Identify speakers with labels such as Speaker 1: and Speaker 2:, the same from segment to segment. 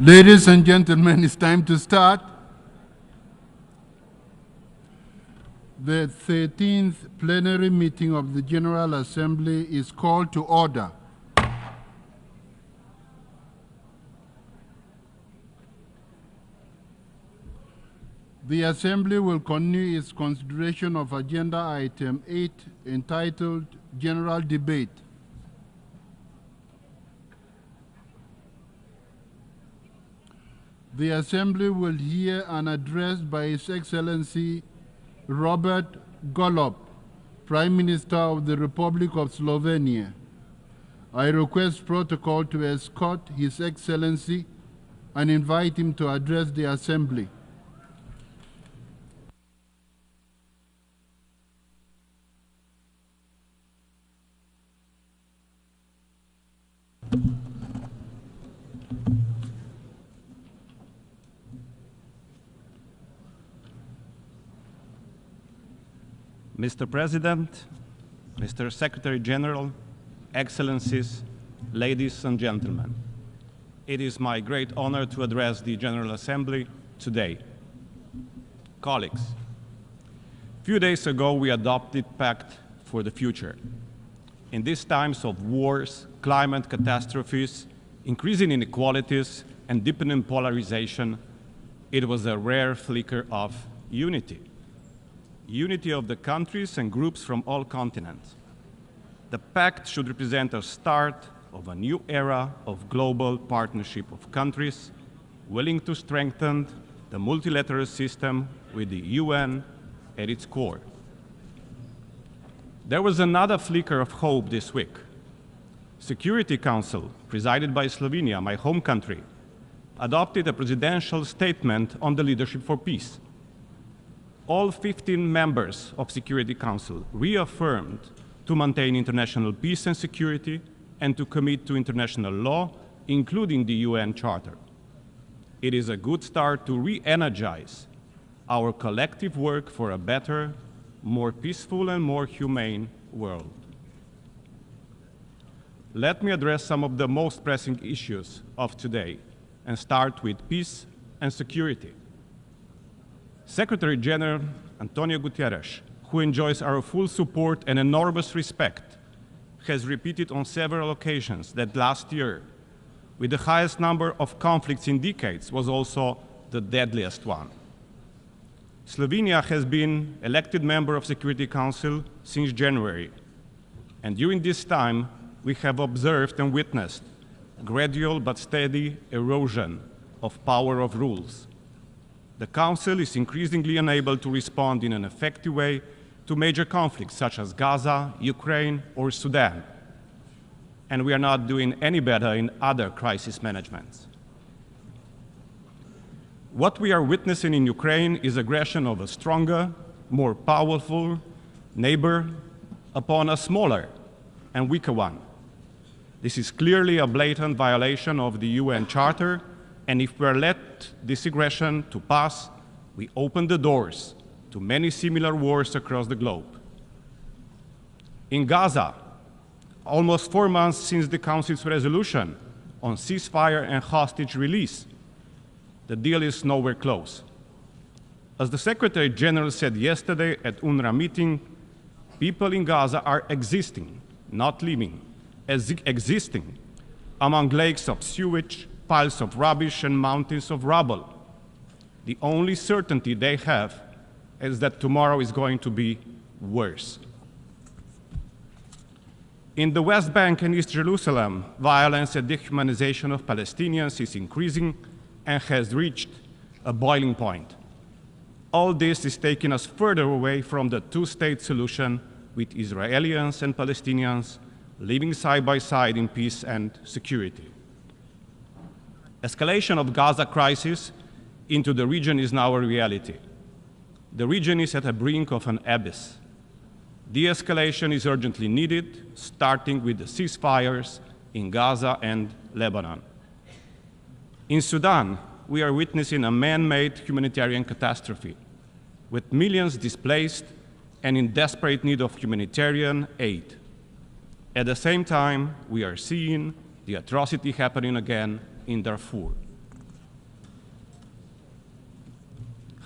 Speaker 1: Ladies and gentlemen, it's time to start. The 13th plenary meeting of the General Assembly is called to order. The Assembly will continue its consideration of Agenda Item 8, entitled General Debate. The Assembly will hear an address by His Excellency Robert Golob, Prime Minister of the Republic of Slovenia. I request protocol to escort His Excellency and invite him to address the Assembly.
Speaker 2: Mr. President, Mr. Secretary General, Excellencies, ladies and gentlemen, it is my great honor to address the General Assembly today. Colleagues, a few days ago we adopted Pact for the Future. In these times of wars, climate catastrophes, increasing inequalities, and deepening polarization, it was a rare flicker of unity. Unity of the countries and groups from all continents. The pact should represent a start of a new era of global partnership of countries willing to strengthen the multilateral system with the UN at its core. There was another flicker of hope this week. Security Council, presided by Slovenia, my home country, adopted a presidential statement on the leadership for peace. All 15 members of Security Council reaffirmed to maintain international peace and security and to commit to international law, including the UN Charter. It is a good start to re-energize our collective work for a better, more peaceful and more humane world. Let me address some of the most pressing issues of today and start with peace and security. Secretary General Antonio Guterres, who enjoys our full support and enormous respect, has repeated on several occasions that last year, with the highest number of conflicts in decades, was also the deadliest one. Slovenia has been elected member of Security Council since January, and during this time, we have observed and witnessed gradual but steady erosion of power of rules. The Council is increasingly unable to respond in an effective way to major conflicts such as Gaza, Ukraine, or Sudan. And we are not doing any better in other crisis managements. What we are witnessing in Ukraine is aggression of a stronger, more powerful neighbor upon a smaller and weaker one. This is clearly a blatant violation of the UN Charter, and if we are let this aggression to pass, we open the doors to many similar wars across the globe. In Gaza, almost 4 months since the Council's resolution on ceasefire and hostage release, the deal is nowhere close. As the Secretary General said yesterday at UNRWA meeting, people in Gaza are existing, not living, existing among lakes of sewage, piles of rubbish and mountains of rubble. The only certainty they have is that tomorrow is going to be worse. In the West Bank and East Jerusalem, violence and dehumanization of Palestinians is increasing and has reached a boiling point. All this is taking us further away from the two-state solution, with Israelis and Palestinians living side by side in peace and security. Escalation of Gaza crisis into the region is now a reality. The region is at the brink of an abyss. De-escalation is urgently needed, starting with the ceasefires in Gaza and Lebanon. In Sudan, we are witnessing a man-made humanitarian catastrophe, with millions displaced and in desperate need of humanitarian aid. At the same time, we are seeing the atrocity happening again in Darfur.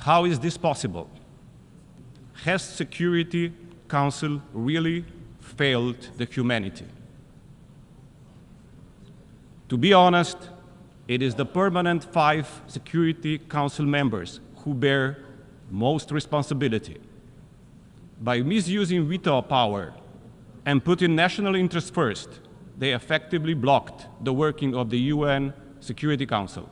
Speaker 2: How is this possible? Has Security Council really failed the humanity? To be honest, it is the permanent 5 Security Council members who bear most responsibility. By misusing veto power and putting national interests first, they effectively blocked the working of the UN Security Council.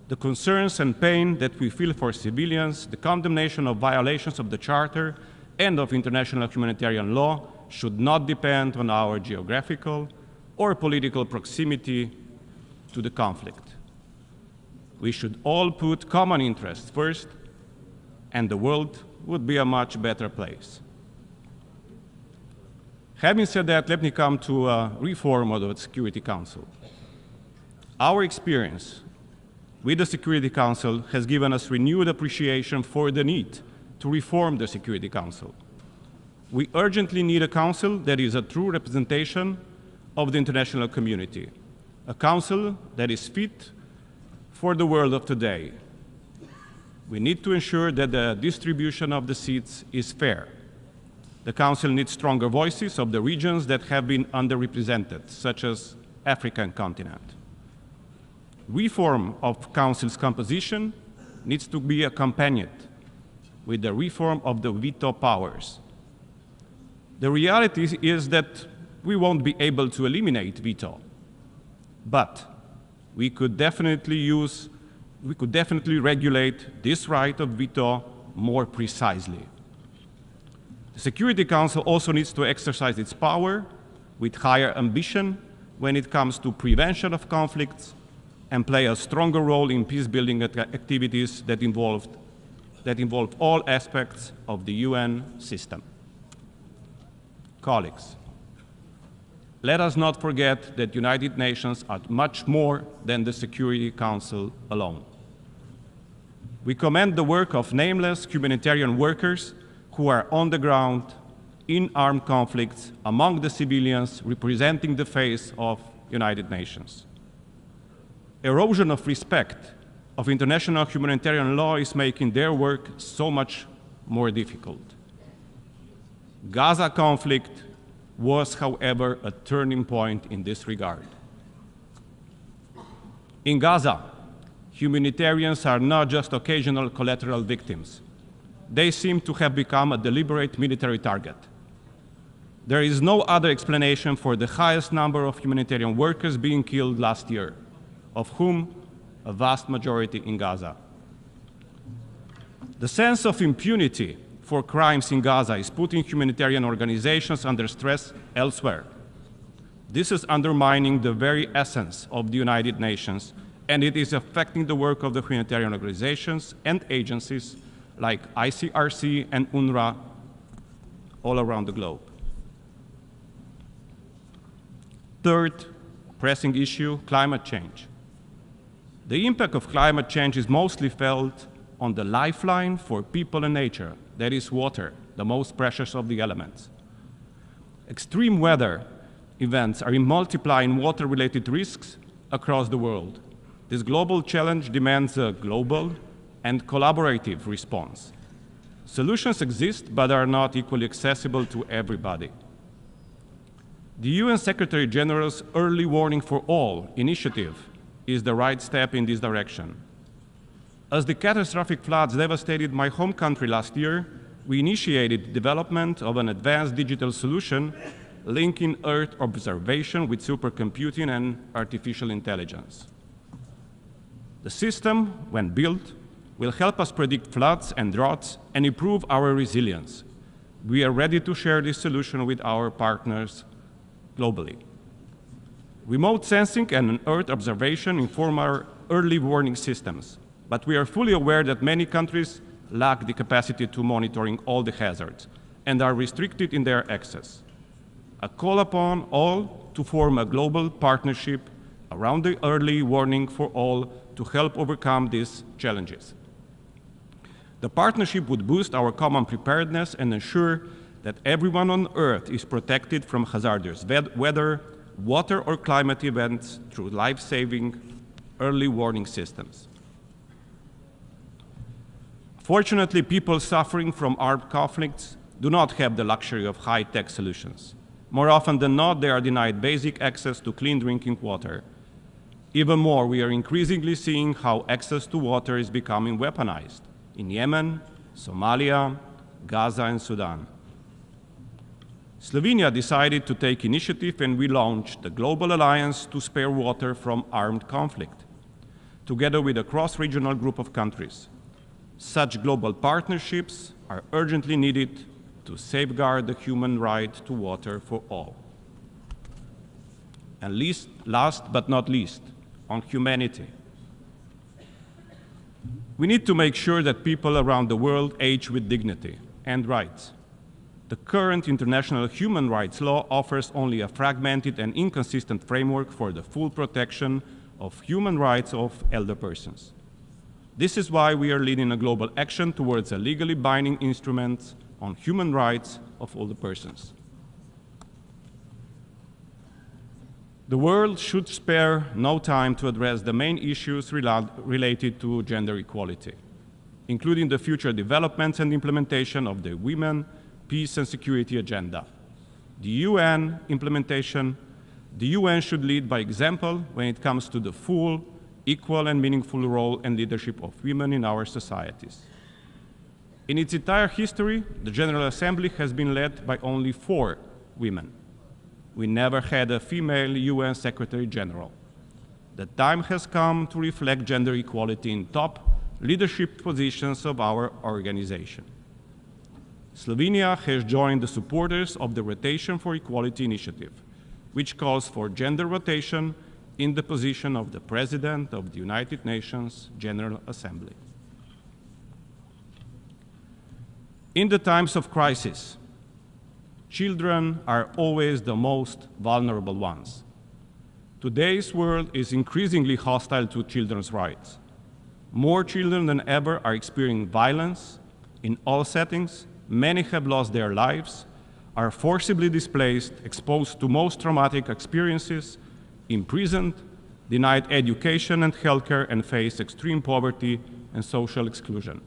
Speaker 2: The concerns and pain that we feel for civilians, the condemnation of violations of the Charter and of international humanitarian law should not depend on our geographical or political proximity to the conflict. We should all put common interests first, and the world would be a much better place. Having said that, let me come to a reform of the Security Council. Our experience with the Security Council has given us renewed appreciation for the need to reform the Security Council. We urgently need a council that is a true representation of the international community, a council that is fit for the world of today. We need to ensure that the distribution of the seats is fair. The Council needs stronger voices of the regions that have been underrepresented, such as African continent. Reform of Council's composition needs to be accompanied with the reform of the veto powers. The reality is that we won't be able to eliminate veto, but we could definitely regulate this right of veto more precisely. The Security Council also needs to exercise its power with higher ambition when it comes to prevention of conflicts and play a stronger role in peace-building activities that involve all aspects of the UN system. Colleagues, let us not forget that United Nations are much more than the Security Council alone. We commend the work of nameless humanitarian workers who are on the ground in armed conflicts among the civilians representing the face of United Nations. Erosion of respect of international humanitarian law is making their work so much more difficult. Gaza conflict was, however, a turning point in this regard. In Gaza, humanitarians are not just occasional collateral victims. They seem to have become a deliberate military target. There is no other explanation for the highest number of humanitarian workers being killed last year, of whom a vast majority in Gaza. The sense of impunity for crimes in Gaza is putting humanitarian organizations under stress elsewhere. This is undermining the very essence of the United Nations, and it is affecting the work of the humanitarian organizations and agencies like ICRC and UNRWA all around the globe. Third pressing issue, climate change. The impact of climate change is mostly felt on the lifeline for people and nature, that is water, the most precious of the elements. Extreme weather events are multiplying water-related risks across the world. This global challenge demands a global and collaborative response. Solutions exist, but are not equally accessible to everybody. The UN Secretary General's Early Warning for All initiative is the right step in this direction. As the catastrophic floods devastated my home country last year, we initiated development of an advanced digital solution linking Earth observation with supercomputing and artificial intelligence. The system, when built, will help us predict floods and droughts and improve our resilience. We are ready to share this solution with our partners globally. Remote sensing and Earth observation inform our early warning systems, but we are fully aware that many countries lack the capacity to monitoring all the hazards and are restricted in their access. A call upon all to form a global partnership around the early warning for all to help overcome these challenges. The partnership would boost our common preparedness and ensure that everyone on Earth is protected from hazardous weather, water, or climate events through life-saving early warning systems. Fortunately, people suffering from armed conflicts do not have the luxury of high-tech solutions. More often than not, they are denied basic access to clean drinking water. Even more, we are increasingly seeing how access to water is becoming weaponized in Yemen, Somalia, Gaza, and Sudan. Slovenia decided to take initiative, and we launched the Global Alliance to Spare Water from Armed Conflict, together with a cross-regional group of countries. Such global partnerships are urgently needed to safeguard the human right to water for all. And last but not least, on humanity. We need to make sure that people around the world age with dignity and rights. The current international human rights law offers only a fragmented and inconsistent framework for the full protection of human rights of elder persons. This is why we are leading a global action towards a legally binding instrument on human rights of older persons. The world should spare no time to address the main issues related to gender equality, including the future developments and implementation of the Women, Peace and Security Agenda. The UN should lead by example when it comes to the full, equal and meaningful role and leadership of women in our societies. In its entire history, the General Assembly has been led by only 4 women. We never had a female UN Secretary General. The time has come to reflect gender equality in top leadership positions of our organization. Slovenia has joined the supporters of the Rotation for Equality initiative, which calls for gender rotation in the position of the President of the United Nations General Assembly. In the times of crisis, children are always the most vulnerable ones. Today's world is increasingly hostile to children's rights. More children than ever are experiencing violence in all settings. Many have lost their lives, are forcibly displaced, exposed to most traumatic experiences, imprisoned, denied education and healthcare, and face extreme poverty and social exclusion.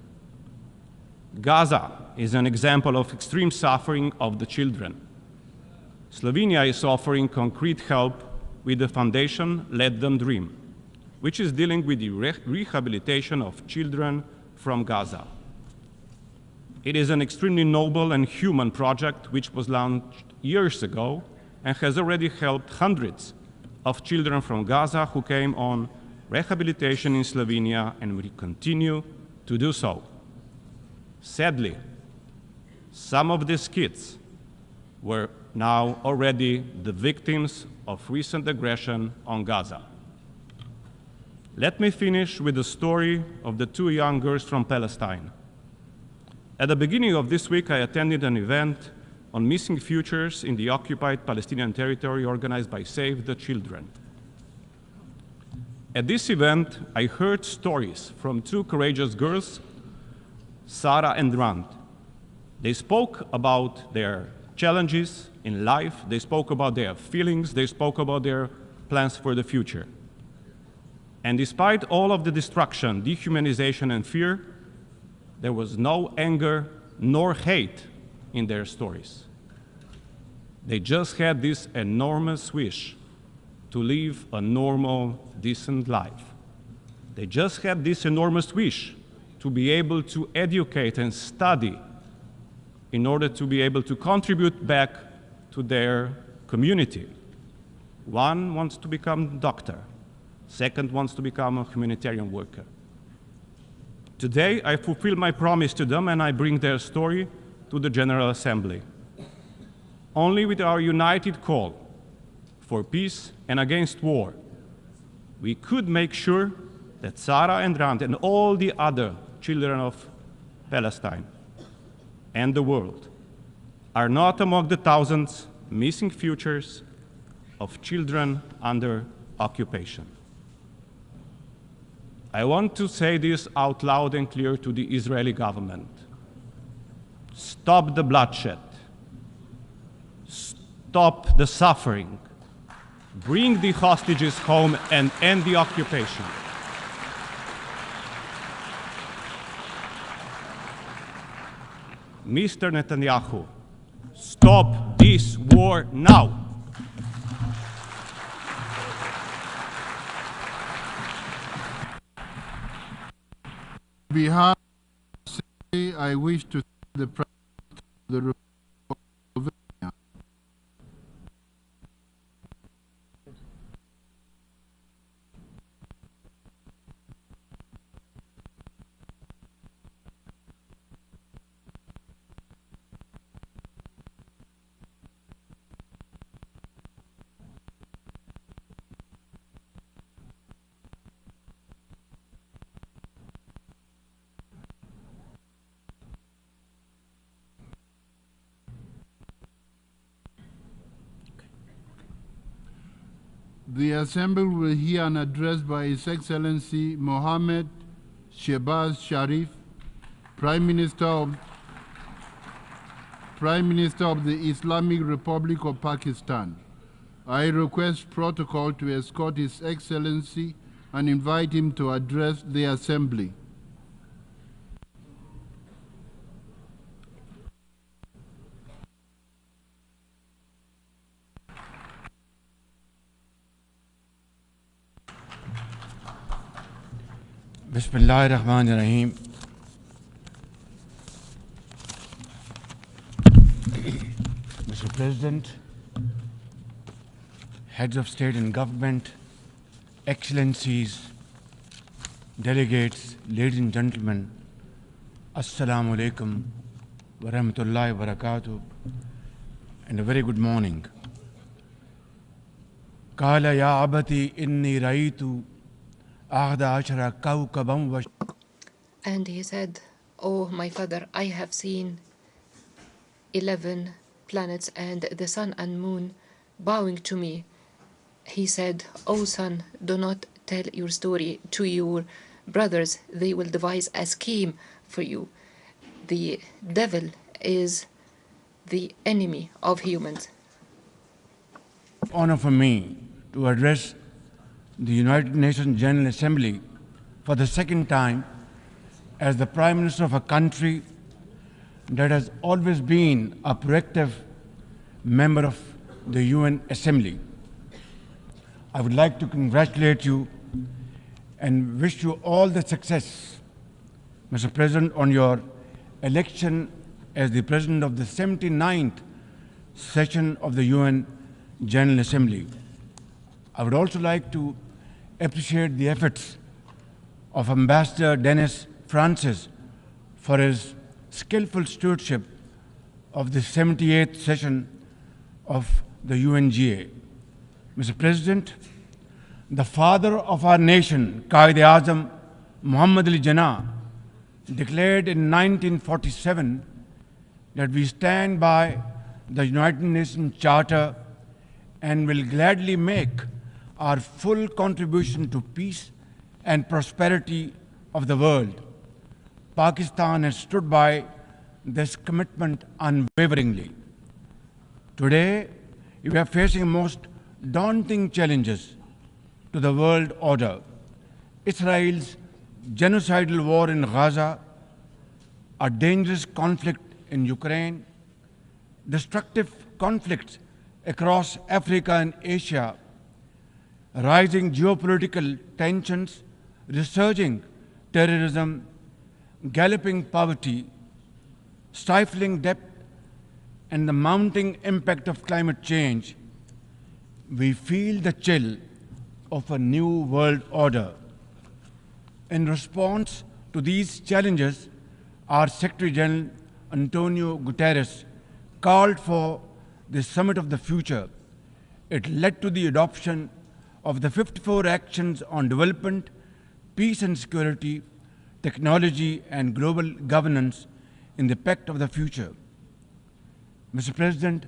Speaker 2: Gaza is an example of extreme suffering of the children. Slovenia is offering concrete help with the foundation Let Them Dream, which is dealing with the rehabilitation of children from Gaza. It is an extremely noble and human project which was launched years ago and has already helped hundreds of children from Gaza who came on rehabilitation in Slovenia and will continue to do so. Sadly, some of these kids were now already the victims of recent aggression on Gaza. Let me finish with the story of the 2 young girls from Palestine. At the beginning of this week, I attended an event on missing futures in the occupied Palestinian territory organized by Save the Children. At this event, I heard stories from 2 courageous girls, Sarah and Rand. They spoke about their challenges in life, they spoke about their feelings, they spoke about their plans for the future. And despite all of the destruction, dehumanization, and fear, there was no anger nor hate in their stories. They just had this enormous wish to live a normal, decent life. They just had this enormous wish to be able to educate and study in order to be able to contribute back to their community. One wants to become a doctor. Second wants to become a humanitarian worker. Today, I fulfill my promise to them and I bring their story to the General Assembly. Only with our united call for peace and against war, we could make sure that Sarah and Rand and all the other children of Palestine and the world are not among the thousands missing futures of children under occupation. I want to say this out loud and clear to the Israeli government. Stop the bloodshed. Stop the suffering. Bring the hostages home and end the occupation. Mr. Netanyahu, stop this war now.
Speaker 1: On behalf of the Assembly, I wish to thank the President of the Republic of Slovenia. The Assembly will hear an address by His Excellency Mohammed Shehbaz Sharif, Prime Minister of the Islamic Republic of Pakistan. I request protocol to escort His Excellency and invite him to address the Assembly.
Speaker 3: Bismillahirrahmanirrahim. Mr. President, heads of state and government, excellencies, delegates, ladies and gentlemen, Assalamu alaikum wa rahmatullahi wa barakatuh, and a very good morning. Qala ya abati inni raitu
Speaker 4: And he said, "Oh, my father, I have seen 11 planets and the sun and moon bowing to me." He said, "Oh, son, do not tell your story to your brothers. They will devise a scheme for you. The devil is the enemy of humans."
Speaker 3: Honor for me to address the United Nations General Assembly for the second time as the Prime Minister of a country that has always been a proactive member of the UN Assembly. I would like to congratulate you and wish you all the success, Mr. President, on your election as the President of the 79th session of the UN General Assembly. I would also like to appreciate the efforts of Ambassador Dennis Francis for his skillful stewardship of the 78th session of the UNGA. Mr. President, the father of our nation, Quaid-e-Azam Muhammad Ali Jinnah, declared in 1947 that we stand by the United Nations Charter and will gladly make our full contribution to peace and prosperity of the world. Pakistan has stood by this commitment unwaveringly. Today, we are facing most daunting challenges to the world order. Israel's genocidal war in Gaza, a dangerous conflict in Ukraine, destructive conflicts across Africa and Asia, rising geopolitical tensions, resurging terrorism, galloping poverty, stifling debt, and the mounting impact of climate change, we feel the chill of a new world order. In response to these challenges, our Secretary General Antonio Guterres called for the Summit of the Future. It led to the adoption of the 54 actions on development, peace and security, technology, and global governance in the Pact of the Future. Mr. President,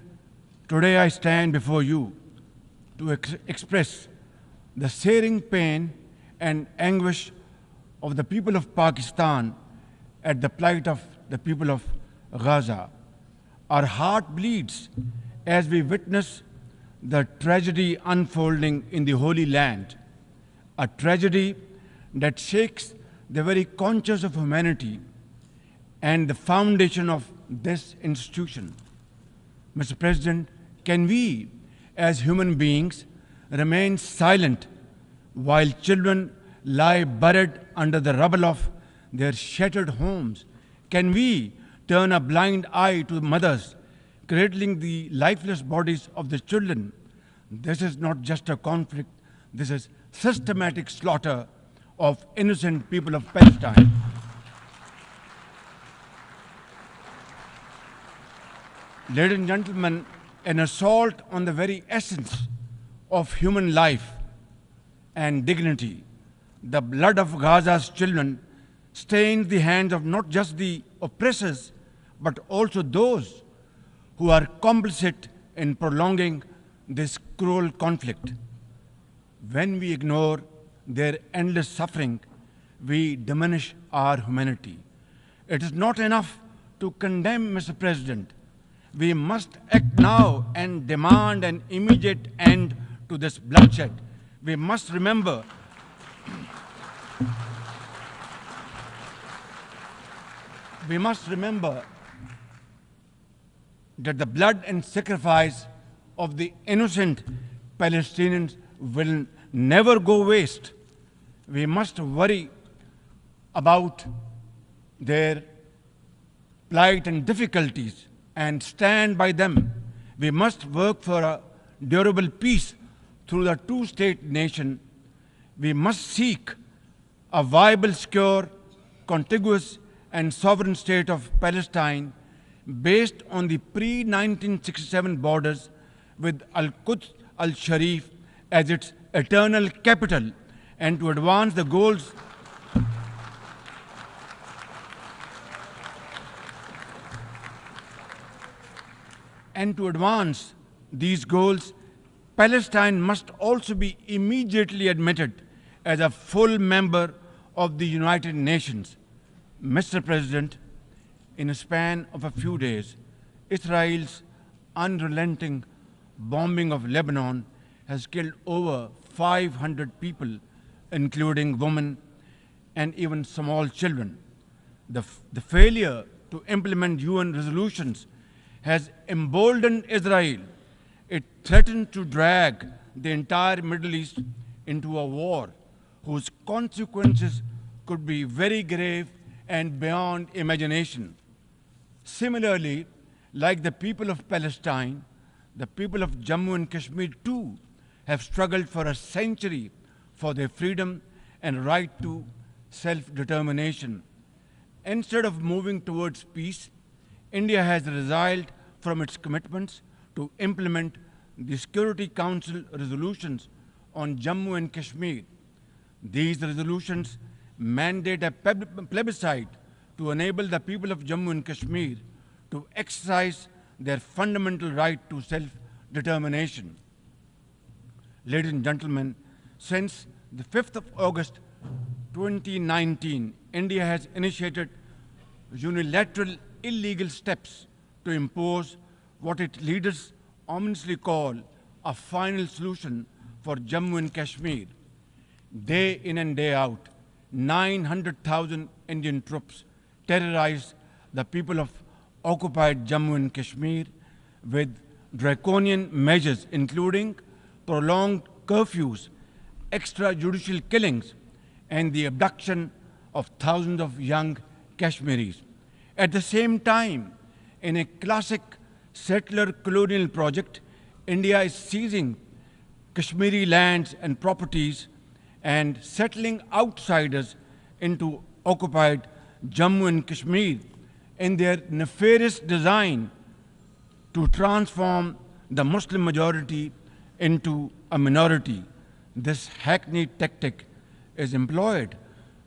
Speaker 3: today I stand before you to express the searing pain and anguish of the people of Pakistan at the plight of the people of Gaza. Our heart bleeds as we witness the tragedy unfolding in the Holy Land, a tragedy that shakes the very conscience of humanity and the foundation of this institution. Mr. President, can we, as human beings, remain silent while children lie buried under the rubble of their shattered homes? Can we turn a blind eye to mothers cradling the lifeless bodies of the children? This is not just a conflict, this is systematic slaughter of innocent people of Palestine. Ladies and gentlemen, an assault on the very essence of human life and dignity. The blood of Gaza's children stains the hands of not just the oppressors, but also those who are complicit in prolonging this cruel conflict. When we ignore their endless suffering, we diminish our humanity. It is not enough to condemn, Mr. President. We must act now and demand an immediate end to this bloodshed. We must remember that the blood and sacrifice of the innocent Palestinians will never go waste. We must worry about their plight and difficulties and stand by them. We must work for a durable peace through the two-state nation. We must seek a viable, secure, contiguous, and sovereign state of Palestine based on the pre-1967 borders with Al-Quds al-Sharif as its eternal capital, and to advance the goals these goals, Palestine must also be immediately admitted as a full member of the United Nations. Mr. President, in a span of a few days, Israel's unrelenting bombing of Lebanon has killed over 500 people, including women and even small children. The failure to implement UN resolutions has emboldened Israel. It threatened to drag the entire Middle East into a war whose consequences could be very grave and beyond imagination. Similarly, like the people of Palestine, the people of Jammu and Kashmir too have struggled for a century for their freedom and right to self-determination. Instead of moving towards peace, India has resiled from its commitments to implement the Security Council resolutions on Jammu and Kashmir. These resolutions mandate a plebiscite to enable the people of Jammu and Kashmir to exercise their fundamental right to self-determination. Ladies and gentlemen, since the 5th of August 2019, India has initiated unilateral illegal steps to impose what its leaders ominously call a final solution for Jammu and Kashmir. Day in and day out, 900,000 Indian troops terrorize the people of occupied Jammu and Kashmir with draconian measures, including prolonged curfews, extrajudicial killings, and the abduction of thousands of young Kashmiris. At the same time, in a classic settler colonial project, India is seizing Kashmiri lands and properties and settling outsiders into occupied Jammu and Kashmir in their nefarious design to transform the Muslim majority into a minority. This hackneyed tactic is employed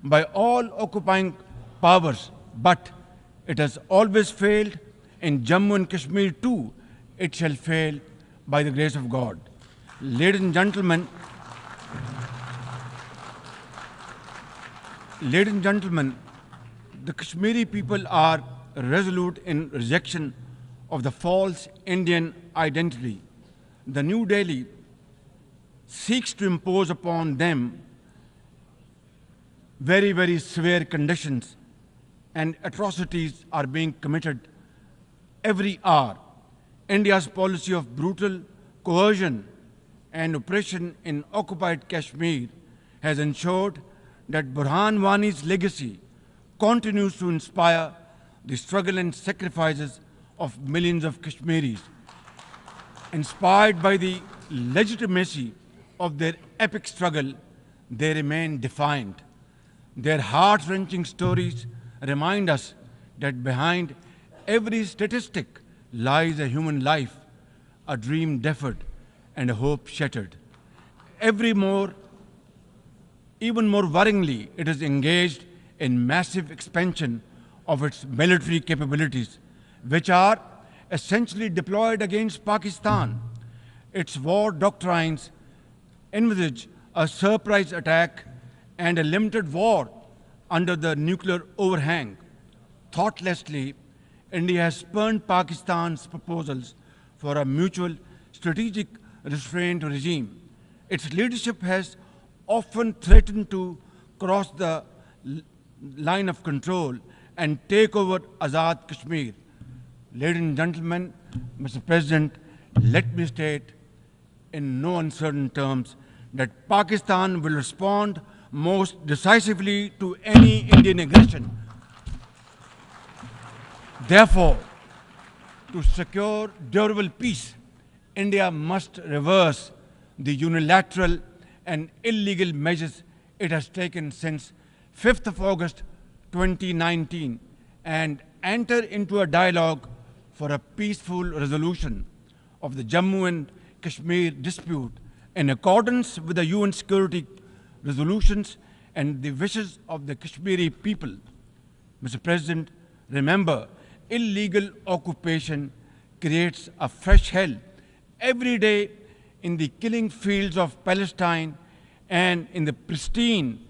Speaker 3: by all occupying powers, but it has always failed. In Jammu and Kashmir too, it shall fail by the grace of God. Ladies and gentlemen, the Kashmiri people are resolute in rejection of the false Indian identity. The New Delhi seeks to impose upon them very, very severe conditions, and atrocities are being committed every hour. India's policy of brutal coercion and oppression in occupied Kashmir has ensured that Burhan Wani's legacy continues to inspire the struggle and sacrifices of millions of Kashmiris. Inspired by the legitimacy of their epic struggle, they remain defiant. Their heart-wrenching stories remind us that behind every statistic lies a human life, a dream deferred, and a hope shattered. Even more worryingly, it is engaged in massive expansion of its military capabilities, which are essentially deployed against Pakistan. Its war doctrines envisage a surprise attack and a limited war under the nuclear overhang. Thoughtlessly, India has spurned Pakistan's proposals for a mutual strategic restraint regime. Its leadership has often threatened to cross the line of control and take over Azad Kashmir. Ladies and gentlemen, Mr. President, let me state in no uncertain terms that Pakistan will respond most decisively to any Indian aggression. Therefore, to secure durable peace, India must reverse the unilateral and illegal measures it has taken since 5th of August 2019 and enter into a dialogue for a peaceful resolution of the Jammu and Kashmir dispute in accordance with the UN security resolutions and the wishes of the Kashmiri people. Mr. President, remember, illegal occupation creates a fresh hell every day in the killing fields of Palestine and in the pristine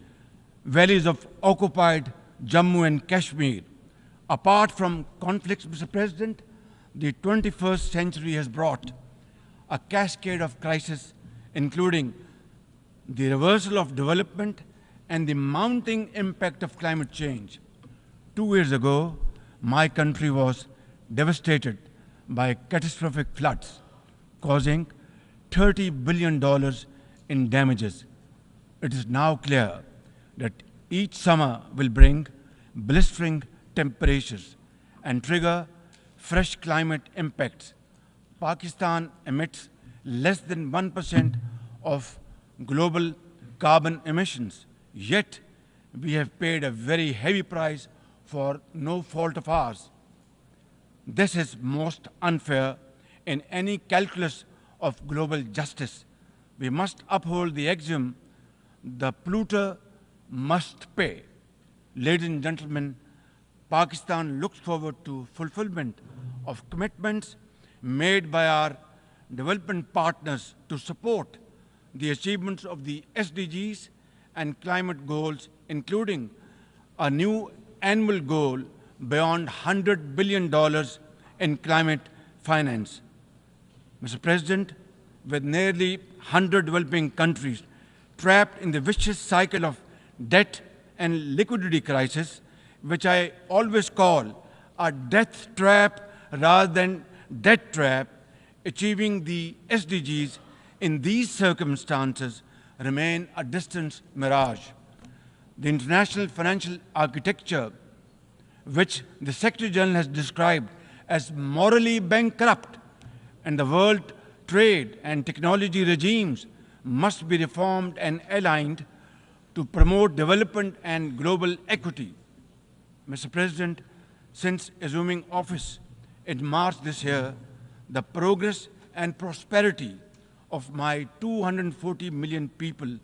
Speaker 3: valleys of occupied Jammu and Kashmir. Apart from conflicts, Mr. President, the 21st century has brought a cascade of crises, including the reversal of development and the mounting impact of climate change. 2 years ago, my country was devastated by catastrophic floods, causing $30 billion in damages. It is now clear that each summer will bring blistering temperatures and trigger fresh climate impacts. Pakistan emits less than 1% of global carbon emissions, yet we have paid a very heavy price for no fault of ours. This is most unfair in any calculus of global justice. We must uphold the axiom, the polluter must pay. Ladies and gentlemen, Pakistan looks forward to fulfillment of commitments made by our development partners to support the achievements of the SDGs and climate goals, including a new annual goal beyond $100 billion in climate finance. Mr. President, with nearly 100 developing countries trapped in the vicious cycle of debt and liquidity crisis, which I always call a death trap rather than debt trap, achieving the SDGs in these circumstances remain a distant mirage. The international financial architecture, which the Secretary General has described as morally bankrupt, and the world trade and technology regimes must be reformed and aligned to promote development and global equity. Mr. President, since assuming office in March this year, the progress and prosperity of my 240 million people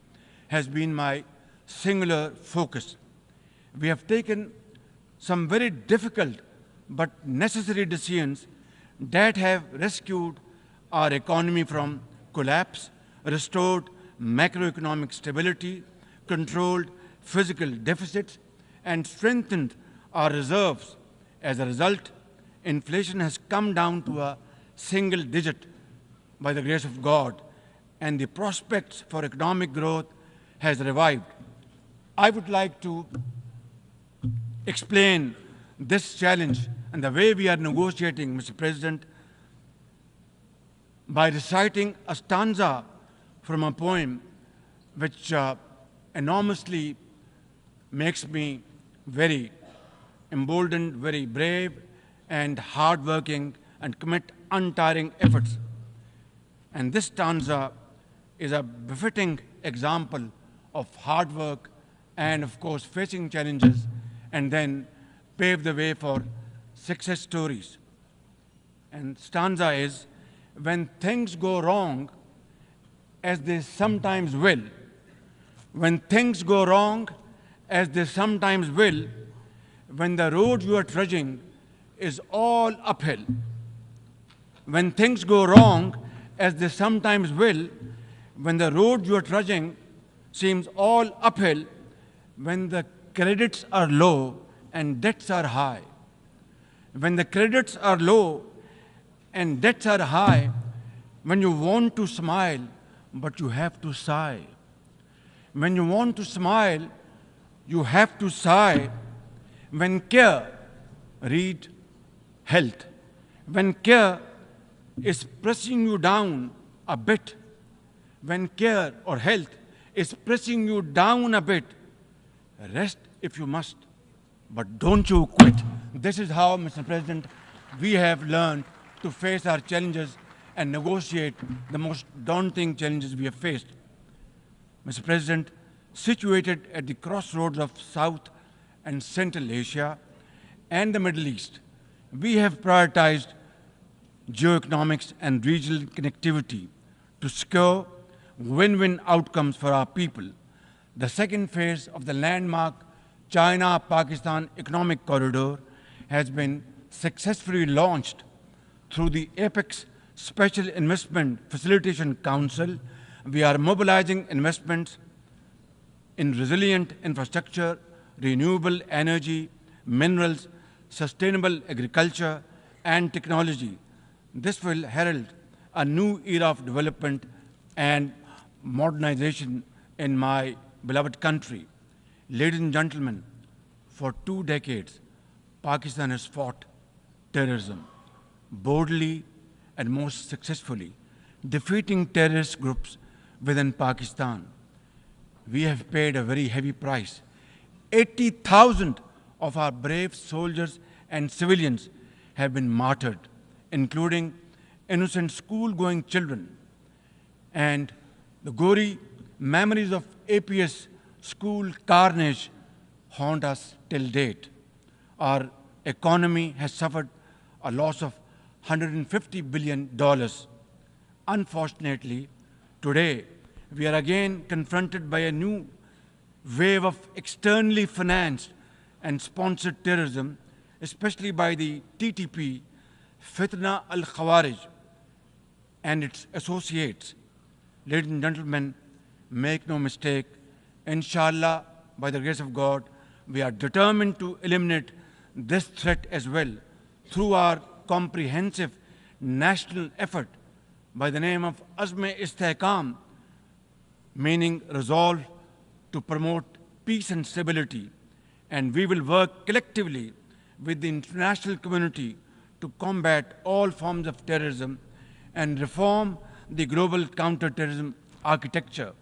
Speaker 3: has been my singular focus. We have taken some very difficult but necessary decisions that have rescued our economy from collapse, restored macroeconomic stability, controlled physical deficits, and strengthened our reserves. As a result, inflation has come down to a single digit by the grace of God, and the prospects for economic growth has revived. I would like to explain this challenge and the way we are negotiating, Mr. President, by reciting a stanza from a poem which enormously makes me very emboldened, very brave, and hardworking, and commit untiring efforts. And this stanza is a befitting example of hard work and, of course, facing challenges, and then pave the way for success stories. And stanza is, when things go wrong, as they sometimes will, when things go wrong, as they sometimes will, when the road you are trudging is all uphill, when things go wrong, as they sometimes will, when the road you are trudging seems all uphill, when the credits are low and debts are high, when the credits are low and debts are high, when you want to smile, but you have to sigh. When you want to smile, you have to sigh. When care, read health. When care is pressing you down a bit, when care or health is pressing you down a bit, rest if you must, but don't you quit. This is how, Mr. President, we have learned to face our challenges and negotiate the most daunting challenges we have faced. Mr. President, situated at the crossroads of South and Central Asia and the Middle East, we have prioritized geoeconomics and regional connectivity to secure win-win outcomes for our people. The second phase of the landmark China-Pakistan Economic Corridor has been successfully launched through the APEX Special Investment Facilitation Council. We are mobilizing investments in resilient infrastructure, renewable energy, minerals, sustainable agriculture, and technology. This will herald a new era of development and modernization in my beloved country. Ladies and gentlemen, for 2 decades, Pakistan has fought terrorism boldly and most successfully, defeating terrorist groups within Pakistan. We have paid a very heavy price. 80,000 of our brave soldiers and civilians have been martyred, including innocent school-going children. And the gory memories of APS school carnage haunt us till date. Our economy has suffered a loss of $150 billion. Unfortunately, today, we are again confronted by a new wave of externally financed and sponsored terrorism, especially by the TTP, Fitna al-Khawarij, and its associates. Ladies and gentlemen, make no mistake, inshallah, by the grace of God, we are determined to eliminate this threat as well through our comprehensive national effort by the name of Azm-e-Istehkam, meaning resolve to promote peace and stability. And we will work collectively with the international community to combat all forms of terrorism and reform the global counterterrorism architecture.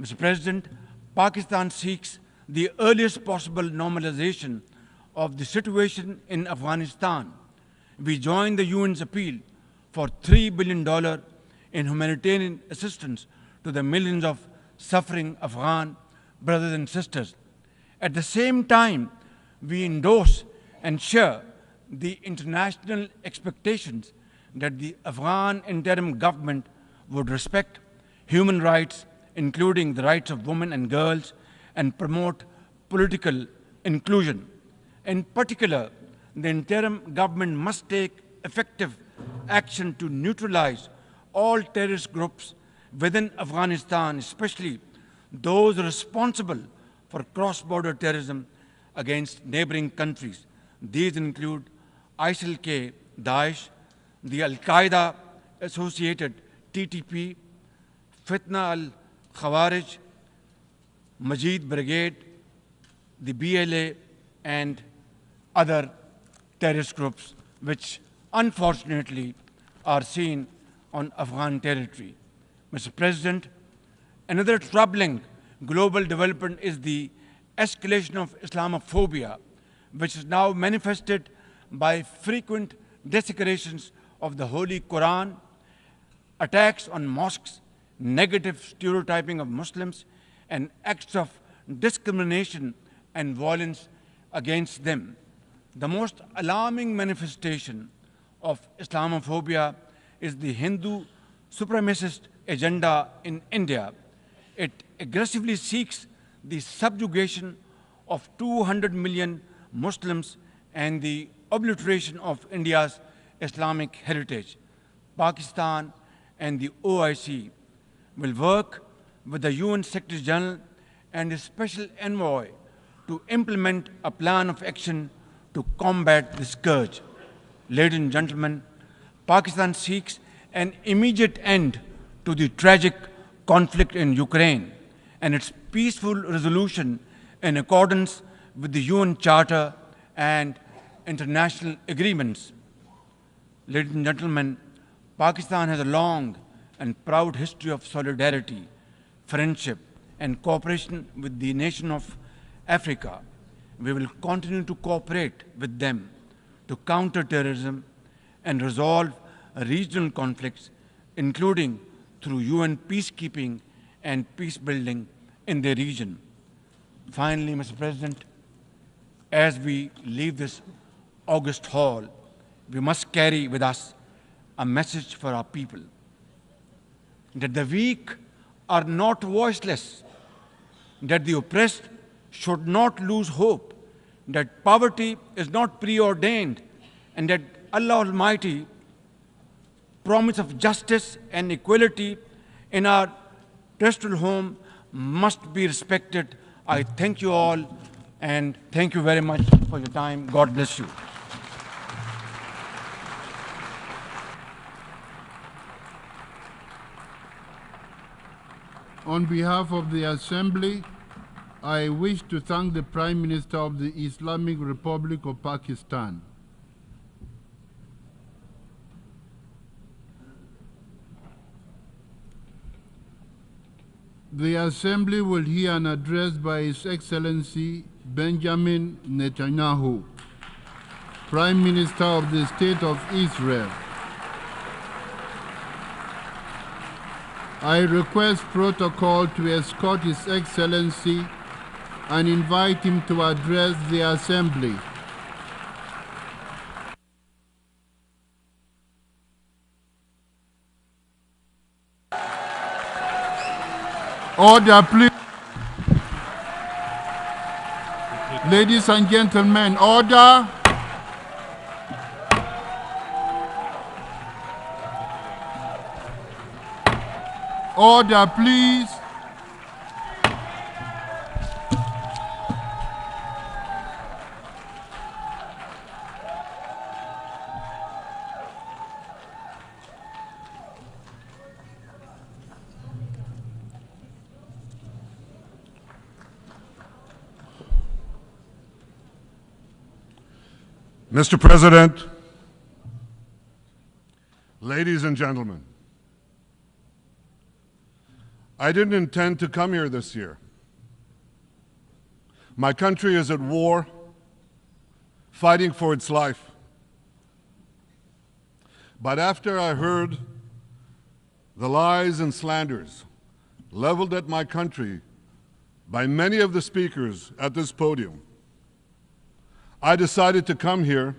Speaker 3: Mr. President, Pakistan seeks the earliest possible normalization of the situation in Afghanistan. We join the UN's appeal for $3 billion in humanitarian assistance to the millions of suffering Afghan brothers and sisters. At the same time, we endorse and share the international expectations that the Afghan interim government would respect human rights, including the rights of women and girls, and promote political inclusion. In particular, the interim government must take effective action to neutralize all terrorist groups within Afghanistan, especially those responsible for cross-border terrorism against neighboring countries. These include ISIL-K, Daesh, the Al-Qaeda-associated TTP, Fitna al-Khawarij, Majid Brigade, the BLA, and other terrorist groups which unfortunately are seen on Afghan territory. Mr. President, another troubling global development is the escalation of Islamophobia, which is now manifested by frequent desecrations of the Holy Quran, attacks on mosques, negative stereotyping of Muslims, and acts of discrimination and violence against them. The most alarming manifestation of Islamophobia is the Hindu supremacist agenda in India. It aggressively seeks the subjugation of 200 million Muslims and the obliteration of India's Islamic heritage. Pakistan and the OIC will work with the UN Secretary General and the Special Envoy to implement a plan of action to combat the scourge. Ladies and gentlemen, Pakistan seeks an immediate end to the tragic conflict in Ukraine and its peaceful resolution in accordance with the UN Charter and international agreements. Ladies and gentlemen, Pakistan has a long and proud history of solidarity, friendship, and cooperation with the nation of Africa. We will continue to cooperate with them to counter terrorism and resolve regional conflicts, including through UN peacekeeping and peace building in the region. Finally, Mr. President, as we leave this august hall, we must carry with us a message for our people, that the weak are not voiceless, that the oppressed should not lose hope, that poverty is not preordained, and that Allah Almighty promise of justice and equality in our terrestrial home must be respected. I thank you all, and thank you very much for your time. God bless you.
Speaker 1: On behalf of the Assembly, I wish to thank the Prime Minister of the Islamic Republic of Pakistan. The Assembly will hear an address by His Excellency Benjamin Netanyahu, Prime Minister of the State of Israel. I request protocol to escort His Excellency and invite him to address the Assembly. Order, please. Ladies and gentlemen, order. Order, please.
Speaker 5: Mr. President, ladies and gentlemen, I didn't intend to come here this year. My country is at war, fighting for its life. But after I heard the lies and slanders leveled at my country by many of the speakers at this podium, I decided to come here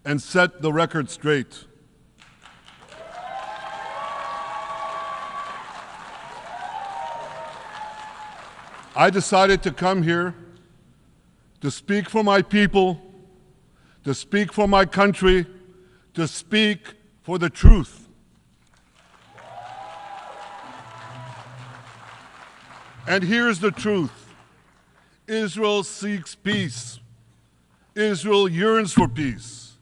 Speaker 5: and set the record straight. I decided to come here to speak for my people, to speak for my country, to speak for the truth. And here's the truth. Israel seeks peace. Israel yearns for peace.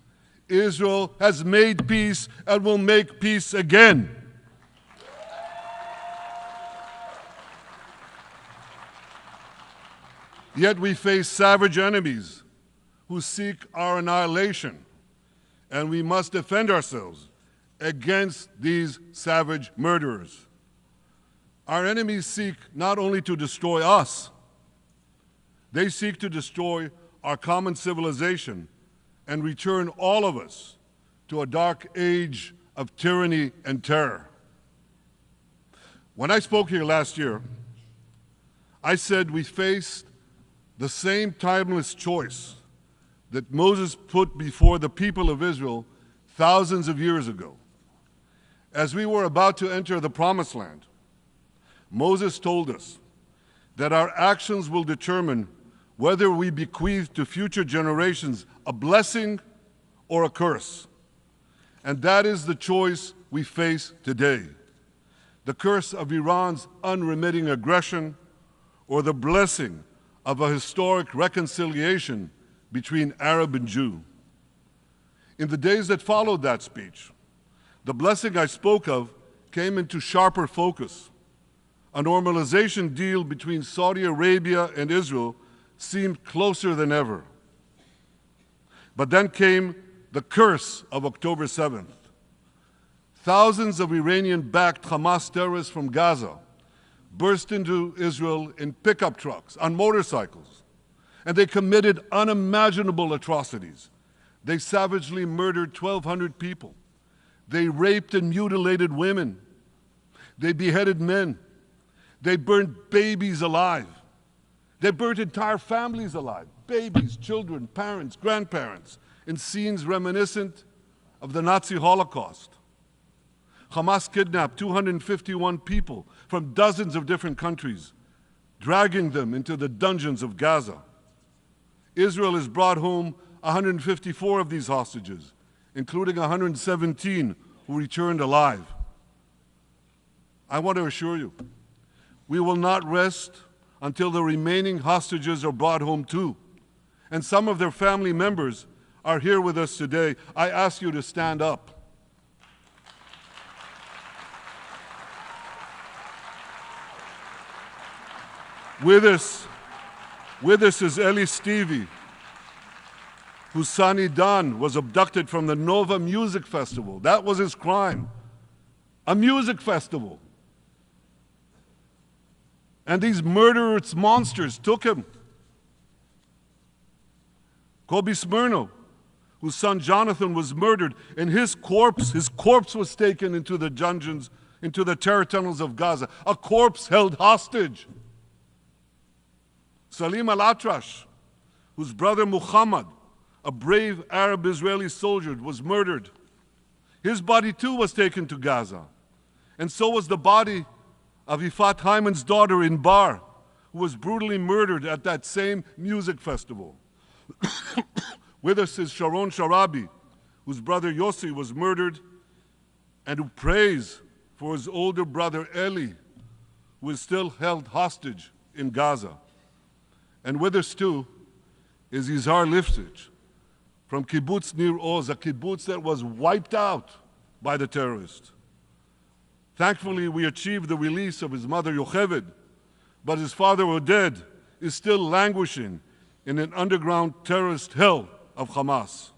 Speaker 5: Israel has made peace and will make peace again. Yet we face savage enemies who seek our annihilation, and we must defend ourselves against these savage murderers. Our enemies seek not only to destroy us, they seek to destroy our common civilization and return all of us to a dark age of tyranny and terror. When I spoke here last year, I said we faced the same timeless choice that Moses put before the people of Israel thousands of years ago. As we were about to enter the Promised Land, Moses told us that our actions will determine whether we bequeath to future generations a blessing or a curse. And that is the choice we face today. The curse of Iran's unremitting aggression, or the blessing of a historic reconciliation between Arab and Jew. In the days that followed that speech, the blessing I spoke of came into sharper focus. A normalization deal between Saudi Arabia and Israel seemed closer than ever. But then came the curse of October 7th. Thousands of Iranian-backed Hamas terrorists from Gaza burst into Israel in pickup trucks, on motorcycles, and they committed unimaginable atrocities. They savagely murdered 1,200 people. They raped and mutilated women. They beheaded men. They burned babies alive. They burnt entire families alive, babies, children, parents, grandparents, in scenes reminiscent of the Nazi Holocaust. Hamas kidnapped 251 people from dozens of different countries, dragging them into the dungeons of Gaza. Israel has brought home 154 of these hostages, including 117 who returned alive. I want to assure you, we will not rest until the remaining hostages are brought home too. And some of their family members are here with us today. I ask you to stand up. With us is Eli Stevie, whose son Idan was abducted from the Nova Music Festival. That was his crime. A music festival. And these murderous monsters took him. Kobe Smirno, whose son Jonathan was murdered, and his corpse was taken into the dungeons, into the terror tunnels of Gaza. A corpse held hostage. Salim al-Atrash, whose brother Muhammad, a brave Arab-Israeli soldier, was murdered. His body too was taken to Gaza. And so was the body of Ifat Hyman's daughter in Bar, who was brutally murdered at that same music festival. With us is Sharon Sharabi, whose brother Yossi was murdered, and who prays for his older brother Eli, who is still held hostage in Gaza. And with us too is Izhar Lifsich from Kibbutz Nir Oz, a kibbutz that was wiped out by the terrorists. Thankfully, we achieved the release of his mother Yocheved, but his father Oded is still languishing in an underground terrorist hell of Hamas.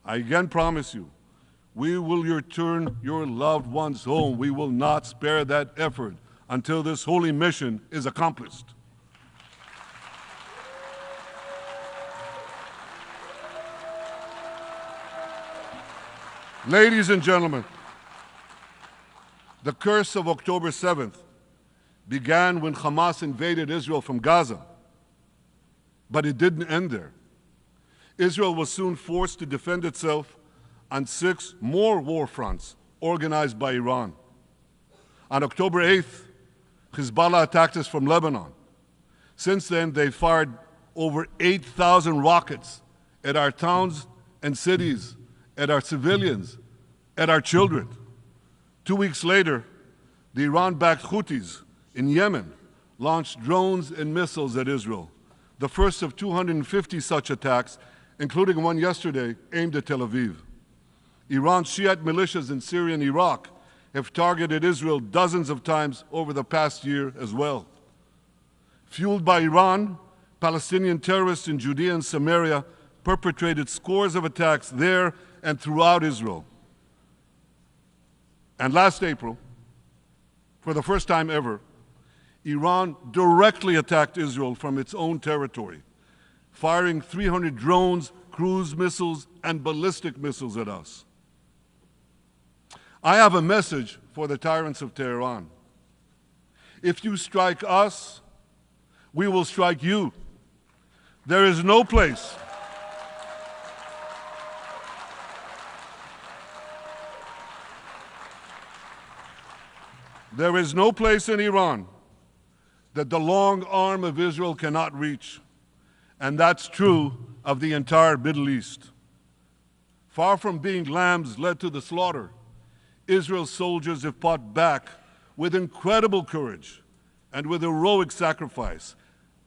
Speaker 5: I again promise you, we will return your loved ones home. We will not spare that effort until this holy mission is accomplished. Ladies and gentlemen, the curse of October 7th began when Hamas invaded Israel from Gaza, but it didn't end there. Israel was soon forced to defend itself on 6 more war fronts organized by Iran. On October 8th, Hezbollah attacked us from Lebanon. Since then, they fired over 8,000 rockets at our towns and cities, at our civilians, at our children. 2 weeks later, the Iran-backed Houthis in Yemen launched drones and missiles at Israel, the first of 250 such attacks, including one yesterday aimed at Tel Aviv. Iran's Shiite militias in Syria and Iraq have targeted Israel dozens of times over the past year as well. Fueled by Iran, Palestinian terrorists in Judea and Samaria perpetrated scores of attacks there and throughout Israel. And last April, for the first time ever, Iran directly attacked Israel from its own territory, firing 300 drones, cruise missiles, and ballistic missiles at us. I have a message for the tyrants of Tehran. If you strike us, we will strike you. There is no place in Iran that the long arm of Israel cannot reach. And that's true of the entire Middle East. Far from being lambs led to the slaughter, Israel's soldiers have fought back with incredible courage and with heroic sacrifice.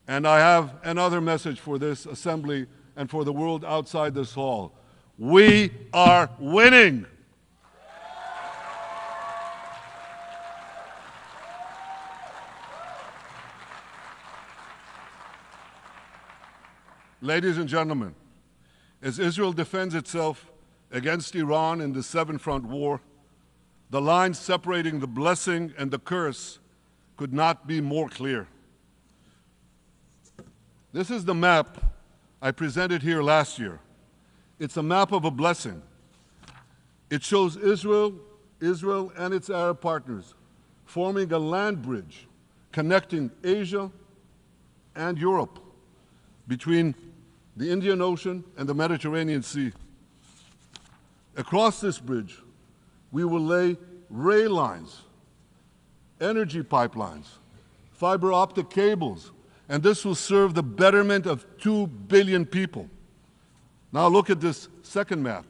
Speaker 5: And I have another message for this assembly and for the world outside this hall. We are winning. Ladies and gentlemen, as Israel defends itself against Iran in the seven-front war, the line separating the blessing and the curse could not be more clear. This is the map I presented here last year. It's a map of a blessing. It shows Israel and its Arab partners forming a land bridge connecting Asia and Europe between the Indian Ocean and the Mediterranean Sea. Across this bridge, we will lay rail lines, energy pipelines, fiber optic cables, and this will serve the betterment of 2 billion people. Now look at this second map.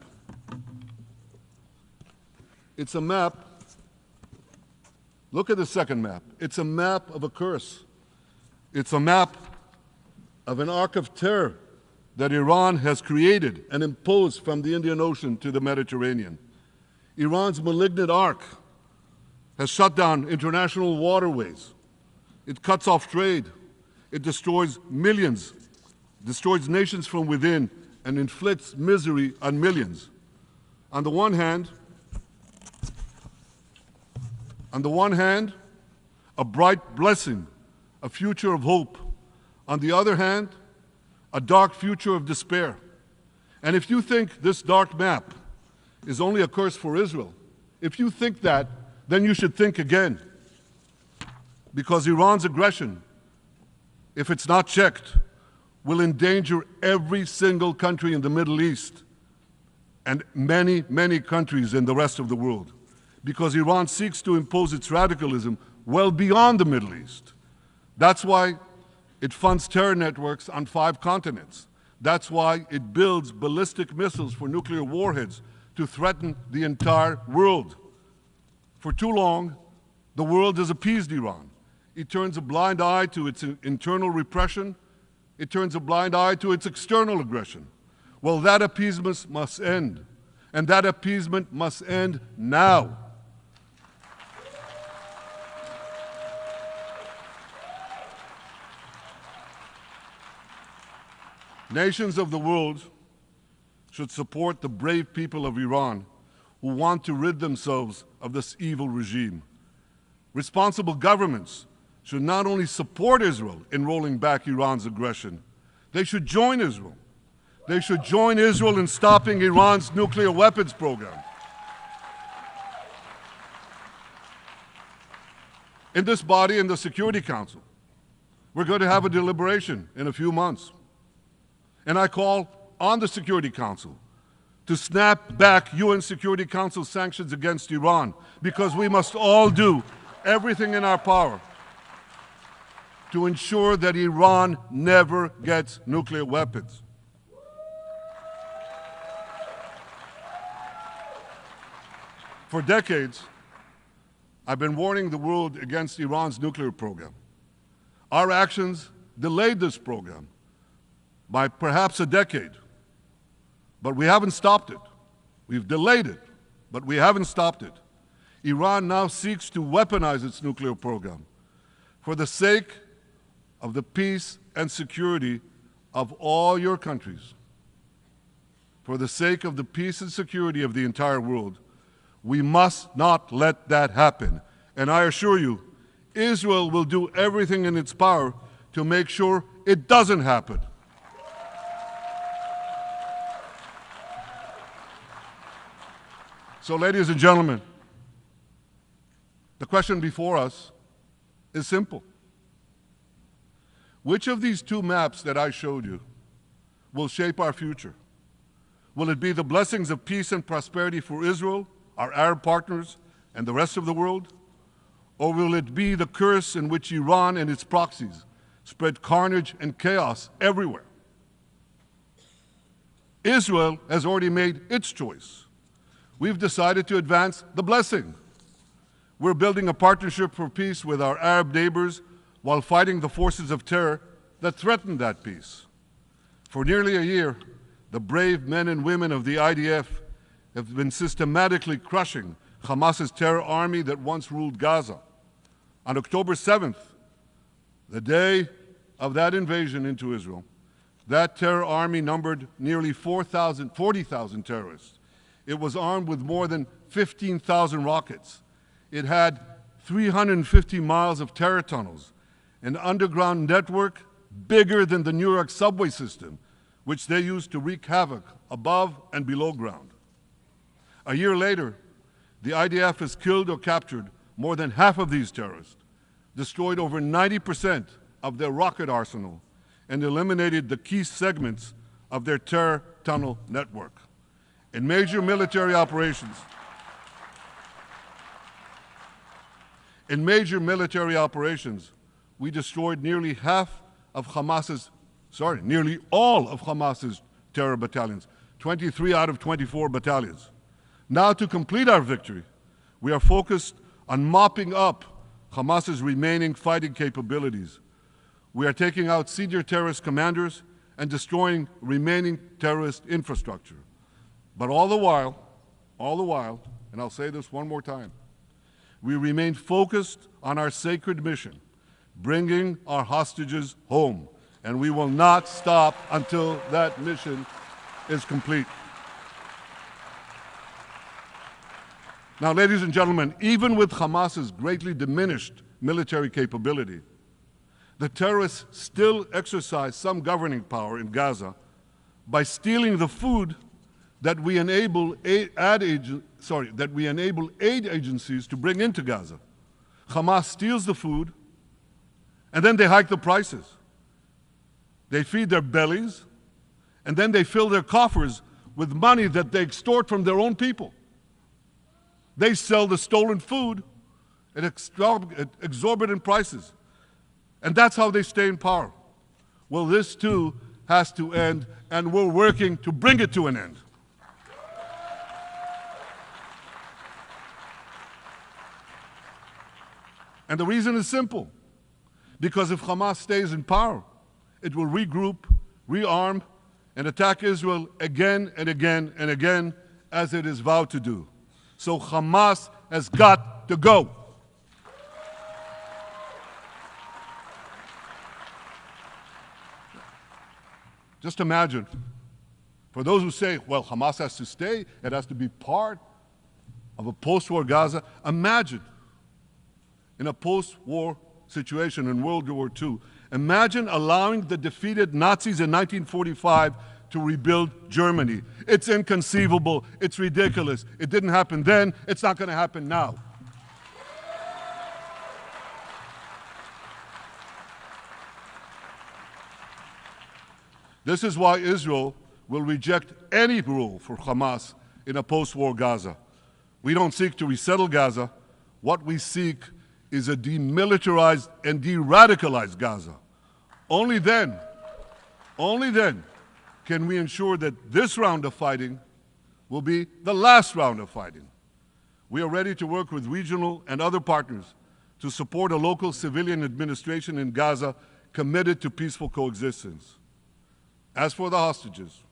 Speaker 5: It's a map. Look at the second map. It's a map of a curse. It's a map of an arc of terror that Iran has created and imposed from the Indian Ocean to the Mediterranean. Iran's malignant arc has shut down international waterways. It cuts off trade. It destroys millions, destroys nations from within, and inflicts misery on millions. On the one hand, a bright blessing, a future of hope. On the other hand, a dark future of despair. And if you think this dark map is only a curse for Israel, if you think that, then you should think again. Because Iran's aggression, if it's not checked, will endanger every single country in the Middle East and many, many countries in the rest of the world. Because Iran seeks to impose its radicalism well beyond the Middle East. That's why it funds terror networks on 5 continents. That's why it builds ballistic missiles for nuclear warheads to threaten the entire world. For too long, the world has appeased Iran. It turns a blind eye to its internal repression. It turns a blind eye to its external aggression. Well, that appeasement must end. And that appeasement must end now. Nations of the world should support the brave people of Iran who want to rid themselves of this evil regime. Responsible governments should not only support Israel in rolling back Iran's aggression, they should join Israel. They should join Israel in stopping Iran's nuclear weapons program. In this body, in the Security Council, we're going to have a deliberation in a few months. And I call on the Security Council to snap back UN Security Council sanctions against Iran, because we must all do everything in our power to ensure that Iran never gets nuclear weapons. For decades, I've been warning the world against Iran's nuclear program. Our actions delayed this program by perhaps a decade, but we haven't stopped it. We've delayed it, but we haven't stopped it. Iran now seeks to weaponize its nuclear program for the sake of the peace and security of all your countries. for the sake of the peace and security of the entire world. We must not let that happen. And I assure you, Israel will do everything in its power to make sure it doesn't happen. So, ladies and gentlemen, the question before us is simple. Which of these two maps that I showed you will shape our future? Will it be the blessings of peace and prosperity for Israel, our Arab partners, and the rest of the world? Or will it be the curse in which Iran and its proxies spread carnage and chaos everywhere? Israel has already made its choice. We've decided to advance the blessing. We're building a partnership for peace with our Arab neighbors while fighting the forces of terror that threaten that peace. For nearly a year, the brave men and women of the IDF have been systematically crushing Hamas's terror army that once ruled Gaza. On October 7th, the day of that invasion into Israel, that terror army numbered nearly 40,000 terrorists. It was armed with more than 15,000 rockets. It had 350 miles of terror tunnels, an underground network bigger than the New York subway system, which they used to wreak havoc above and below ground. A year later, the IDF has killed or captured more than half of these terrorists, destroyed over 90% of their rocket arsenal, and eliminated the key segments of their terror tunnel network. In major military operations, we destroyed nearly all of Hamas's terror battalions, 23 out of 24 battalions. Now, to complete our victory, we are focused on mopping up Hamas's remaining fighting capabilities. We are taking out senior terrorist commanders and destroying remaining terrorist infrastructure. But all the while, and I'll say this one more time, we remain focused on our sacred mission, bringing our hostages home, and we will not stop until that mission is complete. Now, ladies and gentlemen, even with Hamas's greatly diminished military capability, the terrorists still exercise some governing power in Gaza by stealing the food that we enable aid agencies to bring into Gaza. Hamas steals the food, and then they hike the prices. They feed their bellies, and then they fill their coffers with money that they extort from their own people. They sell the stolen food at exorbitant prices, and that's how they stay in power. Well, this too has to end, and we're working to bring it to an end. And the reason is simple. Because if Hamas stays in power, it will regroup, rearm, and attack Israel again and again and again, as it is vowed to do. So Hamas has got to go. Just imagine, for those who say, well, Hamas has to stay, it has to be part of a post-war Gaza, imagine in a post-war situation in World War II, imagine allowing the defeated Nazis in 1945 to rebuild Germany. It's inconceivable, it's ridiculous. It didn't happen then, it's not going to happen now. This is why Israel will reject any rule for Hamas in a post-war Gaza. We don't seek to resettle Gaza. What we seek is a demilitarized and de-radicalized Gaza. Only then can we ensure that this round of fighting will be the last round of fighting. We are ready to work with regional and other partners to support a local civilian administration in Gaza committed to peaceful coexistence. As for the hostages,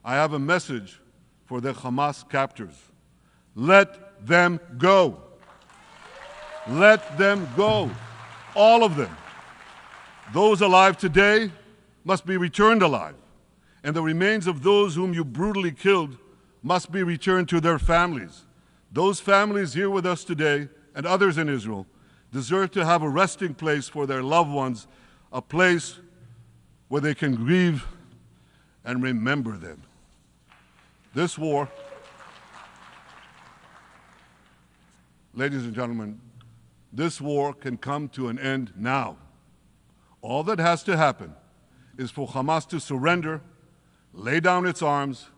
Speaker 5: I have a message for the Hamas captors. Let them go. Let them go. All of them. Those alive today must be returned alive. and the remains of those whom you brutally killed must be returned to their families. Those families here with us today and others in Israel deserve to have a resting place for their loved ones, a place where they can grieve and remember them. This war, ladies and gentlemen, this war can come to an end now. All that has to happen is for Hamas to surrender, lay down its arms,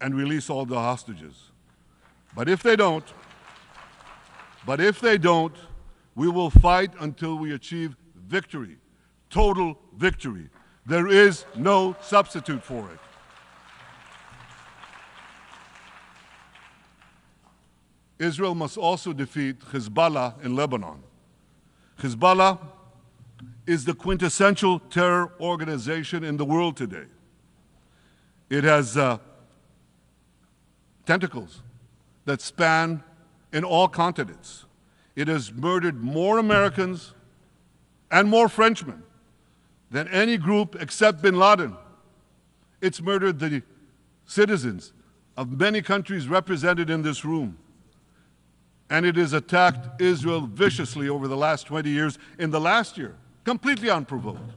Speaker 5: and release all the hostages. But if they don't, we will fight until we achieve victory, total victory. There is no substitute for it. Israel must also defeat Hezbollah in Lebanon. Hezbollah is the quintessential terror organization in the world today. It has tentacles that span in all continents. It has murdered more Americans and more Frenchmen than any group except bin Laden. It's murdered the citizens of many countries represented in this room. And it has attacked Israel viciously over the last 20 years, in the last year, completely unprovoked.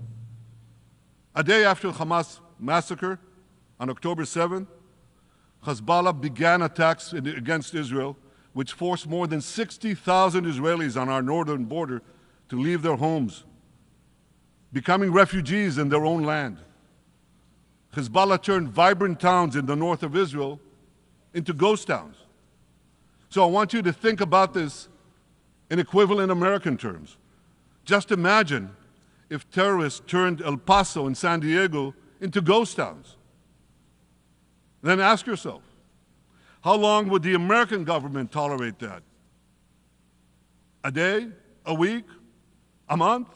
Speaker 5: A day after the Hamas massacre, on October 7th, Hezbollah began attacks against Israel, which forced more than 60,000 Israelis on our northern border to leave their homes, becoming refugees in their own land. Hezbollah turned vibrant towns in the north of Israel into ghost towns. So I want you to think about this in equivalent American terms. Just imagine if terrorists turned El Paso and San Diego into ghost towns. Then ask yourself, how long would the American government tolerate that? A day? A week? A month?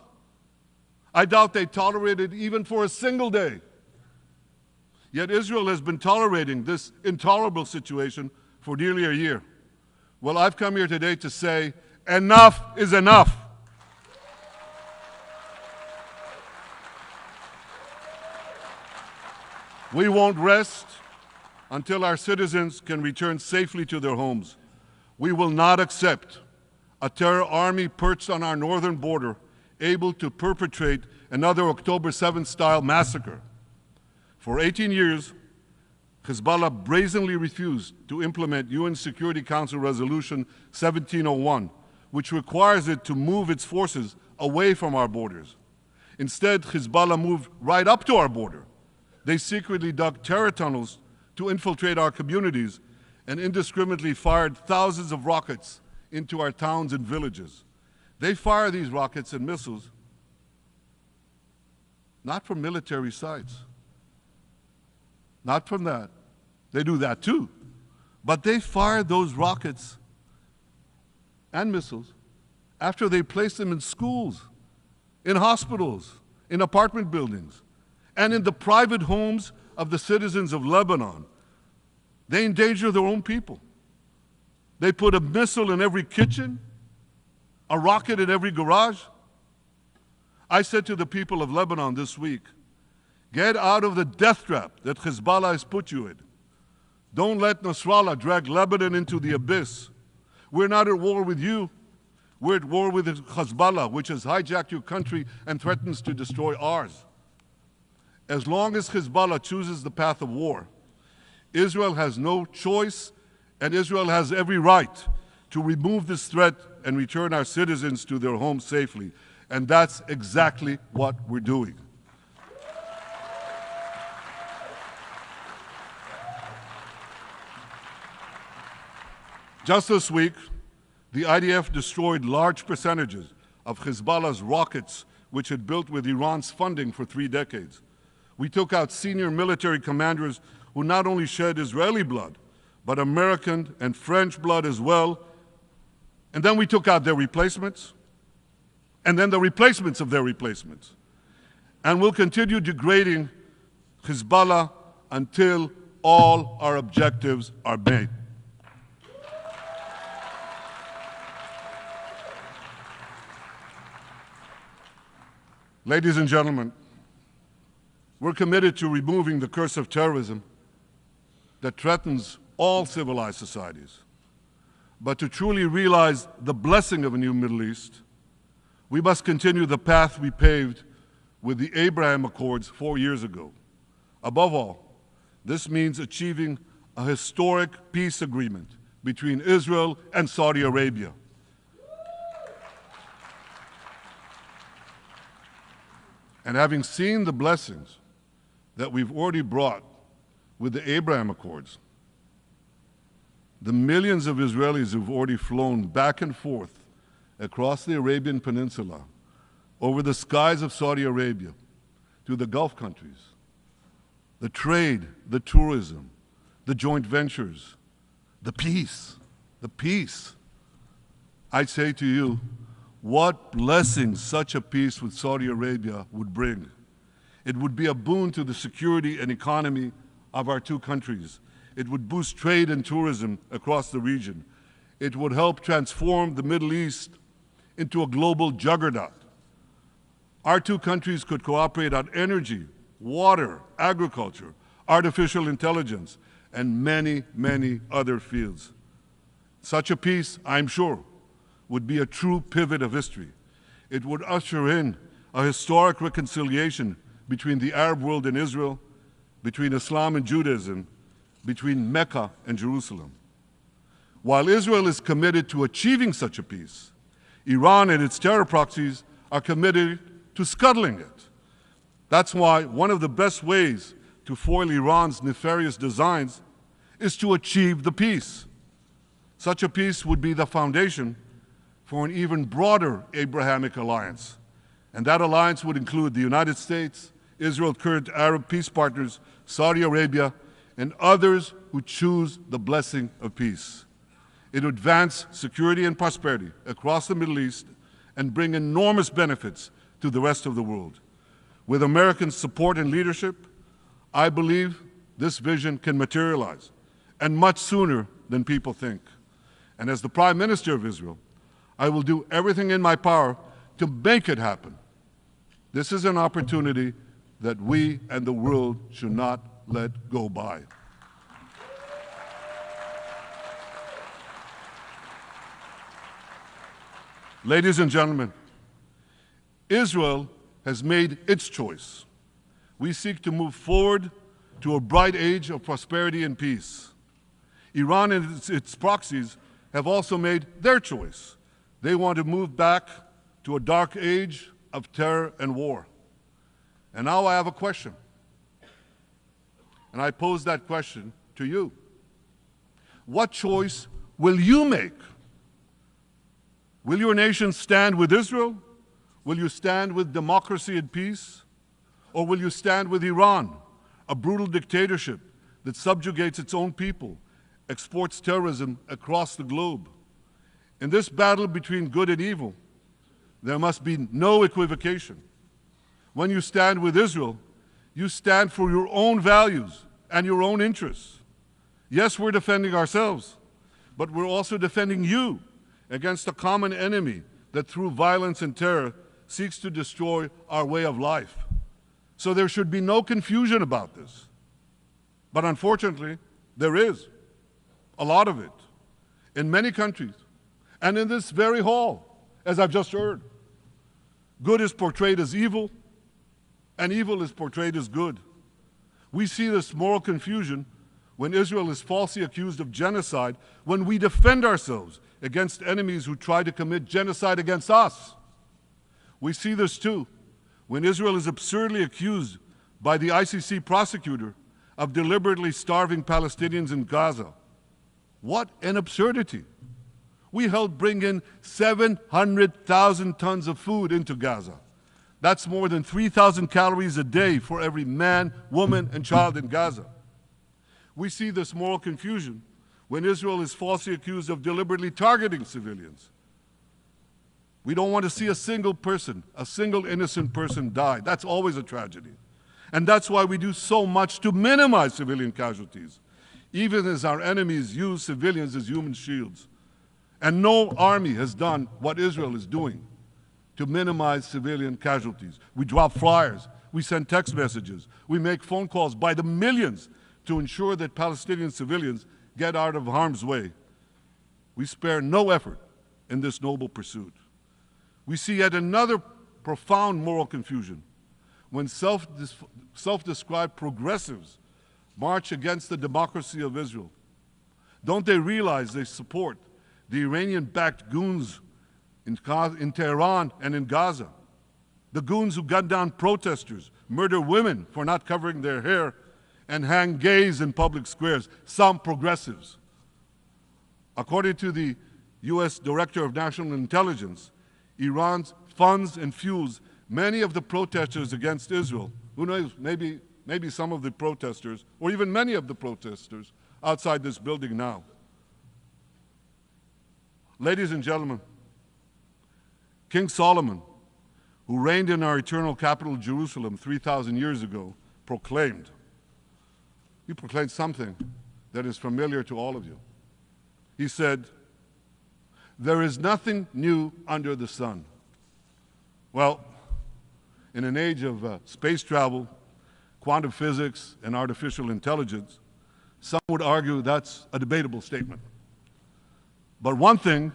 Speaker 5: I doubt they tolerate it even for a single day. Yet Israel has been tolerating this intolerable situation for nearly a year. Well, I've come here today to say, enough is enough. We won't rest until our citizens can return safely to their homes. We will not accept a terror army perched on our northern border, able to perpetrate another October 7th style massacre. For 18 years, Hezbollah brazenly refused to implement UN Security Council Resolution 1701, which requires it to move its forces away from our borders. Instead, Hezbollah moved right up to our border. They secretly dug terror tunnels to infiltrate our communities and indiscriminately fired thousands of rockets into our towns and villages. They fire these rockets and missiles not from military sites. Not from that. They do that too. But they fire those rockets and missiles after they place them in schools, in hospitals, in apartment buildings, and in the private homes of the citizens of Lebanon. They endanger their own people. They put a missile in every kitchen, a rocket in every garage. I said to the people of Lebanon this week, get out of the death trap that Hezbollah has put you in. Don't let Nasrallah drag Lebanon into the abyss. We're not at war with you. We're at war with Hezbollah, which has hijacked your country and threatens to destroy ours. As long as Hezbollah chooses the path of war, Israel has no choice, and Israel has every right to remove this threat and return our citizens to their homes safely. And that's exactly what we're doing. Just this week, the IDF destroyed large percentages of Hezbollah's rockets, which had built with Iran's funding for 3 decades. We took out senior military commanders who not only shed Israeli blood, but American and French blood as well. And then we took out their replacements, and then the replacements of their replacements. And we'll continue degrading Hezbollah until all our objectives are met. Ladies and gentlemen, We're committed to removing the curse of terrorism that threatens all civilized societies. But to truly realize the blessing of a new Middle East, we must continue the path we paved with the Abraham Accords 4 years ago. Above all, this means achieving a historic peace agreement between Israel and Saudi Arabia. And having seen the blessings that we've already brought with the Abraham Accords, the millions of Israelis who've already flown back and forth across the Arabian Peninsula, over the skies of Saudi Arabia, to the Gulf countries, the trade, the tourism, the joint ventures, the peace. I say to you, what blessings such a peace with Saudi Arabia would bring. It would be a boon to the security and economy of our two countries. It would boost trade and tourism across the region. It would help transform the Middle East into a global juggernaut. Our two countries could cooperate on energy, water, agriculture, artificial intelligence, and many, many other fields. Such a peace, I'm sure, would be a true pivot of history. It would usher in a historic reconciliation between the Arab world and Israel, between Islam and Judaism, between Mecca and Jerusalem. While Israel is committed to achieving such a peace, Iran and its terror proxies are committed to scuttling it. That's why one of the best ways to foil Iran's nefarious designs is to achieve the peace. Such a peace would be the foundation for an even broader Abrahamic alliance. And that alliance would include the United States, Israel's current Arab peace partners, Saudi Arabia, and others who choose the blessing of peace. It would advance security and prosperity across the Middle East and bring enormous benefits to the rest of the world. With American support and leadership, I believe this vision can materialize, and much sooner than people think. And as the Prime Minister of Israel, I will do everything in my power to make it happen. This is an opportunity that we and the world should not let go by. Ladies and gentlemen, Israel has made its choice. We seek to move forward to a bright age of prosperity and peace. Iran and its proxies have also made their choice. They want to move back to a dark age of terror and war. And now I have a question. And I pose that question to you. What choice will you make? Will your nation stand with Israel? Will you stand with democracy and peace? Or will you stand with Iran, a brutal dictatorship that subjugates its own people, exports terrorism across the globe? In this battle between good and evil, there must be no equivocation. When you stand with Israel, you stand for your own values and your own interests. Yes, we're defending ourselves, but we're also defending you against a common enemy that through violence and terror seeks to destroy our way of life. So there should be no confusion about this. But unfortunately, there is a lot of it in many countries and in this very hall, as I've just heard. Good is portrayed as evil, and evil is portrayed as good. We see this moral confusion when Israel is falsely accused of genocide, when we defend ourselves against enemies who try to commit genocide against us. We see this too when Israel is absurdly accused by the ICC prosecutor of deliberately starving Palestinians in Gaza. What an absurdity. We helped bring in 700,000 tons of food into Gaza. That's more than 3,000 calories a day for every man, woman, and child in Gaza. We see this moral confusion when Israel is falsely accused of deliberately targeting civilians. We don't want to see a single person, a single innocent person die. That's always a tragedy. And that's why we do so much to minimize civilian casualties, even as our enemies use civilians as human shields. And no army has done what Israel is doing to minimize civilian casualties. We drop flyers, we send text messages, we make phone calls by the millions to ensure that Palestinian civilians get out of harm's way. We spare no effort in this noble pursuit. We see yet another profound moral confusion when self-described progressives march against the democracy of Israel. Don't they realize they support the Iranian-backed goons in Tehran and in Gaza? The goons who gun down protesters, murder women for not covering their hair, and hang gays in public squares, some progressives. According to the US Director of National Intelligence, Iran funds and fuels many of the protesters against Israel. Who knows, maybe some of the protesters, or even many of the protesters outside this building now. Ladies and gentlemen, King Solomon, who reigned in our eternal capital, Jerusalem, 3,000 years ago, proclaimed something that is familiar to all of you. He said, "There is nothing new under the sun." Well, in an age of space travel, quantum physics, and artificial intelligence, some would argue that's a debatable statement. But one thing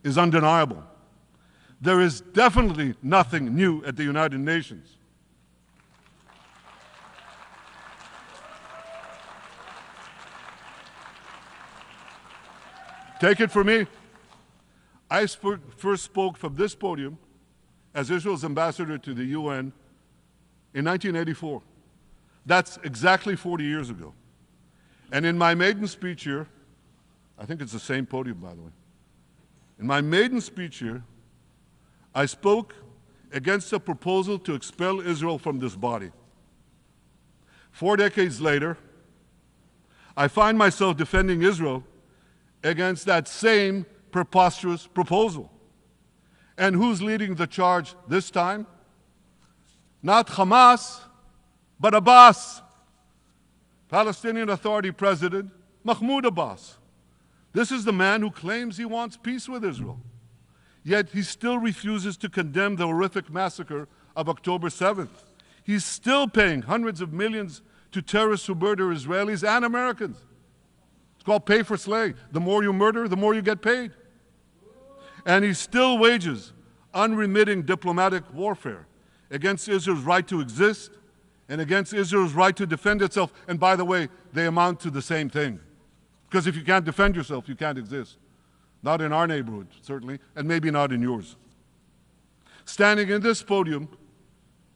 Speaker 5: is undeniable. There is definitely nothing new at the United Nations. Take it from me. I first spoke from this podium as Israel's ambassador to the UN in 1984. That's exactly 40 years ago. And in my maiden speech here, I think it's the same podium, by the way. In my maiden speech here, I spoke against a proposal to expel Israel from this body. 4 decades later, I find myself defending Israel against that same preposterous proposal. And who's leading the charge this time? Not Hamas, but Abbas, Palestinian Authority President Mahmoud Abbas. This is the man who claims he wants peace with Israel. Yet he still refuses to condemn the horrific massacre of October 7th. He's still paying hundreds of millions to terrorists who murder Israelis and Americans. It's called pay for slay. The more you murder, the more you get paid. And he still wages unremitting diplomatic warfare against Israel's right to exist and against Israel's right to defend itself. And by the way, they amount to the same thing. Because if you can't defend yourself, you can't exist. Not in our neighborhood, certainly, and maybe not in yours. Standing in this podium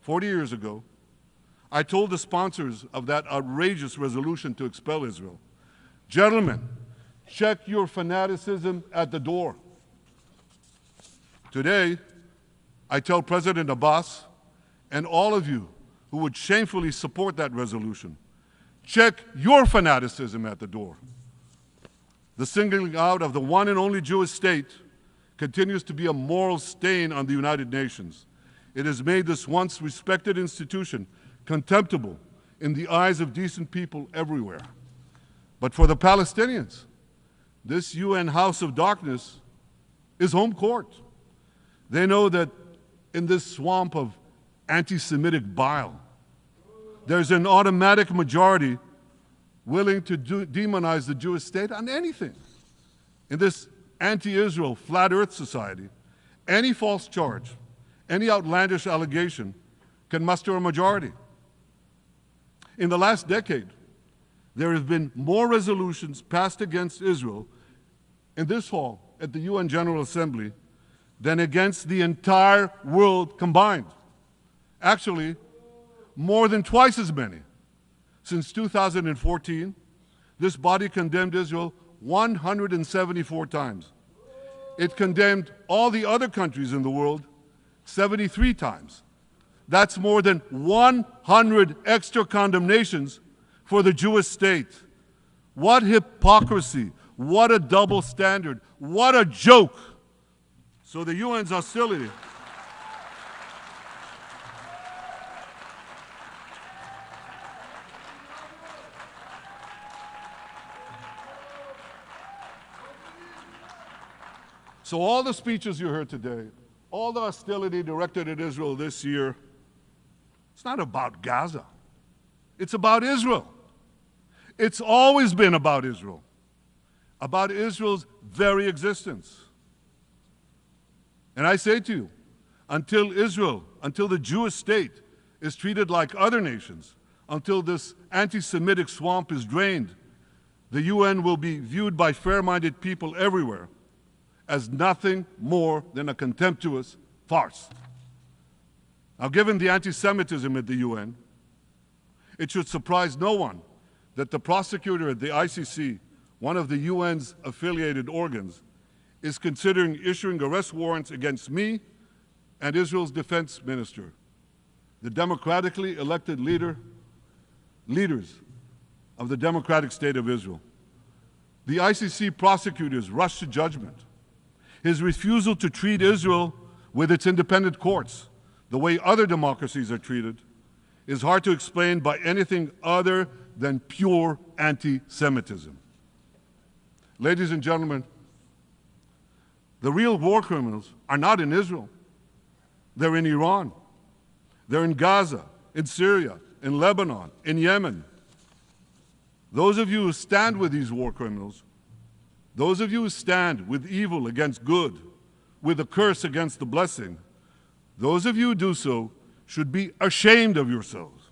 Speaker 5: 40 years ago, I told the sponsors of that outrageous resolution to expel Israel, "Gentlemen, check your fanaticism at the door." Today, I tell President Abbas and all of you who would shamefully support that resolution, check your fanaticism at the door. The singling out of the one and only Jewish state continues to be a moral stain on the United Nations. It has made this once respected institution contemptible in the eyes of decent people everywhere. But for the Palestinians, this UN House of Darkness is home court. They know that in this swamp of anti-Semitic bile, there's an automatic majority willing to demonize the Jewish state on anything. In this anti-Israel, flat earth society, any false charge, any outlandish allegation can muster a majority. In the last decade, there have been more resolutions passed against Israel in this hall at the UN General Assembly than against the entire world combined. Actually, more than twice as many. Since 2014, this body condemned Israel 174 times. It condemned all the other countries in the world 73 times. That's more than 100 extra condemnations for the Jewish state. What hypocrisy, what a double standard, what a joke. So the UN's hostility So all the speeches you heard today, all the hostility directed at Israel this year, It's not about Gaza. It's about Israel. It's always been about Israel's very existence. And I say to you, until Israel, until the Jewish state is treated like other nations, until this anti-Semitic swamp is drained, the UN will be viewed by fair-minded people everywhere as nothing more than a contemptuous farce. Now, given the anti-Semitism at the UN, it should surprise no one that the prosecutor at the ICC, one of the UN's affiliated organs, is considering issuing arrest warrants against me and Israel's defense minister, the democratically elected leaders of the democratic state of Israel. The ICC prosecutors rushed to judgment. His refusal to treat Israel with its independent courts the way other democracies are treated is hard to explain by anything other than pure anti-Semitism. Ladies and gentlemen, the real war criminals are not in Israel. They're in Iran. They're in Gaza, in Syria, in Lebanon, in Yemen. Those of you who stand with these war criminals, those of you who stand with evil against good, with a curse against the blessing, those of you who do so should be ashamed of yourselves.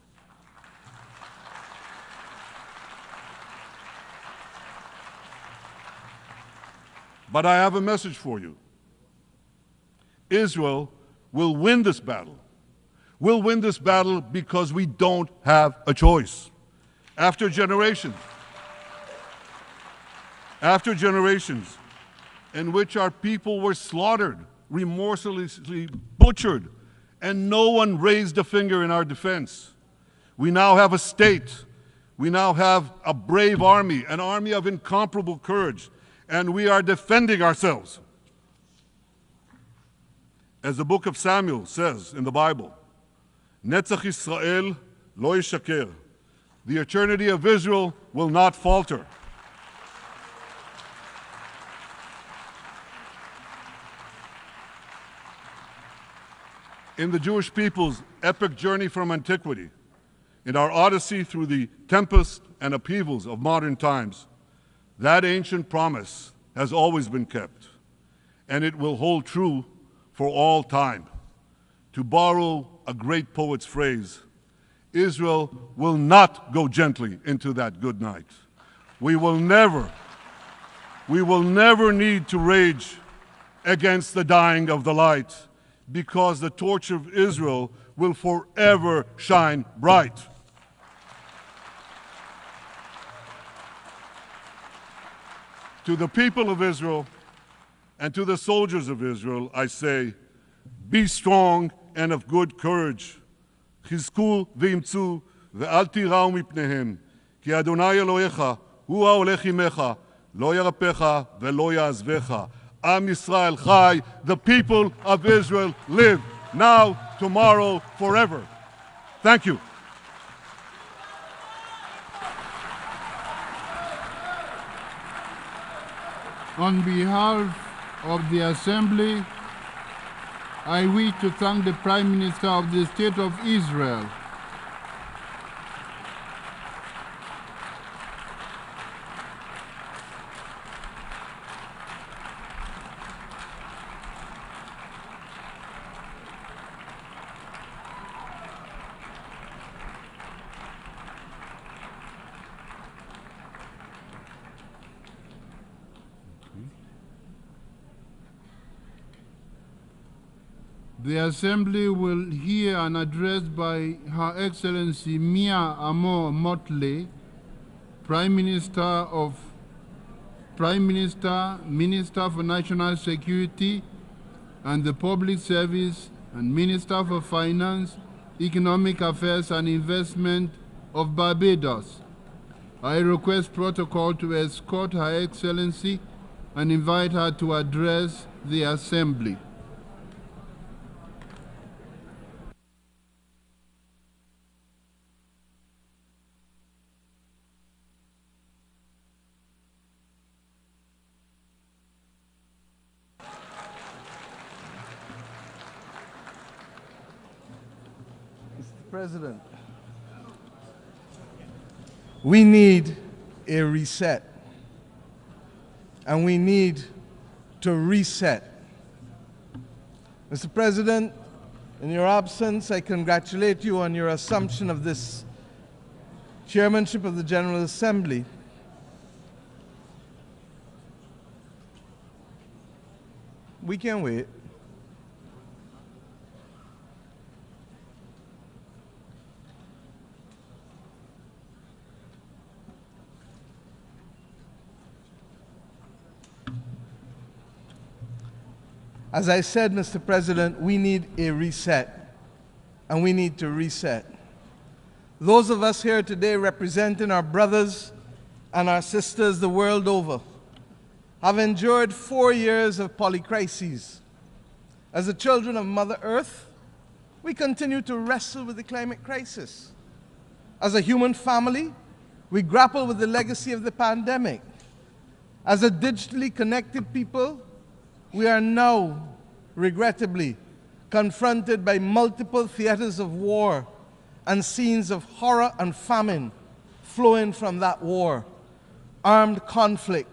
Speaker 5: But I have a message for you. Israel will win this battle. We'll win this battle because we don't have a choice. After generations in which our people were slaughtered, remorselessly butchered, and no one raised a finger in our defense, we now have a state. We now have a brave army, an army of incomparable courage, and we are defending ourselves. As the book of Samuel says in the Bible, Netzach Yisrael lo yishaker. The eternity of Israel will not falter. In the Jewish people's epic journey from antiquity, in our odyssey through the tempest and upheavals of modern times, that ancient promise has always been kept, and it will hold true for all time. To borrow a great poet's phrase, Israel will not go gently into that good night. We will never need to rage against the dying of the light, because the torch of Israel will forever shine bright. To the people of Israel and to the soldiers of Israel, I say, be strong and of good courage. חזקו ואמצו ואל תיראו מפניהם, כי אדוני אלוהיך הוא ההולך עמך, לא ירפך ולא יעזבך. Am Yisrael Chai, the people of Israel live, now, tomorrow, forever. Thank you.
Speaker 1: On behalf of the Assembly, I wish to thank the Prime Minister of the State of Israel, The Assembly will hear an address by Her Excellency Mia Amor Motley, Minister, Minister for National Security and the Public Service, and Minister for Finance, Economic Affairs and Investment of Barbados. I request protocol to escort Her Excellency and invite her to address the Assembly.
Speaker 6: President, we need a reset, and we need to reset. Mr. President, in your absence, I congratulate you on your assumption of this chairmanship of the General Assembly. We can wait. As I said, Mr. President, we need a reset, and we need to reset. Those of us here today representing our brothers and our sisters the world over have endured 4 years of polycrises. As the children of Mother Earth, we continue to wrestle with the climate crisis. As a human family, we grapple with the legacy of the pandemic. As a digitally connected people, we are now, regrettably, confronted by multiple theaters of war and scenes of horror and famine flowing from that war, armed conflict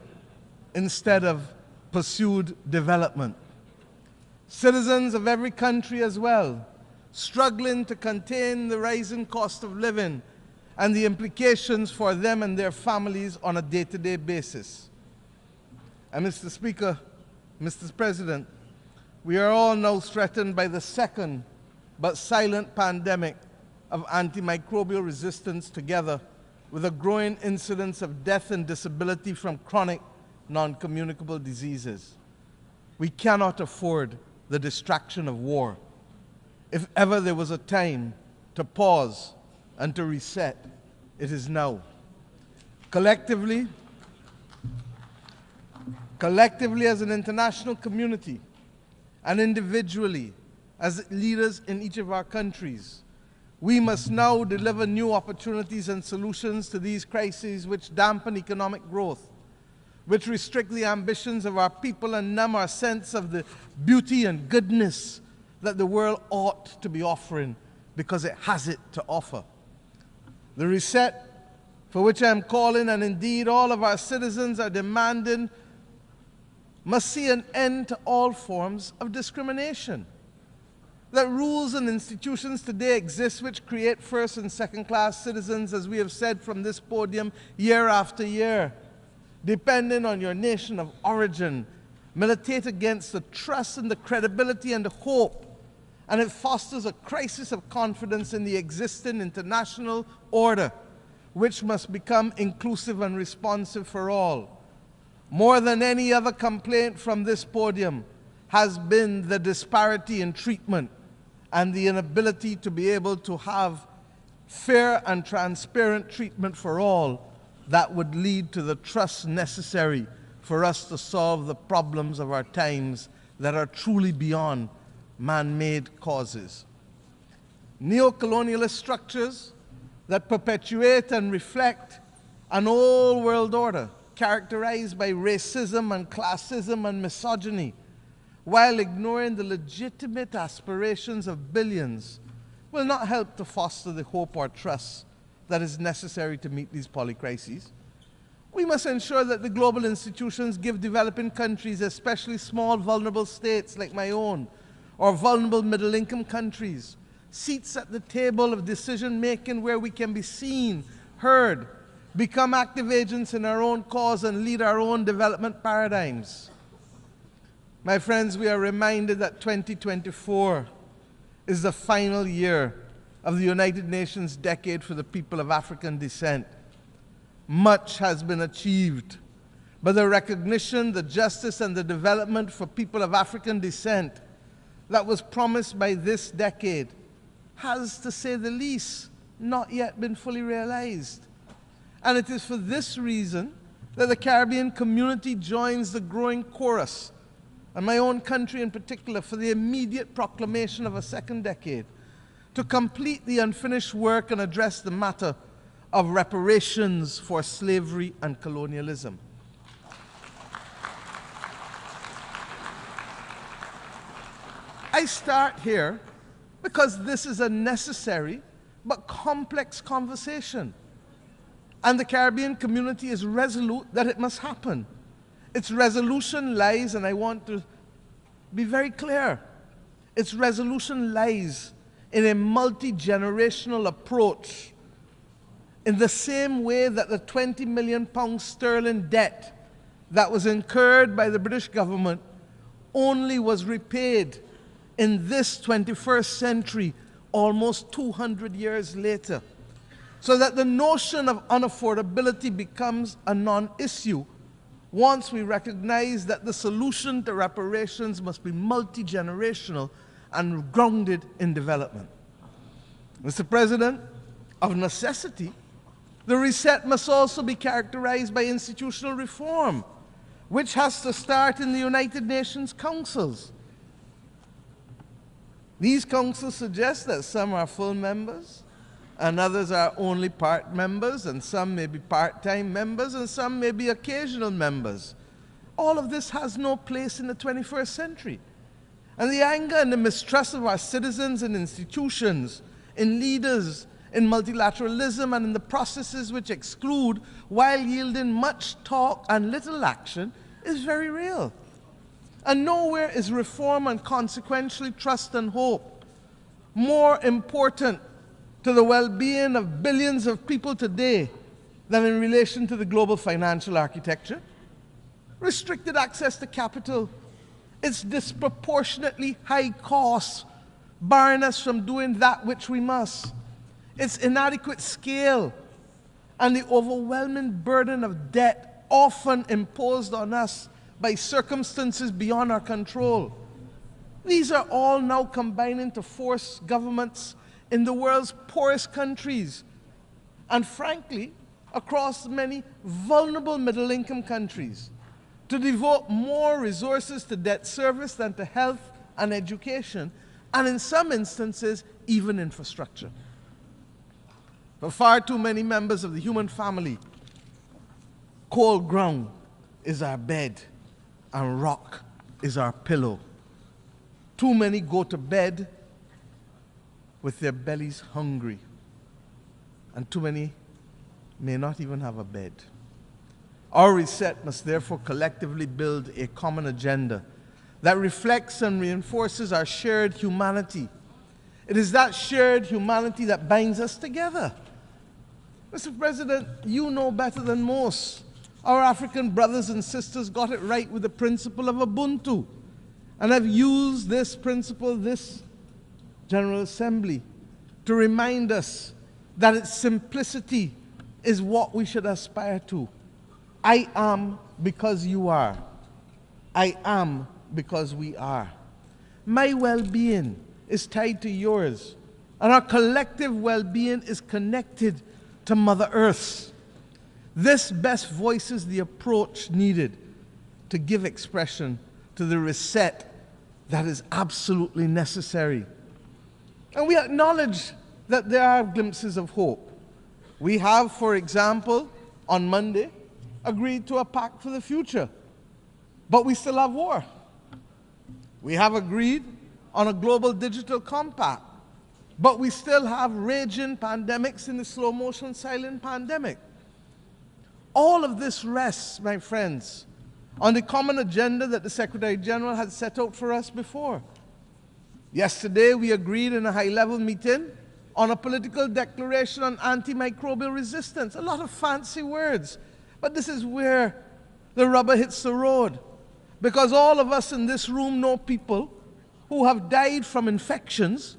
Speaker 6: instead of pursued development. Citizens of every country as well, struggling to contain the rising cost of living and the implications for them and their families on a day-to-day basis. And Mr. Speaker, Mr. President, we are all now threatened by the second but silent pandemic of antimicrobial resistance, together with a growing incidence of death and disability from chronic non-communicable diseases. We cannot afford the distraction of war. If ever there was a time to pause and to reset, it is now. Collectively as an international community, and individually as leaders in each of our countries, we must now deliver new opportunities and solutions to these crises which dampen economic growth, which restrict the ambitions of our people and numb our sense of the beauty and goodness that the world ought to be offering because it has it to offer. The reset for which I am calling, and indeed all of our citizens are demanding, must see an end to all forms of discrimination. That rules and institutions today exist which create first and second class citizens, as we have said from this podium year after year, depending on your nation of origin, militate against the trust and the credibility and the hope, and it fosters a crisis of confidence in the existing international order, which must become inclusive and responsive for all. More than any other complaint from this podium has been the disparity in treatment and the inability to be able to have fair and transparent treatment for all that would lead to the trust necessary for us to solve the problems of our times that are truly beyond man-made causes. Neo-colonialist structures that perpetuate and reflect an old world order characterized by racism and classism and misogyny, while ignoring the legitimate aspirations of billions, will not help to foster the hope or trust that is necessary to meet these polycrises. We must ensure that the global institutions give developing countries, especially small vulnerable states like my own, or vulnerable middle-income countries, seats at the table of decision-making where we can be seen, heard, become active agents in our own cause, and lead our own development paradigms. My friends, we are reminded that 2024 is the final year of the United Nations Decade for the People of African Descent. Much has been achieved, but the recognition, the justice, and the development for people of African descent that was promised by this decade has, to say the least, not yet been fully realized. And it is for this reason that the Caribbean community joins the growing chorus, and my own country in particular, for the immediate proclamation of a second decade to complete the unfinished work and address the matter of reparations for slavery and colonialism. I start here because this is a necessary but complex conversation. And the Caribbean community is resolute that it must happen. Its resolution lies, and I want to be very clear, its resolution lies in a multi-generational approach, in the same way that the £20 million sterling debt that was incurred by the British government only was repaid in this 21st century, almost 200 years later. So that the notion of unaffordability becomes a non-issue once we recognize that the solution to reparations must be multi-generational and grounded in development. Mr. President, of necessity, the reset must also be characterized by institutional reform, which has to start in the United Nations councils. These councils suggest that some are full members, and others are only part members, and some may be part-time members, and some may be occasional members. All of this has no place in the 21st century. And the anger and the mistrust of our citizens in institutions, in leaders, in multilateralism, and in the processes which exclude while yielding much talk and little action is very real. And nowhere is reform and consequentially trust and hope more important to the well-being of billions of people today than in relation to the global financial architecture. Restricted access to capital, its disproportionately high costs, barring us from doing that which we must, its inadequate scale, and the overwhelming burden of debt often imposed on us by circumstances beyond our control. These are all now combining to force governments in the world's poorest countries, and frankly, across many vulnerable middle-income countries, to devote more resources to debt service than to health and education, and in some instances, even infrastructure. For far too many members of the human family, cold ground is our bed, and rock is our pillow. Too many go to bed with their bellies hungry, and too many may not even have a bed. Our reset must therefore collectively build a common agenda that reflects and reinforces our shared humanity. It is that shared humanity that binds us together. Mr. President, you know better than most. Our African brothers and sisters got it right with the principle of Ubuntu, and have used this principle, this General Assembly, to remind us that its simplicity is what we should aspire to. I am because you are. I am because we are. My well-being is tied to yours, and our collective well-being is connected to Mother Earth's. This best voices the approach needed to give expression to the reset that is absolutely necessary. And we acknowledge that there are glimpses of hope. We have, for example, on Monday, agreed to a pact for the future, but we still have war. We have agreed on a global digital compact, but we still have raging pandemics in the slow motion silent pandemic. All of this rests, my friends, on the common agenda that the Secretary General had set out for us before. Yesterday, we agreed in a high-level meeting on a political declaration on antimicrobial resistance. A lot of fancy words, but this is where the rubber hits the road. Because all of us in this room know people who have died from infections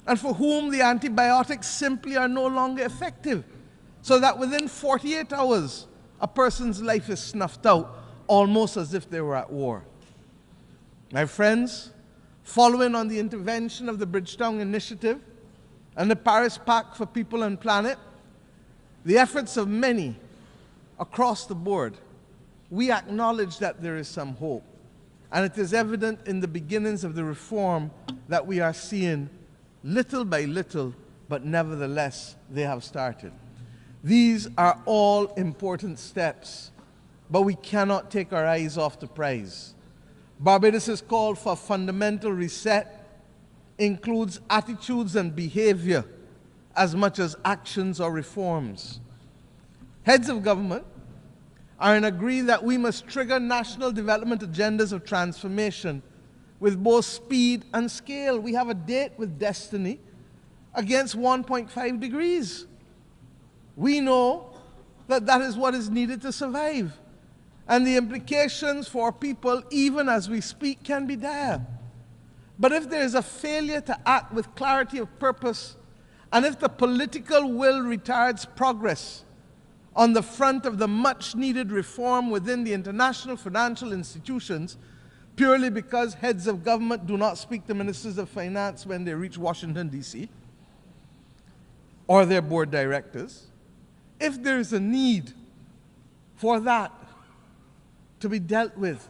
Speaker 6: and for whom the antibiotics simply are no longer effective, so that within 48 hours, a person's life is snuffed out, almost as if they were at war. My friends, following on the intervention of the Bridgetown Initiative and the Paris Pact for People and Planet, the efforts of many across the board, we acknowledge that there is some hope. And it is evident in the beginnings of the reform that we are seeing little by little, but nevertheless, they have started. These are all important steps, but we cannot take our eyes off the prize. Barbados' call for a fundamental reset includes attitudes and behavior as much as actions or reforms. Heads of government are in agree that we must trigger national development agendas of transformation with both speed and scale. We have a date with destiny against 1.5 degrees. We know that that is what is needed to survive. And the implications for people, even as we speak, can be dire. But if there is a failure to act with clarity of purpose, and if the political will retards progress on the front of the much-needed reform within the international financial institutions, purely because heads of government do not speak to ministers of finance when they reach Washington, D.C., or their board directors, if there is a need for that to be dealt with,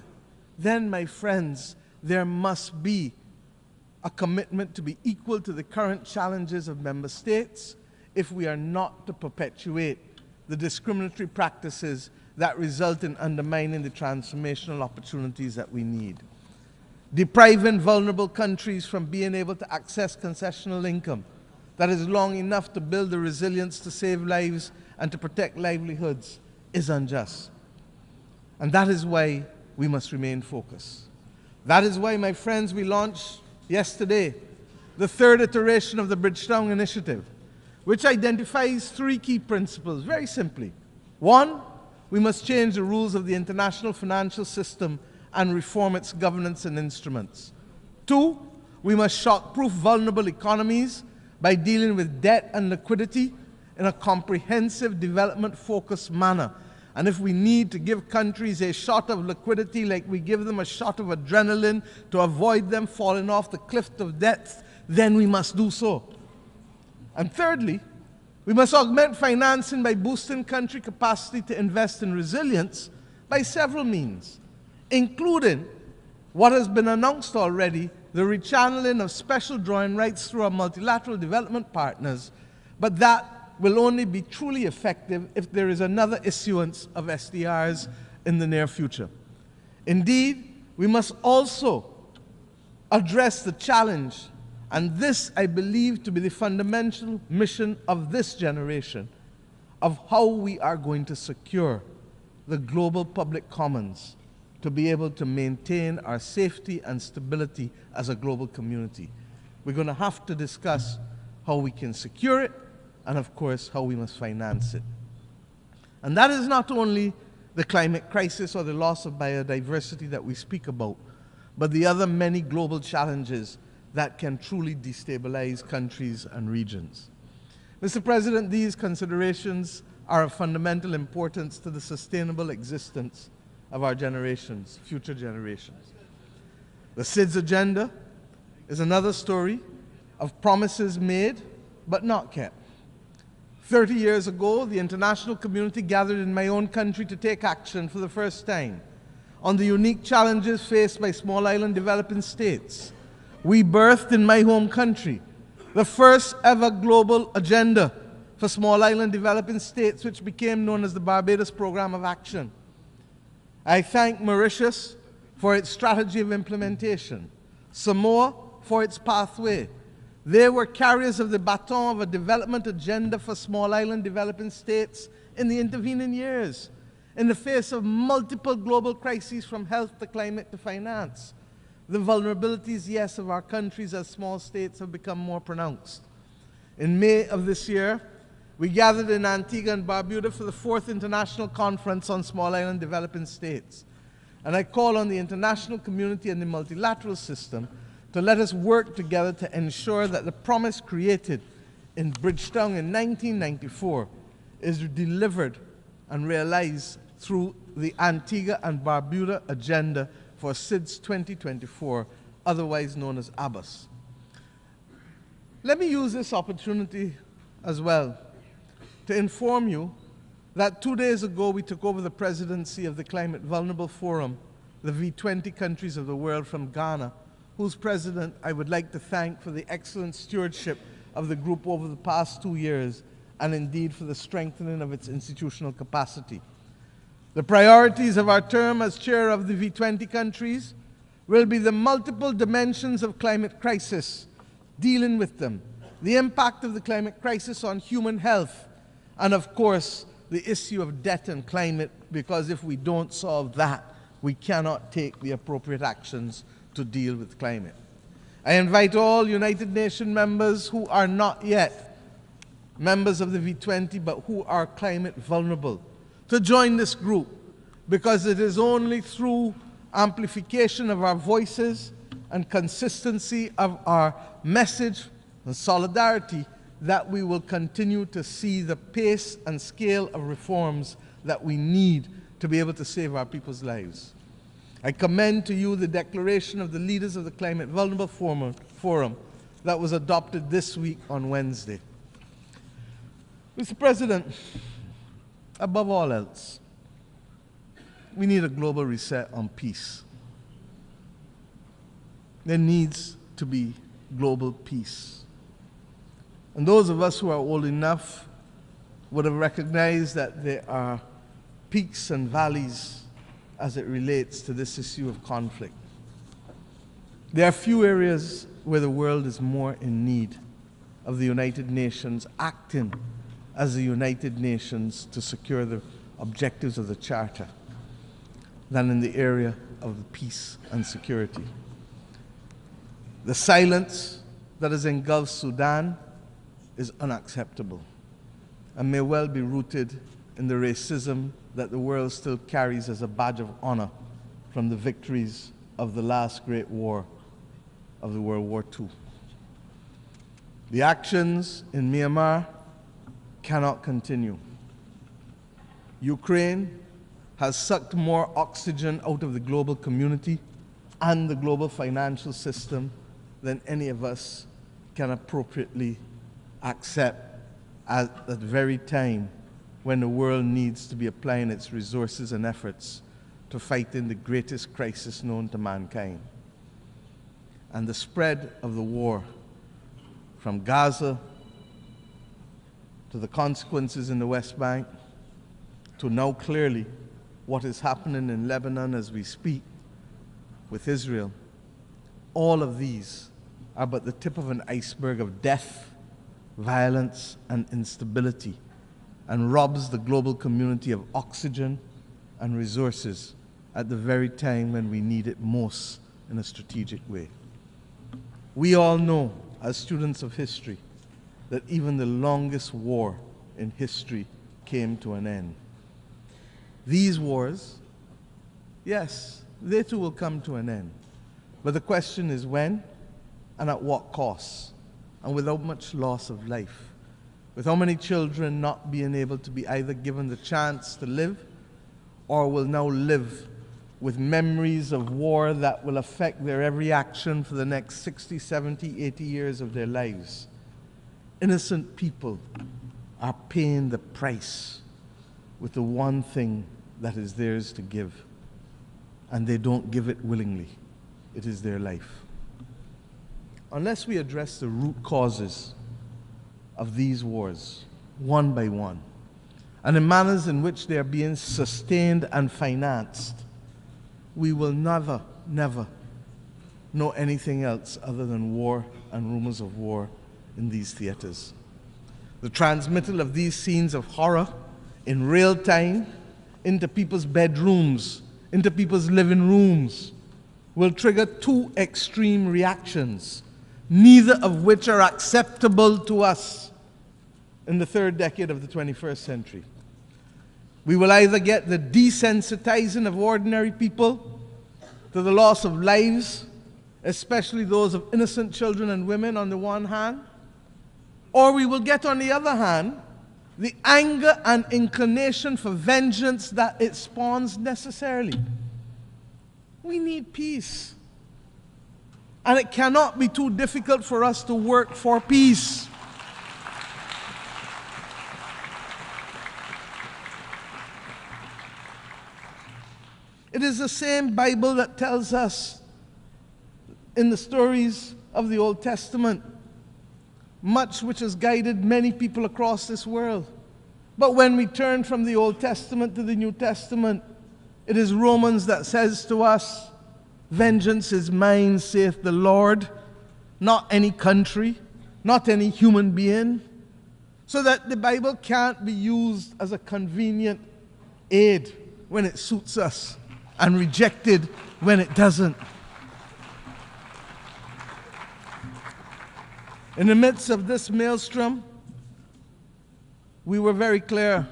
Speaker 6: then, my friends, there must be a commitment to be equal to the current challenges of member states if we are not to perpetuate the discriminatory practices that result in undermining the transformational opportunities that we need. Depriving vulnerable countries from being able to access concessional income that is long enough to build the resilience to save lives and to protect livelihoods is unjust. And that is why we must remain focused. That is why, my friends, we launched yesterday the third iteration of the Bridgetown Initiative, which identifies three key principles, very simply. One, we must change the rules of the international financial system and reform its governance and instruments. Two, we must shock-proof vulnerable economies by dealing with debt and liquidity in a comprehensive, development-focused manner. And if we need to give countries a shot of liquidity like we give them a shot of adrenaline to avoid them falling off the cliff of death, then we must do so. And thirdly, we must augment financing by boosting country capacity to invest in resilience by several means, including what has been announced already, the rechanneling of special drawing rights through our multilateral development partners, but that will only be truly effective if there is another issuance of SDRs in the near future. Indeed, we must also address the challenge, and this I believe to be the fundamental mission of this generation, of how we are going to secure the global public commons to be able to maintain our safety and stability as a global community. We're going to have to discuss how we can secure it, and of course, how we must finance it. And that is not only the climate crisis or the loss of biodiversity that we speak about, but the other many global challenges that can truly destabilize countries and regions. Mr. President, these considerations are of fundamental importance to the sustainable existence of our generations, future generations. The SIDS agenda is another story of promises made but not kept. 30 years ago, the international community gathered in my own country to take action for the first time on the unique challenges faced by small island developing states. We birthed in my home country the first ever global agenda for small island developing states, which became known as the Barbados Program of Action. I thank Mauritius for its strategy of implementation, Samoa for its pathway. They were carriers of the baton of a development agenda for small island developing states in the intervening years, in the face of multiple global crises from health to climate to finance. The vulnerabilities, yes, of our countries as small states have become more pronounced. In May of this year, we gathered in Antigua and Barbuda for the 4th International Conference on Small Island Developing States. And I call on the international community and the multilateral system to let us work together to ensure that the promise created in Bridgetown in 1994 is delivered and realized through the Antigua and Barbuda Agenda for SIDS 2024, otherwise known as ABBAS. Let me use this opportunity as well to inform you that 2 days ago we took over the presidency of the Climate Vulnerable Forum, the V20 countries of the world, from Ghana, whose president I would like to thank for the excellent stewardship of the group over the past 2 years, and indeed for the strengthening of its institutional capacity. The priorities of our term as chair of the V20 countries will be the multiple dimensions of climate crisis, dealing with them, the impact of the climate crisis on human health, and of course, the issue of debt and climate, because if we don't solve that, we cannot take the appropriate actions to deal with climate. I invite all United Nations members who are not yet members of the V20 but who are climate vulnerable to join this group, because it is only through amplification of our voices and consistency of our message and solidarity that we will continue to see the pace and scale of reforms that we need to be able to save our people's lives. I commend to you the declaration of the leaders of the Climate Vulnerable Forum that was adopted this week on Wednesday. Mr. President, above all else, we need a global reset on peace. There needs to be global peace. And those of us who are old enough would have recognized that there are peaks and valleys as it relates to this issue of conflict. There are few areas where the world is more in need of the United Nations acting as the United Nations to secure the objectives of the Charter than in the area of peace and security. The silence that has engulfed Sudan is unacceptable and may well be rooted in the racism that the world still carries as a badge of honor from the victories of the last great war of the World War II. The actions in Myanmar cannot continue. Ukraine has sucked more oxygen out of the global community and the global financial system than any of us can appropriately accept at the very time when the world needs to be applying its resources and efforts to fight in the greatest crisis known to mankind. And the spread of the war from Gaza to the consequences in the West Bank to now clearly what is happening in Lebanon as we speak with Israel, all of these are but the tip of an iceberg of death, violence, and instability, and robs the global community of oxygen and resources at the very time when we need it most in a strategic way. We all know, as students of history, that even the longest war in history came to an end. These wars, yes, they too will come to an end. But the question is when and at what cost, and without much loss of life, with how many children not being able to be either given the chance to live or will now live with memories of war that will affect their every action for the next 60, 70, 80 years of their lives. Innocent people are paying the price with the one thing that is theirs to give, and they don't give it willingly. It is their life. Unless we address the root causes of these wars, one by one, and the manners in which they are being sustained and financed, we will never, never know anything else other than war and rumors of war in these theaters. The transmittal of these scenes of horror in real time into people's bedrooms, into people's living rooms, will trigger two extreme reactions, neither of which are acceptable to us in the third decade of the 21st century. We will either get the desensitizing of ordinary people to the loss of lives, especially those of innocent children and women on the one hand, or we will get, on the other hand, the anger and inclination for vengeance that it spawns necessarily. We need peace. And it cannot be too difficult for us to work for peace. It is the same Bible that tells us in the stories of the Old Testament, much which has guided many people across this world. But when we turn from the Old Testament to the New Testament, it is Romans that says to us, "Vengeance is mine, saith the Lord," not any country, not any human being, so that the Bible can't be used as a convenient aid when it suits us and rejected when it doesn't. In the midst of this maelstrom, we were very clear.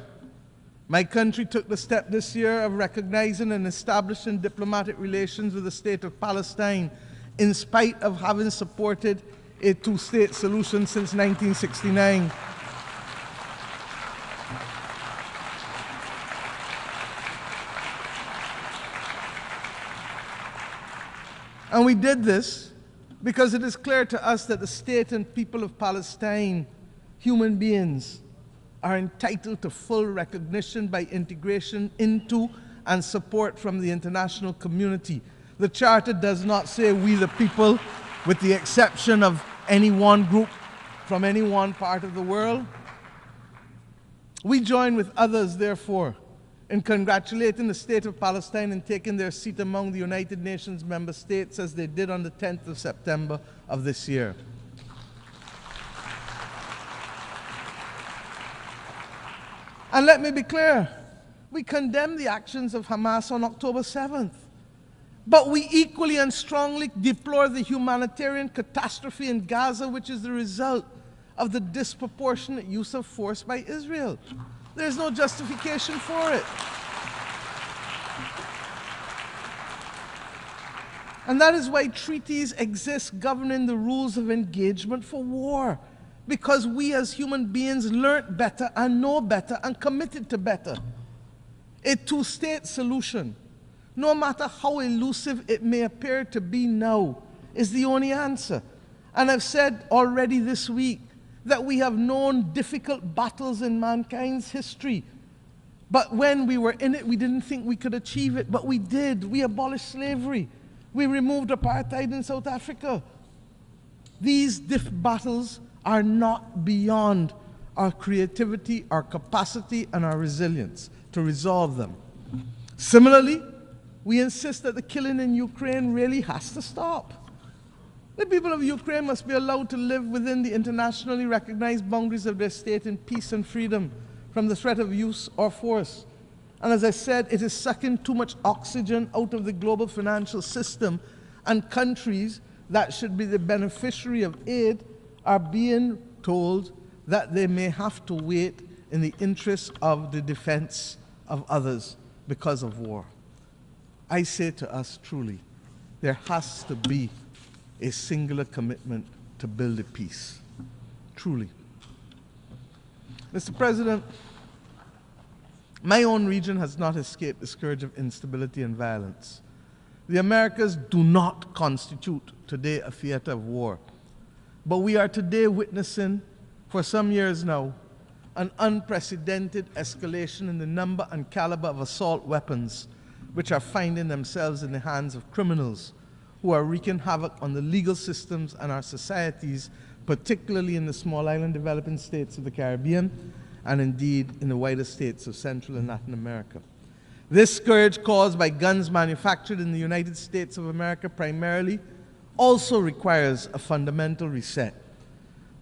Speaker 6: My country took the step this year of recognizing and establishing diplomatic relations with the state of Palestine, in spite of having supported a two-state solution since 1969. And we did this because it is clear to us that the state and people of Palestine, human beings, are entitled to full recognition by integration into and support from the international community. The Charter does not say we the people, with the exception of any one group from any one part of the world. We join with others, therefore, in congratulating the state of Palestine in taking their seat among the United Nations member states, as they did on the 10th of September of this year. And let me be clear, we condemn the actions of Hamas on October 7th. But we equally and strongly deplore the humanitarian catastrophe in Gaza, which is the result of the disproportionate use of force by Israel. There is no justification for it. And that is why treaties exist governing the rules of engagement for war. Because we as human beings learned better and know better and committed to better. A two-state solution, no matter how elusive it may appear to be now, is the only answer. And I've said already this week that we have known difficult battles in mankind's history. But when we were in it, we didn't think we could achieve it, but we did. We abolished slavery. We removed apartheid in South Africa. These battles are not beyond our creativity, our capacity, and our resilience to resolve them. Similarly, we insist that the killing in Ukraine really has to stop. The people of Ukraine must be allowed to live within the internationally recognized boundaries of their state in peace and freedom from the threat of use or force. And as I said, it is sucking too much oxygen out of the global financial system, and countries that should be the beneficiary of aid are being told that they may have to wait in the interest of the defense of others because of war. I say to us truly, there has to be a singular commitment to build a peace. Truly. Mr. President, my own region has not escaped the scourge of instability and violence. The Americas do not constitute today a theater of war. But we are today witnessing, for some years now, an unprecedented escalation in the number and caliber of assault weapons which are finding themselves in the hands of criminals who are wreaking havoc on the legal systems and our societies, particularly in the small island developing states of the Caribbean and indeed in the wider states of Central and Latin America. This scourge caused by guns manufactured in the United States of America primarily also requires a fundamental reset.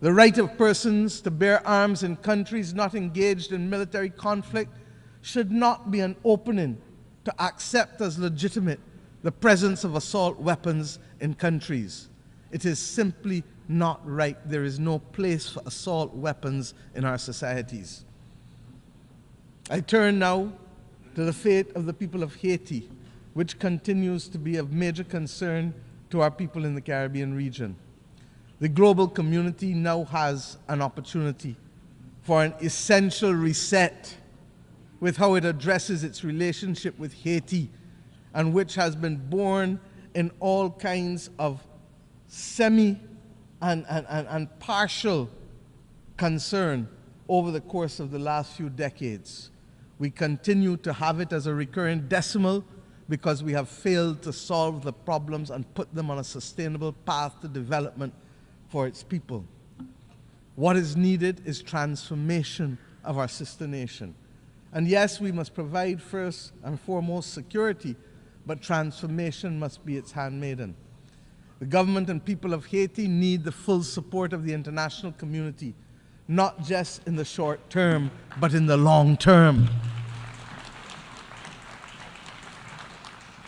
Speaker 6: The right of persons to bear arms in countries not engaged in military conflict should not be an opening to accept as legitimate the presence of assault weapons in countries. It is simply not right. There is no place for assault weapons in our societies. I turn now to the fate of the people of Haiti, which continues to be of major concern to our people in the Caribbean region. The global community now has an opportunity for an essential reset with how it addresses its relationship with Haiti, and which has been born in all kinds of semi and partial concern over the course of the last few decades. We continue to have it as a recurring decimal because we have failed to solve the problems and put them on a sustainable path to development for its people. What is needed is transformation of our sister nation. And yes, we must provide first and foremost security, but transformation must be its handmaiden. The government and people of Haiti need the full support of the international community, not just in the short term, but in the long term.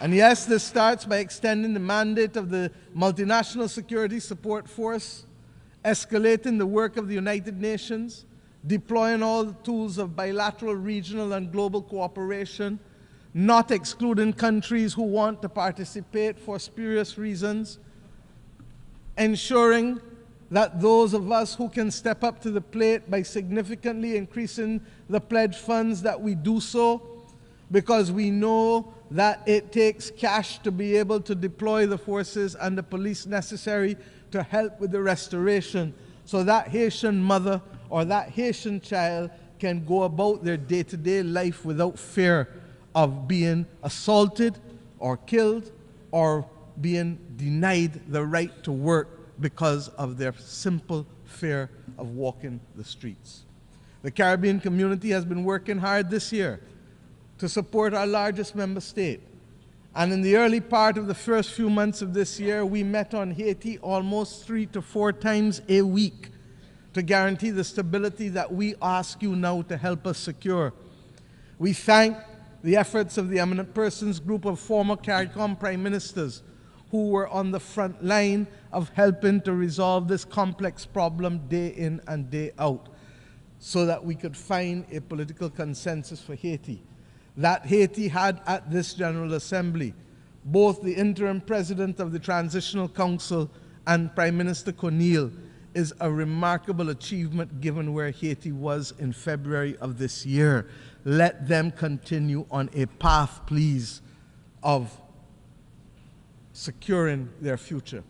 Speaker 6: And yes, this starts by extending the mandate of the Multinational Security Support Force, escalating the work of the United Nations, deploying all the tools of bilateral, regional, and global cooperation, not excluding countries who want to participate for spurious reasons, ensuring that those of us who can step up to the plate by significantly increasing the pledge funds, that we do so, because we know that it takes cash to be able to deploy the forces and the police necessary to help with the restoration, so that Haitian mother or that Haitian child can go about their day-to-day life without fear of being assaulted or killed or being denied the right to work because of their simple fear of walking the streets. The Caribbean community has been working hard this year to support our largest member state. And in the early part of the first few months of this year, we met on Haiti almost 3 to 4 times a week to guarantee the stability that we ask you now to help us secure. We thank the efforts of the Eminent Persons Group of former CARICOM prime ministers who were on the front line of helping to resolve this complex problem day in and day out, so that we could find a political consensus for Haiti. That Haiti had at this General Assembly both the interim president of the Transitional Council and Prime Minister Cornille is a remarkable achievement given where Haiti was in February of this year. Let them continue on a path, please, of securing their future.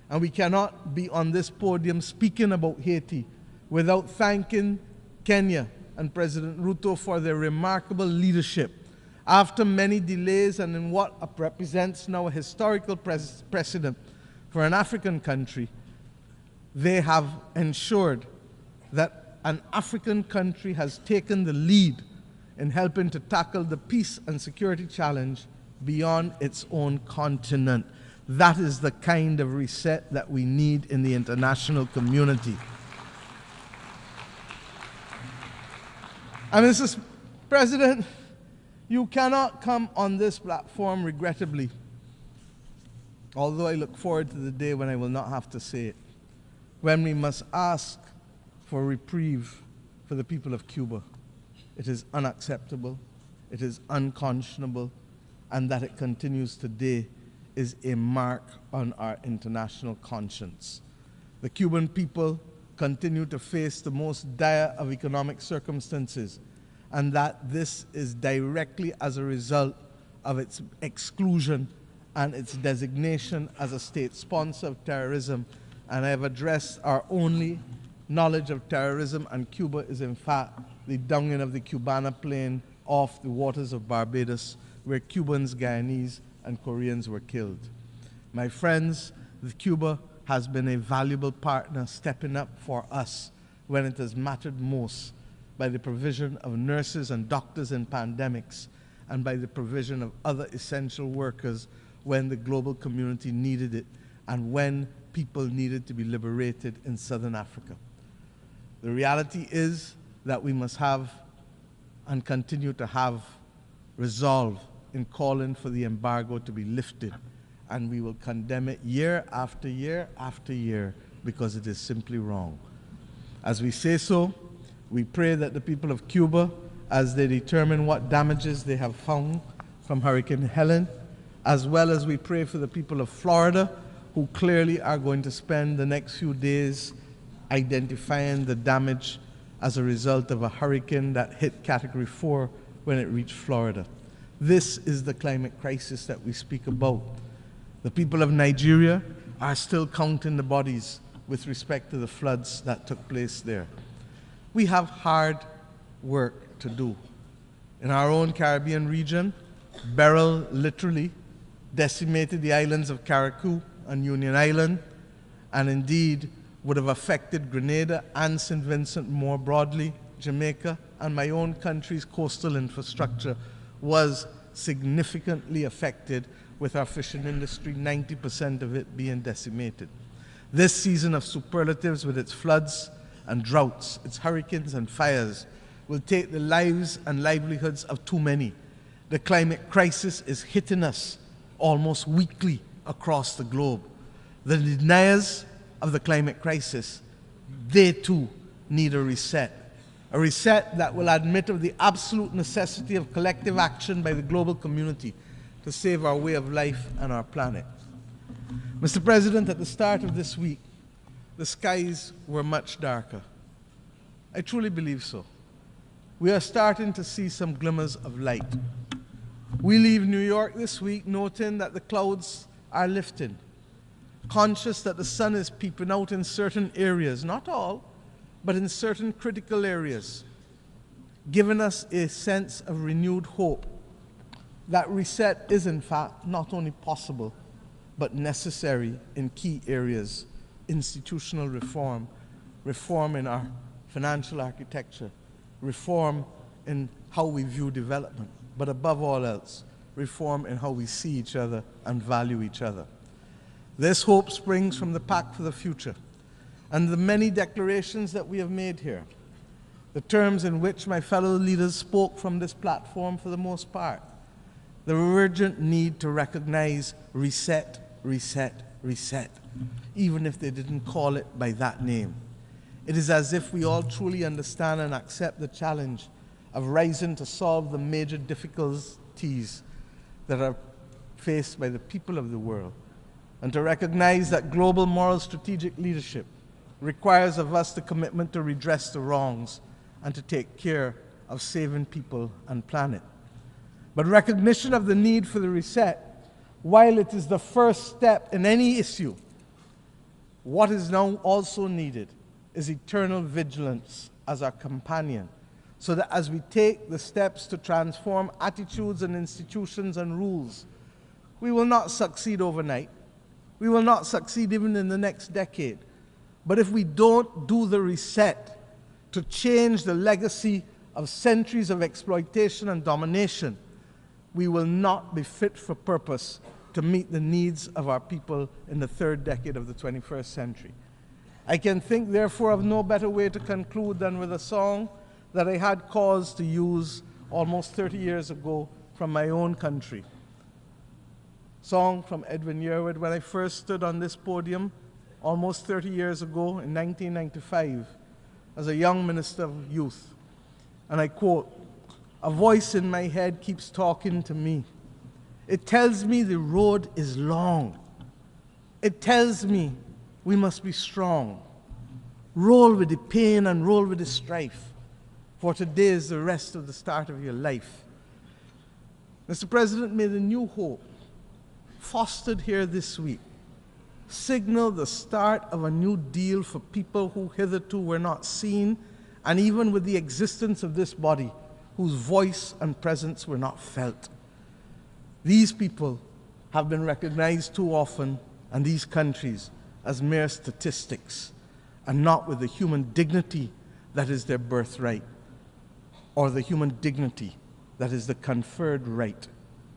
Speaker 6: And we cannot be on this podium speaking about Haiti without thanking Kenya and President Ruto for their remarkable leadership. After many delays and in what represents now a historical precedent for an African country, they have ensured that an African country has taken the lead in helping to tackle the peace and security challenge beyond its own continent. That is the kind of reset that we need in the international community. And Mr. President, you cannot come on this platform, regrettably, although I look forward to the day when I will not have to say it, when we must ask for reprieve for the people of Cuba. It is unacceptable, it is unconscionable, and that it continues today is a mark on our international conscience. The Cuban people continue to face the most dire of economic circumstances, and that this is directly as a result of its exclusion and its designation as a state sponsor of terrorism. And I have addressed our only knowledge of terrorism, and Cuba is in fact the downing of the Cubana plane off the waters of Barbados, where Cubans, Guyanese, and Koreans were killed. My friends, Cuba has been a valuable partner, stepping up for us when it has mattered most, by the provision of nurses and doctors in pandemics, and by the provision of other essential workers when the global community needed it, and when people needed to be liberated in Southern Africa. The reality is that we must have and continue to have resolve in calling for the embargo to be lifted, and we will condemn it year after year after year because it is simply wrong. As we say so, we pray that the people of Cuba, as they determine what damages they have found from Hurricane Helen, as well as we pray for the people of Florida, who clearly are going to spend the next few days identifying the damage as a result of a hurricane that hit Category 4 when it reached Florida. This is the climate crisis that we speak about. The people of Nigeria are still counting the bodies with respect to the floods that took place there. We have hard work to do. In our own Caribbean region, Beryl literally decimated the islands of Carriacou and Union Island, and indeed would have affected Grenada and St. Vincent more broadly. Jamaica and my own country's coastal infrastructure was significantly affected with our fishing industry, 90% of it being decimated. This season of superlatives, with its floods and droughts, its hurricanes and fires, will take the lives and livelihoods of too many. The climate crisis is hitting us almost weekly across the globe. The deniers of the climate crisis, they too need a reset that will admit of the absolute necessity of collective action by the global community to save our way of life and our planet. Mr. President, at the start of this week, the skies were much darker. I truly believe so. We are starting to see some glimmers of light. We leave New York this week noting that the clouds are lifting, conscious that the sun is peeping out in certain areas, not all, but in certain critical areas, giving us a sense of renewed hope that reset is in fact not only possible, but necessary in key areas: institutional reform, reform in our financial architecture, reform in how we view development, but above all else, reform in how we see each other and value each other. This hope springs from the Pact for the Future and the many declarations that we have made here, the terms in which my fellow leaders spoke from this platform for the most part, the urgent need to recognize reset, reset, reset, even if they didn't call it by that name. It is as if we all truly understand and accept the challenge of rising to solve the major difficulties that are faced by the people of the world, and to recognize that global moral strategic leadership requires of us the commitment to redress the wrongs and to take care of saving people and planet. But recognition of the need for the reset, while it is the first step in any issue, what is now also needed is eternal vigilance as our companion, so that as we take the steps to transform attitudes and institutions and rules, we will not succeed overnight. We will not succeed even in the next decade. But if we don't do the reset to change the legacy of centuries of exploitation and domination, we will not be fit for purpose to meet the needs of our people in the third decade of the 21st century. I can think, therefore, of no better way to conclude than with a song that I had cause to use almost 30 years ago from my own country. Song from Edwin Yearwood, when I first stood on this podium almost 30 years ago in 1995 as a young minister of youth. And I quote, "A voice in my head keeps talking to me. It tells me the road is long. It tells me we must be strong. Roll with the pain and roll with the strife, for today is the rest of the start of your life." Mr. President, may the new hope fostered here this week signal the start of a new deal for people who hitherto were not seen, and even with the existence of this body, whose voice and presence were not felt. These people have been recognized too often, and these countries, as mere statistics, and not with the human dignity that is their birthright, or the human dignity that is the conferred right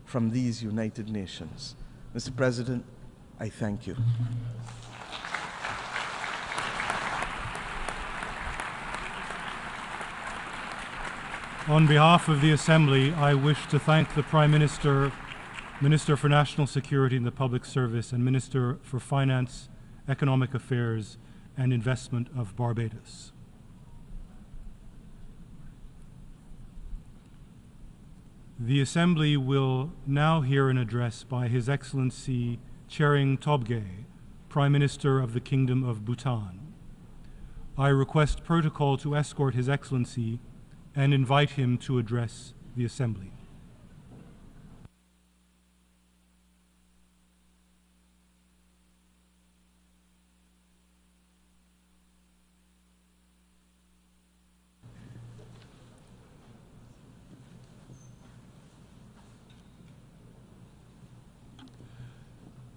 Speaker 6: from these United Nations. Mr. President, I thank you.
Speaker 7: On behalf of the Assembly, I wish to thank the Prime Minister, Minister for National Security and the Public Service, and Minister for Finance, Economic Affairs and Investment of Barbados. The Assembly will now hear an address by His Excellency Tshering Tobgay, Prime Minister of the Kingdom of Bhutan. I request protocol to escort His Excellency and invite him to address the Assembly.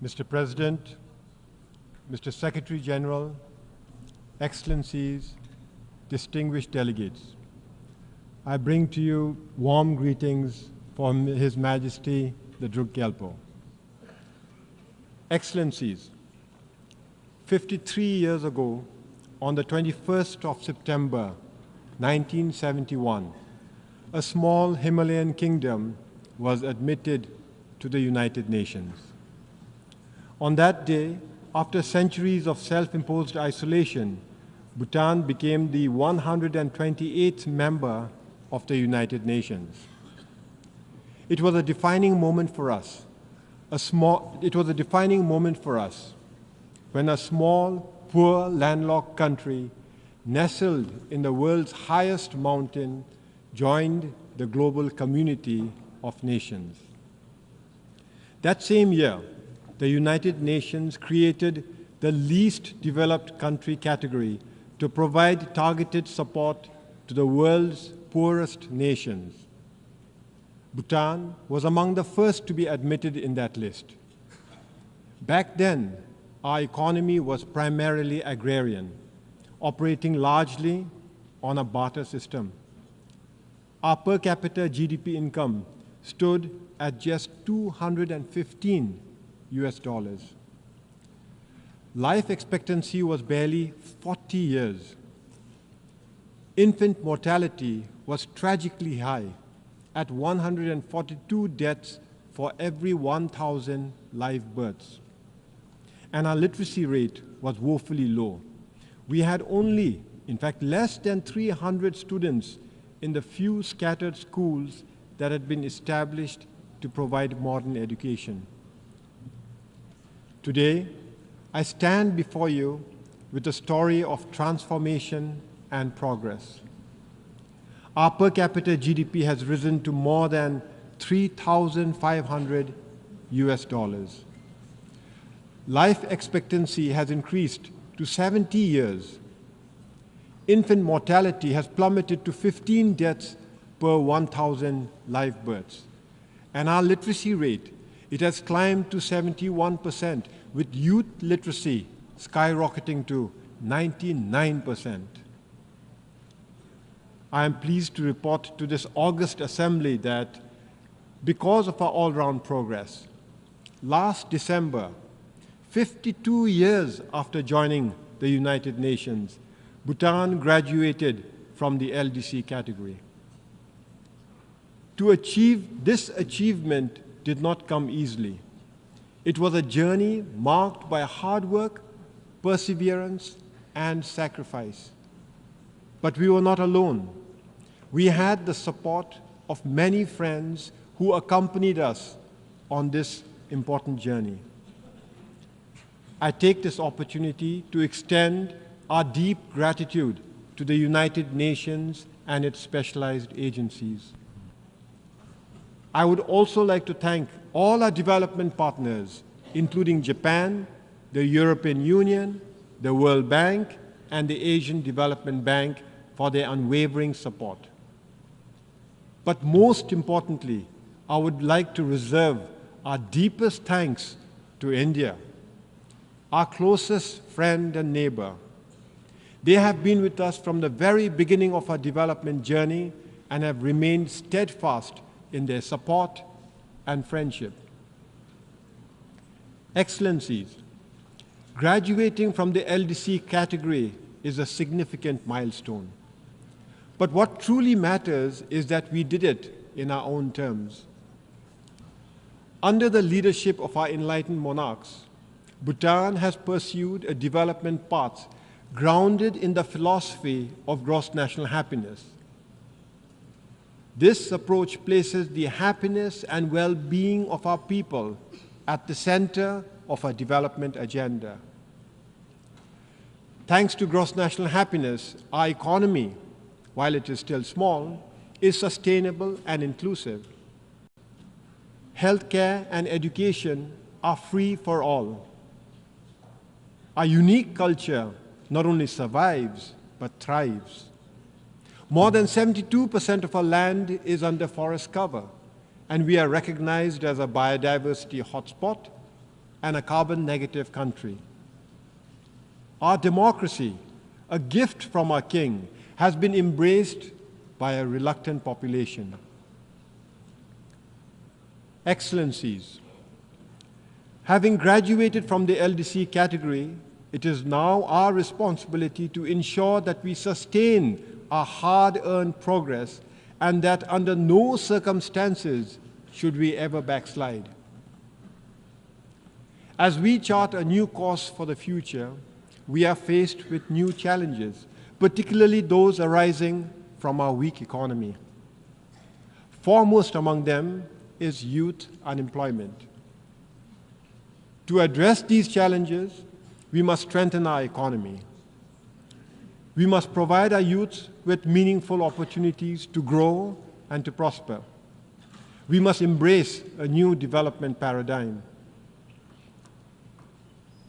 Speaker 8: Mr. President, Mr. Secretary General, Excellencies, distinguished delegates, I bring to you warm greetings from His Majesty the Duke Gyalpo. Excellencies, 53 years ago, on the 21st of September, 1971, a small Himalayan kingdom was admitted to the United Nations. On that day, after centuries of self-imposed isolation, Bhutan became the 128th member of the United Nations. It was a defining moment for us. It was a defining moment for us when a small, poor, landlocked country nestled in the world's highest mountain joined the global community of nations. That same year, the United Nations created the least developed country category to provide targeted support to the world's poorest nations. Bhutan was among the first to be admitted in that list. Back then, our economy was primarily agrarian, operating largely on a barter system. Our per capita GDP income stood at just $215 US. Life expectancy was barely 40 years. Infant mortality was tragically high, at 142 deaths for every 1,000 live births. And our literacy rate was woefully low. We had only, in fact, less than 300 students in the few scattered schools that had been established to provide modern education. Today, I stand before you with a story of transformation and progress. Our per capita GDP has risen to more than $3,500 US. Life expectancy has increased to 70 years. Infant mortality has plummeted to 15 deaths per 1,000 live births. And our literacy rate, it has climbed to 71%, with youth literacy skyrocketing to 99%. I am pleased to report to this august assembly that because of our all-round progress, last December, 52 years after joining the United Nations, Bhutan graduated from the LDC category. To achieve this achievement did not come easily. It was a journey marked by hard work, perseverance, and sacrifice. But we were not alone. We had the support of many friends who accompanied us on this important journey. I take this opportunity to extend our deep gratitude to the United Nations and its specialized agencies. I would also like to thank all our development partners, including Japan, the European Union, the World Bank, and the Asian Development Bank for their unwavering support. But most importantly, I would like to reserve our deepest thanks to India, our closest friend and neighbor. They have been with us from the very beginning of our development journey and have remained steadfast in their support and friendship. Excellencies, graduating from the LDC category is a significant milestone. But what truly matters is that we did it in our own terms. Under the leadership of our enlightened monarchs, Bhutan has pursued a development path grounded in the philosophy of gross national happiness. This approach places the happiness and well-being of our people at the center of our development agenda. Thanks to gross national happiness, our economy, while it is still small, is sustainable and inclusive. Healthcare and education are free for all. Our unique culture not only survives, but thrives. More than 72% of our land is under forest cover, and we are recognized as a biodiversity hotspot and a carbon-negative country. Our democracy, a gift from our king, has been embraced by a reluctant population. Excellencies, Having graduated from the LDC category, it is now our responsibility to ensure that we sustain our hard-earned progress and that under no circumstances should we ever backslide. As we chart a new course for the future, we are faced with new challenges, particularly those arising from our weak economy. Foremost among them is youth unemployment. To address these challenges, we must strengthen our economy. We must provide our youth with meaningful opportunities to grow and to prosper. We must embrace a new development paradigm.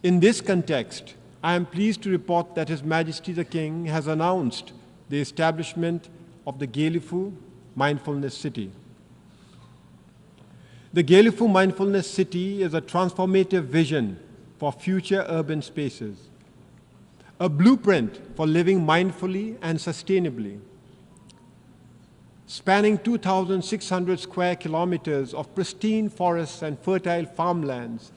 Speaker 8: In this context, I am pleased to report that His Majesty the King has announced the establishment of the Gelifu Mindfulness City. The Gelifu Mindfulness City is a transformative vision for future urban spaces, a blueprint for living mindfully and sustainably. Spanning 2,600 square kilometers of pristine forests and fertile farmlands,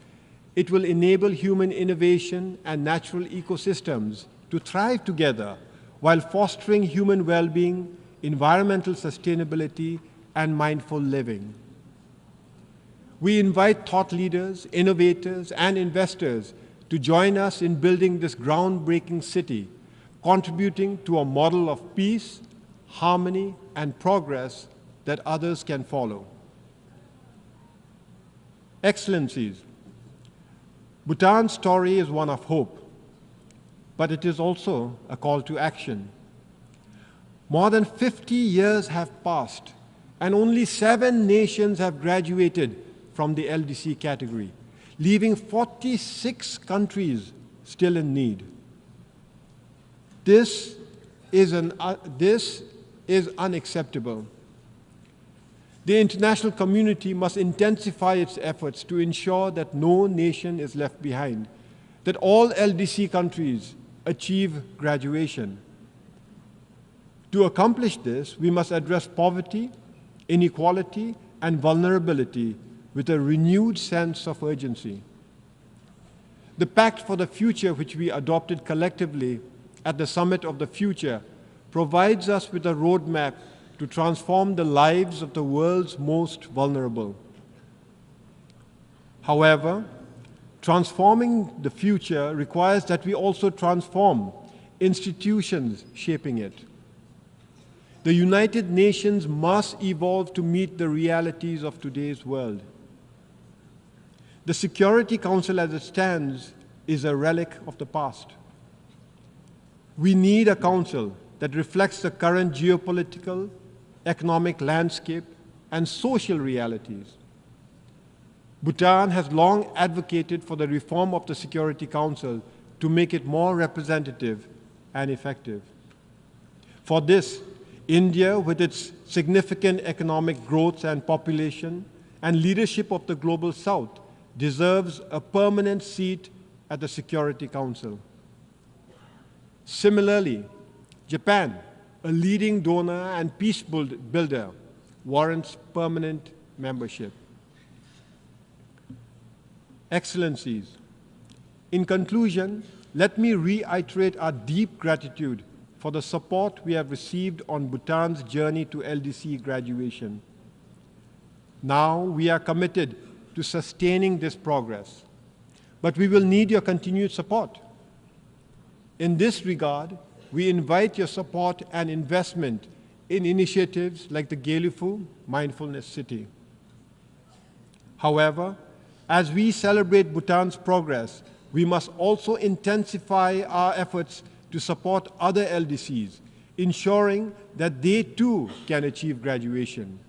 Speaker 8: it will enable human innovation and natural ecosystems to thrive together while fostering human well-being, environmental sustainability, and mindful living. We invite thought leaders, innovators, and investors to join us in building this groundbreaking city, contributing to a model of peace, harmony, and progress that others can follow. Excellencies, Bhutan's story is one of hope, but it is also a call to action. More than 50 years have passed, and only 7 nations have graduated from the LDC category, leaving 46 countries still in need. This is unacceptable. The international community must intensify its efforts to ensure that no nation is left behind, that all LDC countries achieve graduation. To accomplish this, we must address poverty, inequality, and vulnerability with a renewed sense of urgency. The Pact for the Future, which we adopted collectively at the Summit of the Future, provides us with a roadmap to transform the lives of the world's most vulnerable. However, transforming the future requires that we also transform institutions shaping it. The United Nations must evolve to meet the realities of today's world. The Security Council as it stands is a relic of the past. We need a council that reflects the current geopolitical, economic landscape, and social realities. Bhutan has long advocated for the reform of the Security Council to make it more representative and effective. For this, India, with its significant economic growth and population and leadership of the Global South, deserves a permanent seat at the Security Council. Similarly, Japan, a leading donor and peace builder, warrants permanent membership. Excellencies, in conclusion, let me reiterate our deep gratitude for the support we have received on Bhutan's journey to LDC graduation. Now we are committed to sustaining this progress, but we will need your continued support. In this regard, we invite your support and investment in initiatives like the Gelifu Mindfulness City. However, as we celebrate Bhutan's progress, we must also intensify our efforts to support other LDCs, ensuring that they too can achieve graduation.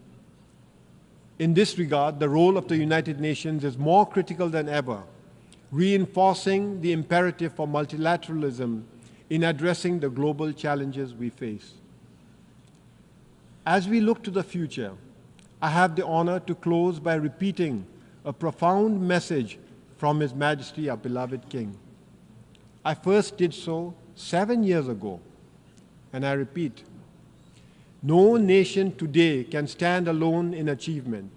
Speaker 8: In this regard, the role of the United Nations is more critical than ever, reinforcing the imperative for multilateralism in addressing the global challenges we face. As we look to the future, I have the honor to close by repeating a profound message from His Majesty, our beloved King. I first did so 7 years ago, and I repeat, no nation today can stand alone in achievement.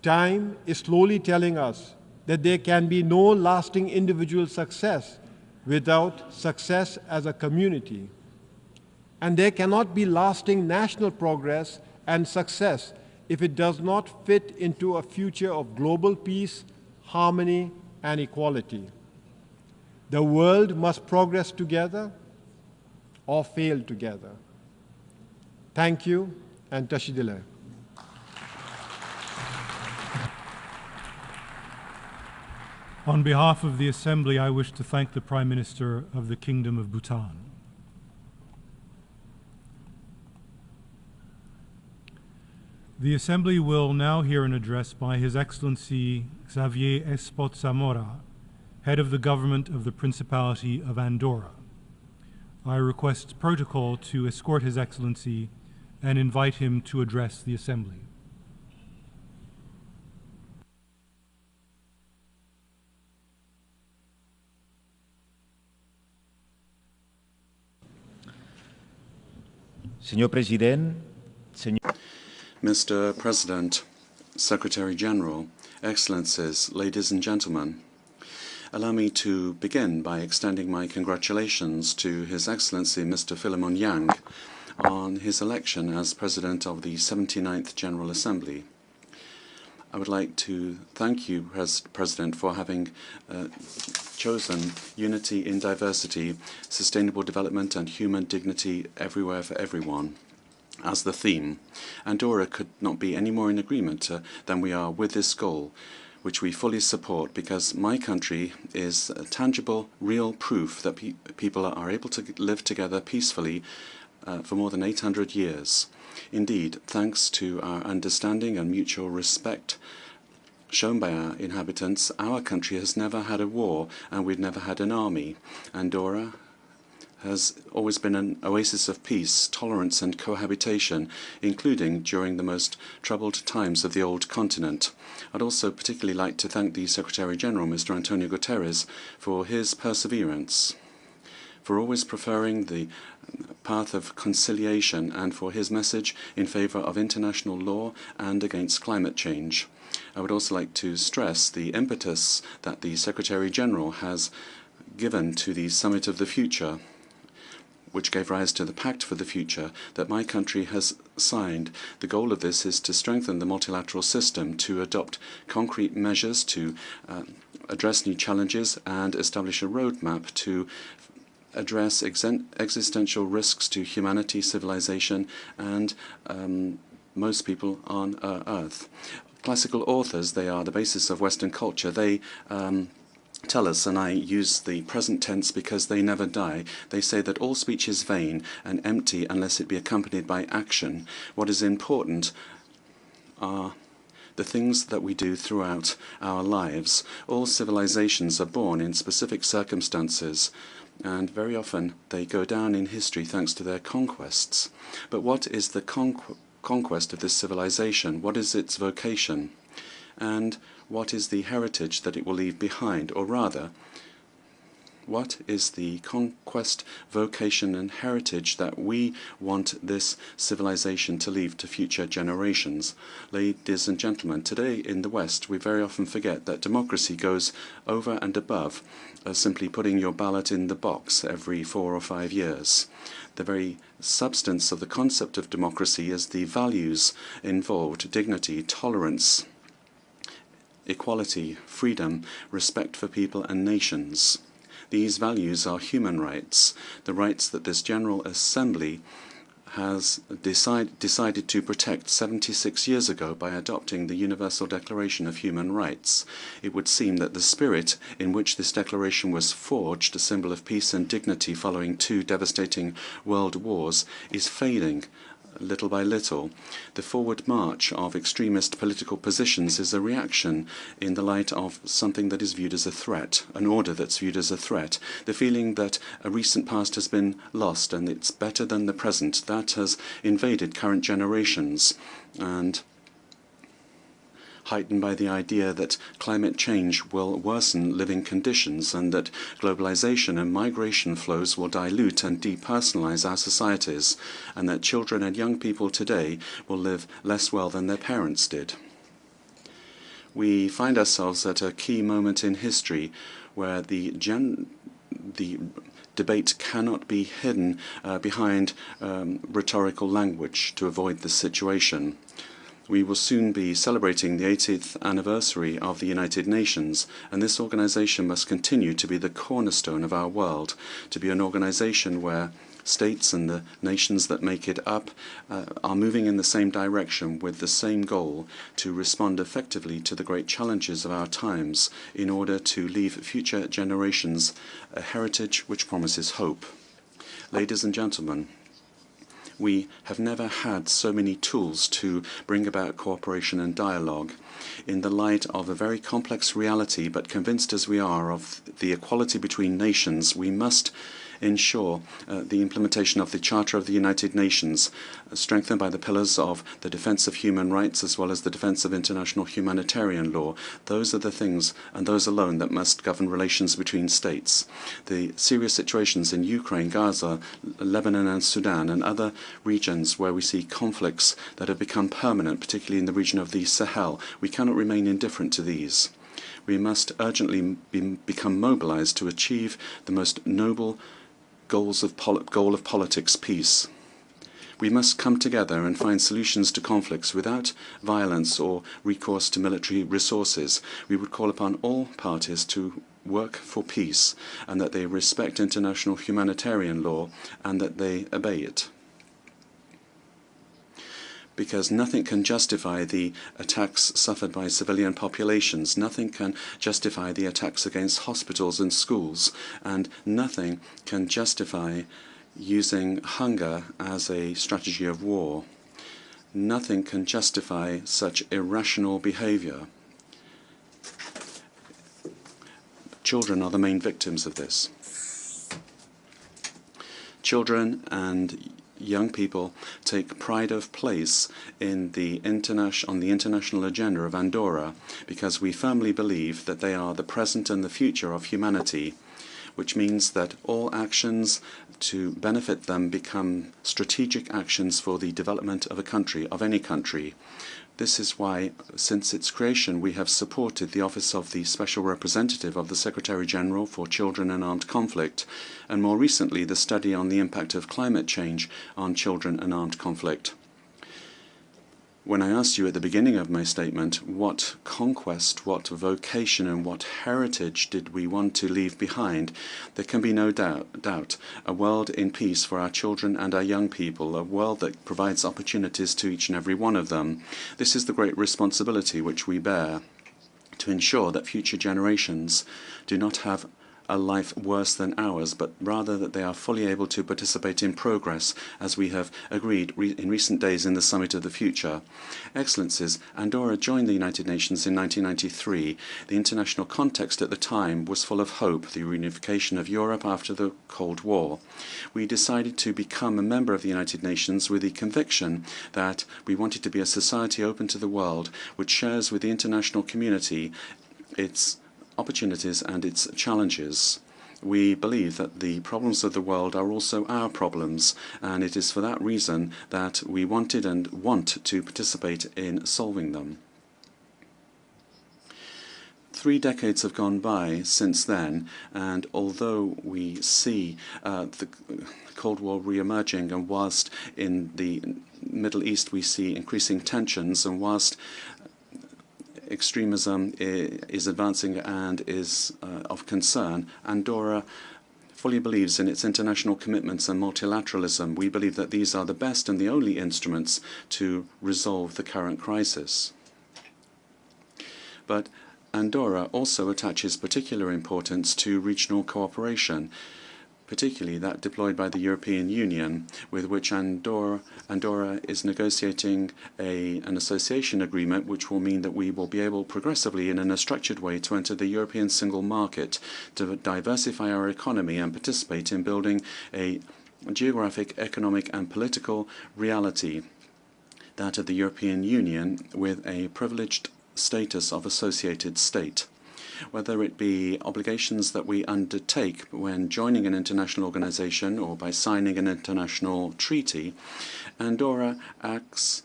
Speaker 8: Time is slowly telling us that there can be no lasting individual success without success as a community. And there cannot be lasting national progress and success if it does not fit into a future of global peace, harmony, and equality. The world must progress together or fail together. Thank you, and Tashidile.
Speaker 7: On behalf of the Assembly, I wish to thank the Prime Minister of the Kingdom of Bhutan. The Assembly will now hear an address by His Excellency Xavier Espot Zamora, Head of the Government of the Principality of Andorra. I request protocol to escort His Excellency and invite him to address the Assembly.
Speaker 9: Señor Presidente,
Speaker 10: Mr. President, Secretary General, Excellencies, ladies and gentlemen, allow me to begin by extending my congratulations to His Excellency Mr. Philemon Yang on his election as President of the 79th General Assembly. I would like to thank you, President, for having chosen unity in diversity, sustainable development and human dignity everywhere for everyone as the theme. Andorra could not be any more in agreement than we are with this goal, which we fully support, because my country is tangible, real proof that people are able to live together peacefully for more than 800 years. Indeed, thanks to our understanding and mutual respect shown by our inhabitants, our country has never had a war and we've never had an army. Andorra has always been an oasis of peace, tolerance and cohabitation, including during the most troubled times of the old continent. I'd also particularly like to thank the Secretary-General, Mr. Antonio Guterres, for his perseverance, for always preferring the path of conciliation, and for his message in favor of international law and against climate change. I would also like to stress the impetus that the Secretary-General has given to the Summit of the Future, which gave rise to the Pact for the Future that my country has signed. The goal of this is to strengthen the multilateral system, to adopt concrete measures to address new challenges and establish a roadmap to address existential risks to humanity, civilization, and most people on Earth. Classical authors, they are the basis of Western culture. They tell us, and I use the present tense because they never die, they say that all speech is vain and empty unless it be accompanied by action. What is important are the things that we do throughout our lives. All civilizations are born in specific circumstances, and very often they go down in history thanks to their conquests. But what is the conquest of this civilization? What is its vocation? And what is the heritage that it will leave behind? Or rather, what is the conquest, vocation and heritage that we want this civilization to leave to future generations? Ladies and gentlemen, today in the West we very often forget that democracy goes over and above simply putting your ballot in the box every 4 or 5 years. The very substance of the concept of democracy is the values involved: dignity, tolerance, equality, freedom, respect for people and nations. These values are human rights, the rights that this General Assembly has decided to protect 76 years ago by adopting the Universal Declaration of Human Rights. It would seem that the spirit in which this declaration was forged, a symbol of peace and dignity following 2 devastating world wars, is fading little by little. The forward march of extremist political positions is a reaction in the light of something that is viewed as a threat, an order that's viewed as a threat. The feeling that a recent past has been lost and it's better than the present, that has invaded current generations, and heightened by the idea that climate change will worsen living conditions and that globalization and migration flows will dilute and depersonalize our societies, and that children and young people today will live less well than their parents did. We find ourselves at a key moment in history where the debate cannot be hidden behind rhetorical language to avoid this situation. We will soon be celebrating the 80th anniversary of the United Nations, and this organization must continue to be the cornerstone of our world, to be an organization where states and the nations that make it up are moving in the same direction with the same goal, to respond effectively to the great challenges of our times in order to leave future generations a heritage which promises hope. Ladies and gentlemen, we have never had so many tools to bring about cooperation and dialogue. In the light of a very complex reality, but convinced as we are of the equality between nations, we must ensure the implementation of the Charter of the United Nations, strengthened by the pillars of the defense of human rights as well as the defense of international humanitarian law. Those are the things, and those alone, that must govern relations between states. The serious situations in Ukraine, Gaza, Lebanon and Sudan and other regions where we see conflicts that have become permanent, particularly in the region of the Sahel, we cannot remain indifferent to these. We must urgently become mobilized to achieve the most noble goal of politics, peace. We must come together and find solutions to conflicts without violence or recourse to military resources. We would call upon all parties to work for peace, and that they respect international humanitarian law and that they obey it. Because nothing can justify the attacks suffered by civilian populations, nothing can justify the attacks against hospitals and schools, and nothing can justify using hunger as a strategy of war. Nothing can justify such irrational behavior. Children are the main victims of this. Children and young people take pride of place in on the international agenda of Andorra, because we firmly believe that they are the present and the future of humanity, which means that all actions to benefit them become strategic actions for the development of a country, of any country. This is why, since its creation, we have supported the Office of the Special Representative of the Secretary-General for Children and Armed Conflict, and more recently the study on the impact of climate change on children and armed conflict. When I asked you at the beginning of my statement what conquest, what vocation and what heritage did we want to leave behind, there can be no doubt a world in peace for our children and our young people, a world that provides opportunities to each and every one of them. This is the great responsibility which we bear, to ensure that future generations do not have a life worse than ours, but rather that they are fully able to participate in progress, as we have agreed in recent days in the Summit of the Future. Excellencies, Andorra joined the United Nations in 1993. The international context at the time was full of hope, the reunification of Europe after the Cold War. We decided to become a member of the United Nations with the conviction that we wanted to be a society open to the world, which shares with the international community its opportunities and its challenges. We believe that the problems of the world are also our problems, and it is for that reason that we wanted and want to participate in solving them. 3 decades have gone by since then, and although we see the Cold War re-emerging, and whilst in the Middle East we see increasing tensions, and whilst extremism is advancing and is of concern, Andorra fully believes in its international commitments and multilateralism. We believe that these are the best and the only instruments to resolve the current crisis. But Andorra also attaches particular importance to regional cooperation, particularly that deployed by the European Union, with which Andorra is negotiating an association agreement, which will mean that we will be able progressively and in a structured way to enter the European single market, to diversify our economy and participate in building a geographic, economic and political reality, that of the European Union, with a privileged status of associated state. Whether it be obligations that we undertake when joining an international organization or by signing an international treaty, Andorra acts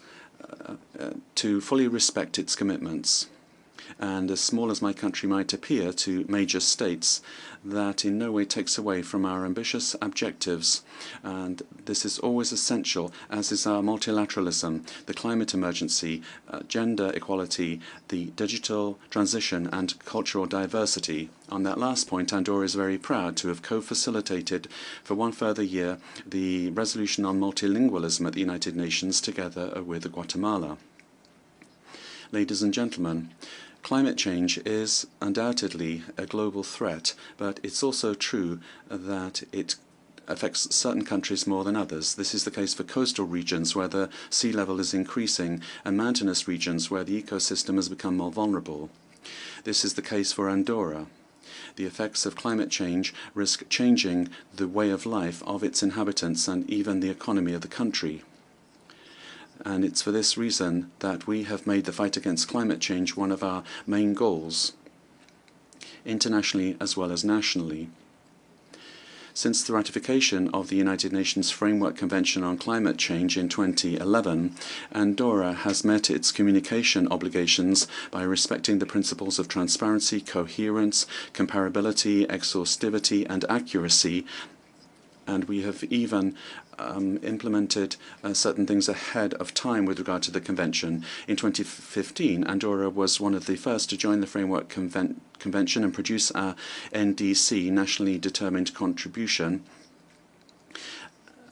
Speaker 10: to fully respect its commitments. and as small as my country might appear to major states, that in no way takes away from our ambitious objectives. And this is always essential, as is our multilateralism, the climate emergency, gender equality, the digital transition, and cultural diversity. On that last point, Andorra is very proud to have co-facilitated for one further year the resolution on multilingualism at the United Nations together with Guatemala. Ladies and gentlemen, climate change is undoubtedly a global threat, but it's also true that it affects certain countries more than others. This is the case for coastal regions where the sea level is increasing and mountainous regions where the ecosystem has become more vulnerable. This is the case for Andorra. The effects of climate change risk changing the way of life of its inhabitants and even the economy of the country. And it's for this reason that we have made the fight against climate change one of our main goals, internationally as well as nationally. Since the ratification of the United Nations Framework Convention on Climate Change in 2011, Andorra has met its communication obligations by respecting the principles of transparency, coherence, comparability, exhaustivity, and accuracy, and we have even implemented certain things ahead of time with regard to the convention. In 2015, Andorra was one of the first to join the Framework Convention and produce our NDC, Nationally Determined Contribution.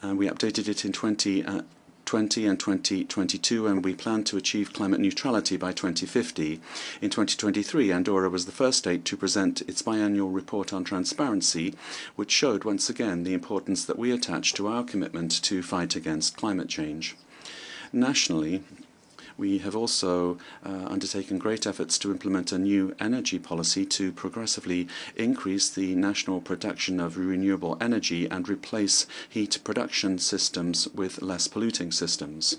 Speaker 10: And we updated it in 2020 and 2022, and we plan to achieve climate neutrality by 2050. In 2023, Andorra was the first state to present its biannual report on transparency, which showed once again the importance that we attach to our commitment to fight against climate change. Nationally, we have also undertaken great efforts to implement a new energy policy to progressively increase the national production of renewable energy and replace heat production systems with less polluting systems.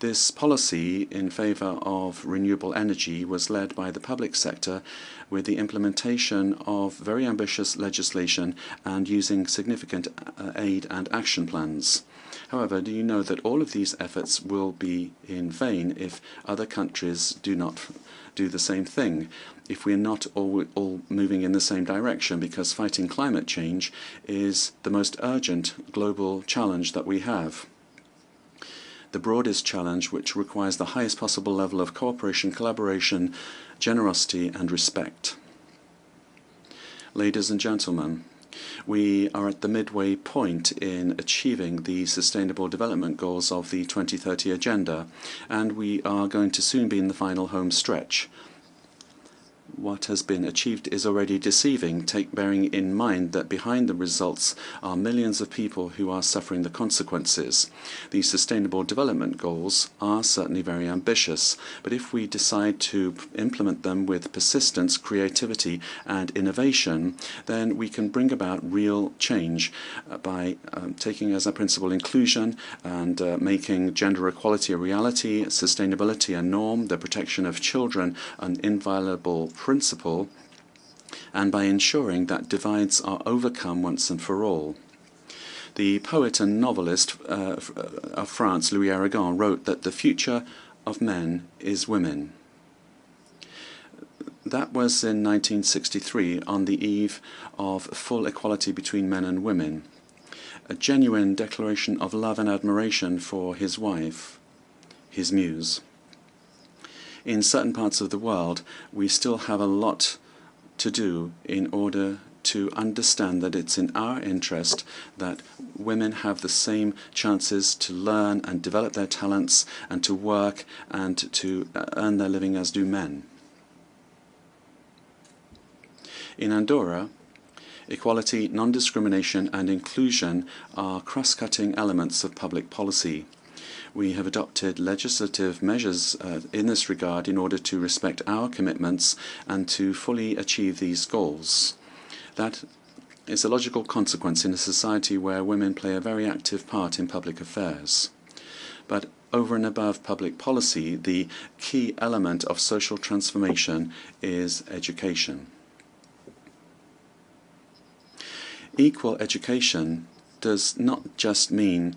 Speaker 10: This policy in favor of renewable energy was led by the public sector with the implementation of very ambitious legislation and using significant aid and action plans. However, do you know that all of these efforts will be in vain if other countries do not do the same thing, if we're not all moving in the same direction, because fighting climate change is the most urgent global challenge that we have. The broadest challenge which requires the highest possible level of cooperation, collaboration, generosity and respect. Ladies and gentlemen, we are at the midway point in achieving the Sustainable Development Goals of the 2030 Agenda, and we are going to soon be in the final home stretch. What has been achieved is already deceiving, bearing in mind that behind the results are millions of people who are suffering the consequences. The Sustainable Development Goals are certainly very ambitious, but if we decide to implement them with persistence, creativity and innovation, then we can bring about real change by taking as a principle inclusion and making gender equality a reality, sustainability a norm, the protection of children an inviolable principle, and by ensuring that divides are overcome once and for all. The poet and novelist of France, Louis Aragon, wrote that the future of men is women. That was in 1963, on the eve of full equality between men and women, a genuine declaration of love and admiration for his wife, his muse. In certain parts of the world, we still have a lot to do in order to understand that it's in our interest that women have the same chances to learn and develop their talents and to work and to earn their living as do men. In Andorra, equality, non-discrimination and inclusion are cross-cutting elements of public policy. We have adopted legislative measures in this regard in order to respect our commitments and to fully achieve these goals. That is a logical consequence in a society where women play a very active part in public affairs. But over and above public policy, the key element of social transformation is education. Equal education does not just mean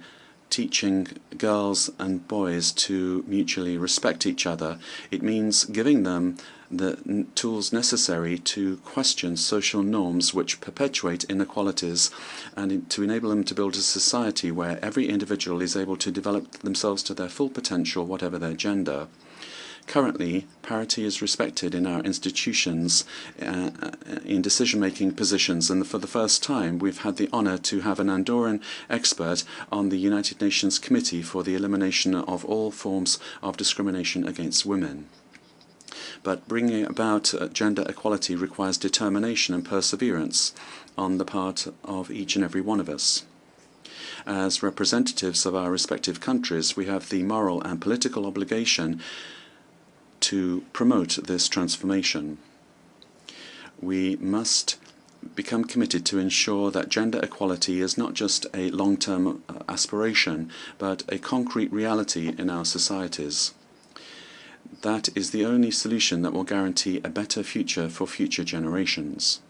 Speaker 10: teaching girls and boys to mutually respect each other. It means giving them the tools necessary to question social norms which perpetuate inequalities, and to enable them to build a society where every individual is able to develop themselves to their full potential, whatever their gender. Currently, parity is respected in our institutions in decision-making positions, and for the first time we've had the honor to have an Andorran expert on the United Nations Committee for the Elimination of All Forms of Discrimination Against Women. But bringing about gender equality requires determination and perseverance on the part of each and every one of us. As representatives of our respective countries, we have the moral and political obligation to promote this transformation. We must become committed to ensure that gender equality is not just a long-term aspiration, but a concrete reality in our societies. That is the only solution that will guarantee a better future for future generations.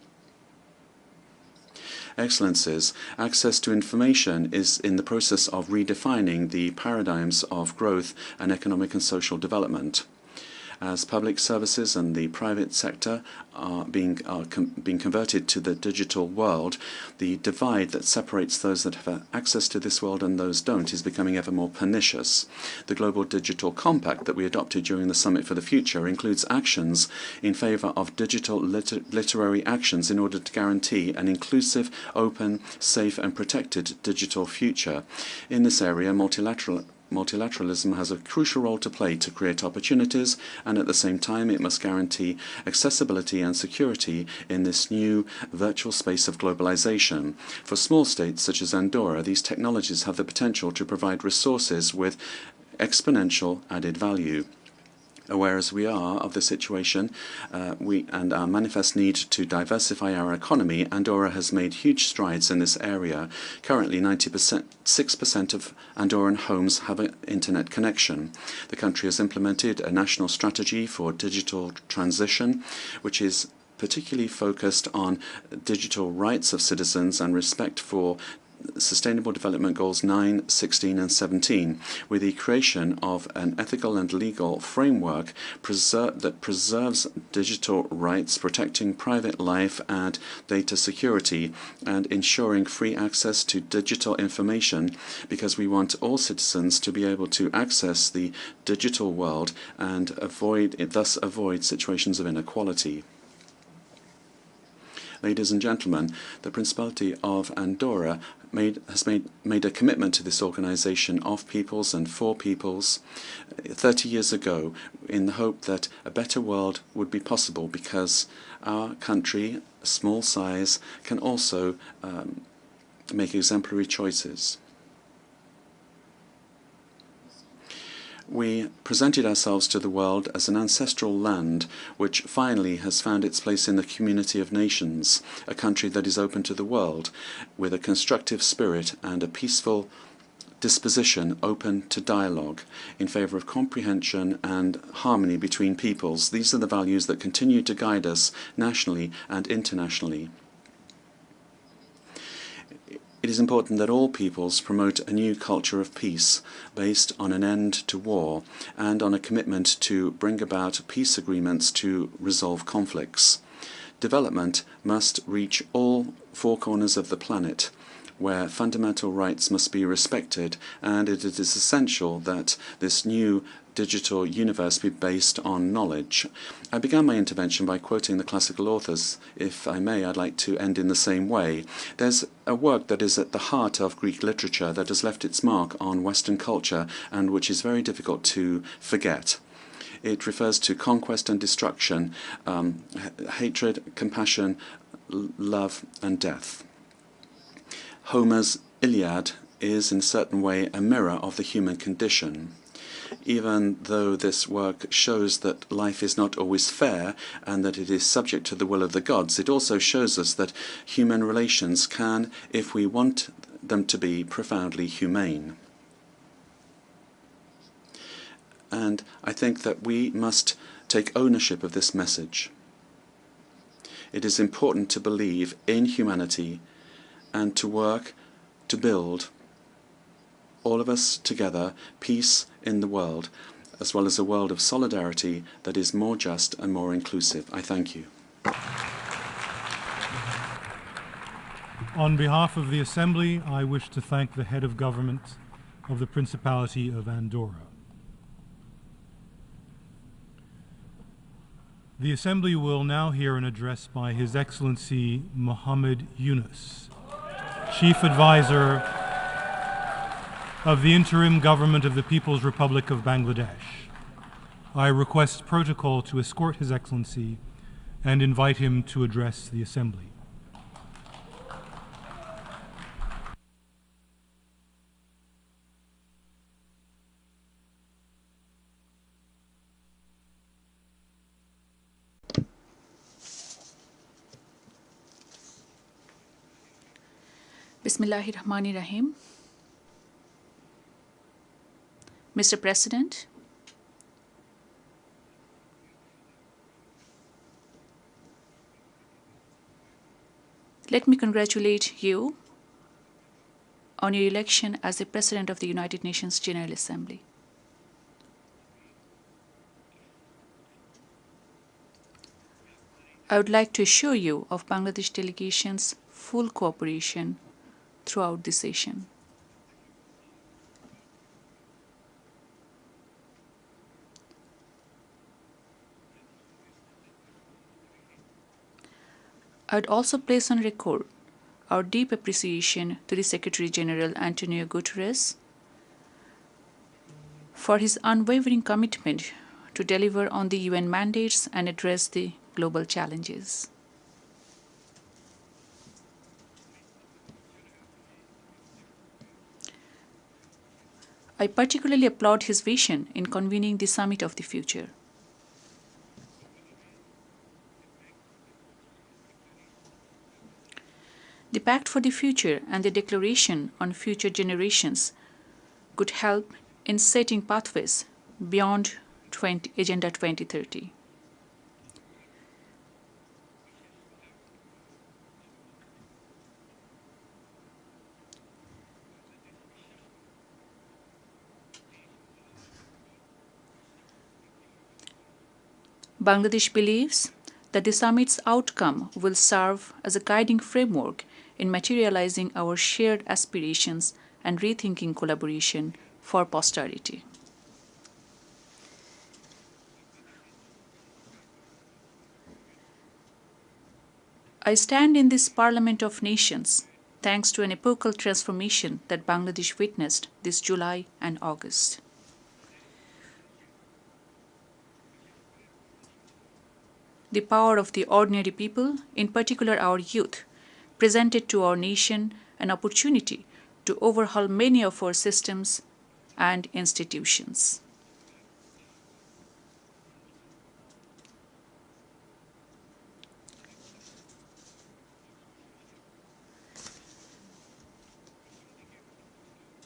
Speaker 10: Excellencies, access to information is in the process of redefining the paradigms of growth and economic and social development. As public services and the private sector are being converted to the digital world, the divide that separates those that have access to this world and those don't is becoming ever more pernicious. The Global Digital Compact that we adopted during the Summit for the Future includes actions in favor of digital literary actions in order to guarantee an inclusive, open, safe and protected digital future. In this area, multilateralism has a crucial role to play to create opportunities, and at the same time it must guarantee accessibility and security in this new virtual space of globalization. For small states such as Andorra, these technologies have the potential to provide resources with exponential added value. Aware as we are of the situation and our manifest need to diversify our economy, Andorra has made huge strides in this area. Currently, 6% of Andorran homes have an internet connection. The country has implemented a national strategy for digital transition, which is particularly focused on digital rights of citizens and respect for Sustainable Development Goals 9, 16 and 17, with the creation of an ethical and legal framework that preserves digital rights, protecting private life and data security, and ensuring free access to digital information, because we want all citizens to be able to access the digital world and thus avoid situations of inequality. Ladies and gentlemen, the Principality of Andorra has made a commitment to this organization of peoples and for peoples 30 years ago, in the hope that a better world would be possible, because our country, small size, can also make exemplary choices. We presented ourselves to the world as an ancestral land which finally has found its place in the community of nations, a country that is open to the world, with a constructive spirit and a peaceful disposition open to dialogue, in favor of comprehension and harmony between peoples. These are the values that continue to guide us nationally and internationally. It is important that all peoples promote a new culture of peace based on an end to war and on a commitment to bring about peace agreements to resolve conflicts. Development must reach all four corners of the planet, where fundamental rights must be respected, and it is essential that this new digital universe be based on knowledge. I began my intervention by quoting the classical authors. If I may, I'd like to end in the same way. There's a work that is at the heart of Greek literature that has left its mark on Western culture and which is very difficult to forget. It refers to conquest and destruction, hatred, compassion, love and death. Homer's Iliad is in a certain way a mirror of the human condition. Even though this work shows that life is not always fair and that it is subject to the will of the gods, it also shows us that human relations can, if we want them to be, profoundly humane. And I think that we must take ownership of this message. It is important to believe in humanity and to work to build, all of us together, peace in the world. as well as a world of solidarity that is more just and more inclusive. I thank you.
Speaker 7: On behalf of the Assembly, I wish to thank the head of government of the Principality of Andorra. The Assembly will now hear an address by His Excellency Muhammad Yunus, Chief Advisor of the Interim Government of the People's Republic of Bangladesh. I request protocol to escort His Excellency and invite him to address the Assembly.
Speaker 9: Bismillahirrahmanirrahim. Mr. President, let me congratulate you on your election as the President of the United Nations General Assembly. I would like to assure you of Bangladesh delegation's full cooperation throughout the session. I would also place on record our deep appreciation to the Secretary General Antonio Guterres for his unwavering commitment to deliver on the UN mandates and address the global challenges. I particularly applaud his vision in convening the Summit of the Future. The Pact for the Future and the Declaration on Future Generations could help in setting pathways beyond Agenda 2030. Bangladesh believes that the summit's outcome will serve as a guiding framework in materializing our shared aspirations and rethinking collaboration for posterity. I stand in this Parliament of Nations thanks to an epochal transformation that Bangladesh witnessed this July and August. The power of the ordinary people, in particular our youth, presented to our nation an opportunity to overhaul many of our systems and institutions.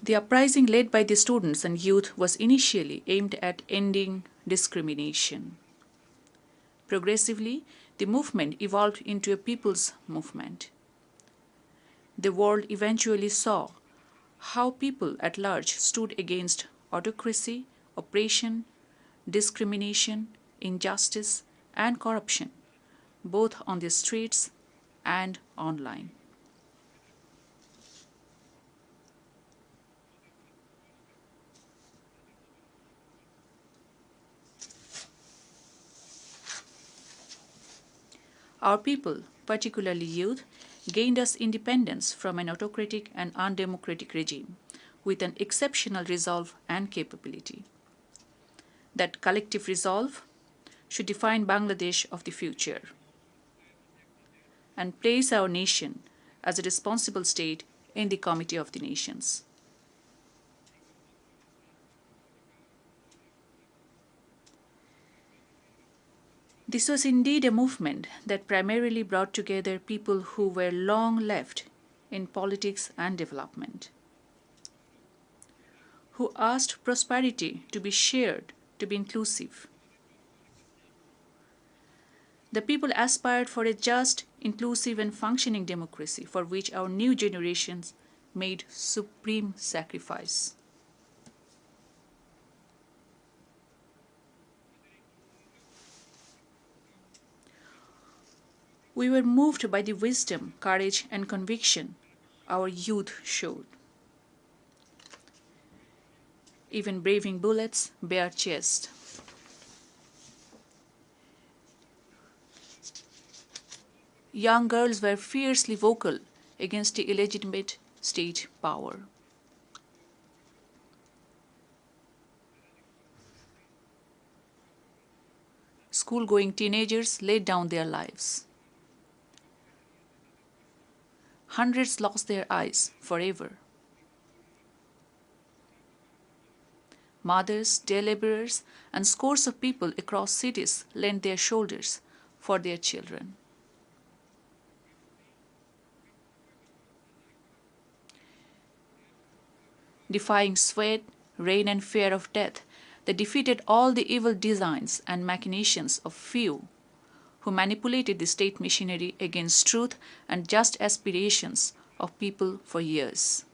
Speaker 9: The uprising led by the students and youth was initially aimed at ending discrimination. Progressively, the movement evolved into a people's movement. The world eventually saw how people at large stood against autocracy, oppression, discrimination, injustice, and corruption, both on the streets and online. Our people, particularly youth, gained us independence from an autocratic and undemocratic regime with an exceptional resolve and capability. That collective resolve should define Bangladesh of the future and place our nation as a responsible state in the Committee of the Nations. This was indeed a movement that primarily brought together people who were long left in politics and development, who asked prosperity to be shared, to be inclusive. The people aspired for a just, inclusive, and functioning democracy for which our new generations made supreme sacrifice. We were moved by the wisdom, courage, and conviction our youth showed. Even braving bullets bare chest. Young girls were fiercely vocal against the illegitimate state power. School-going teenagers laid down their lives. Hundreds lost their eyes forever. Mothers, day laborers, and scores of people across cities lent their shoulders for their children. Defying sweat, rain, and fear of death, they defeated all the evil designs and machinations of few who manipulated the state machinery against truth and just aspirations of people for years.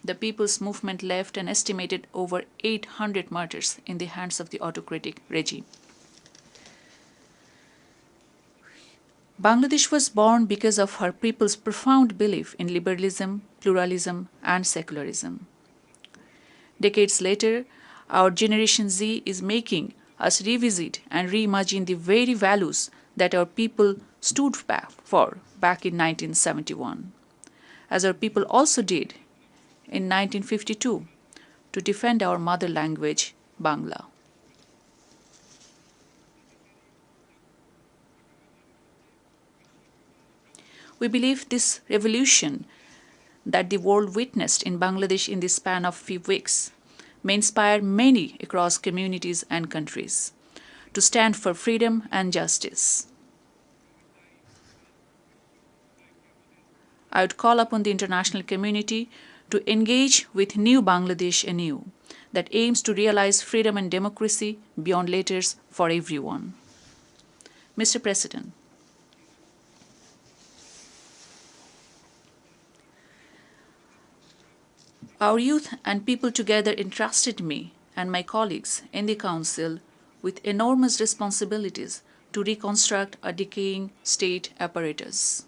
Speaker 9: The People's Movement left an estimated over 800 martyrs in the hands of the autocratic regime. Bangladesh was born because of her people's profound belief in liberalism, pluralism, and secularism. Decades later, our Generation Z is making us revisit and reimagine the very values that our people stood for back in 1971, as our people also did in 1952 to defend our mother language, Bangla. We believe this revolution that the world witnessed in Bangladesh in the span of few weeks may inspire many across communities and countries to stand for freedom and justice. I would call upon the international community to engage with New Bangladesh anew that aims to realize freedom and democracy beyond letters for everyone. Mr. President, our youth and people together entrusted me and my colleagues in the Council with enormous responsibilities to reconstruct a decaying state apparatus.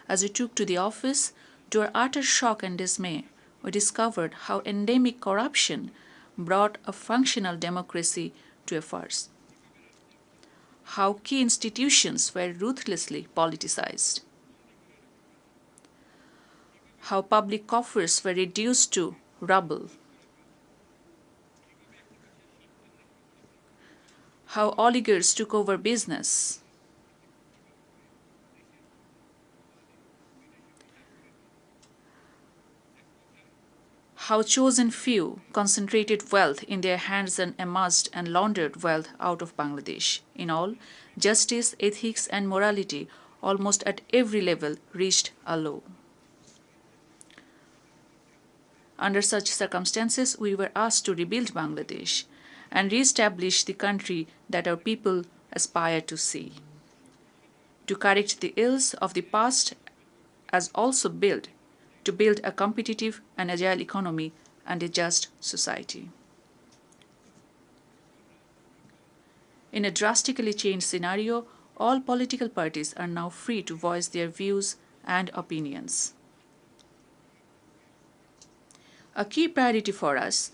Speaker 9: As we took to the office, to our utter shock and dismay, we discovered how endemic corruption brought a functional democracy to a farce. How key institutions were ruthlessly politicized. How public coffers were reduced to rubble. How oligarchs took over business. How chosen few concentrated wealth in their hands and amassed and laundered wealth out of Bangladesh. In all, justice, ethics, and morality almost at every level reached a low. Under such circumstances, we were asked to rebuild Bangladesh and re-establish the country that our people aspire to see. To correct the ills of the past as also to build a competitive and agile economy and a just society. In a drastically changed scenario, all political parties are now free to voice their views and opinions. A key priority for us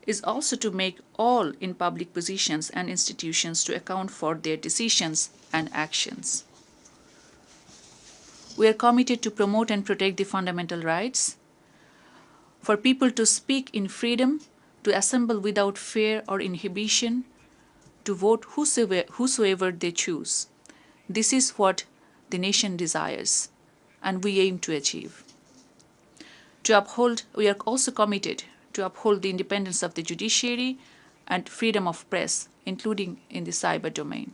Speaker 9: is also to make all in public positions and institutions to account for their decisions and actions. We are committed to promote and protect the fundamental rights, for people to speak in freedom, to assemble without fear or inhibition, to vote whosoever they choose. This is what the nation desires, and we aim to achieve. We are also committed to uphold the independence of the judiciary and freedom of press, including in the cyber domain.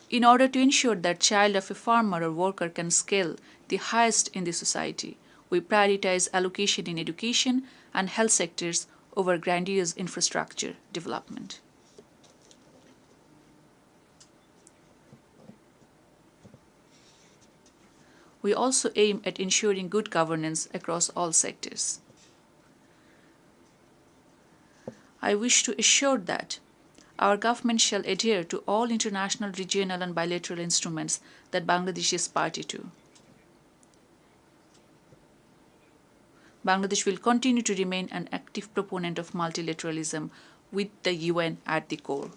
Speaker 9: In order to ensure that child of a farmer or worker can scale the highest in the society, we prioritize allocation in education and health sectors over grandiose infrastructure development. We also aim at ensuring good governance across all sectors. I wish to assure that our government shall adhere to all international, regional and bilateral instruments that Bangladesh is party to. Bangladesh will continue to remain an active proponent of multilateralism with the UN at the core.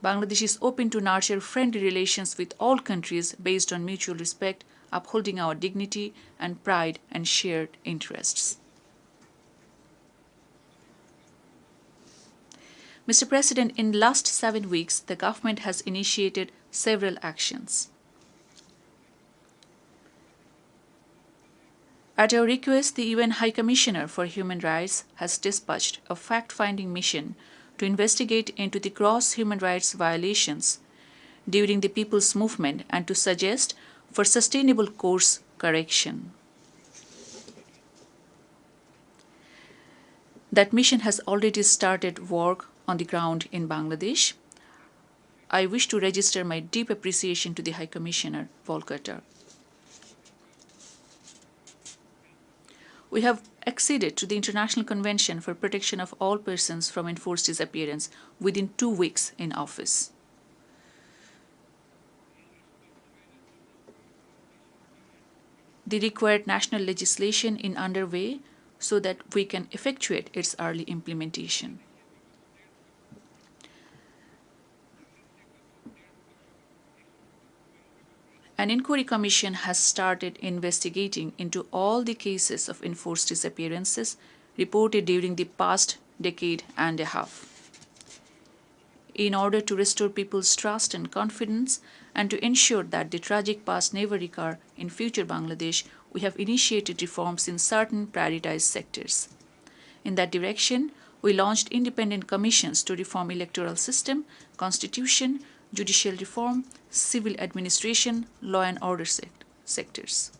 Speaker 9: Bangladesh is open to nurture friendly relations with all countries based on mutual respect, upholding our dignity and pride and shared interests. Mr. President, in the last 7 weeks, the government has initiated several actions. At our request, the UN High Commissioner for Human Rights has dispatched a fact-finding mission to investigate into the gross human rights violations during the People's Movement and to suggest for sustainable course correction. That mission has already started work on the ground in Bangladesh. I wish to register my deep appreciation to the High Commissioner, Volker Turk. We have acceded to the International Convention for Protection of All Persons from Enforced Disappearance within 2 weeks in office. The required national legislation is underway so that we can effectuate its early implementation. An inquiry commission has started investigating into all the cases of enforced disappearances reported during the past decade and a half. In order to restore people's trust and confidence and to ensure that the tragic past never recur in future Bangladesh, we have initiated reforms in certain prioritized sectors. In that direction, we launched independent commissions to reform electoral system, constitution, judicial reform, civil administration, law and order sectors.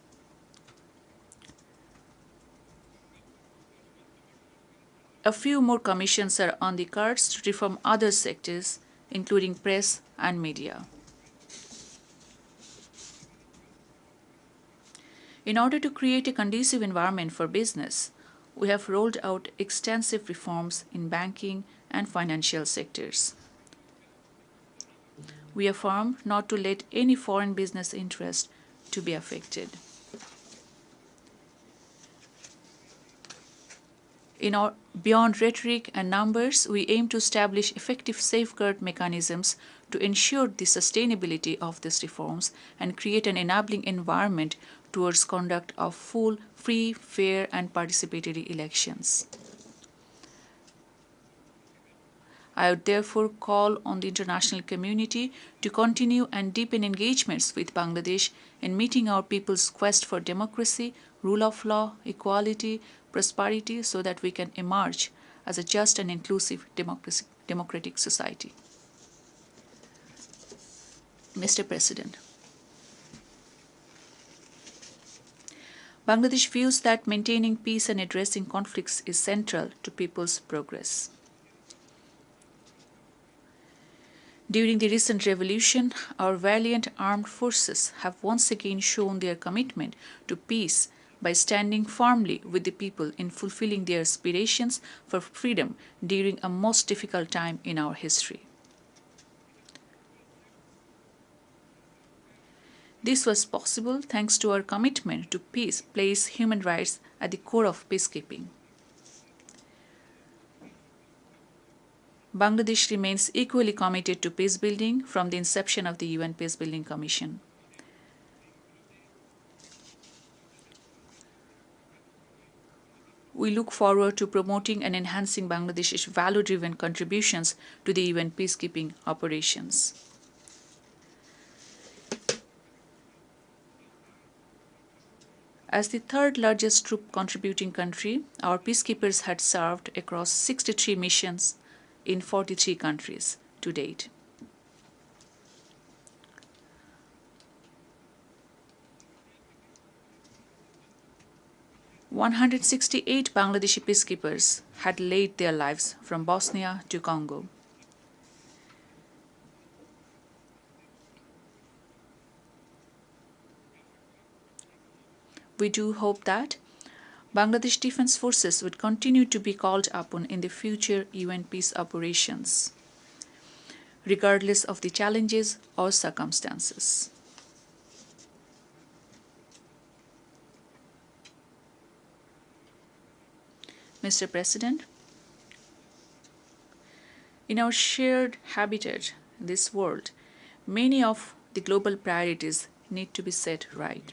Speaker 9: A few more commissions are on the cards to reform other sectors, including press and media. In order to create a conducive environment for business, we have rolled out extensive reforms in banking and financial sectors. We affirm not to let any foreign business interest to be affected. Beyond rhetoric and numbers, we aim to establish effective safeguard mechanisms to ensure the sustainability of these reforms and create an enabling environment towards conduct of full, free, fair and participatory elections. I would therefore call on the international community to continue and deepen engagements with Bangladesh in meeting our people's quest for democracy, rule of law, equality, prosperity, so that we can emerge as a just and inclusive democratic society. Mr. President, Bangladesh views that maintaining peace and addressing conflicts is central to people's progress. During the recent revolution, our valiant armed forces have once again shown their commitment to peace by standing firmly with the people in fulfilling their aspirations for freedom during a most difficult time in our history. This was possible thanks to our commitment to peace, place human rights at the core of peacekeeping. Bangladesh remains equally committed to peace building from the inception of the UN Peacebuilding Commission. We look forward to promoting and enhancing Bangladesh's value-driven contributions to the UN peacekeeping operations. As the third largest troop contributing country, our peacekeepers had served across 63 missions in 43 countries to date. "168 Bangladeshi peacekeepers had laid their lives from Bosnia to Congo. We do hope that Bangladesh Defence Forces would continue to be called upon in the future UN peace operations, regardless of the challenges or circumstances. Mr. President, in our shared habitat, this world, many of the global priorities need to be set right.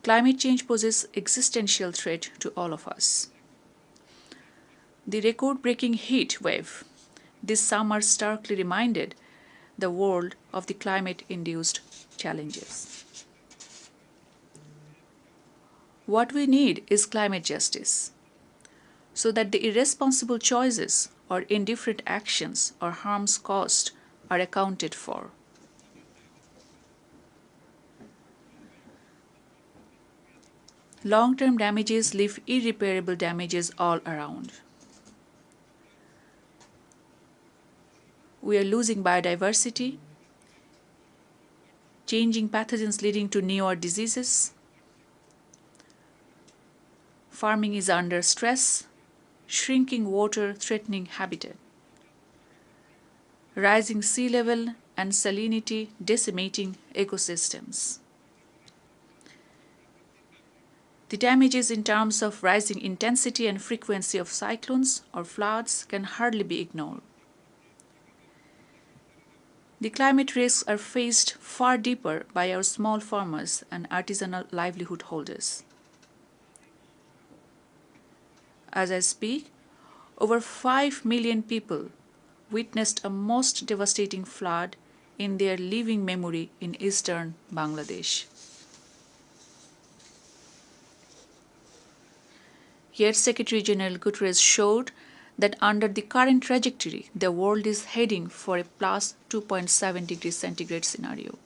Speaker 9: Climate change poses existential threat to all of us. The record-breaking heat wave this summer starkly reminded the world of the climate-induced challenges. What we need is climate justice, so that the irresponsible choices or indifferent actions or harms caused are accounted for. Long-term damages leave irreparable damages all around. We are losing biodiversity, changing pathogens leading to newer diseases. Farming is under stress, shrinking water threatening habitat. Rising sea level and salinity decimating ecosystems. The damages in terms of rising intensity and frequency of cyclones or floods can hardly be ignored. The climate risks are faced far deeper by our small farmers and artisanal livelihood holders. As I speak, over 5 million people witnessed a most devastating flood in their living memory in eastern Bangladesh. Yet Secretary General Guterres showed that under the current trajectory, the world is heading for a plus 2.7 degrees centigrade scenario.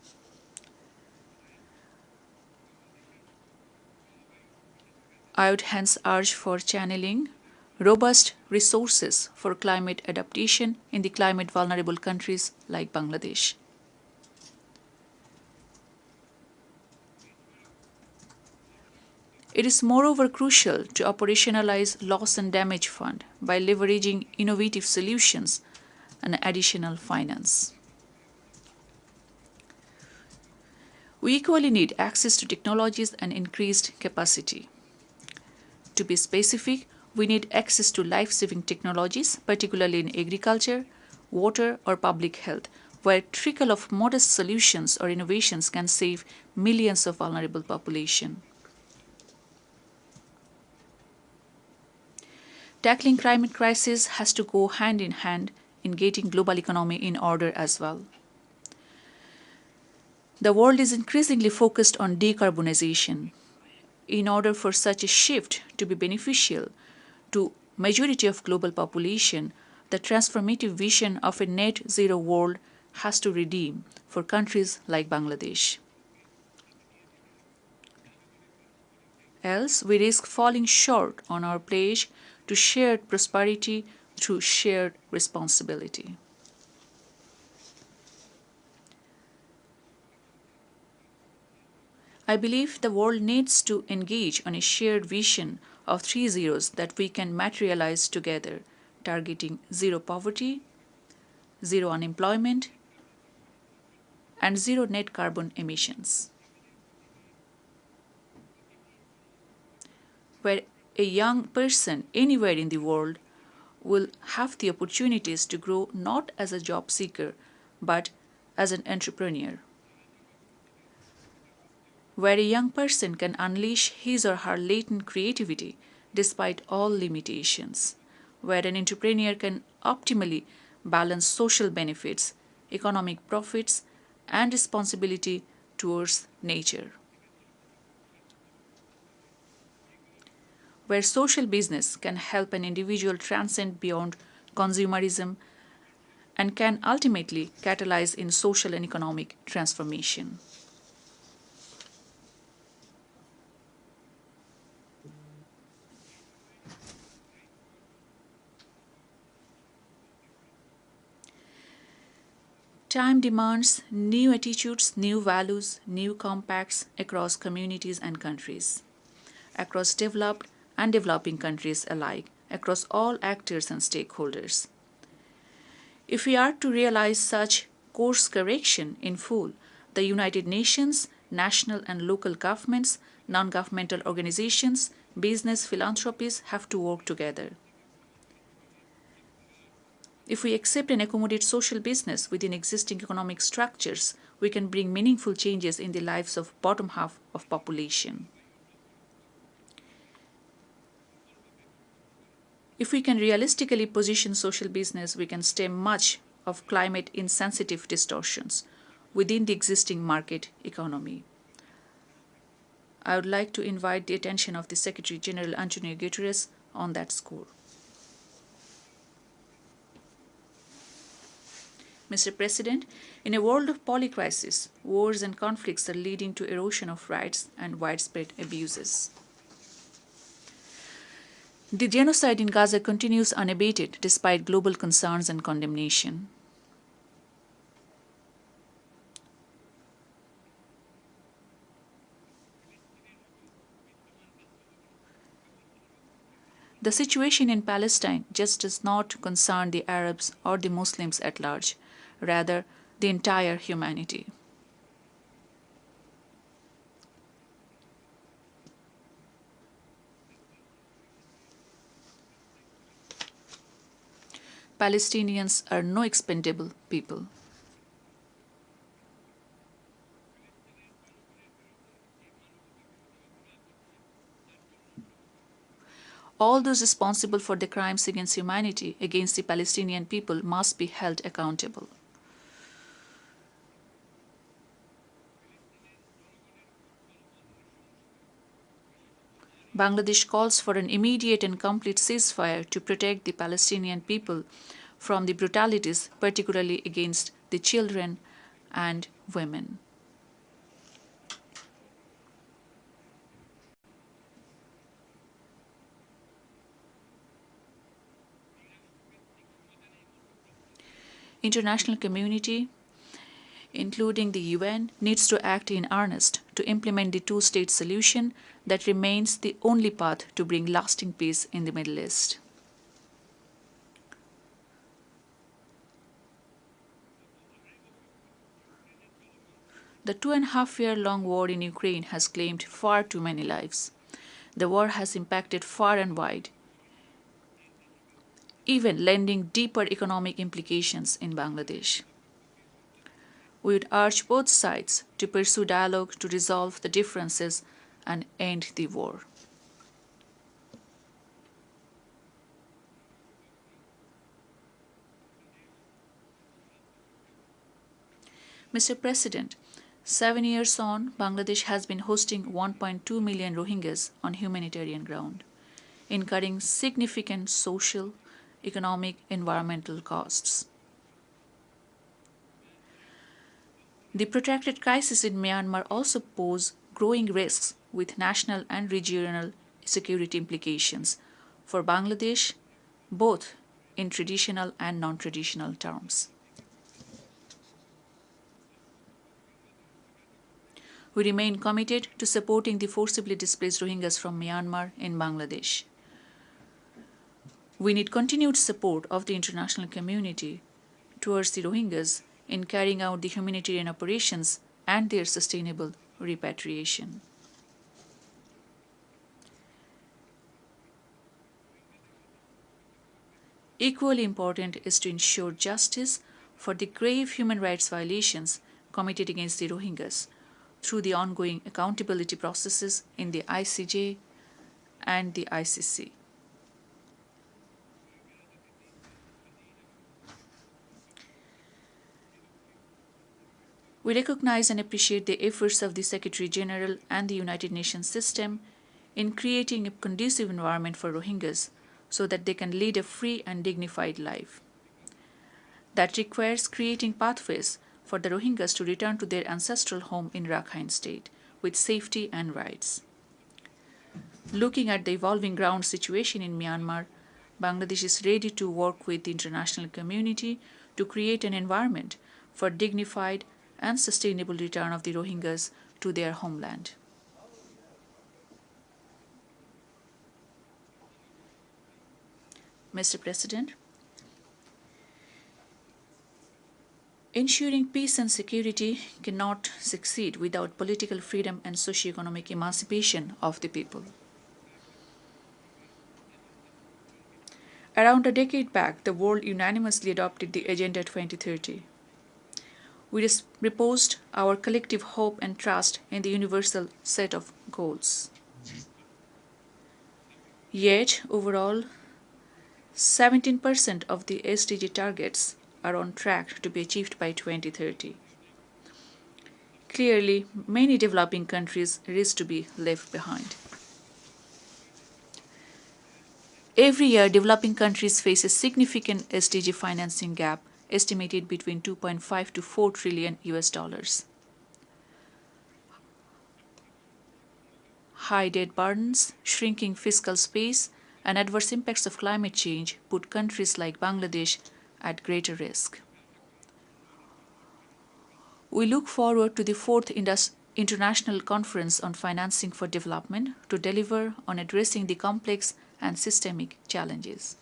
Speaker 9: I would hence urge for channeling robust resources for climate adaptation in the climate vulnerable countries like Bangladesh. It is moreover crucial to operationalize loss and damage fund by leveraging innovative solutions and additional finance. We equally need access to technologies and increased capacity. To be specific, we need access to life-saving technologies, particularly in agriculture, water, or public health, where a trickle of modest solutions or innovations can save millions of vulnerable population. Tackling climate crisis has to go hand in hand in getting global economy in order as well. The world is increasingly focused on decarbonization. In order for such a shift to be beneficial to majority of global population, the transformative vision of a net zero world has to redeem for countries like Bangladesh. Else, we risk falling short on our pledge to shared prosperity through shared responsibility. I believe the world needs to engage on a shared vision of 3 zeros that we can materialize together, targeting zero poverty, zero unemployment, and zero net carbon emissions. Where a young person anywhere in the world will have the opportunities to grow not as a job seeker, but as an entrepreneur. Where a young person can unleash his or her latent creativity despite all limitations. Where an entrepreneur can optimally balance social benefits, economic profits, and responsibility towards nature. Where social business can help an individual transcend beyond consumerism and can ultimately catalyze in social and economic transformation. Time demands new attitudes, new values, new compacts across communities and countries, across developed and developing countries alike, across all actors and stakeholders. If we are to realize such course correction in full, the United Nations, national and local governments, non-governmental organizations, business philanthropies have to work together. If we accept and accommodate social business within existing economic structures, we can bring meaningful changes in the lives of bottom half of population. If we can realistically position social business, we can stem much of climate insensitive distortions within the existing market economy. I would like to invite the attention of the Secretary General Antonio Guterres on that score. Mr. President, in a world of polycrisis, wars and conflicts are leading to erosion of rights and widespread abuses. The genocide in Gaza continues unabated despite global concerns and condemnation. The situation in Palestine just does not concern the Arabs or the Muslims at large, rather the entire humanity. Palestinians are no expendable people. All those responsible for the crimes against humanity against the Palestinian people must be held accountable. Bangladesh calls for an immediate and complete ceasefire to protect the Palestinian people from the brutalities, particularly against the children and women. International community, including the UN, needs to act in earnest to implement the two-state solution that remains the only path to bring lasting peace in the Middle East. The 2.5-year-long war in Ukraine has claimed far too many lives. The war has impacted far and wide, even lending deeper economic implications in Bangladesh. We would urge both sides to pursue dialogue to resolve the differences and end the war. Mr. President, 7 years on, Bangladesh has been hosting 1.2 million Rohingyas on humanitarian ground, incurring significant social, economic, environmental costs. The protracted crisis in Myanmar also poses growing risks with national and regional security implications for Bangladesh, both in traditional and non-traditional terms. We remain committed to supporting the forcibly displaced Rohingyas from Myanmar in Bangladesh. We need continued support of the international community towards the Rohingyas in carrying out the humanitarian operations and their sustainable repatriation. Equally important is to ensure justice for the grave human rights violations committed against the Rohingyas through the ongoing accountability processes in the ICJ and the ICC. We recognize and appreciate the efforts of the Secretary General and the United Nations system in creating a conducive environment for Rohingyas so that they can lead a free and dignified life. That requires creating pathways for the Rohingyas to return to their ancestral home in Rakhine State with safety and rights. Looking at the evolving ground situation in Myanmar, Bangladesh is ready to work with the international community to create an environment for dignified and sustainable return of the Rohingyas to their homeland. Mr. President, ensuring peace and security cannot succeed without political freedom and socio-economic emancipation of the people. Around a decade back, the world unanimously adopted the Agenda 2030. We reposed our collective hope and trust in the universal set of goals. Yet, overall, 17% of the SDG targets are on track to be achieved by 2030. Clearly, many developing countries risk to be left behind. Every year, developing countries face a significant SDG financing gap, estimated between 2.5 to 4 trillion US dollars. High debt burdens, shrinking fiscal space, and adverse impacts of climate change put countries like Bangladesh at greater risk. We look forward to the 4th International Conference on Financing for Development to deliver on addressing the complex and systemic challenges.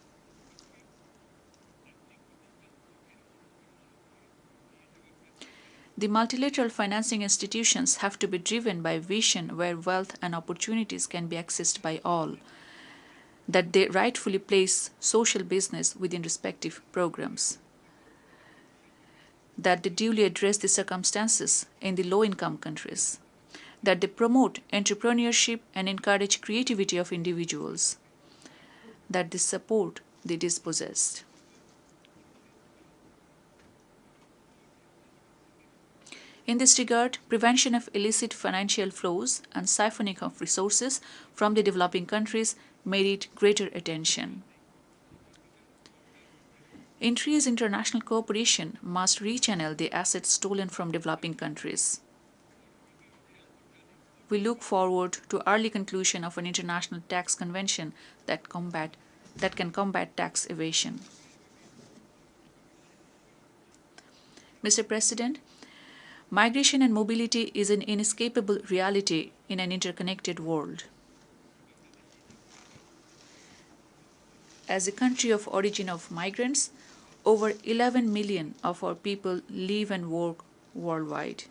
Speaker 9: The multilateral financing institutions have to be driven by vision where wealth and opportunities can be accessed by all, that they rightfully place social business within respective programs, that they duly address the circumstances in the low-income countries, that they promote entrepreneurship and encourage creativity of individuals, that they support the dispossessed. In this regard, prevention of illicit financial flows and siphoning of resources from the developing countries merit greater attention. Increased international cooperation must rechannel the assets stolen from developing countries. We look forward to early conclusion of an international tax convention that can combat tax evasion. Mr. President, migration and mobility is an inescapable reality in an interconnected world. As a country of origin of migrants, over 11 million of our people live and work worldwide.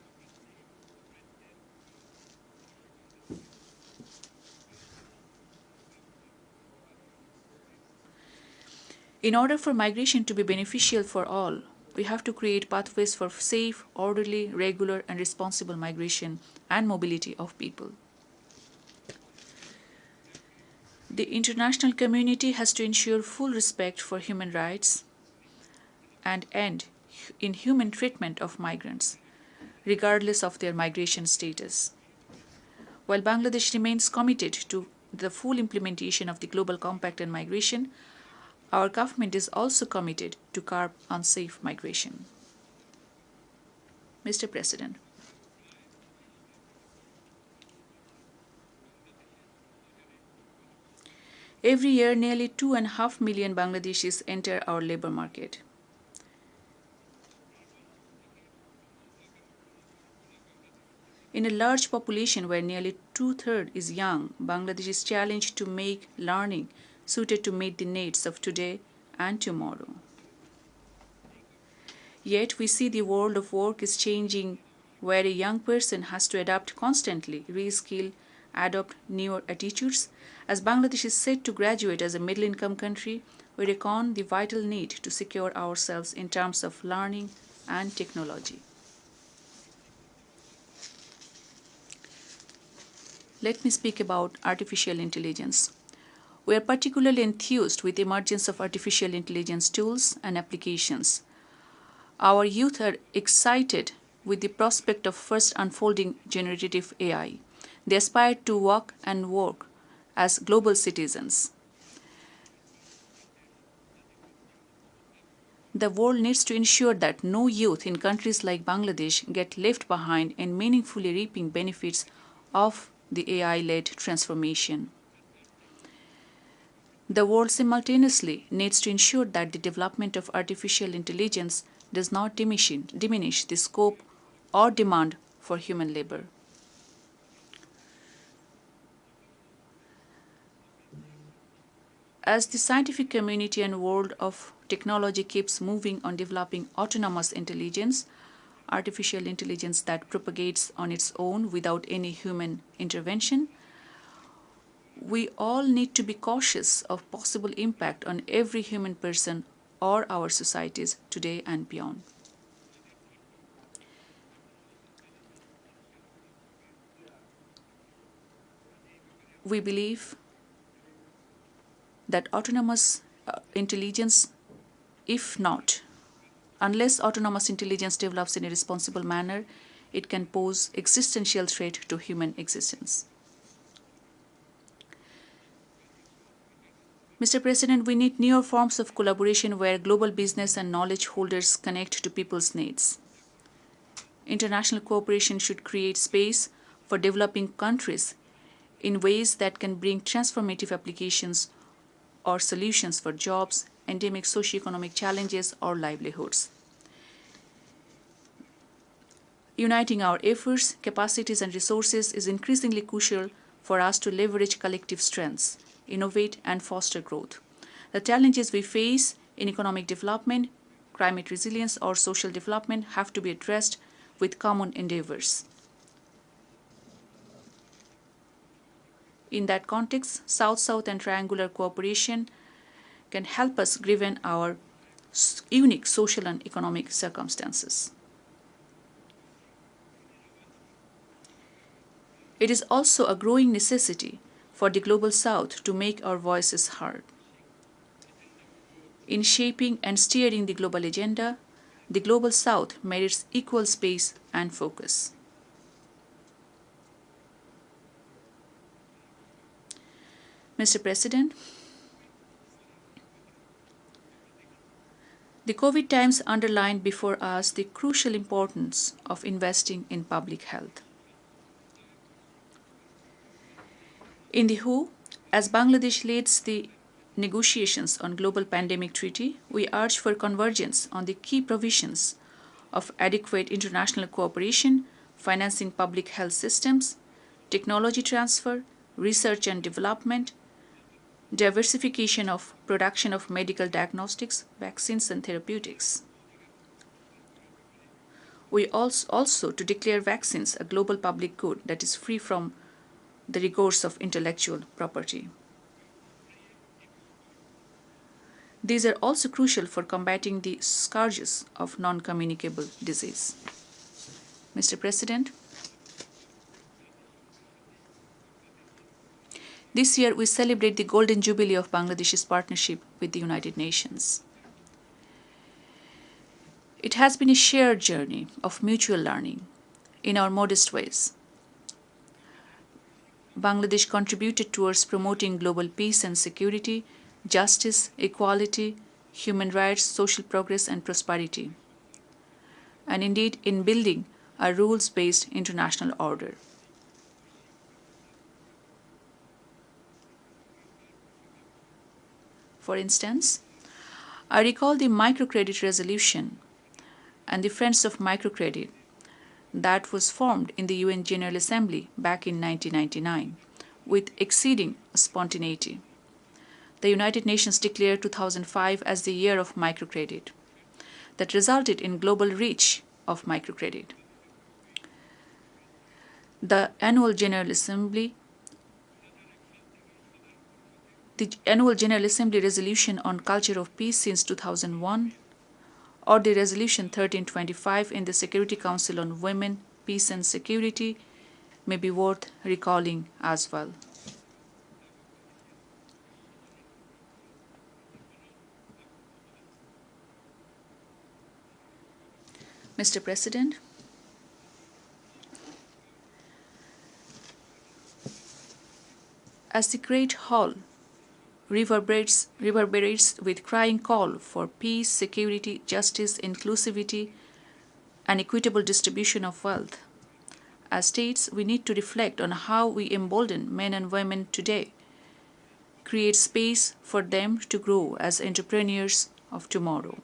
Speaker 9: In order for migration to be beneficial for all, we have to create pathways for safe, orderly, regular, and responsible migration and mobility of people. The international community has to ensure full respect for human rights and end inhuman treatment of migrants, regardless of their migration status. While Bangladesh remains committed to the full implementation of the Global Compact on Migration, our government is also committed to curb unsafe migration. Mr. President, every year nearly 2.5 million Bangladeshis enter our labor market. In a large population where nearly 2/3 is young, Bangladesh is challenged to make learning suited to meet the needs of today and tomorrow. Yet we see the world of work is changing, where a young person has to adapt constantly, reskill, adopt newer attitudes. As Bangladesh is set to graduate as a middle-income country, we reckon the vital need to secure ourselves in terms of learning and technology. Let me speak about artificial intelligence. We are particularly enthused with the emergence of artificial intelligence tools and applications. Our youth are excited with the prospect of first unfolding generative AI. They aspire to walk and work as global citizens. The world needs to ensure that no youth in countries like Bangladesh get left behind in meaningfully reaping benefits of the AI-led transformation. The world simultaneously needs to ensure that the development of artificial intelligence does not diminish the scope or demand for human labor. As the scientific community and world of technology keeps moving on developing autonomous intelligence, artificial intelligence that propagates on its own without any human intervention, we all need to be cautious of possible impact on every human person or our societies today and beyond. We believe that autonomous intelligence, unless autonomous intelligence develops in a responsible manner, it can pose existential threat to human existence. Mr. President, we need newer forms of collaboration where global business and knowledge holders connect to people's needs. International cooperation should create space for developing countries in ways that can bring transformative applications or solutions for jobs, endemic socioeconomic challenges, or livelihoods. Uniting our efforts, capacities, and resources is increasingly crucial for us to leverage collective strengths, innovate, and foster growth. The challenges we face in economic development, climate resilience, or social development have to be addressed with common endeavors. In that context, South-South and triangular cooperation can help us given our unique social and economic circumstances. It is also a growing necessity for the Global South to make our voices heard. In shaping and steering the global agenda, the Global South merits equal space and focus. Mr. President, the COVID times underlined before us the crucial importance of investing in public health. In the WHO, as Bangladesh leads the negotiations on global pandemic treaty, we urge for convergence on the key provisions of adequate international cooperation, financing public health systems, technology transfer, research and development, diversification of production of medical diagnostics, vaccines, and therapeutics. We also to declare vaccines a global public good that is free from the rigors of intellectual property. These are also crucial for combating the scourges of non-communicable disease. Mr. President, this year we celebrate the Golden Jubilee of Bangladesh's partnership with the United Nations. It has been a shared journey of mutual learning in our modest ways. Bangladesh contributed towards promoting global peace and security, justice, equality, human rights, social progress, and prosperity, and indeed in building a rules-based international order. For instance, I recall the microcredit resolution and the Friends of Microcredit that was formed in the UN General Assembly back in 1999 with exceeding spontaneity. The United Nations declared 2005 as the year of microcredit that resulted in global reach of microcredit. The Annual General Assembly resolution on culture of peace since 2001, or the resolution 1325 in the Security Council on Women, Peace and Security may be worth recalling as well. Mr. President, as the Great Hall reverberates with crying call for peace, security, justice, inclusivity, and equitable distribution of wealth, as states, we need to reflect on how we embolden men and women today, create space for them to grow as entrepreneurs of tomorrow.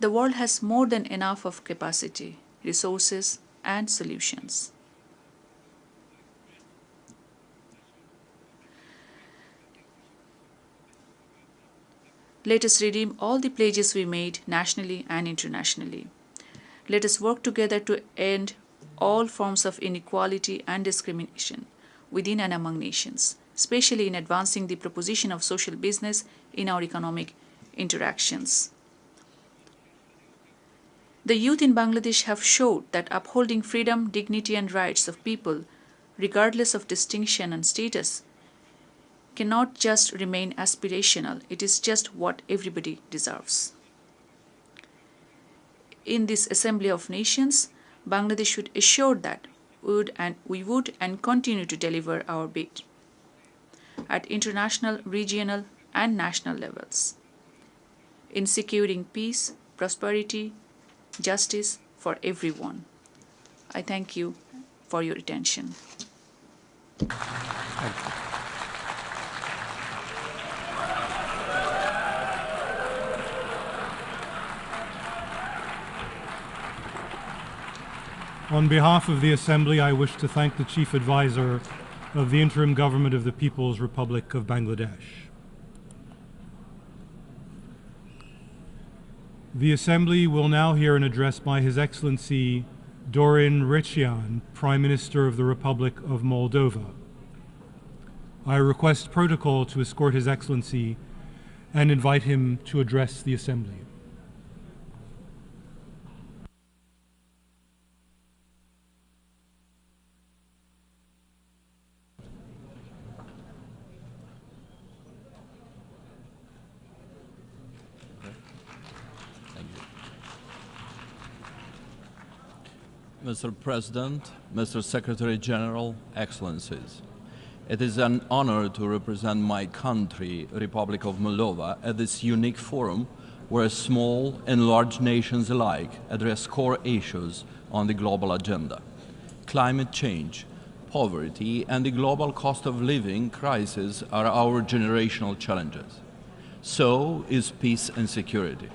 Speaker 9: The world has more than enough of capacity, resources, and solutions. Let us redeem all the pledges we made nationally and internationally. Let us work together to end all forms of inequality and discrimination within and among nations, especially in advancing the proposition of social business in our economic interactions. The youth in Bangladesh have showed that upholding freedom, dignity, and rights of people, regardless of distinction and status, cannot just remain aspirational. It is just what everybody deserves. In this Assembly of Nations, Bangladesh should assure that we would and continue to deliver our bid at international, regional, and national levels in securing peace, prosperity, justice for everyone. I thank you for your attention.
Speaker 7: On behalf of the Assembly, I wish to thank the Chief Advisor of the Interim Government of the People's Republic of Bangladesh. The Assembly will now hear an address by His Excellency Dorin Recian, Prime Minister of the Republic of Moldova. I request protocol to escort His Excellency and invite him to address the Assembly.
Speaker 11: Mr. President, Mr. Secretary General, Excellencies, it is an honor to represent my country, Republic of Moldova, at this unique forum where small and large nations alike address core issues on the global agenda. Climate change, poverty, and the global cost of living crisis are our generational challenges. So is peace and security.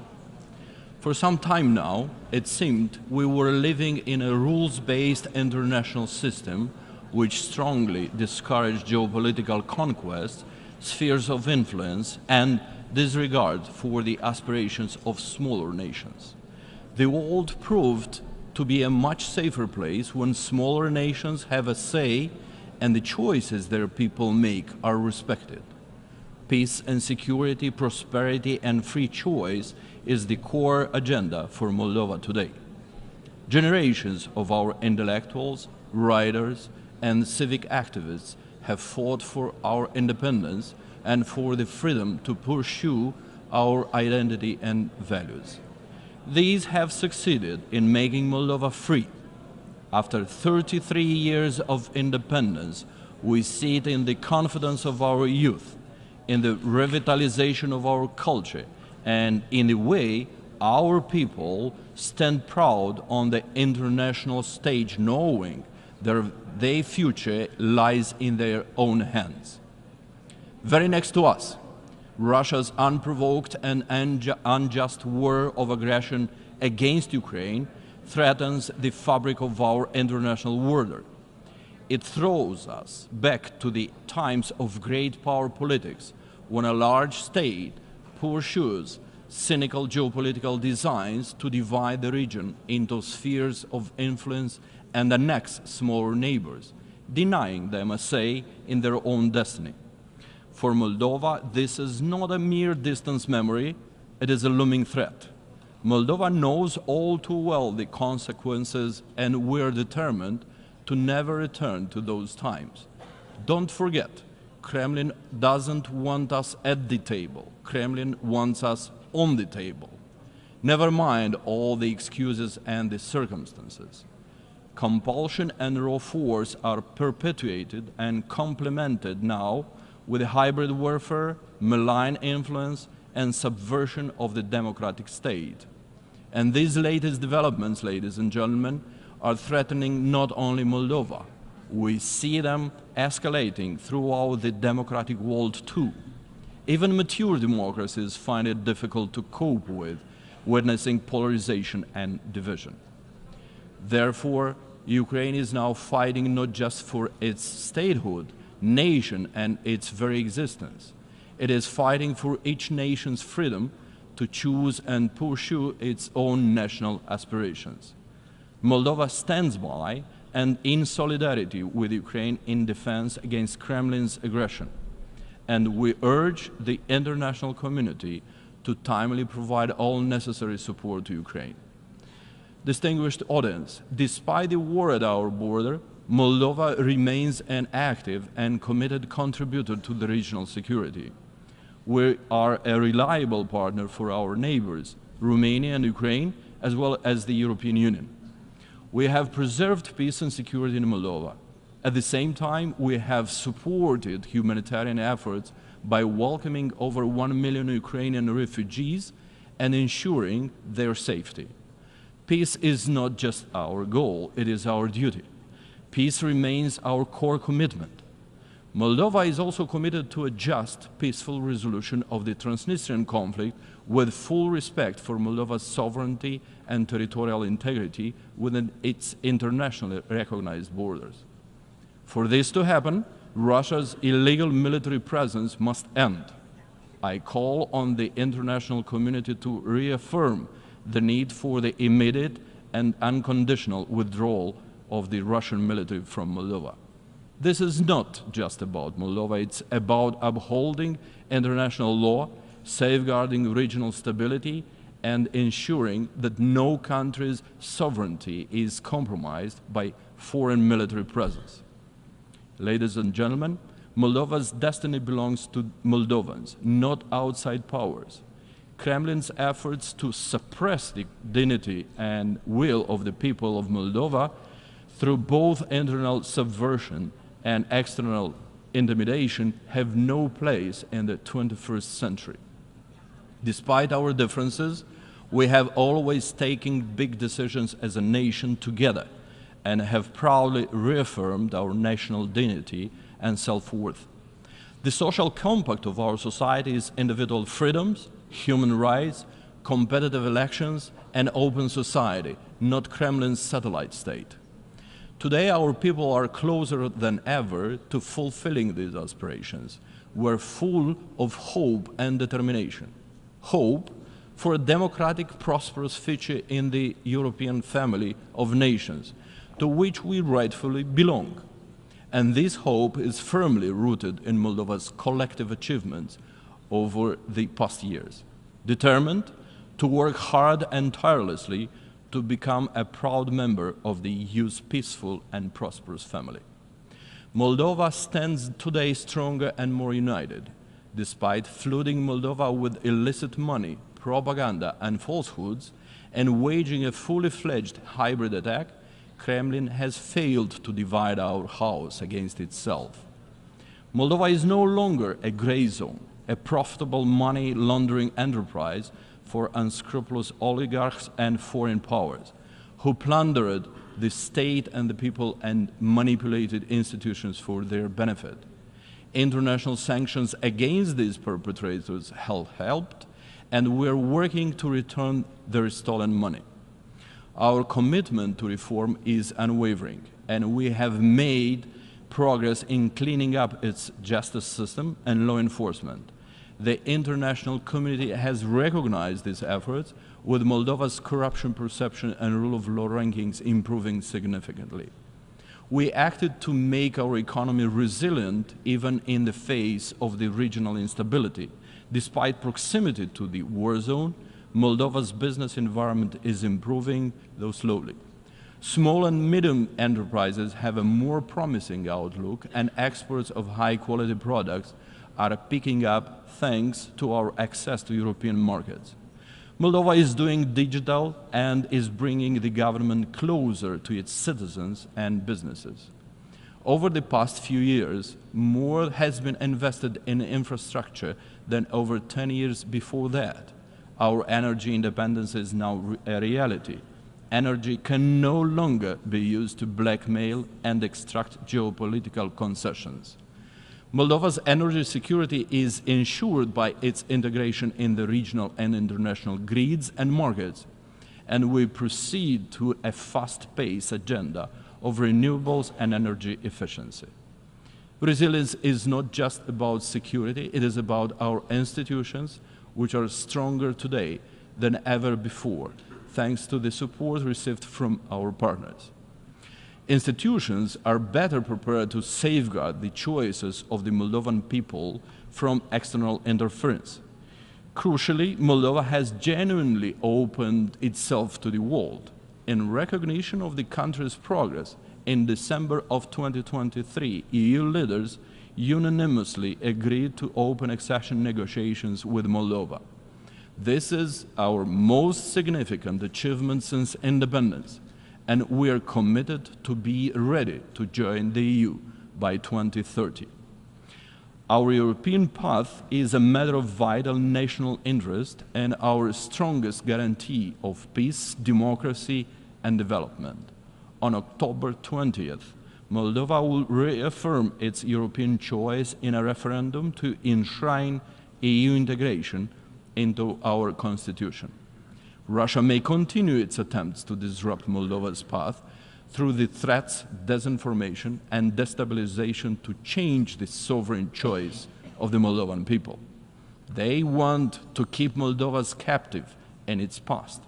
Speaker 11: For some time now, it seemed we were living in a rules-based international system which strongly discouraged geopolitical conquest, spheres of influence, and disregard for the aspirations of smaller nations. The world proved to be a much safer place when smaller nations have a say and the choices their people make are respected. Peace and security, prosperity, and free choice is the core agenda for Moldova today. Generations of our intellectuals, writers, and civic activists have fought for our independence and for the freedom to pursue our identity and values. These have succeeded in making Moldova free. After 33 years of independence, we see it in the confidence of our youth, in the revitalization of our culture, and in the way our people stand proud on the international stage, knowing their future lies in their own hands. Very next to us, Russia's unprovoked and unjust war of aggression against Ukraine threatens the fabric of our international order. It throws us back to the times of great power politics, when a large state pursues cynical geopolitical designs to divide the region into spheres of influence and annex smaller neighbors, denying them a say in their own destiny. For Moldova, this is not a mere distant memory, it is a looming threat. Moldova knows all too well the consequences, and we're determined to never return to those times. Don't forget, Kremlin doesn't want us at the table. Kremlin wants us on the table. Never mind all the excuses and the circumstances. Compulsion and raw force are perpetuated and complemented now with hybrid warfare, malign influence, and subversion of the democratic state. And these latest developments, ladies and gentlemen, are threatening not only Moldova. We see them escalating throughout the democratic world too. Even mature democracies find it difficult to cope with witnessing polarization and division. Therefore, Ukraine is now fighting not just for its statehood, nation, and its very existence. It is fighting for each nation's freedom to choose and pursue its own national aspirations. Moldova stands by and in solidarity with Ukraine in defense against Kremlin's aggression. And we urge the international community to timely provide all necessary support to Ukraine. Distinguished audience, despite the war at our border, Moldova remains an active and committed contributor to the regional security. We are a reliable partner for our neighbors, Romania and Ukraine, as well as the European Union. We have preserved peace and security in Moldova. At the same time, we have supported humanitarian efforts by welcoming over 1 million Ukrainian refugees and ensuring their safety. Peace is not just our goal, it is our duty. Peace remains our core commitment. Moldova is also committed to a just, peaceful resolution of the Transnistrian conflict with full respect for Moldova's sovereignty and territorial integrity within its internationally recognized borders. For this to happen, Russia's illegal military presence must end. I call on the international community to reaffirm the need for the immediate and unconditional withdrawal of the Russian military from Moldova. This is not just about Moldova, it's about upholding international law, safeguarding regional stability, and ensuring that no country's sovereignty is compromised by foreign military presence. Ladies and gentlemen, Moldova's destiny belongs to Moldovans, not outside powers. Kremlin's efforts to suppress the dignity and will of the people of Moldova through both internal subversion and external intimidation have no place in the 21st century. Despite our differences, we have always taken big decisions as a nation together and have proudly reaffirmed our national dignity and self-worth. The social compact of our society is individual freedoms, human rights, competitive elections, and open society, not Kremlin's satellite state. Today, our people are closer than ever to fulfilling these aspirations. We're full of hope and determination. Hope for a democratic, prosperous future in the European family of nations, to which we rightfully belong. And this hope is firmly rooted in Moldova's collective achievements over the past years, determined to work hard and tirelessly to become a proud member of the EU's peaceful and prosperous family. Moldova stands today stronger and more united. Despite flooding Moldova with illicit money, propaganda, and falsehoods, and waging a fully fledged hybrid attack, Kremlin has failed to divide our house against itself. Moldova is no longer a gray zone, a profitable money laundering enterprise for unscrupulous oligarchs and foreign powers who plundered the state and the people and manipulated institutions for their benefit. International sanctions against these perpetrators have helped, and we are working to return their stolen money. Our commitment to reform is unwavering, and we have made progress in cleaning up its justice system and law enforcement. The international community has recognized these efforts, with Moldova's corruption perception and rule of law rankings improving significantly. We acted to make our economy resilient even in the face of the regional instability. Despite proximity to the war zone, Moldova's business environment is improving, though slowly. Small and medium enterprises have a more promising outlook, and exports of high-quality products are picking up thanks to our access to European markets. Moldova is doing digital and is bringing the government closer to its citizens and businesses. Over the past few years, more has been invested in infrastructure than over 10 years before that. Our energy independence is now a reality. Energy can no longer be used to blackmail and extract geopolitical concessions. Moldova's energy security is ensured by its integration in the regional and international grids and markets, and we proceed to a fast-paced agenda of renewables and energy efficiency. Resilience is not just about security, it is about our institutions, which are stronger today than ever before, thanks to the support received from our partners. Institutions are better prepared to safeguard the choices of the Moldovan people from external interference. Crucially, Moldova has genuinely opened itself to the world. In recognition of the country's progress, in December of 2023, EU leaders unanimously agreed to open accession negotiations with Moldova. This is our most significant achievement since independence, and we are committed to be ready to join the EU by 2030. Our European path is a matter of vital national interest and our strongest guarantee of peace, democracy, and development. On October 20th, Moldova will reaffirm its European choice in a referendum to enshrine EU integration into our constitution. Russia may continue its attempts to disrupt Moldova's path through the threats, disinformation, and destabilization to change the sovereign choice of the Moldovan people. They want to keep Moldova captive in its past.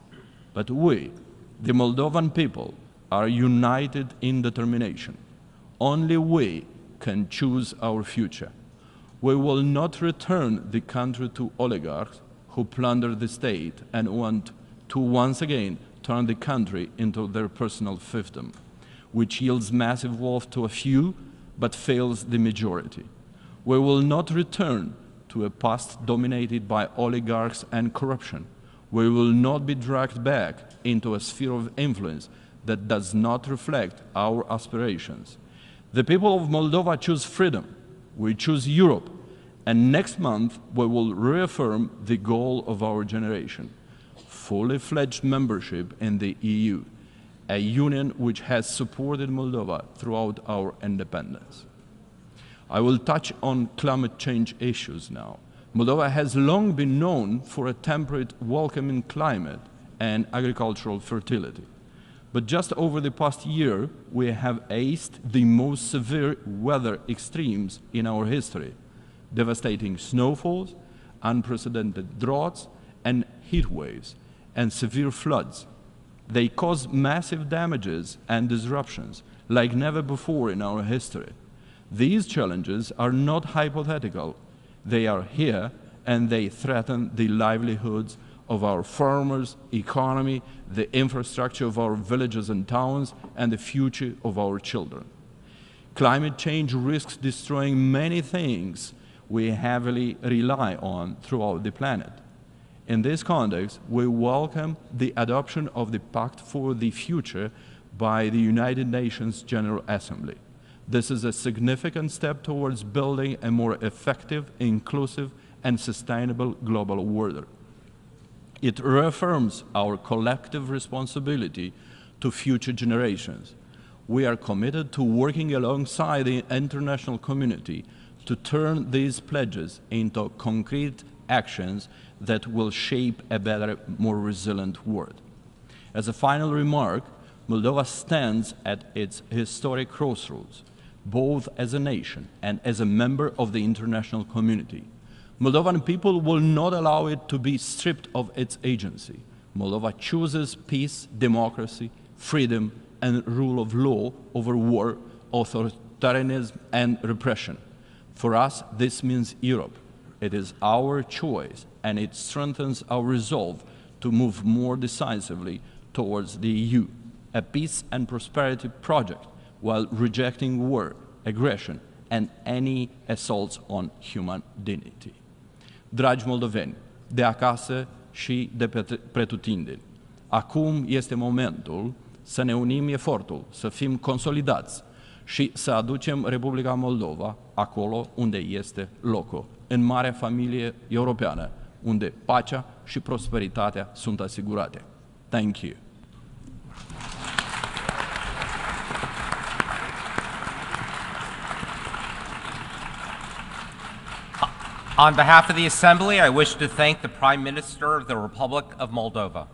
Speaker 11: But we, the Moldovan people, are united in determination. Only we can choose our future. We will not return the country to oligarchs who plunder the state and want to once again turn the country into their personal fiefdom, which yields massive wealth to a few but fails the majority. We will not return to a past dominated by oligarchs and corruption. We will not be dragged back into a sphere of influence that does not reflect our aspirations. The people of Moldova choose freedom. We choose Europe. And next month, we will reaffirm the goal of our generation: fully fledged membership in the EU, a union which has supported Moldova throughout our independence. I will touch on climate change issues now. Moldova has long been known for a temperate, welcoming climate and agricultural fertility. But just over the past year, we have aced the most severe weather extremes in our history: devastating snowfalls, unprecedented droughts, and heat waves, and severe floods. They cause massive damages and disruptions like never before in our history. These challenges are not hypothetical. They are here, and they threaten the livelihoods of our farmers, economy, the infrastructure of our villages and towns, and the future of our children. Climate change risks destroying many things we heavily rely on throughout the planet. In this context, we welcome the adoption of the Pact for the Future by the United Nations General Assembly. This is a significant step towards building a more effective, inclusive, and sustainable global order. It reaffirms our collective responsibility to future generations. We are committed to working alongside the international community to turn these pledges into concrete actions that will shape a better, more resilient world. As a final remark, Moldova stands at its historic crossroads, both as a nation and as a member of the international community. Moldovan people will not allow it to be stripped of its agency. Moldova chooses peace, democracy, freedom, and rule of law over war, authoritarianism, and repression. For us, this means Europe. It is our choice, and it strengthens our resolve to move more decisively towards the EU, a peace and prosperity project, while rejecting war, aggression, and any assaults on human dignity. Dragi moldoveni, de acasă și de pretutindeni, acum este momentul să ne unim efortul, să fim consolidați și să aducem Republica Moldova acolo unde este locul, în marea familie europeană, unde pacea și prosperitatea sunt asigurate. Thank you.
Speaker 12: On behalf of the Assembly, I wish to thank the Prime Minister of the Republic of Moldova.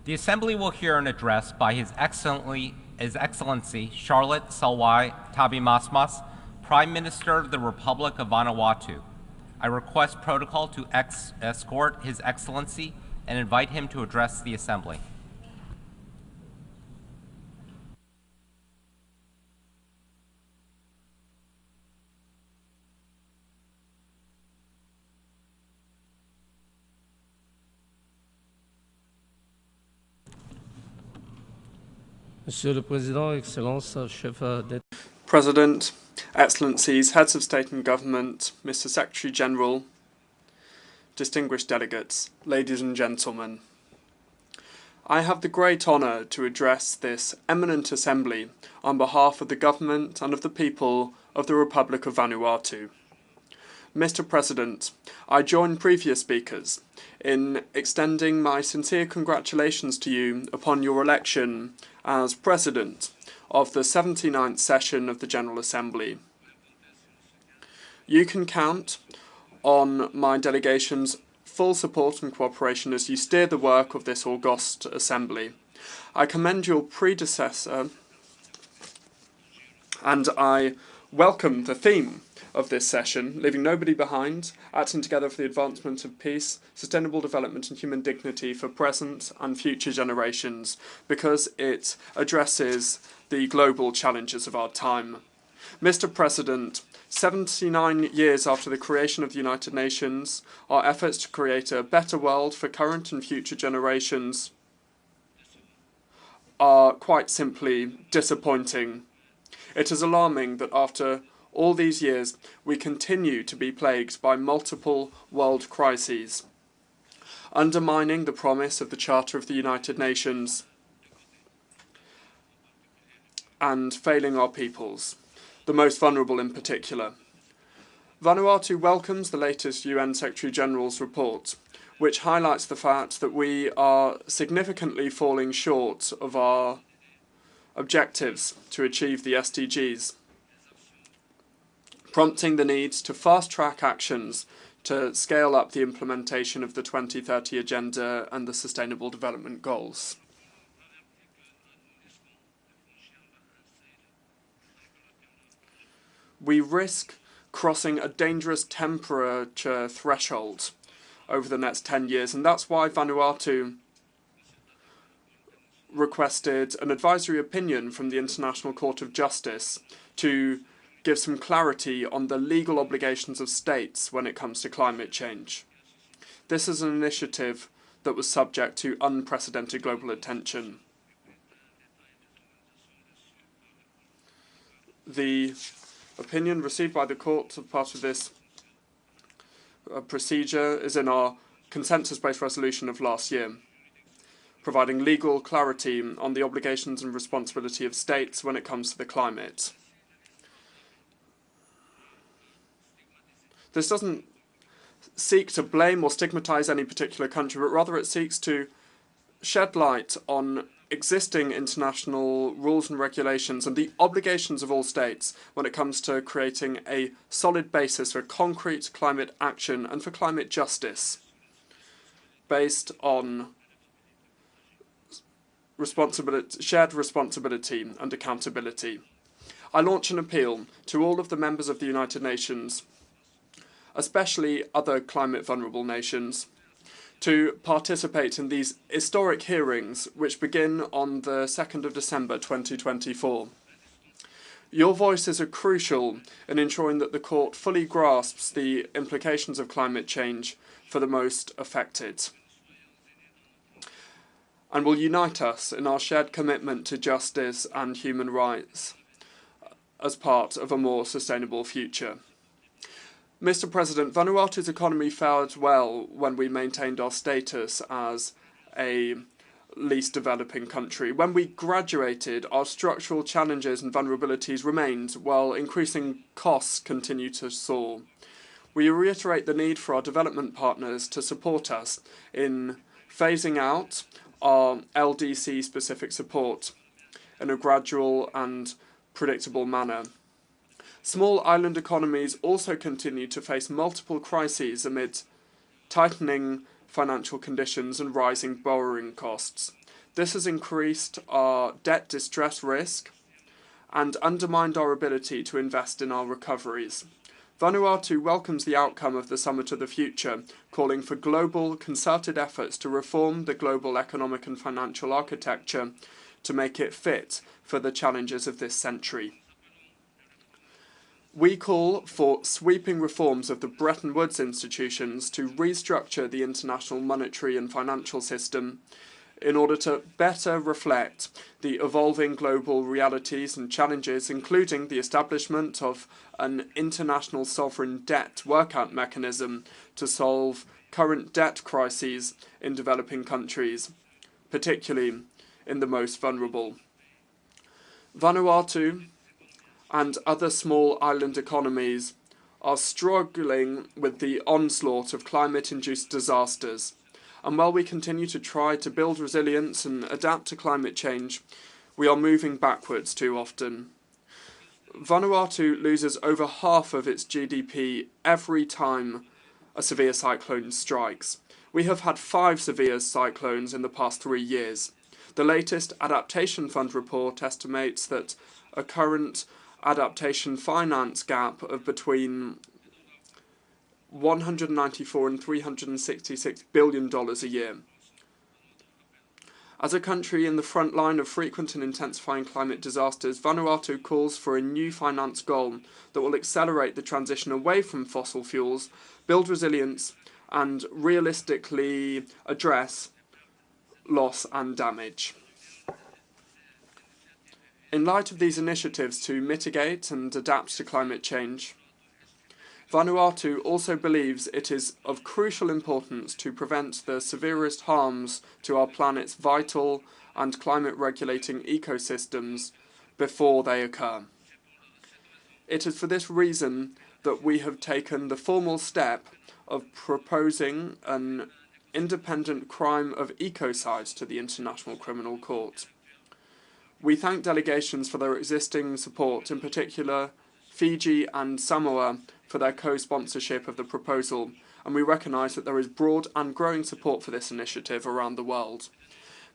Speaker 12: The Assembly will hear an address by His Excellency Charlotte Salwai Tabimasmas, Prime Minister of the Republic of Vanuatu. I request protocol to escort His Excellency and invite him to address the Assembly.
Speaker 13: Monsieur le Président, Excellences, Chef d'État.
Speaker 14: President, Excellencies, Heads of State and Government, Mr. Secretary General, distinguished delegates, ladies and gentlemen. I have the great honour to address this eminent assembly on behalf of the government and of the people of the Republic of Vanuatu. Mr. President, I join previous speakers in extending my sincere congratulations to you upon your election as President of the 79th session of the General Assembly. You can count on my delegation's full support and cooperation as you steer the work of this august assembly. I commend your predecessor and I welcome the theme of this session, leaving nobody behind, acting together for the advancement of peace, sustainable development and human dignity for present and future generations, because it addresses the global challenges of our time. Mr. President, 79 years after the creation of the United Nations, our efforts to create a better world for current and future generations are quite simply disappointing. It is alarming that after all these years, we continue to be plagued by multiple world crises, undermining the promise of the Charter of the United Nations and failing our peoples, the most vulnerable in particular. Vanuatu welcomes the latest UN Secretary-General's report, which highlights the fact that we are significantly falling short of our objectives to achieve the SDGs, prompting the need to fast-track actions to scale up the implementation of the 2030 Agenda and the Sustainable Development Goals. We risk crossing a dangerous temperature threshold over the next 10 years, and that's why Vanuatu requested an advisory opinion from the International Court of Justice to give some clarity on the legal obligations of states when it comes to climate change. This is an initiative that was subject to unprecedented global attention. The opinion received by the court as part of this procedure is in our consensus-based resolution of last year, providing legal clarity on the obligations and responsibility of states when it comes to the climate. This doesn't seek to blame or stigmatize any particular country, but rather it seeks to shed light on existing international rules and regulations and the obligations of all states when it comes to creating a solid basis for concrete climate action and for climate justice based on shared responsibility and accountability. I launch an appeal to all of the members of the United Nations, especially other climate vulnerable nations, to participate in these historic hearings which begin on the 2nd of December 2024. Your voices are crucial in ensuring that the court fully grasps the implications of climate change for the most affected, and will unite us in our shared commitment to justice and human rights as part of a more sustainable future. Mr. President, Vanuatu's economy fared well when we maintained our status as a least developing country. When we graduated, our structural challenges and vulnerabilities remained, while increasing costs continue to soar. We reiterate the need for our development partners to support us in phasing out our LDC-specific support in a gradual and predictable manner. Small island economies also continue to face multiple crises amid tightening financial conditions and rising borrowing costs. This has increased our debt distress risk and undermined our ability to invest in our recoveries. Vanuatu welcomes the outcome of the Summit of the Future, calling for global, concerted efforts to reform the global economic and financial architecture to make it fit for the challenges of this century. We call for sweeping reforms of the Bretton Woods institutions to restructure the international monetary and financial system in order to better reflect the evolving global realities and challenges, including the establishment of an international sovereign debt workout mechanism to solve current debt crises in developing countries, particularly in the most vulnerable. Vanuatu and other small island economies are struggling with the onslaught of climate-induced disasters. And while we continue to try to build resilience and adapt to climate change, we are moving backwards too often. Vanuatu loses over half of its GDP every time a severe cyclone strikes. We have had 5 severe cyclones in the past 3 years. The latest Adaptation Fund report estimates that a current adaptation finance gap of between $194 and $366 billion a year. As a country in the front line of frequent and intensifying climate disasters, Vanuatu calls for a new finance goal that will accelerate the transition away from fossil fuels, build resilience, and realistically address loss and damage. In light of these initiatives to mitigate and adapt to climate change, Vanuatu also believes it is of crucial importance to prevent the severest harms to our planet's vital and climate-regulating ecosystems before they occur. It is for this reason that we have taken the formal step of proposing an independent crime of ecocide to the International Criminal Court. We thank delegations for their existing support, in particular Fiji and Samoa, for their co-sponsorship of the proposal, and we recognise that there is broad and growing support for this initiative around the world.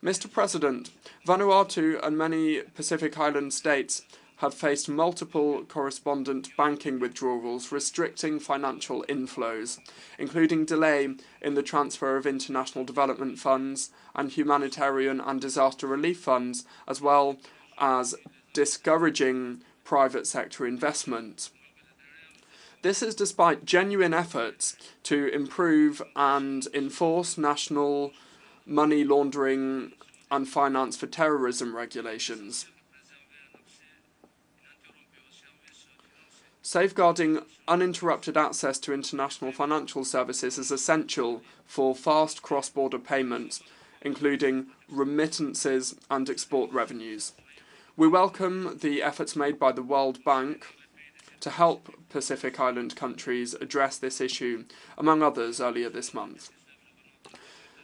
Speaker 14: Mr. President, Vanuatu and many Pacific Island states have faced multiple correspondent banking withdrawals restricting financial inflows, including delay in the transfer of international development funds and humanitarian and disaster relief funds, as well as discouraging private sector investment. This is despite genuine efforts to improve and enforce national money laundering and finance for terrorism regulations. Safeguarding uninterrupted access to international financial services is essential for fast cross-border payments, including remittances and export revenues. We welcome the efforts made by the World Bank to help Pacific Island countries address this issue, among others, earlier this month.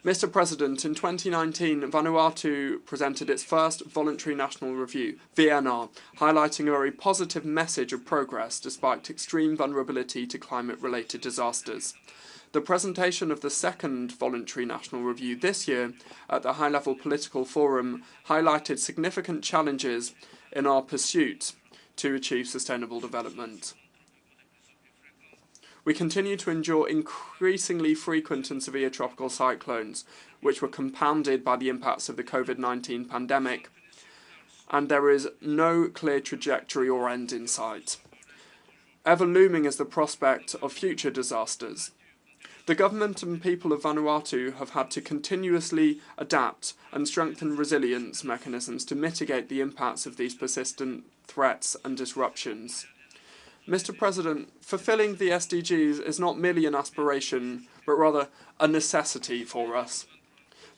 Speaker 14: Mr. President, in 2019, Vanuatu presented its first voluntary national review, VNR, highlighting a very positive message of progress despite extreme vulnerability to climate-related disasters. The presentation of the second voluntary national review this year at the high-level political forum highlighted significant challenges in our pursuit to achieve sustainable development. We continue to endure increasingly frequent and severe tropical cyclones, which were compounded by the impacts of the COVID-19 pandemic, and there is no clear trajectory or end in sight. Ever looming is the prospect of future disasters. The government and people of Vanuatu have had to continuously adapt and strengthen resilience mechanisms to mitigate the impacts of these persistent threats and disruptions. Mr. President, fulfilling the SDGs is not merely an aspiration, but rather a necessity for us.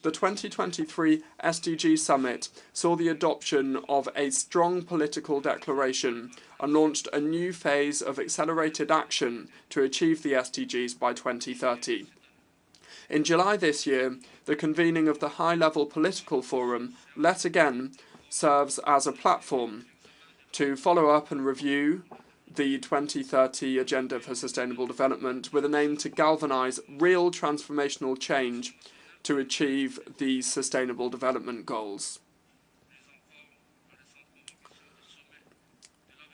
Speaker 14: The 2023 SDG Summit saw the adoption of a strong political declaration and launched a new phase of accelerated action to achieve the SDGs by 2030. In July this year, the convening of the high-level political forum, Let Again, serves as a platform to follow up and review the 2030 Agenda for Sustainable Development with an aim to galvanise real transformational change to achieve the Sustainable Development Goals.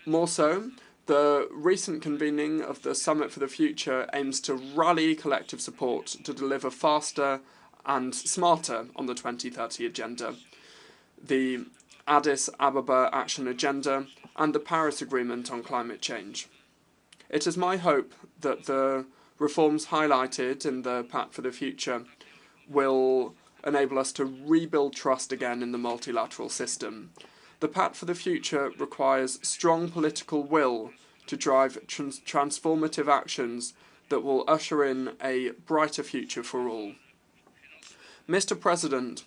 Speaker 14: More so, the recent convening of the Summit for the Future aims to rally collective support to deliver faster and smarter on the 2030 Agenda, the Addis Ababa Action Agenda, and the Paris Agreement on climate change. It is my hope that the reforms highlighted in the Pact for the Future will enable us to rebuild trust again in the multilateral system. The Pact for the Future requires strong political will to drive transformative actions that will usher in a brighter future for all. Mr. President,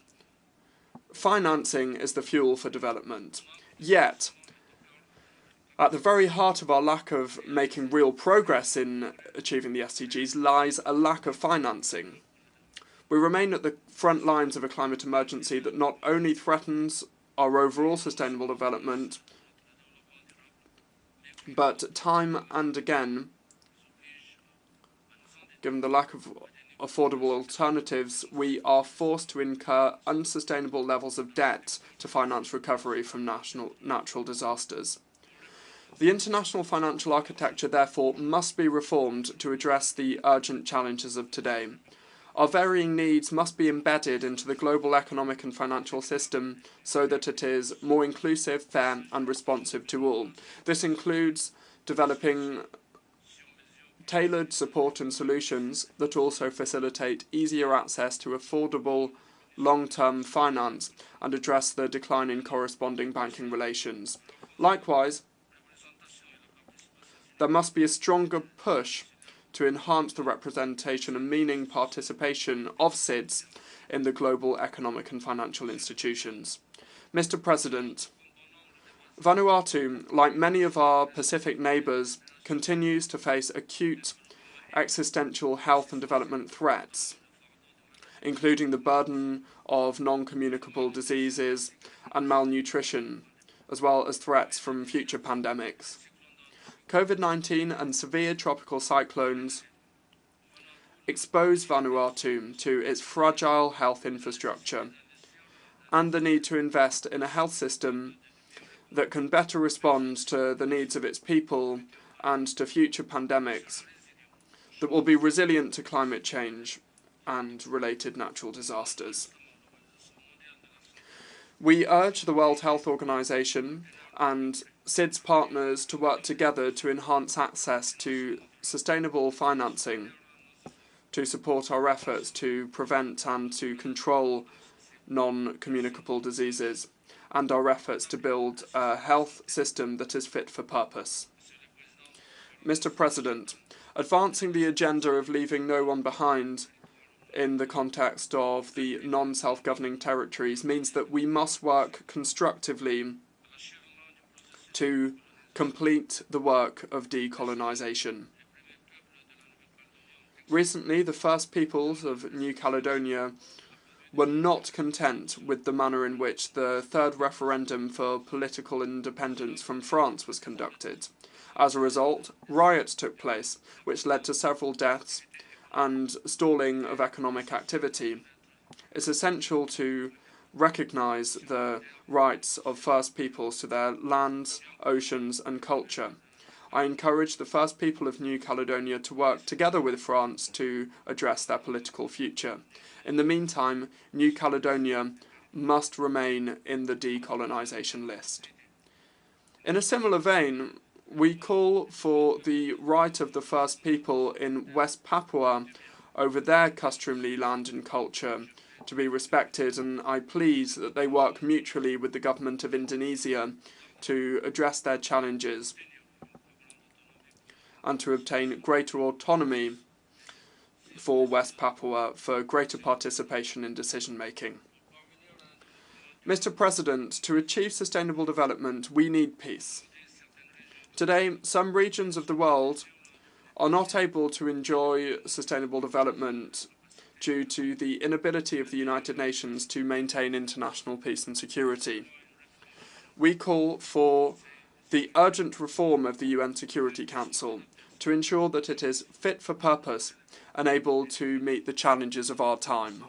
Speaker 14: financing is the fuel for development. Yet, at the very heart of our lack of making real progress in achieving the SDGs lies a lack of financing. We remain at the front lines of a climate emergency that not only threatens our overall sustainable development, but time and again, given the lack of affordable alternatives, we are forced to incur unsustainable levels of debt to finance recovery from natural disasters. The international financial architecture, therefore, must be reformed to address the urgent challenges of today. Our varying needs must be embedded into the global economic and financial system so that it is more inclusive, fair, and responsive to all. This includes developing tailored support and solutions that also facilitate easier access to affordable long-term finance and address the decline in corresponding banking relations. Likewise, there must be a stronger push to enhance the representation and meaning participation of SIDS in the global economic and financial institutions. Mr. President, Vanuatu, like many of our Pacific neighbours, continues to face acute existential health and development threats, including the burden of non-communicable diseases and malnutrition, as well as threats from future pandemics. COVID-19 and severe tropical cyclones expose Vanuatu to its fragile health infrastructure and the need to invest in a health system that can better respond to the needs of its people and to future pandemics that will be resilient to climate change and related natural disasters. We urge the World Health Organization and SIDS partners to work together to enhance access to sustainable financing to support our efforts to prevent and to control non-communicable diseases and our efforts to build a health system that is fit for purpose. Mr. President, advancing the agenda of leaving no one behind in the context of the non-self-governing territories means that we must work constructively to complete the work of decolonisation. Recently, the First Peoples of New Caledonia were not content with the manner in which the third referendum for political independence from France was conducted. As a result, riots took place, which led to several deaths and stalling of economic activity. It's essential to recognise the rights of First Peoples to their lands, oceans and culture. I encourage the First People of New Caledonia to work together with France to address their political future. In the meantime, New Caledonia must remain in the decolonisation list. In a similar vein, we call for the right of the First People in West Papua over their customary land and culture to be respected, and I plead that they work mutually with the government of Indonesia to address their challenges and to obtain greater autonomy for West Papua for greater participation in decision-making. Mr. President, to achieve sustainable development, we need peace. Today, some regions of the world are not able to enjoy sustainable development due to the inability of the United Nations to maintain international peace and security. We call for the urgent reform of the UN Security Council to ensure that it is fit for purpose and able to meet the challenges of our time.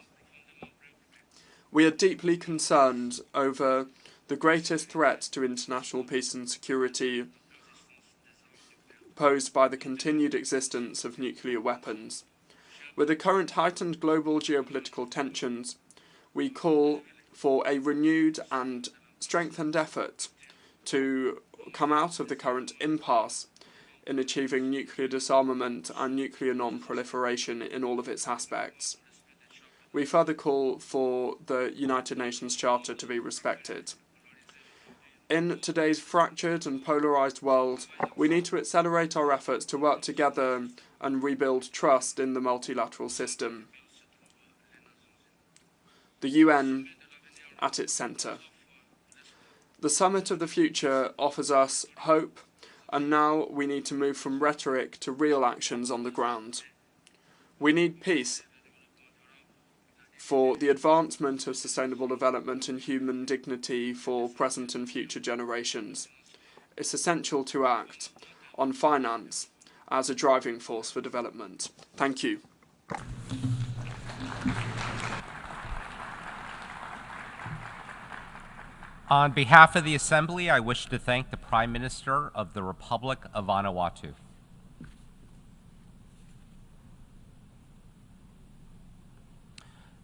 Speaker 14: We are deeply concerned over the greatest threat to international peace and security posed by the continued existence of nuclear weapons. With the current heightened global geopolitical tensions, we call for a renewed and strengthened effort to come out of the current impasse in achieving nuclear disarmament and nuclear non-proliferation in all of its aspects. We further call for the United Nations Charter to be respected. In today's fractured and polarised world, we need to accelerate our efforts to work together and rebuild trust in the multilateral system. The UN at its centre. The Summit of the Future offers us hope, and now we need to move from rhetoric to real actions on the ground. We need peace for the advancement of sustainable development and human dignity for present and future generations. It's essential to act on finance as a driving force for development. Thank you.
Speaker 12: On behalf of the Assembly, I wish to thank the Prime Minister of the Republic of Vanuatu.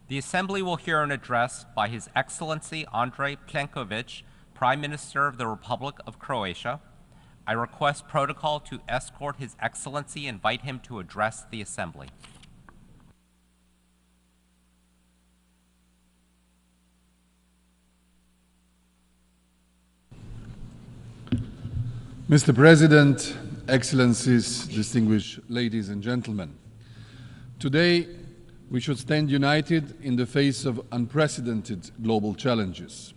Speaker 12: The Assembly will hear an address by His Excellency Andrej Plenković, Prime Minister of the Republic of Croatia. I request protocol to escort His Excellency and invite him to address the Assembly.
Speaker 1: Mr. President, Excellencies, distinguished ladies and gentlemen, today we should stand united in the face of unprecedented global challenges.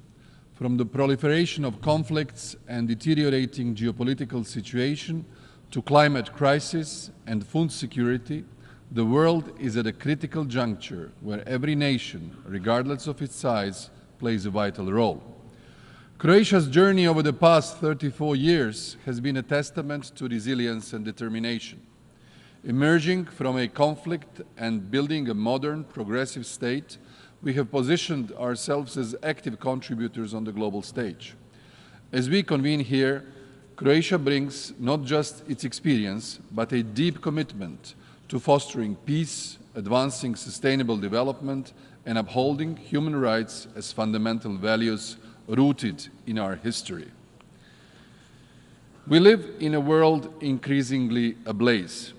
Speaker 1: From the proliferation of conflicts and deteriorating geopolitical situation to climate crisis and food security, the world is at a critical juncture where every nation, regardless of its size, plays a vital role. Croatia's journey over the past 34 years has been a testament to resilience and determination. Emerging from a conflict and building a modern, progressive state, we have positioned ourselves as active contributors on the global stage. As we convene here, Croatia brings not just its experience, but a deep commitment to fostering peace, advancing sustainable development, and upholding human rights as fundamental values rooted in our history. We live in a world increasingly ablaze.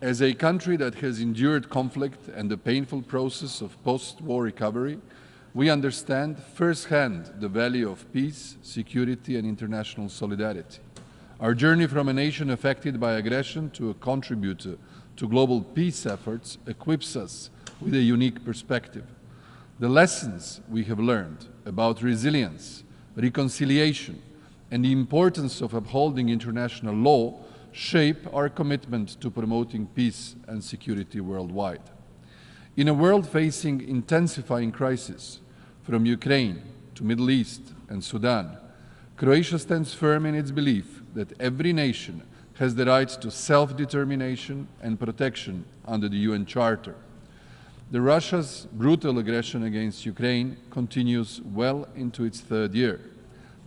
Speaker 1: As a country that has endured conflict and the painful process of post-war recovery, we understand firsthand the value of peace, security, and international solidarity. Our journey from a nation affected by aggression to a contributor to global peace efforts equips us with a unique perspective. The lessons we have learned about resilience, reconciliation, and the importance of upholding international law shape our commitment to promoting peace and security worldwide. In a world facing intensifying crises, from Ukraine to Middle East and Sudan, Croatia stands firm in its belief that every nation has the right to self-determination and protection under the UN Charter. Russia's brutal aggression against Ukraine continues well into its third year,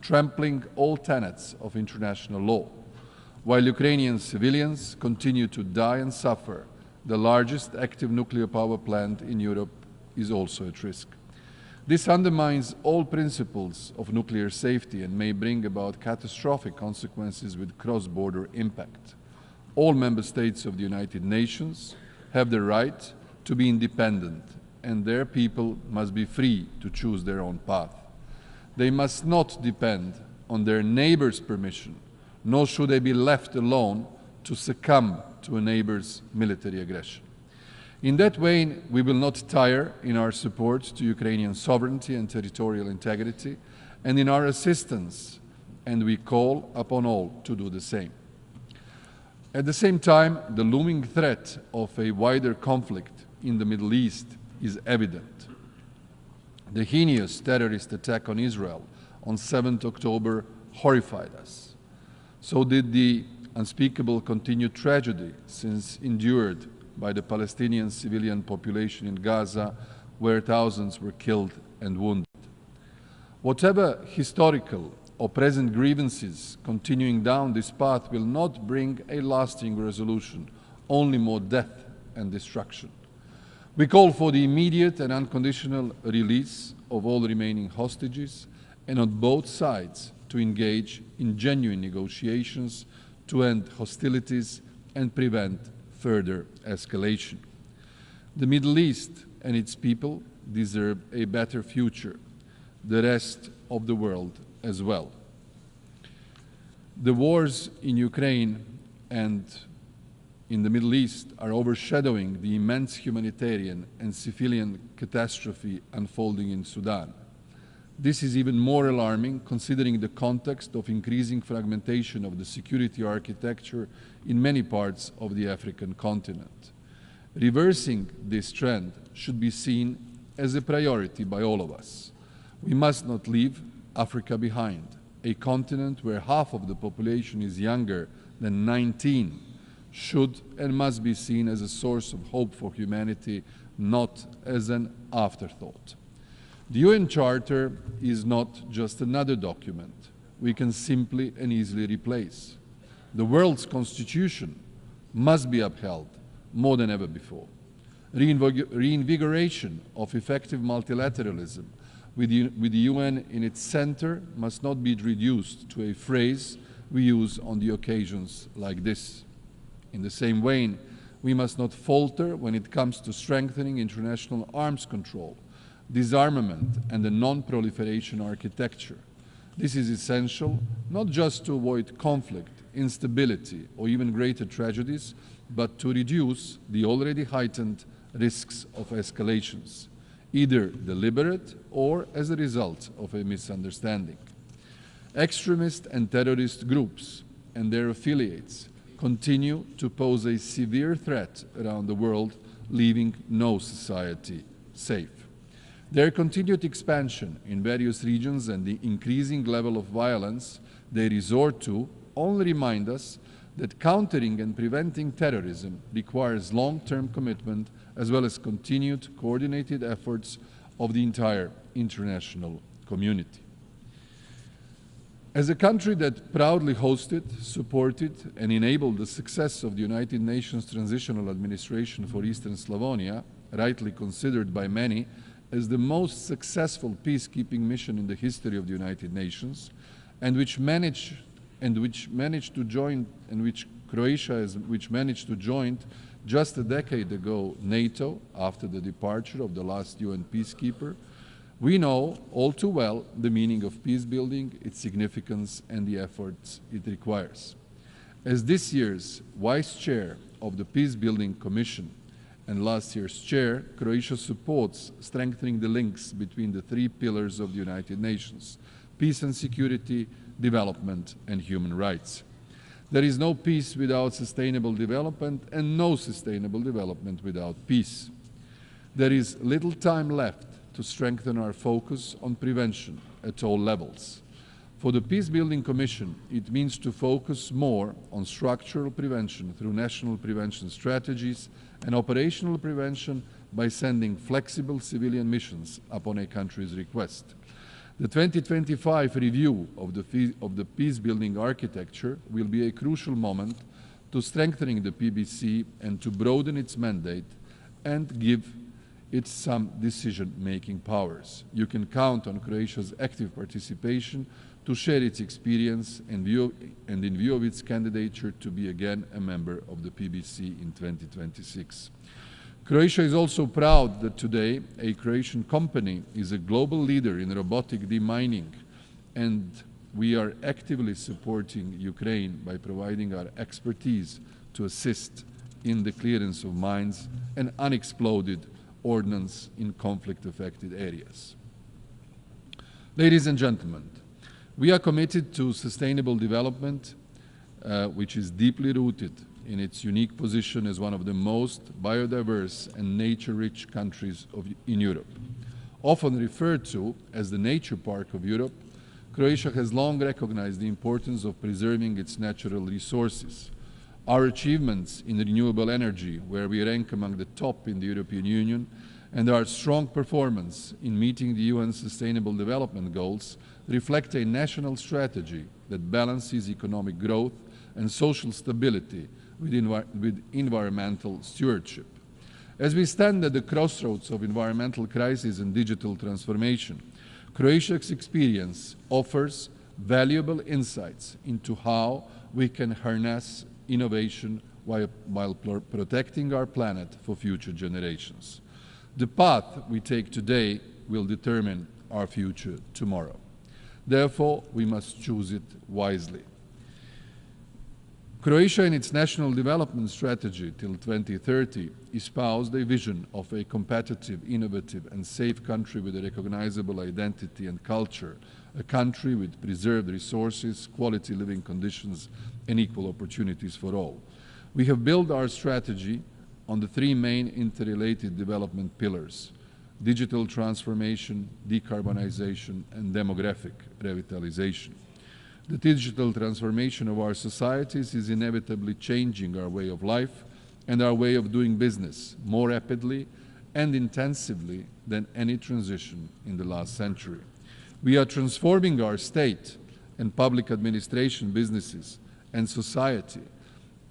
Speaker 1: trampling all tenets of international law. While Ukrainian civilians continue to die and suffer, the largest active nuclear power plant in Europe is also at risk. This undermines all principles of nuclear safety and may bring about catastrophic consequences with cross-border impact. All member states of the United Nations have the right to be independent, and their people must be free to choose their own path. They must not depend on their neighbor's permission, nor should they be left alone to succumb to a neighbor's military aggression. In that vein, we will not tire in our support to Ukrainian sovereignty and territorial integrity, and in our assistance, and we call upon all to do the same. At the same time, the looming threat of a wider conflict in the Middle East is evident. The heinous terrorist attack on Israel on 7th October horrified us.
Speaker 15: So did the unspeakable continued tragedy since endured by the Palestinian civilian population in Gaza, where thousands were killed and wounded. Whatever historical or present grievances continuing down this path will not bring a lasting resolution, only more death and destruction. We call for the immediate and unconditional release of all remaining hostages and on both sides to engage in genuine negotiations to end hostilities and prevent further escalation. The Middle East and its people deserve a better future, the rest of the world as well. The wars in Ukraine and in the Middle East are overshadowing the immense humanitarian and civilian catastrophe unfolding in Sudan. This is even more alarming considering the context of increasing fragmentation of the security architecture in many parts of the African continent. Reversing this trend should be seen as a priority by all of us. We must not leave Africa behind, a continent where half of the population is younger than 19 should and must be seen as a source of hope for humanity, not as an afterthought. The UN Charter is not just another document we can simply and easily replace. The world's constitution must be upheld more than ever before. Reinvigoration of effective multilateralism with the UN in its center must not be reduced to a phrase we use on the occasions like this. In the same vein, we must not falter when it comes to strengthening international arms control, disarmament, and the non-proliferation architecture. This is essential not just to avoid conflict, instability, or even greater tragedies, but to reduce the already heightened risks of escalations, either deliberate or as a result of a misunderstanding. Extremist and terrorist groups and their affiliates continue to pose a severe threat around the world, leaving no society safe. Their continued expansion in various regions and the increasing level of violence they resort to only remind us that countering and preventing terrorism requires long-term commitment as well as continued coordinated efforts of the entire international community. As a country that proudly hosted, supported, and enabled the success of the United Nations Transitional Administration for Eastern Slavonia, rightly considered by many as the most successful peacekeeping mission in the history of the United Nations, and which Croatia managed to join just a decade ago NATO after the departure of the last UN peacekeeper, we know all too well the meaning of peace building, its significance, and the efforts it requires. As this year's Vice Chair of the Peace Building Commission and last year's Chair, Croatia supports strengthening the links between the three pillars of the United Nations: peace and security, development, and human rights. There is no peace without sustainable development and no sustainable development without peace. There is little time left to strengthen our focus on prevention at all levels. For the Peace Building Commission, it means to focus more on structural prevention through national prevention strategies and operational prevention by sending flexible civilian missions upon a country's request. The 2025 review of the peace-building architecture will be a crucial moment to strengthening the PBC and to broaden its mandate and give it some decision-making powers. You can count on Croatia's active participation to share its experience and in view of its candidature to be again a member of the PBC in 2026. Croatia is also proud that today a Croatian company is a global leader in robotic demining, and we are actively supporting Ukraine by providing our expertise to assist in the clearance of mines and unexploded ordnance in conflict-affected areas. Ladies and gentlemen, we are committed to sustainable development, which is deeply rooted in its unique position as one of the most biodiverse and nature-rich countries in Europe. Often referred to as the Nature Park of Europe, Croatia has long recognized the importance of preserving its natural resources. Our achievements in renewable energy, where we rank among the top in the European Union, and our strong performance in meeting the UN Sustainable Development Goals reflect a national strategy that balances economic growth and social stability with environmental stewardship. As we stand at the crossroads of environmental crisis and digital transformation, Croatia's experience offers valuable insights into how we can harness innovation while protecting our planet for future generations. The path we take today will determine our future tomorrow. Therefore, we must choose it wisely. Croatia, in its national development strategy till 2030, espoused a vision of a competitive, innovative, and safe country with a recognizable identity and culture, a country with preserved resources, quality living conditions, and equal opportunities for all. We have built our strategy on the three main interrelated development pillars: digital transformation, decarbonization, and demographic revitalization. The digital transformation of our societies is inevitably changing our way of life and our way of doing business more rapidly and intensively than any transition in the last century. We are transforming our state and public administration, businesses, and society,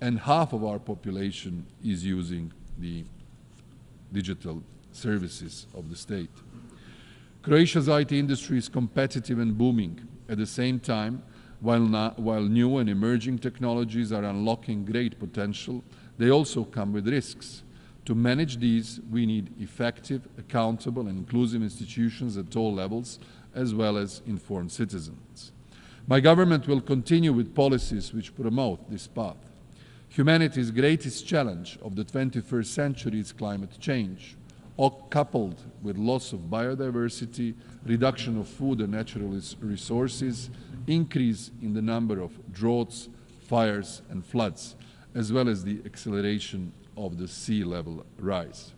Speaker 15: and half of our population is using the digital services of the state. Croatia's IT industry is competitive and booming. At the same time, while new and emerging technologies are unlocking great potential, they also come with risks. To manage these, we need effective, accountable, and inclusive institutions at all levels, as well as informed citizens. My government will continue with policies which promote this path. Humanity's greatest challenge of the 21st century is climate change, coupled with loss of biodiversity, reduction of food and natural resources, increase in the number of droughts, fires, and floods, as well as the acceleration of the sea level rise.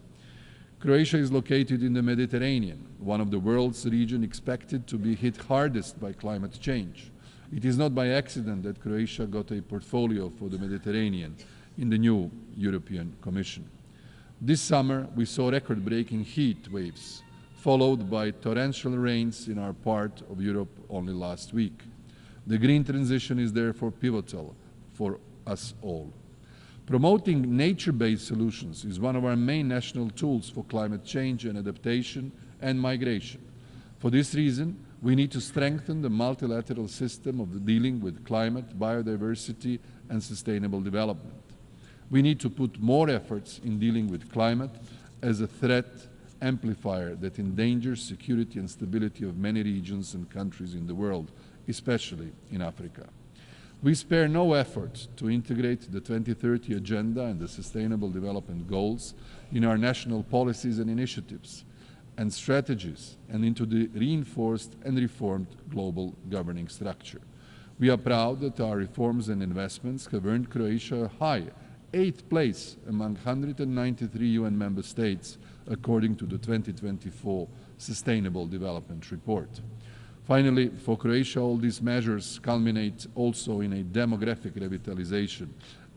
Speaker 15: Croatia is located in the Mediterranean, one of the world's regions expected to be hit hardest by climate change. It is not by accident that Croatia got a portfolio for the Mediterranean in the new European Commission. This summer, we saw record-breaking heat waves, followed by torrential rains in our part of Europe only last week. The green transition is therefore pivotal for us all. Promoting nature-based solutions is one of our main national tools for climate change and adaptation and migration. For this reason, we need to strengthen the multilateral system of dealing with climate, biodiversity, and sustainable development. We need to put more efforts in dealing with climate as a threat amplifier that endangers security and stability of many regions and countries in the world, especially in Africa. We spare no effort to integrate the 2030 Agenda and the Sustainable Development Goals in our national policies and initiatives and strategies and into the reinforced and reformed global governing structure. We are proud that our reforms and investments have earned Croatia a high 8th place among 193 UN member states, according to the 2024 Sustainable Development Report. Finally, for Croatia, all these measures culminate also in a demographic revitalization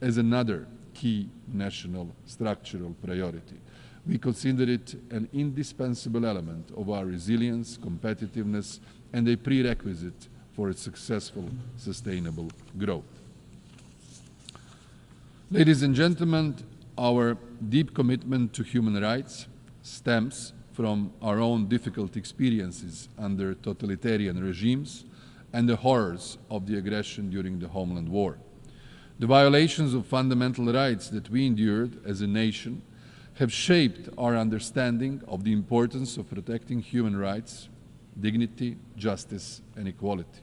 Speaker 15: as another key national structural priority. We consider it an indispensable element of our resilience, competitiveness, and a prerequisite for a successful, sustainable growth. Ladies and gentlemen, our deep commitment to human rights stems from our own difficult experiences under totalitarian regimes and the horrors of the aggression during the Homeland War. The violations of fundamental rights that we endured as a nation have shaped our understanding of the importance of protecting human rights, dignity, justice, and equality.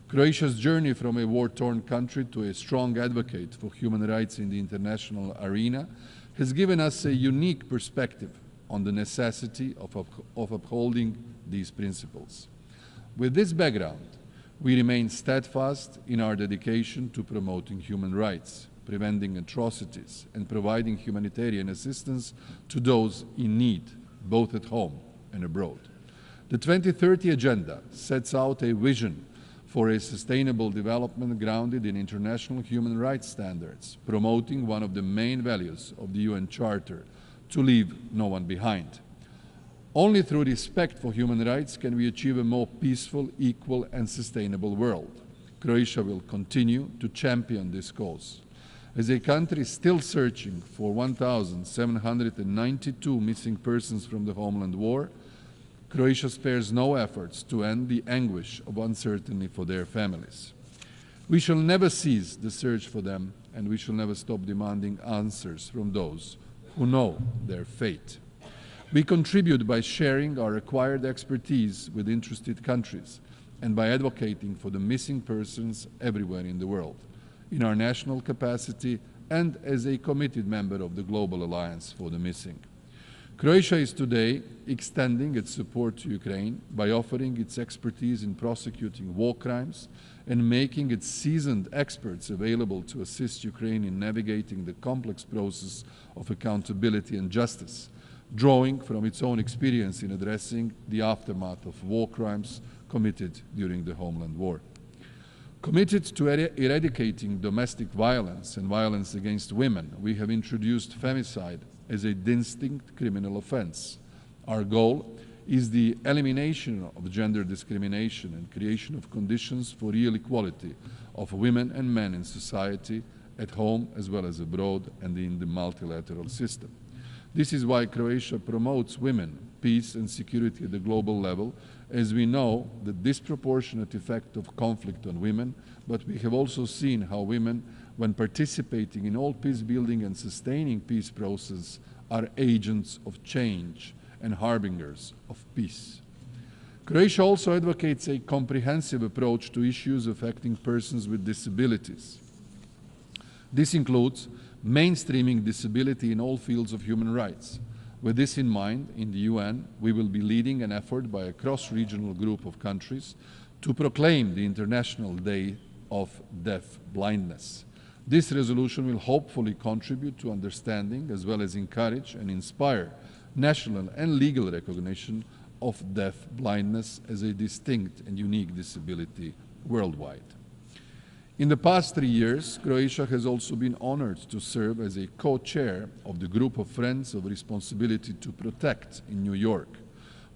Speaker 15: Croatia's journey from a war-torn country to a strong advocate for human rights in the international arena has given us a unique perspective on the necessity of upholding these principles. With this background, we remain steadfast in our dedication to promoting human rights, preventing atrocities, and providing humanitarian assistance to those in need, both at home and abroad. The 2030 Agenda sets out a vision for a sustainable development grounded in international human rights standards, promoting one of the main values of the UN Charter, to leave no one behind. Only through respect for human rights can we achieve a more peaceful, equal and sustainable world. Croatia will continue to champion this cause. As a country still searching for 1,792 missing persons from the homeland war, Croatia spares no efforts to end the anguish of uncertainty for their families. We shall never cease the search for them, and we shall never stop demanding answers from those who know their fate. We contribute by sharing our acquired expertise with interested countries and by advocating for the missing persons everywhere in the world, in our national capacity and as a committed member of the Global Alliance for the Missing. Croatia is today extending its support to Ukraine by offering its expertise in prosecuting war crimes and making its seasoned experts available to assist Ukraine in navigating the complex process of accountability and justice, drawing from its own experience in addressing the aftermath of war crimes committed during the homeland war. Committed to eradicating domestic violence and violence against women, we have introduced femicide as a distinct criminal offense. Our goal is the elimination of gender discrimination and creation of conditions for real equality of women and men in society, at home as well as abroad and in the multilateral system. This is why Croatia promotes women, peace and security at the global level, as we know the disproportionate effect of conflict on women, but we have also seen how women, when participating in all peace-building and sustaining peace process, are agents of change and harbingers of peace. Croatia also advocates a comprehensive approach to issues affecting persons with disabilities. This includes mainstreaming disability in all fields of human rights. With this in mind, in the UN, we will be leading an effort by a cross-regional group of countries to proclaim the International Day of Deaf Blindness. This resolution will hopefully contribute to understanding as well as encourage and inspire national and legal recognition of deaf blindness as a distinct and unique disability worldwide. In the past 3 years, Croatia has also been honored to serve as a co-chair of the Group of Friends of Responsibility to Protect in New York.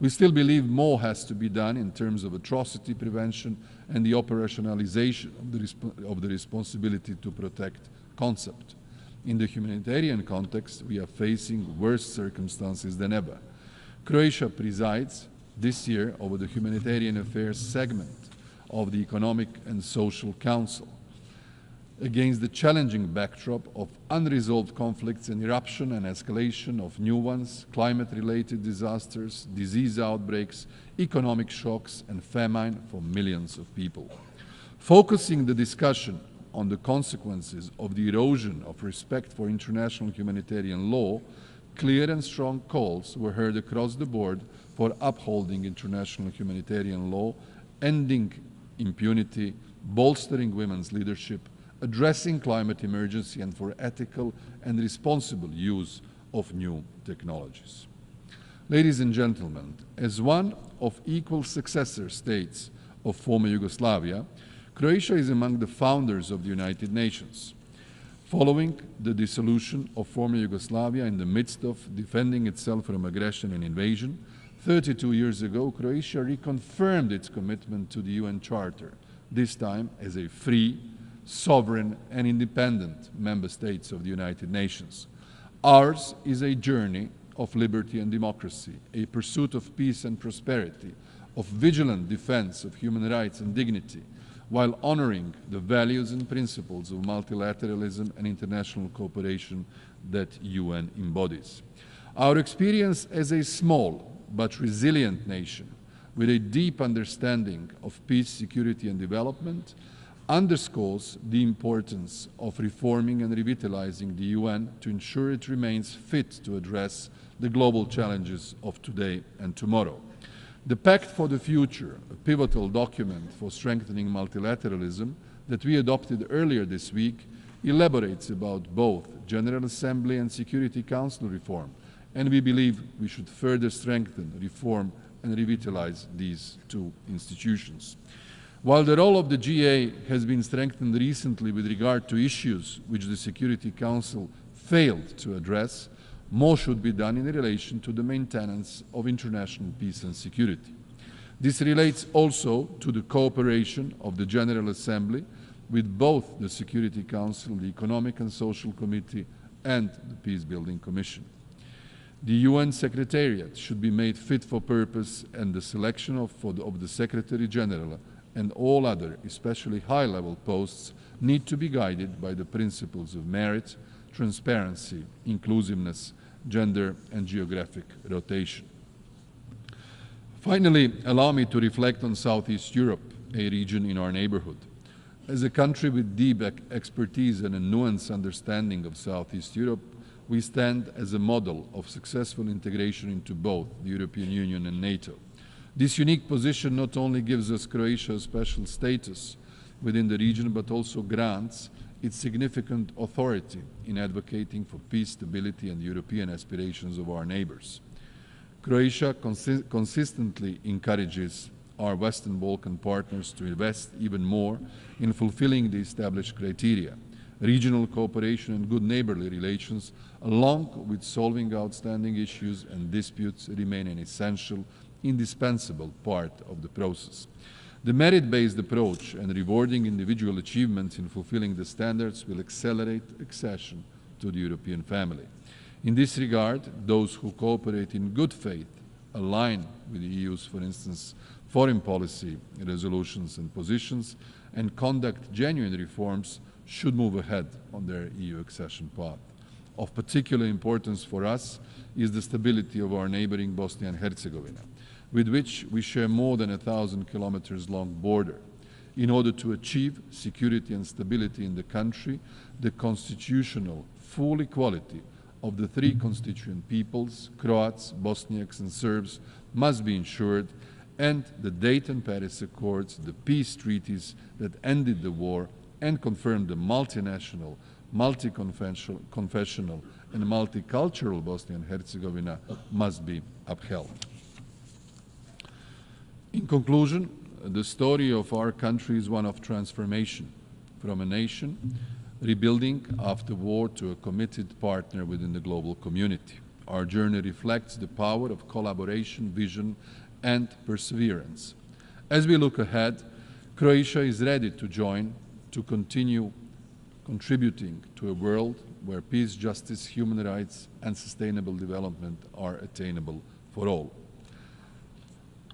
Speaker 15: We still believe more has to be done in terms of atrocity prevention and the operationalization of the responsibility to protect concept. In the humanitarian context, we are facing worse circumstances than ever. Croatia presides this year over the Humanitarian Affairs segment of the Economic and Social Council. Against the challenging backdrop of unresolved conflicts and eruption and escalation of new ones, climate-related disasters, disease outbreaks, economic shocks and famine for millions of people. Focusing the discussion on the consequences of the erosion of respect for international humanitarian law, clear and strong calls were heard across the board for upholding international humanitarian law, ending impunity, bolstering women's leadership, addressing climate emergency, and for ethical and responsible use of new technologies. Ladies and gentlemen, as one of equal successor states of former Yugoslavia, Croatia is among the founders of the United Nations. Following the dissolution of former Yugoslavia in the midst of defending itself from aggression and invasion, 32 years ago, Croatia reconfirmed its commitment to the UN Charter, this time as a free, sovereign and independent member states of the United Nations. Ours is a journey of liberty and democracy, a pursuit of peace and prosperity, of vigilant defense of human rights and dignity, while honoring the values and principles of multilateralism and international cooperation that UN embodies. Our experience as a small but resilient nation with a deep understanding of peace, security and development underscores the importance of reforming and revitalizing the UN to ensure it remains fit to address the global challenges of today and tomorrow. The Pact for the Future, a pivotal document for strengthening multilateralism that we adopted earlier this week, elaborates about both General Assembly and Security Council reform, and we believe we should further strengthen reform and revitalize these two institutions. While the role of the GA has been strengthened recently with regard to issues which the Security Council failed to address, more should be done in relation to the maintenance of international peace and security. This relates also to the cooperation of the General Assembly with both the Security Council, the Economic and Social Committee, and the Peacebuilding Commission. The UN Secretariat should be made fit for purpose, and the selection of the Secretary General and all other, especially high-level posts, need to be guided by the principles of merit, transparency, inclusiveness, gender and geographic rotation. Finally, allow me to reflect on Southeast Europe, a region in our neighborhood. As a country with deep expertise and a nuanced understanding of Southeast Europe, we stand as a model of successful integration into both the European Union and NATO. This unique position not only gives us Croatia a special status within the region, but also grants its significant authority in advocating for peace, stability, and European aspirations of our neighbors. Croatia consistently encourages our Western Balkan partners to invest even more in fulfilling the established criteria. Regional cooperation and good neighborly relations, along with solving outstanding issues and disputes, remain an essential, indispensable part of the process. The merit-based approach and rewarding individual achievements in fulfilling the standards will accelerate accession to the European family. In this regard, those who cooperate in good faith, align with the EU's, for instance, foreign policy resolutions and positions, and conduct genuine reforms should move ahead on their EU accession path. Of particular importance for us is the stability of our neighboring Bosnia and Herzegovina, with which we share more than 1,000 kilometers long border. In order to achieve security and stability in the country, the constitutional full equality of the three constituent peoples, Croats, Bosniaks and Serbs, must be ensured, and the Dayton-Paris Accords, the peace treaties that ended the war and confirmed the multinational, multi-confessional and multicultural Bosnia and Herzegovina must be upheld. In conclusion, the story of our country is one of transformation from a nation rebuilding after war to a committed partner within the global community. Our journey reflects the power of collaboration, vision, and perseverance. As we look ahead, Croatia is ready to join, to continue contributing to a world where peace, justice, human rights, and sustainable development are attainable for all.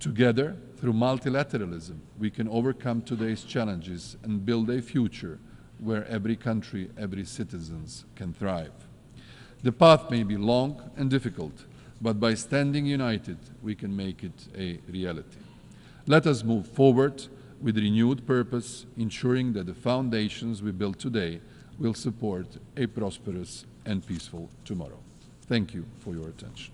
Speaker 15: Together, through multilateralism, we can overcome today's challenges and build a future where every country, every citizen can thrive. The path may be long and difficult, but by standing united, we can make it a reality. Let us move forward with renewed purpose, ensuring that the foundations we build today will support a prosperous and peaceful tomorrow. Thank you for your attention.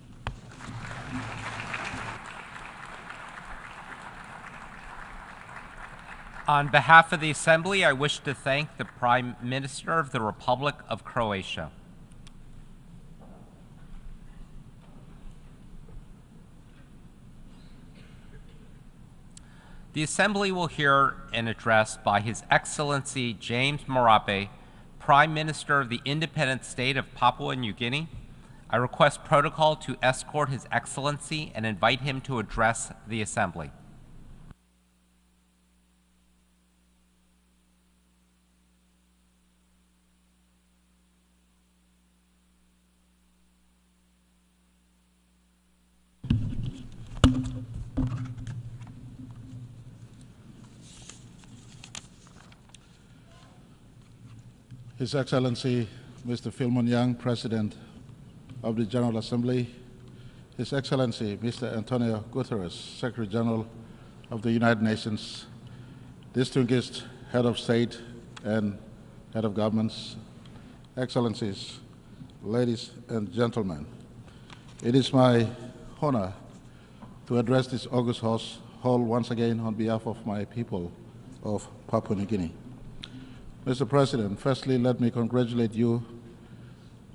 Speaker 12: On behalf of the Assembly, I wish to thank the Prime Minister of the Republic of Croatia. The Assembly will hear an address by His Excellency James Marape, Prime Minister of the Independent State of Papua New Guinea. I request protocol to escort His Excellency and invite him to address the Assembly.
Speaker 16: His Excellency Mr. Philemon Young, President of the General Assembly, His Excellency Mr. Antonio Guterres, Secretary General of the United Nations, distinguished Head of State and Head of Governments, Excellencies, ladies and gentlemen, it is my honor to address this august hall once again on behalf of my people of Papua New Guinea. Mr. President, firstly, let me congratulate you,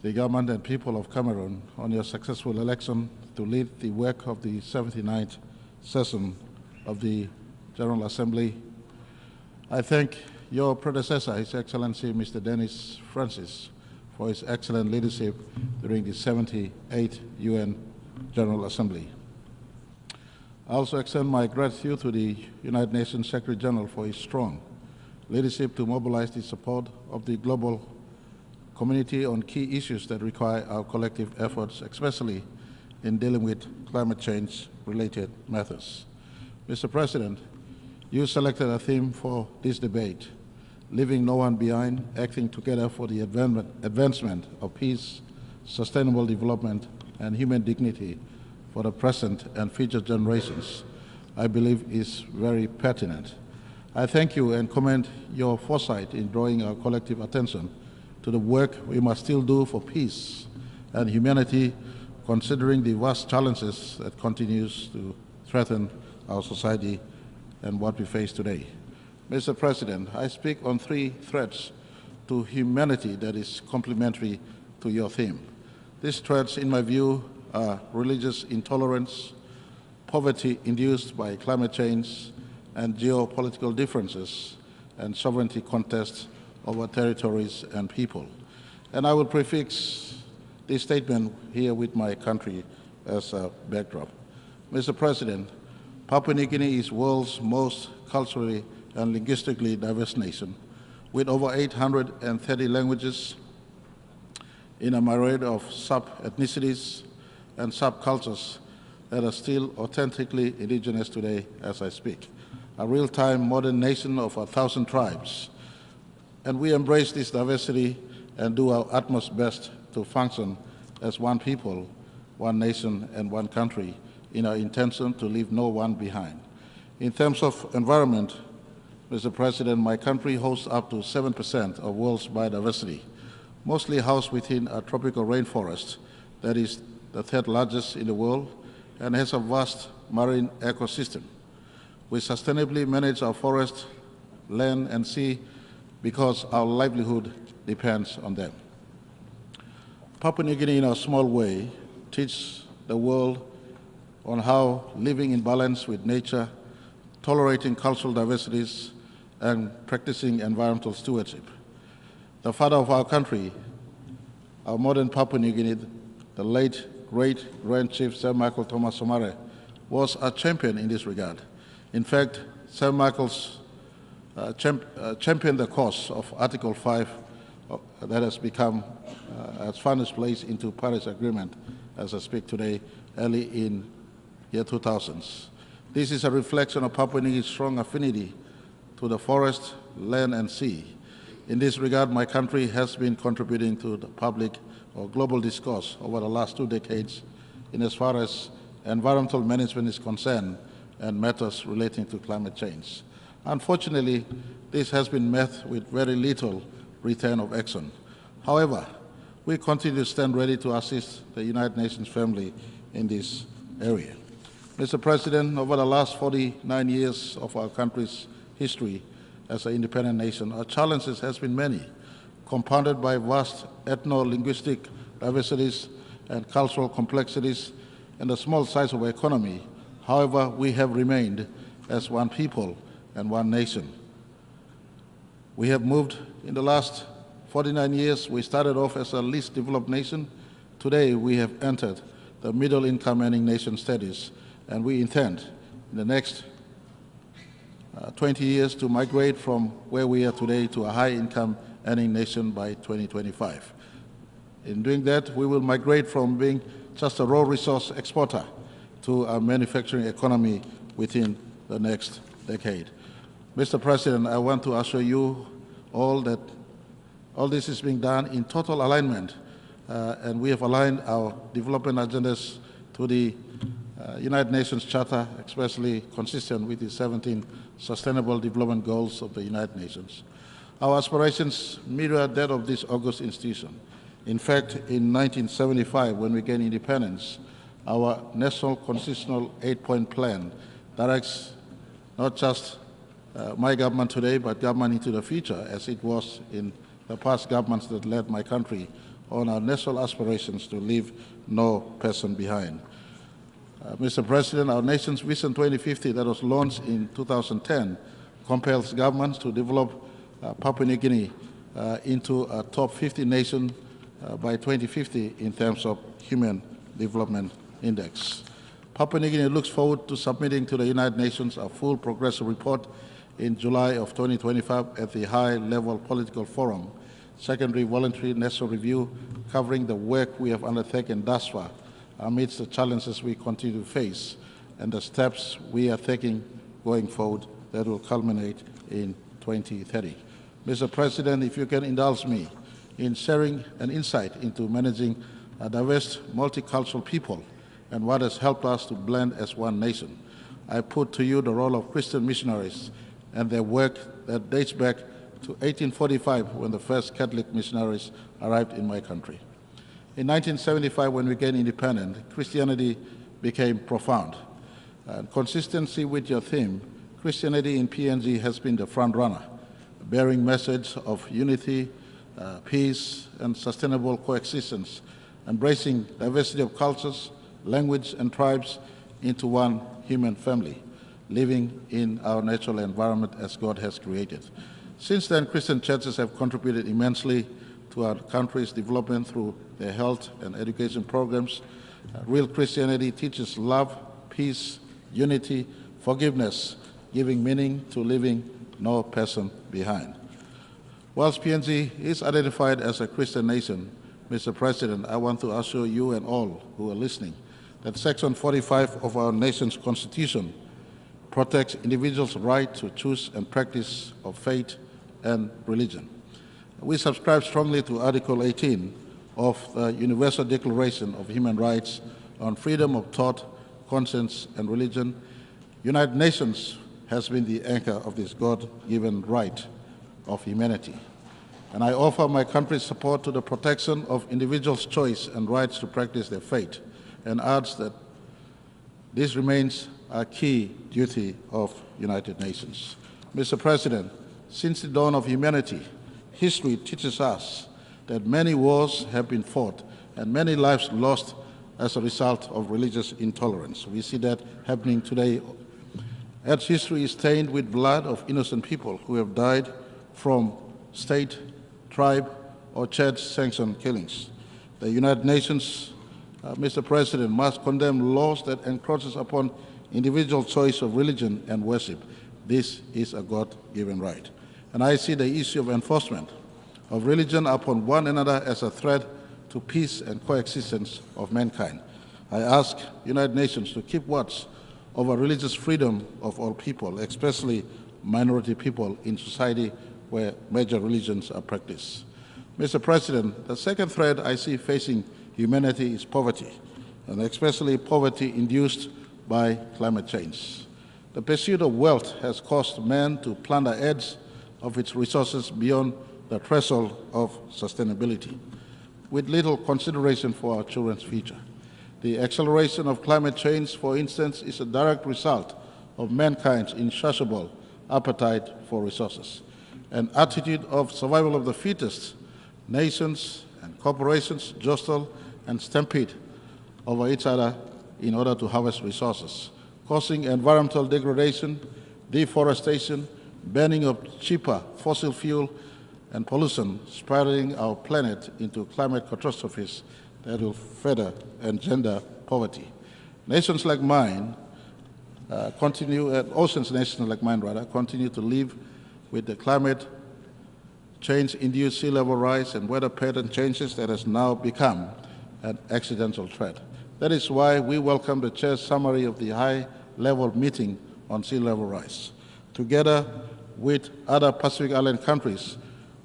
Speaker 16: the government and people of Cameroon, on your successful election to lead the work of the 79th session of the General Assembly. I thank your predecessor, His Excellency Mr. Dennis Francis, for his excellent leadership during the 78th UN General Assembly. I also extend my gratitude to the United Nations Secretary General for his strong leadership to mobilize the support of the global community on key issues that require our collective efforts, especially in dealing with climate change-related matters. Mr. President, you selected a theme for this debate, leaving no one behind, acting together for the advancement of peace, sustainable development, and human dignity for the present and future generations. I believe is very pertinent. I thank you and commend your foresight in drawing our collective attention to the work we must still do for peace and humanity, considering the vast challenges that continues to threaten our society and what we face today. Mr. President, I speak on three threats to humanity that is complementary to your theme. These threats, in my view, are religious intolerance, poverty induced by climate change, and geopolitical differences and sovereignty contests over territories and people. And I will prefix this statement here with my country as a backdrop. Mr. President, Papua New Guinea is the world's most culturally and linguistically diverse nation, with over 830 languages in a myriad of sub-ethnicities and subcultures that are still authentically indigenous today as I speak. A real-time modern nation of 1,000 tribes. And we embrace this diversity and do our utmost best to function as one people, one nation, and one country in our intention to leave no one behind. In terms of environment, Mr. President, my country hosts up to 7% of world's biodiversity, mostly housed within a tropical rainforest that is the third largest in the world and has a vast marine ecosystem. We sustainably manage our forest, land, and sea because our livelihood depends on them. Papua New Guinea, in a small way, teaches the world on how living in balance with nature, tolerating cultural diversities, and practicing environmental stewardship. The father of our country, our modern Papua New Guinea, the late great Grand Chief Sir Michael Thomas Somare, was a champion in this regard. In fact, Sir Michael's championed the cause of Article 5 that has become, has found its place into Paris Agreement as I speak today, early in year 2000s. This is a reflection of Papua New Guinea's strong affinity to the forest, land, and sea. In this regard, my country has been contributing to the public or global discourse over the last 2 decades in as far as environmental management is concerned and matters relating to climate change. Unfortunately, this has been met with very little return of action. However, we continue to stand ready to assist the United Nations family in this area. Mr. President, over the last 49 years of our country's history as an independent nation, our challenges has been many, compounded by vast ethno-linguistic diversities and cultural complexities and the small size of our economy. However, we have remained as one people and one nation. We have moved in the last 49 years. We started off as a least developed nation. Today, we have entered the middle-income earning nation status, and we intend in the next 20 years to migrate from where we are today to a high-income earning nation by 2025. In doing that, we will migrate from being just a raw resource exporter to a manufacturing economy within the next decade. Mr. President, I want to assure you all that all this is being done in total alignment, and we have aligned our development agendas to the United Nations Charter, especially consistent with the 17 Sustainable Development Goals of the United Nations. Our aspirations mirror that of this august institution. In fact, in 1975, when we gained independence, our National Constitutional 8-point plan directs not just my government today, but government into the future, as it was in the past governments that led my country, on our national aspirations to leave no person behind. Mr. President, our nation's Vision 2050 that was launched in 2010 compels governments to develop Papua New Guinea into a top 50 nation by 2050 in terms of Human Development Index. Papua New Guinea looks forward to submitting to the United Nations a full progress report in July of 2025 at the High-Level Political Forum, secondary voluntary national review covering the work we have undertaken thus far amidst the challenges we continue to face and the steps we are taking going forward that will culminate in 2030. Mr. President, if you can indulge me in sharing an insight into managing a diverse, multicultural people and what has helped us to blend as one nation, I put to you the role of Christian missionaries and their work that dates back to 1845 when the first Catholic missionaries arrived in my country. In 1975, when we gained independence, Christianity became profound. Consistency with your theme, Christianity in PNG has been the front runner, bearing message of unity, peace, and sustainable coexistence, embracing diversity of cultures, language, and tribes into one human family, living in our natural environment as God has created. Since then, Christian churches have contributed immensely to our country's development through their health and education programs. Real Christianity teaches love, peace, unity, forgiveness, giving meaning to leaving no person behind. Whilst PNG is identified as a Christian nation, Mr. President, I want to assure you and all who are listening that Section 45 of our nation's Constitution protects individuals' right to choose and practice of faith and religion. We subscribe strongly to Article 18 of the Universal Declaration of Human Rights on freedom of thought, conscience, and religion. United Nations has been the anchor of this God-given right of humanity. And I offer my country's support to the protection of individuals' choice and rights to practice their faith, and urge that this remains a key duty of United Nations. Mr. President, since the dawn of humanity, history teaches us that many wars have been fought and many lives lost as a result of religious intolerance. We see that happening today, as history is stained with blood of innocent people who have died from state, tribe, or church-sanctioned killings. The United Nations, Mr. President, must condemn laws that encroaches upon individual choice of religion and worship. This is a God-given right. And I see the issue of enforcement of religion upon one another as a threat to peace and coexistence of mankind. I ask United Nations to keep watch over religious freedom of all people, especially minority people in society where major religions are practiced. Mr. President, the second threat I see facing humanity is poverty, and especially poverty induced by climate change. The pursuit of wealth has caused man to plunder edge of its resources beyond the threshold of sustainability, with little consideration for our children's future. The acceleration of climate change, for instance, is a direct result of mankind's insatiable appetite for resources. An attitude of survival of the fittest, nations and corporations jostle and stampede over each other in order to harvest resources, causing environmental degradation, deforestation, burning of cheaper fossil fuel, and pollution, spiraling our planet into climate catastrophes that will further engender poverty. Nations like mine oceans nations like mine continue to live with the climate change-induced sea level rise and weather pattern changes that has now become an accidental threat. That is why we welcome the Chair's summary of the high-level meeting on sea level rise. Together with other Pacific Island countries,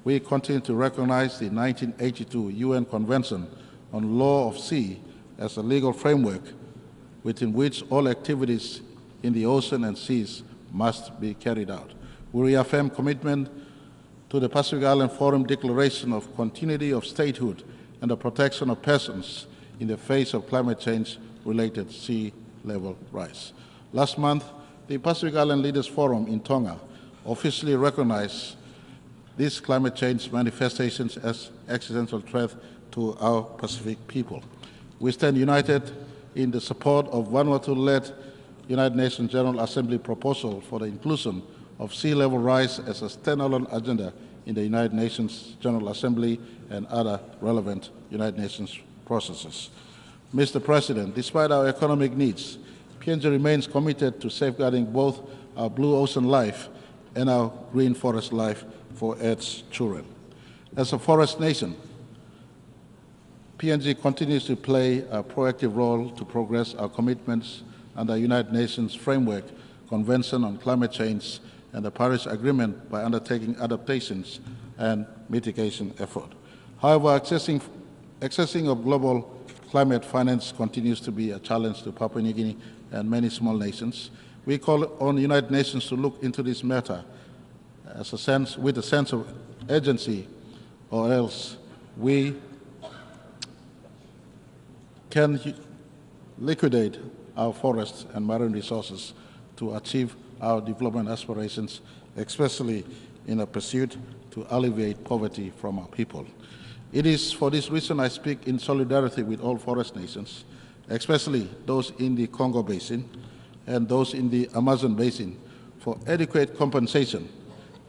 Speaker 16: we continue to recognize the 1982 UN Convention on Law of Sea as a legal framework within which all activities in the ocean and seas must be carried out. We reaffirm commitment to the Pacific Island Forum Declaration of Continuity of Statehood and the protection of persons in the face of climate change-related sea level rise. Last month, the Pacific Island Leaders Forum in Tonga officially recognized these climate change manifestations as existential threat to our Pacific people. We stand united in the support of Vanuatu-led United Nations General Assembly proposal for the inclusion of sea level rise as a standalone agenda in the United Nations General Assembly and other relevant United Nations processes. Mr. President, despite our economic needs, PNG remains committed to safeguarding both our blue ocean life and our green forest life for its children. As a forest nation, PNG continues to play a proactive role to progress our commitments under the United Nations Framework Convention on Climate Change and the Paris Agreement by undertaking adaptations and mitigation effort. However, accessing of global climate finance continues to be a challenge to Papua New Guinea and many small nations. We call on the United Nations to look into this matter with a sense of urgency, or else we can liquidate our forests and marine resources to achieve our development aspirations, especially in a pursuit to alleviate poverty from our people. It is for this reason I speak in solidarity with all forest nations, especially those in the Congo Basin and those in the Amazon Basin, for adequate compensation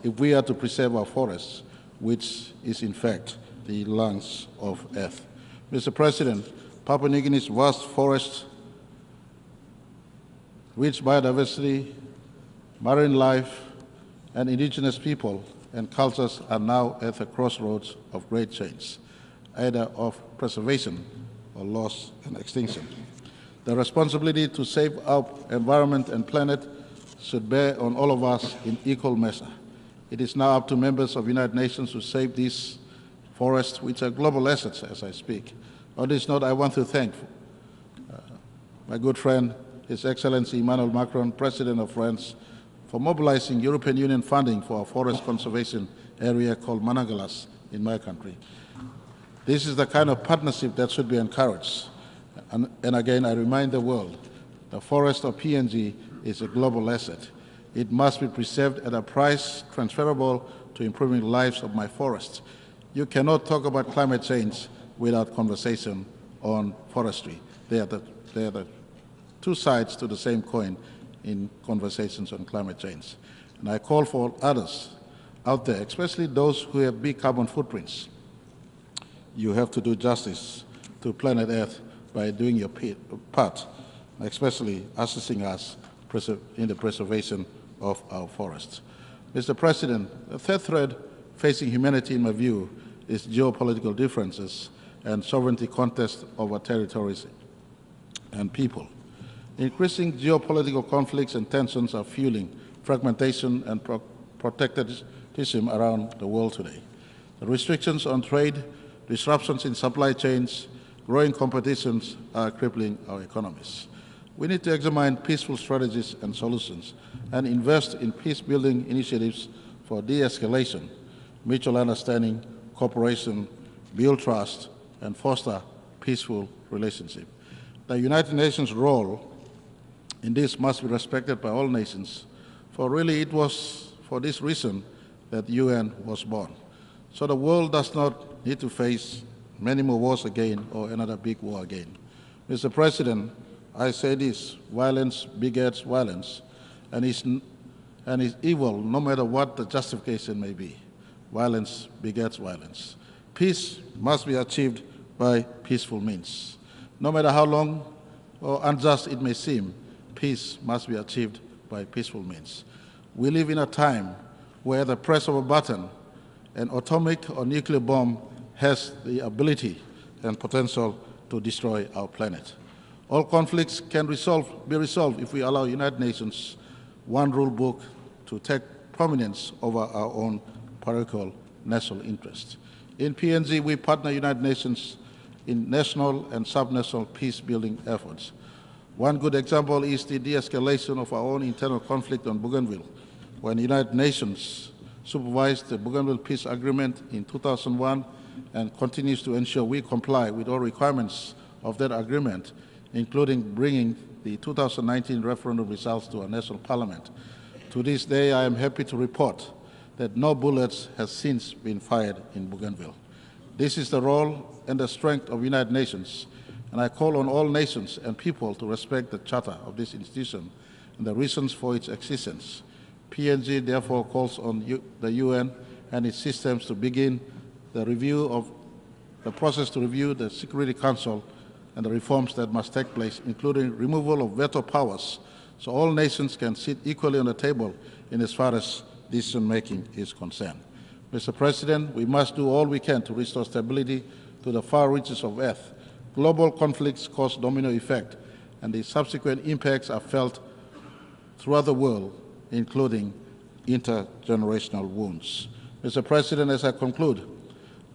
Speaker 16: if we are to preserve our forests, which is in fact the lungs of Earth. Mr. President, Papua New Guinea's vast forests, rich biodiversity, marine life, and indigenous people and cultures are now at the crossroads of great change, either of preservation or loss and extinction. The responsibility to save our environment and planet should bear on all of us in equal measure. It is now up to members of the United Nations to save these forests, which are global assets as I speak. On this note, I want to thank my good friend, His Excellency Emmanuel Macron, President of France, for mobilizing European Union funding for a forest conservation area called Managalas in my country. This is the kind of partnership that should be encouraged. And again, I remind the world, the forest of PNG is a global asset. It must be preserved at a price transferable to improving the lives of my forests. You cannot talk about climate change without conversation on forestry. They are the two sides to the same coin in conversations on climate change. And I call for others out there, especially those who have big carbon footprints. You have to do justice to planet Earth by doing your part, especially assisting us in the preservation of our forests. Mr. President, the third threat facing humanity, in my view, is geopolitical differences and sovereignty contests over territories and people. Increasing geopolitical conflicts and tensions are fueling fragmentation and protectionism around the world today. The restrictions on trade, disruptions in supply chains, growing competitions are crippling our economies. We need to examine peaceful strategies and solutions and invest in peace-building initiatives for de-escalation, mutual understanding, cooperation, build trust, and foster peaceful relationships. The United Nations role in this must be respected by all nations, for really it was for this reason that the UN was born. So the world does not need to face many more wars again or another big war again. Mr. President, I say this: violence begets violence, and is evil no matter what the justification may be. Violence begets violence. Peace must be achieved by peaceful means. No matter how long or unjust it may seem, peace must be achieved by peaceful means. We live in a time where the press of a button, an atomic or nuclear bomb has the ability and potential to destroy our planet. All conflicts can be resolved if we allow United Nations one rule book to take prominence over our own parochial national interests. In PNG, we partner United Nations in national and subnational peace-building efforts. One good example is the de-escalation of our own internal conflict on Bougainville, when the United Nations supervised the Bougainville Peace Agreement in 2001 and continues to ensure we comply with all requirements of that agreement, including bringing the 2019 referendum results to our national parliament. To this day, I am happy to report that no bullets have since been fired in Bougainville. This is the role and the strength of the United Nations, and I call on all nations and people to respect the charter of this institution and the reasons for its existence. PNG therefore calls on the UN and its systems to begin the process to review the Security Council and the reforms that must take place, including removal of veto powers, so all nations can sit equally on the table in as far as decision-making is concerned. Mr. President, we must do all we can to restore stability to the far reaches of Earth. Global conflicts cause domino effect, and the subsequent impacts are felt throughout the world, including intergenerational wounds. Mr. President, as I conclude,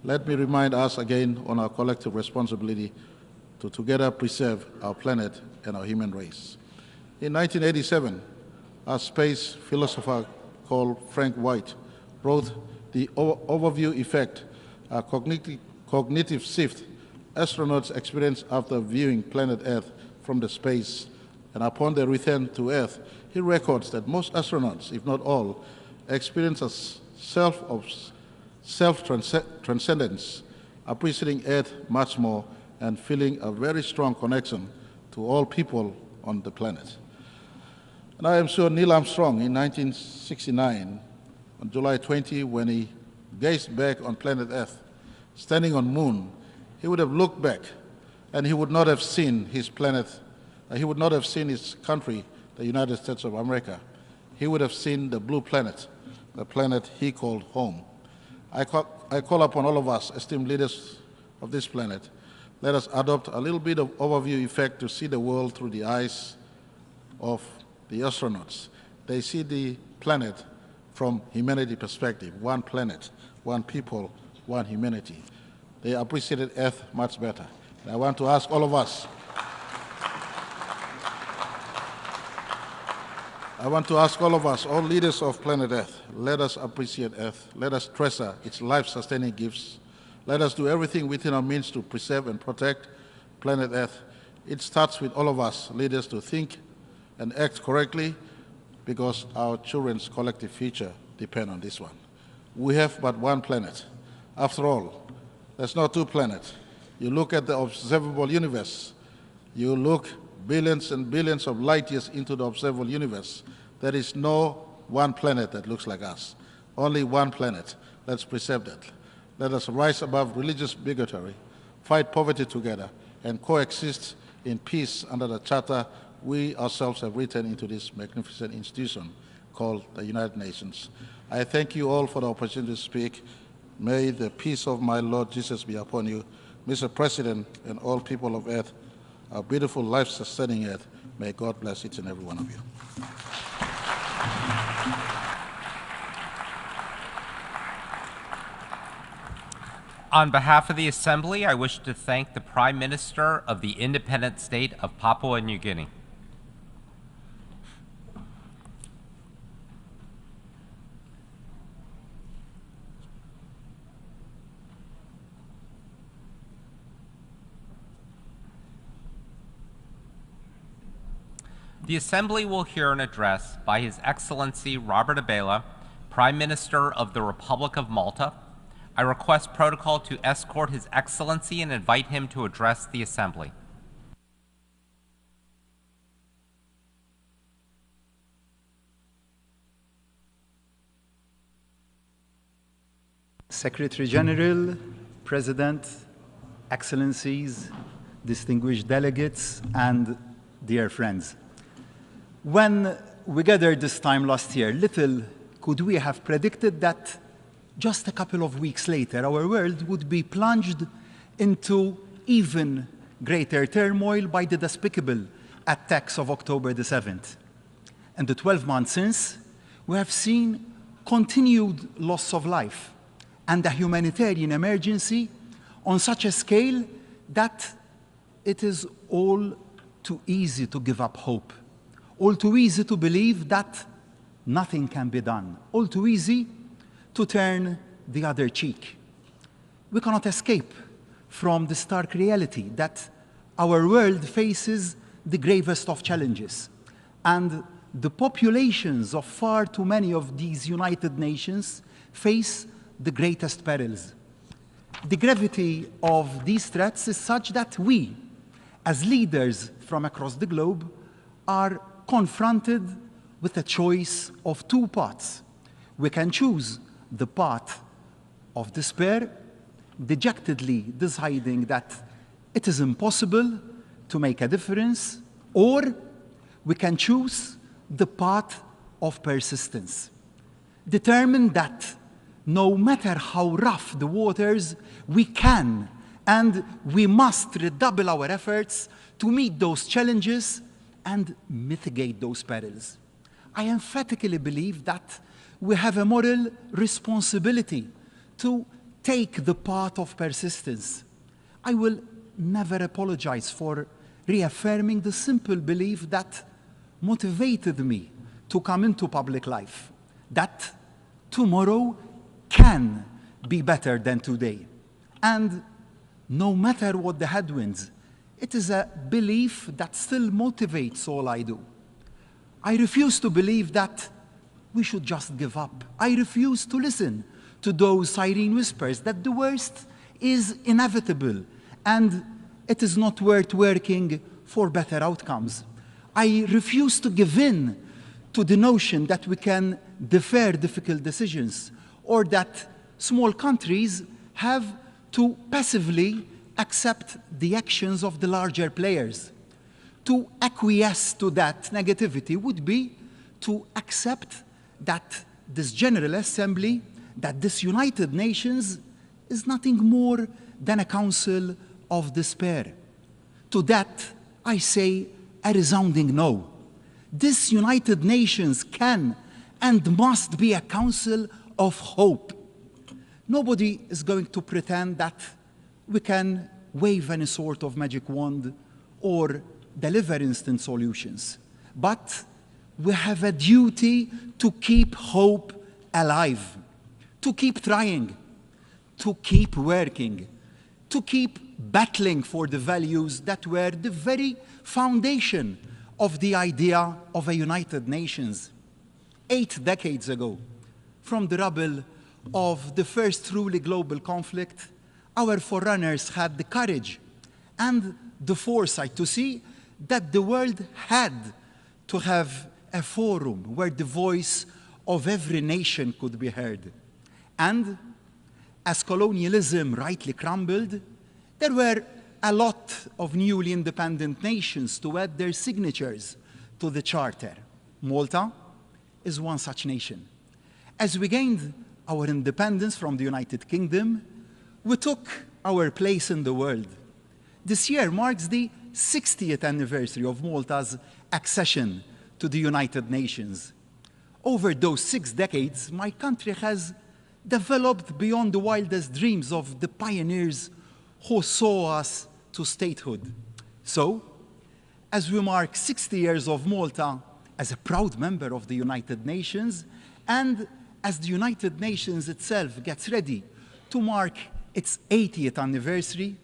Speaker 16: let me remind us again on our collective responsibility to together preserve our planet and our human race. In 1987, a space philosopher called Frank White wrote the overview effect, a cognitive shift astronauts experience after viewing planet Earth from the space, and upon their return to Earth, he records that most astronauts, if not all, experience a self-transcendence, appreciating Earth much more and feeling a very strong connection to all people on the planet. And I am sure Neil Armstrong in 1969, on July 20, when he gazed back on planet Earth, standing on the moon, he would have looked back and he would not have seen his planet, he would not have seen his country, the United States of America. He would have seen the blue planet, the planet he called home. I call upon all of us, esteemed leaders of this planet, let us adopt a little bit of overview effect to see the world through the eyes of the astronauts. They see the planet from humanity perspective, one planet, one people, one humanity. They appreciated Earth much better. And I want to ask all of us, all leaders of planet Earth, let us appreciate Earth. Let us treasure its life-sustaining gifts. Let us do everything within our means to preserve and protect planet Earth. It starts with all of us, leaders, to think and act correctly because our children's collective future depend on this one. We have but one planet. After all, there's not two planets. You look at the observable universe, you look billions and billions of light years into the observable universe. There is no one planet that looks like us. Only one planet. Let's preserve that. Let us rise above religious bigotry, fight poverty together, and coexist in peace under the charter we ourselves have written into this magnificent institution called the United Nations. I thank you all for the opportunity to speak. May the peace of my Lord Jesus be upon you. Mr. President and all people of Earth, our beautiful life-sustaining Earth, may God bless each and every one of you.
Speaker 12: On behalf of the Assembly, I wish to thank the Prime Minister of the independent state of Papua New Guinea. The Assembly will hear an address by His Excellency Robert Abela, Prime Minister of the Republic of Malta. I request protocol to escort His Excellency and invite him to address the Assembly.
Speaker 17: Secretary General, President, Excellencies, distinguished delegates, and dear friends. When we gathered this time last year, little could we have predicted that just a couple of weeks later, our world would be plunged into even greater turmoil by the despicable attacks of October the 7th. And the 12 months since, we have seen continued loss of life and a humanitarian emergency on such a scale that it is all too easy to give up hope, all too easy to believe that nothing can be done, all too easy to turn the other cheek. We cannot escape from the stark reality that our world faces the gravest of challenges, and the populations of far too many of these United Nations face the greatest perils. The gravity of these threats is such that we, as leaders from across the globe, are confronted with a choice of two paths. We can choose the path of despair, dejectedly deciding that it is impossible to make a difference, or we can choose the path of persistence, determined that no matter how rough the waters, we can and we must redouble our efforts to meet those challenges and mitigate those perils. I emphatically believe that we have a moral responsibility to take the path of persistence. I will never apologize for reaffirming the simple belief that motivated me to come into public life, that tomorrow can be better than today. And no matter what the headwinds, it is a belief that still motivates all I do. I refuse to believe that we should just give up. I refuse to listen to those siren whispers that the worst is inevitable and it is not worth working for better outcomes. I refuse to give in to the notion that we can defer difficult decisions or that small countries have to passively accept the actions of the larger players. To acquiesce to that negativity would be to accept that this General Assembly, that this United Nations is nothing more than a council of despair. To that, I say a resounding no. This United Nations can and must be a council of hope. Nobody is going to pretend that we can wave any sort of magic wand or deliver instant solutions. But we have a duty to keep hope alive, to keep trying, to keep working, to keep battling for the values that were the very foundation of the idea of a United Nations. 8 decades ago, from the rubble of the first truly global conflict, our forerunners had the courage and the foresight to see that the world had to have a forum where the voice of every nation could be heard. And as colonialism rightly crumbled, there were a lot of newly independent nations to add their signatures to the charter. Malta is one such nation. As we gained our independence from the United Kingdom, we took our place in the world. This year marks the 60th anniversary of Malta's accession to the United Nations. Over those 6 decades, my country has developed beyond the wildest dreams of the pioneers who saw us to statehood. So, as we mark 60 years of Malta as a proud member of the United Nations, and as the United Nations itself gets ready to mark its 80th anniversary,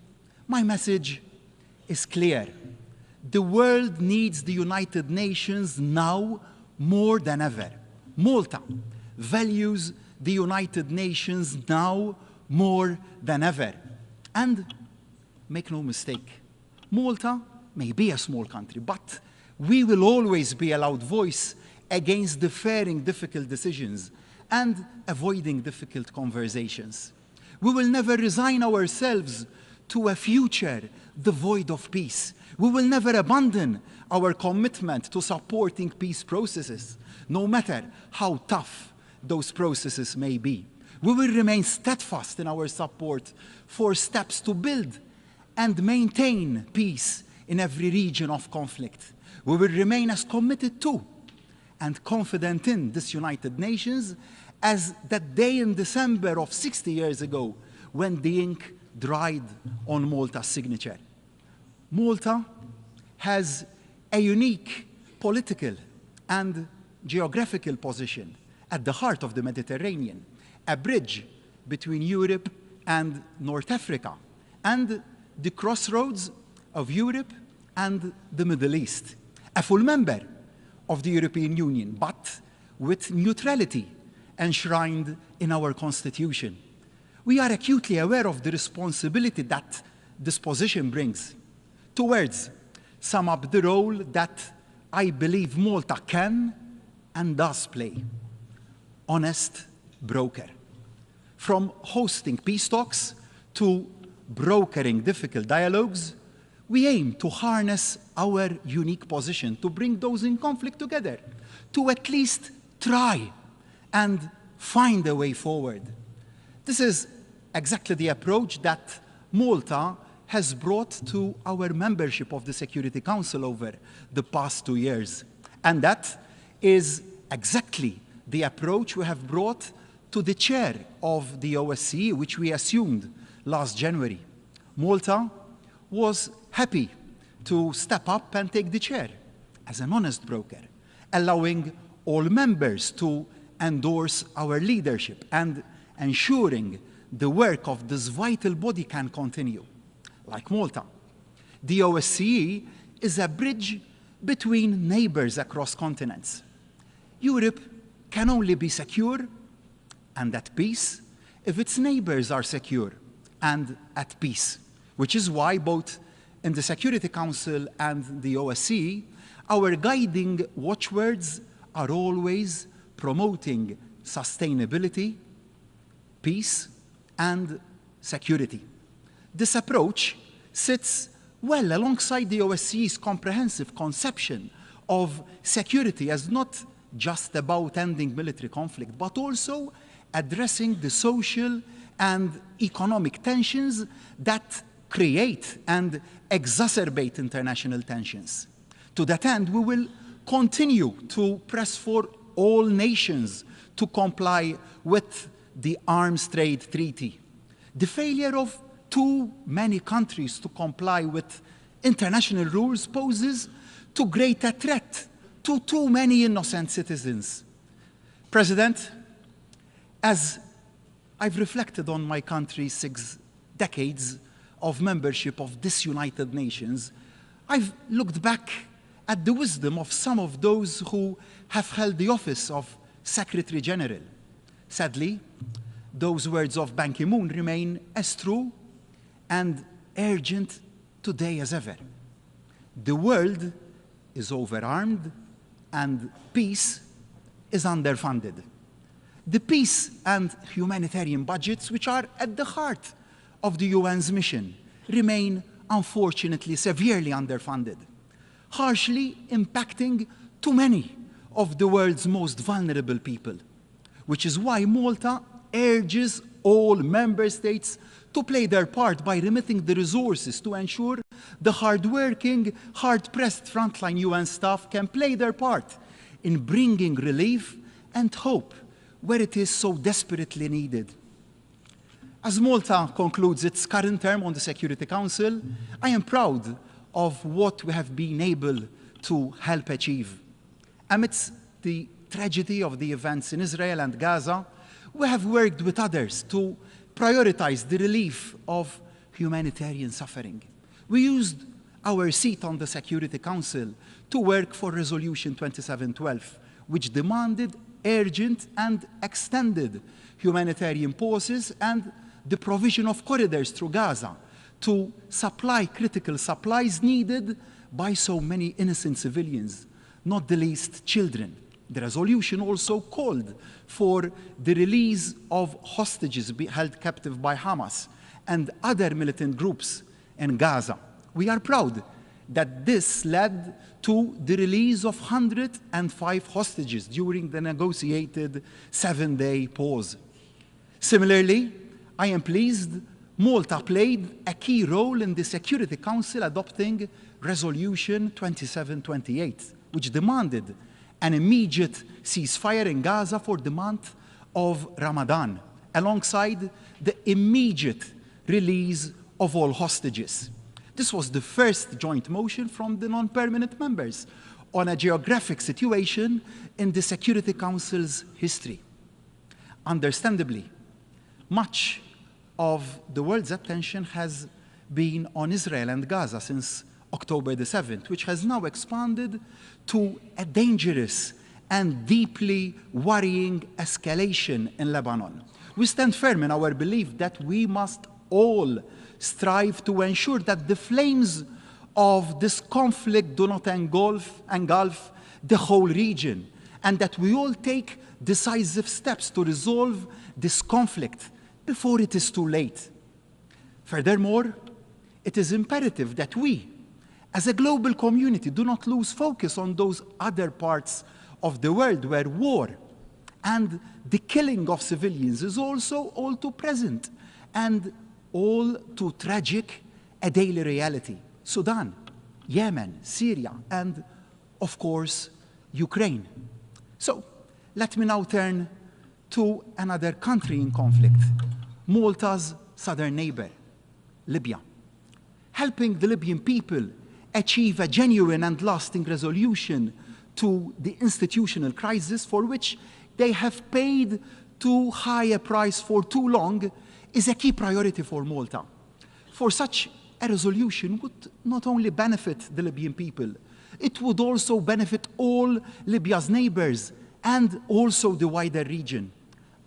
Speaker 17: my message is clear. The world needs the United Nations now more than ever. Malta values the United Nations now more than ever. And make no mistake, Malta may be a small country, but we will always be a loud voice against deferring difficult decisions and avoiding difficult conversations. We will never resign ourselves to a future devoid of peace. We will never abandon our commitment to supporting peace processes, no matter how tough those processes may be. We will remain steadfast in our support for steps to build and maintain peace in every region of conflict. We will remain as committed to and confident in this United Nations as that day in December of 60 years ago when the ink dried on Malta's signature. Malta has a unique political and geographical position at the heart of the Mediterranean, a bridge between Europe and North Africa, and the crossroads of Europe and the Middle East. A full member of the European Union, but with neutrality enshrined in our Constitution. We are acutely aware of the responsibility that this position brings Two words sum up the role that I believe Malta can and does play: honest broker. From hosting peace talks to brokering difficult dialogues, we aim to harness our unique position to bring those in conflict together, to at least try and find a way forward. This is exactly the approach that Malta has brought to our membership of the Security Council over the past 2 years. And that is exactly the approach we have brought to the chair of the OSCE, which we assumed last January. Malta was happy to step up and take the chair as an honest broker, allowing all members to endorse our leadership and ensuring the work of this vital body can continue. Like Malta, the OSCE is a bridge between neighbors across continents. Europe can only be secure and at peace if its neighbors are secure and at peace, which is why both in the Security Council and the OSCE, our guiding watchwords are always promoting sustainability, peace, and security. This approach sits well alongside the OSCE's comprehensive conception of security as not just about ending military conflict, but also addressing the social and economic tensions that create and exacerbate international tensions. To that end, we will continue to press for all nations to comply with the Arms Trade Treaty. The failure of too many countries to comply with international rules poses too great a threat to too many innocent citizens. President, as I've reflected on my country's 6 decades of membership of this United Nations, I've looked back at the wisdom of some of those who have held the office of Secretary General. Sadly, those words of Ban Ki-moon remain as true and urgent today as ever. The world is overarmed and peace is underfunded. The peace and humanitarian budgets, which are at the heart of the UN's mission, remain unfortunately severely underfunded, harshly impacting too many of the world's most vulnerable people, which is why Malta urges all member states to play their part by remitting the resources to ensure the hard-working, hard-pressed frontline UN staff can play their part in bringing relief and hope where it is so desperately needed. As Malta concludes its current term on the Security Council, I am proud of what we have been able to help achieve. Amidst the tragedy of the events in Israel and Gaza, we have worked with others to prioritize the relief of humanitarian suffering. We used our seat on the Security Council to work for Resolution 2712, which demanded urgent and extended humanitarian pauses and the provision of corridors through Gaza to supply critical supplies needed by so many innocent civilians, not the least children. The resolution also called for the release of hostages held captive by Hamas and other militant groups in Gaza. We are proud that this led to the release of 105 hostages during the negotiated 7-day pause. Similarly, I am pleased Malta played a key role in the Security Council adopting Resolution 2728, which demanded an immediate ceasefire in Gaza for the month of Ramadan, alongside the immediate release of all hostages. This was the first joint motion from the non-permanent members on a geographic situation in the Security Council's history. Understandably, much of the world's attention has been on Israel and Gaza since October the 7th, which has now expanded to a dangerous and deeply worrying escalation in Lebanon. We stand firm in our belief that we must all strive to ensure that the flames
Speaker 18: of this conflict do not engulf the whole region, and that we all take decisive steps to resolve this conflict before it is too late. Furthermore, it is imperative that we, as a global community, do not lose focus on those other parts of the world where war and the killing of civilians is also all too present and all too tragic a daily reality. Sudan, Yemen, Syria, and of course, Ukraine. So let me now turn to another country in conflict, Malta's southern neighbor, Libya. Helping the Libyan people achieve a genuine and lasting resolution to the institutional crisis for which they have paid too high a price for too long is a key priority for Malta. For such a resolution would not only benefit the Libyan people, it would also benefit all Libya's neighbors and also the wider region.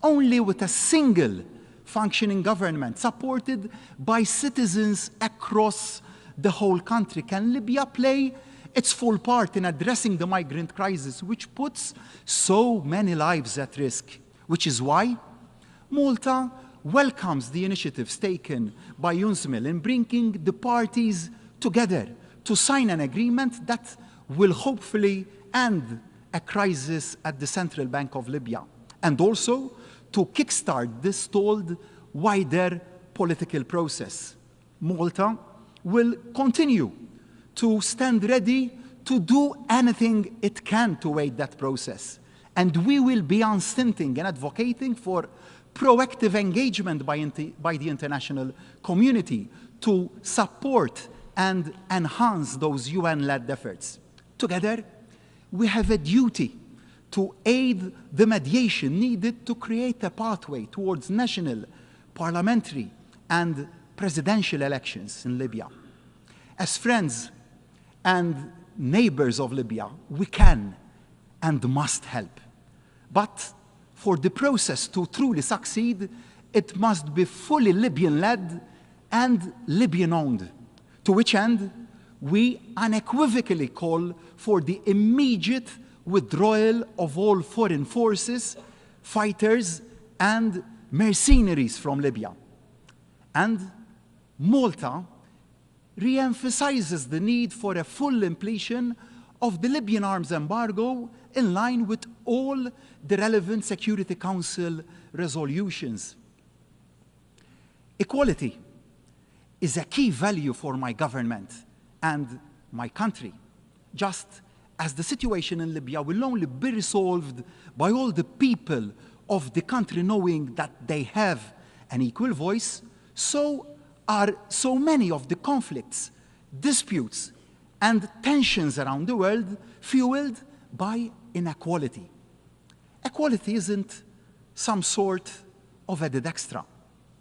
Speaker 18: Only with a single functioning government supported by citizens across the whole country can Libya play its full part in addressing the migrant crisis, which puts so many lives at risk, which is why Malta welcomes the initiatives taken by UNSMIL in bringing the parties together to sign an agreement that will hopefully end a crisis at the central bank of Libya, and also to kickstart this stalled wider political process. Malta will continue to stand ready to do anything it can to aid that process. And we will be unstinting in advocating for proactive engagement by the international community to support and enhance those UN-led efforts. Together, we have a duty to aid the mediation needed to create a pathway towards national, parliamentary, and presidential elections in Libya. As friends and neighbors of Libya, we can and must help. But for the process to truly succeed, it must be fully Libyan-led and Libyan-owned, to which end we unequivocally call for the immediate withdrawal of all foreign forces, fighters, and mercenaries from Libya. And Malta re-emphasizes the need for a full completion of the Libyan arms embargo in line with all the relevant Security Council resolutions. Equality is a key value for my government and my country, just as the situation in Libya will only be resolved by all the people of the country knowing that they have an equal voice, so are so many of the conflicts, disputes, and tensions around the world fueled by inequality. Equality isn't some sort of added extra,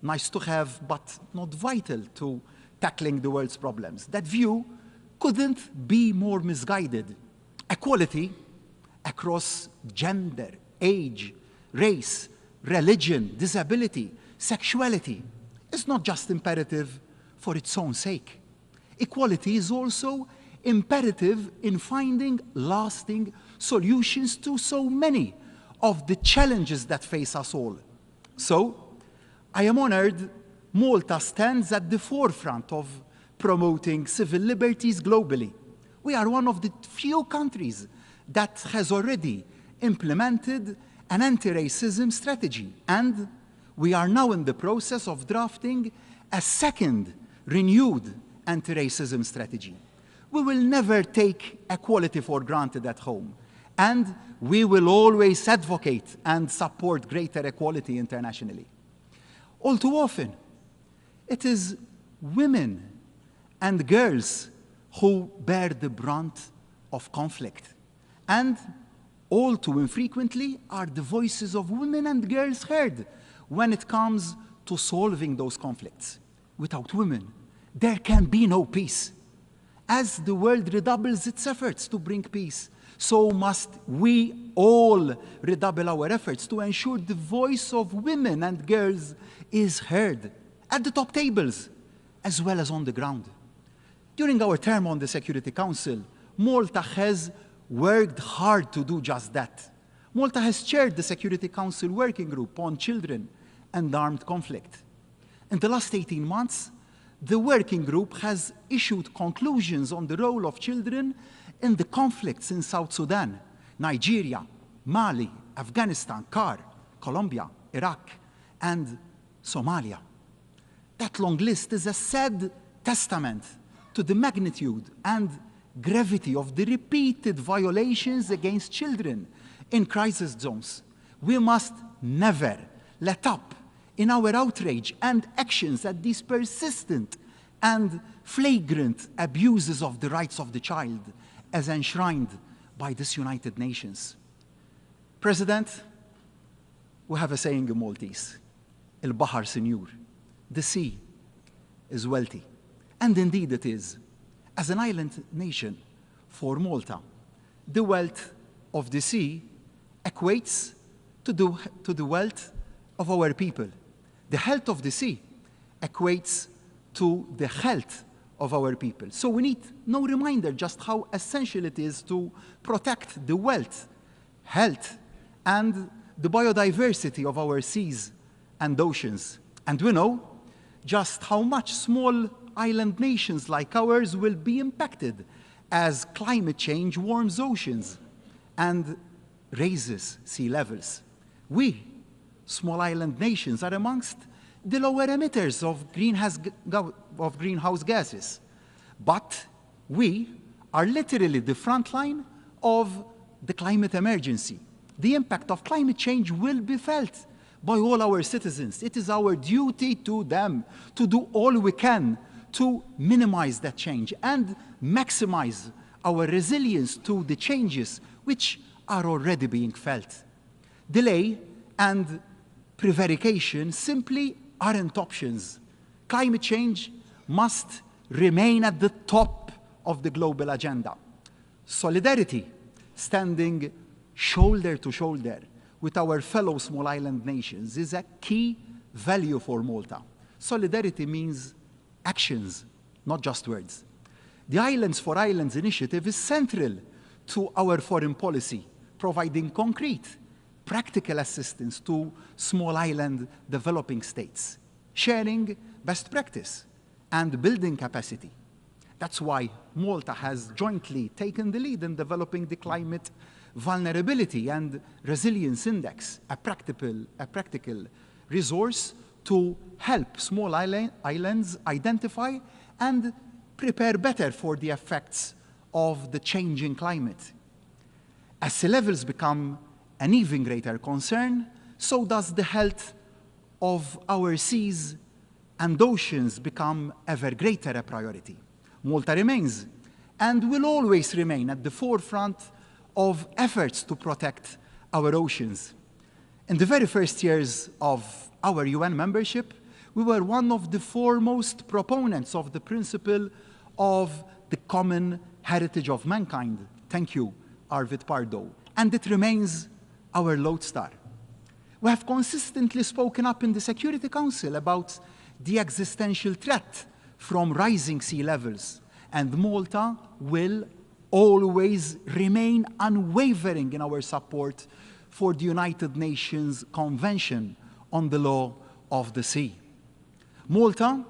Speaker 18: nice to have, but not vital to tackling the world's problems. That view couldn't be more misguided. Equality across gender, age, race, religion, disability, sexuality is not just imperative for its own sake. Equality is also imperative in finding lasting solutions to so many of the challenges that face us all. So, I am honored Malta stands at the forefront of promoting civil liberties globally. We are one of the few countries that has already implemented an anti-racism strategy, and we are now in the process of drafting a second renewed anti-racism strategy. We will never take equality for granted at home, and we will always advocate and support greater equality internationally. All too often, it is women and girls who bear the brunt of conflict, and all too infrequently are the voices of women and girls heard when it comes to solving those conflicts. Without women, there can be no peace. As the world redoubles its efforts to bring peace, so must we all redouble our efforts to ensure the voice of women and girls is heard at the top tables as well as on the ground. During our term on the Security Council, Malta has worked hard to do just that. Malta has chaired the Security Council Working Group on Children and Armed Conflict. In the last 18 months, the working group has issued conclusions on the role of children in the conflicts in South Sudan, Nigeria, Mali, Afghanistan, CAR, Colombia, Iraq, and Somalia. That long list is a sad testament to the magnitude and gravity of the repeated violations against children in crisis zones. We must never let up in our outrage and actions at these persistent and flagrant abuses of the rights of the child as enshrined by this United Nations. President, we have a saying in Maltese, El-Bahar Senor, the sea is wealthy. And indeed it is. As an island nation for Malta, the wealth of the sea equates to the wealth of our people. The health of the sea equates to the health of our people. So we need no reminder just how essential it is to protect the wealth, health, and the biodiversity of our seas and oceans. And we know just how much small island nations like ours will be impacted as climate change warms oceans and raises sea levels. We, small island nations, are amongst the lower emitters of greenhouse gases. But we are literally the front line of the climate emergency. The impact of climate change will be felt by all our citizens. It is our duty to them to do all we can to minimize that change and maximize our resilience to the changes which are already being felt. Delay and prevarication simply aren't options. Climate change must remain at the top of the global agenda. Solidarity, standing shoulder to shoulder with our fellow small island nations, is a key value for Malta. Solidarity means actions, not just words. The Islands for Islands initiative is central to our foreign policy, providing concrete, practical assistance to small island developing states, sharing best practice and building capacity. That's why Malta has jointly taken the lead in developing the Climate Vulnerability and Resilience Index, a practical resource to help small islands identify and prepare better for the effects of the changing climate. As sea levels become an even greater concern, so does the health of our seas and oceans become ever greater a priority. Malta remains and will always remain at the forefront of efforts to protect our oceans. In the very first years of our UN membership, we were one of the foremost proponents of the principle of the common heritage of mankind. Thank you, Arvid Pardo. And it remains our lodestar. We have consistently spoken up in the Security Council about the existential threat from rising sea levels, and Malta will always remain unwavering in our support for the United Nations Convention on the Law of the Sea. Malta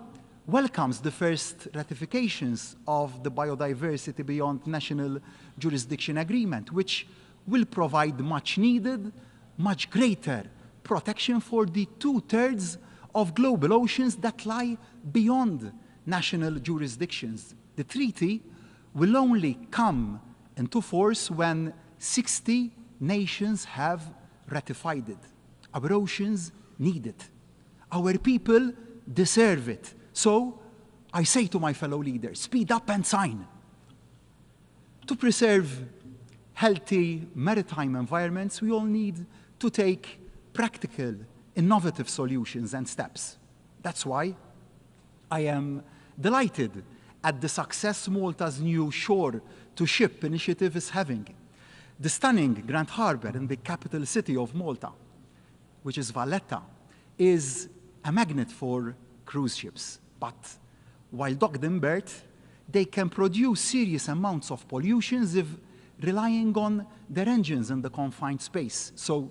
Speaker 18: welcomes the first ratifications of the Biodiversity Beyond National Jurisdiction Agreement, which will provide much needed, much greater protection for the 2/3 of global oceans that lie beyond national jurisdictions. The treaty will only come into force when 60 nations have ratified it. Our oceans need it. Our people deserve it. So I say to my fellow leaders, speed up and sign. To preserve healthy maritime environments, we all need to take practical, innovative solutions and steps. That's why I am delighted at the success Malta's new shore-to-ship initiative is having. The stunning Grand Harbour in the capital city of Malta, which is Valletta, is a magnet for cruise ships. But while docked in berth, they can produce serious amounts of pollutions if relying on their engines in the confined space. So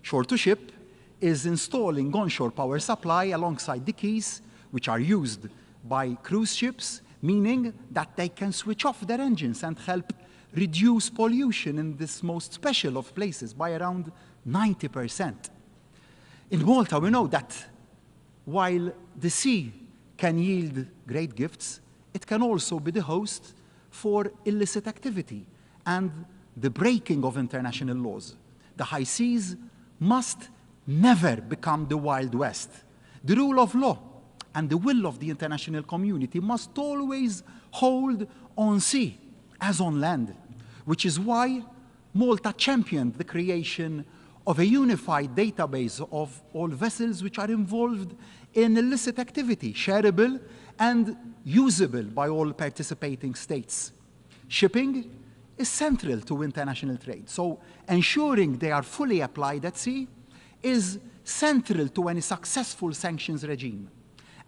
Speaker 18: shore-to-ship is installing onshore power supply alongside the quays, which are used by cruise ships, meaning that they can switch off their engines and help reduce pollution in this most special of places by around 90%. In Malta, we know that while the sea can yield great gifts, it can also be the host for illicit activity and the breaking of international laws. The high seas must never become the Wild West. The rule of law and the will of the international community must always hold on sea as on land, which is why Malta championed the creation of a unified database of all vessels which are involved in illicit activity, shareable and usable by all participating states. Shipping is central to international trade, so ensuring they are fully applied at sea is central to any successful sanctions regime.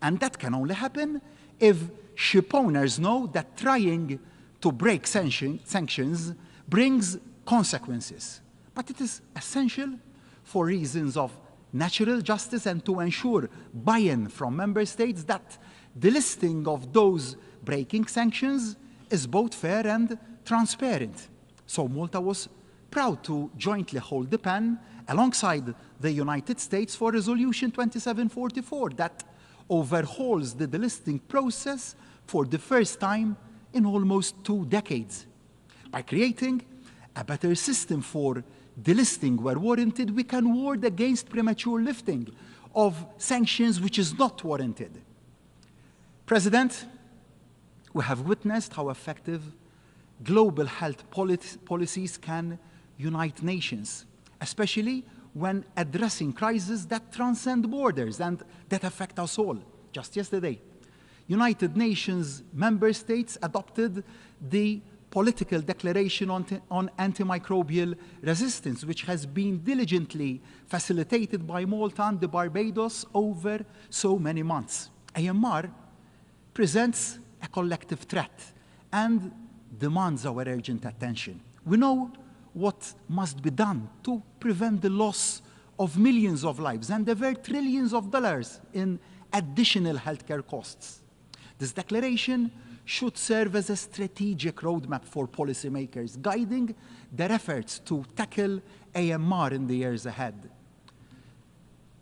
Speaker 18: And that can only happen if ship owners know that trying to break sanctions brings consequences. But it is essential for reasons of natural justice and to ensure buy-in from member states that the listing of those breaking sanctions is both fair and transparent. So Malta was proud to jointly hold the pen alongside the United States for Resolution 2744 that overhauls the delisting process for the first time in almost 2 decades. By creating a better system for delisting where warranted, we can ward against premature lifting of sanctions which is not warranted. President, we have witnessed how effective global health policies can unite nations, especially when addressing crises that transcend borders and that affect us all. Just yesterday, United Nations member states adopted the political declaration on antimicrobial resistance, which has been diligently facilitated by Malta and the Barbados over so many months. AMR presents a collective threat and demands our urgent attention. We know what must be done to prevent the loss of millions of lives and avert trillions of dollars in additional healthcare costs. This declaration should serve as a strategic roadmap for policymakers, guiding their efforts to tackle AMR in the years ahead.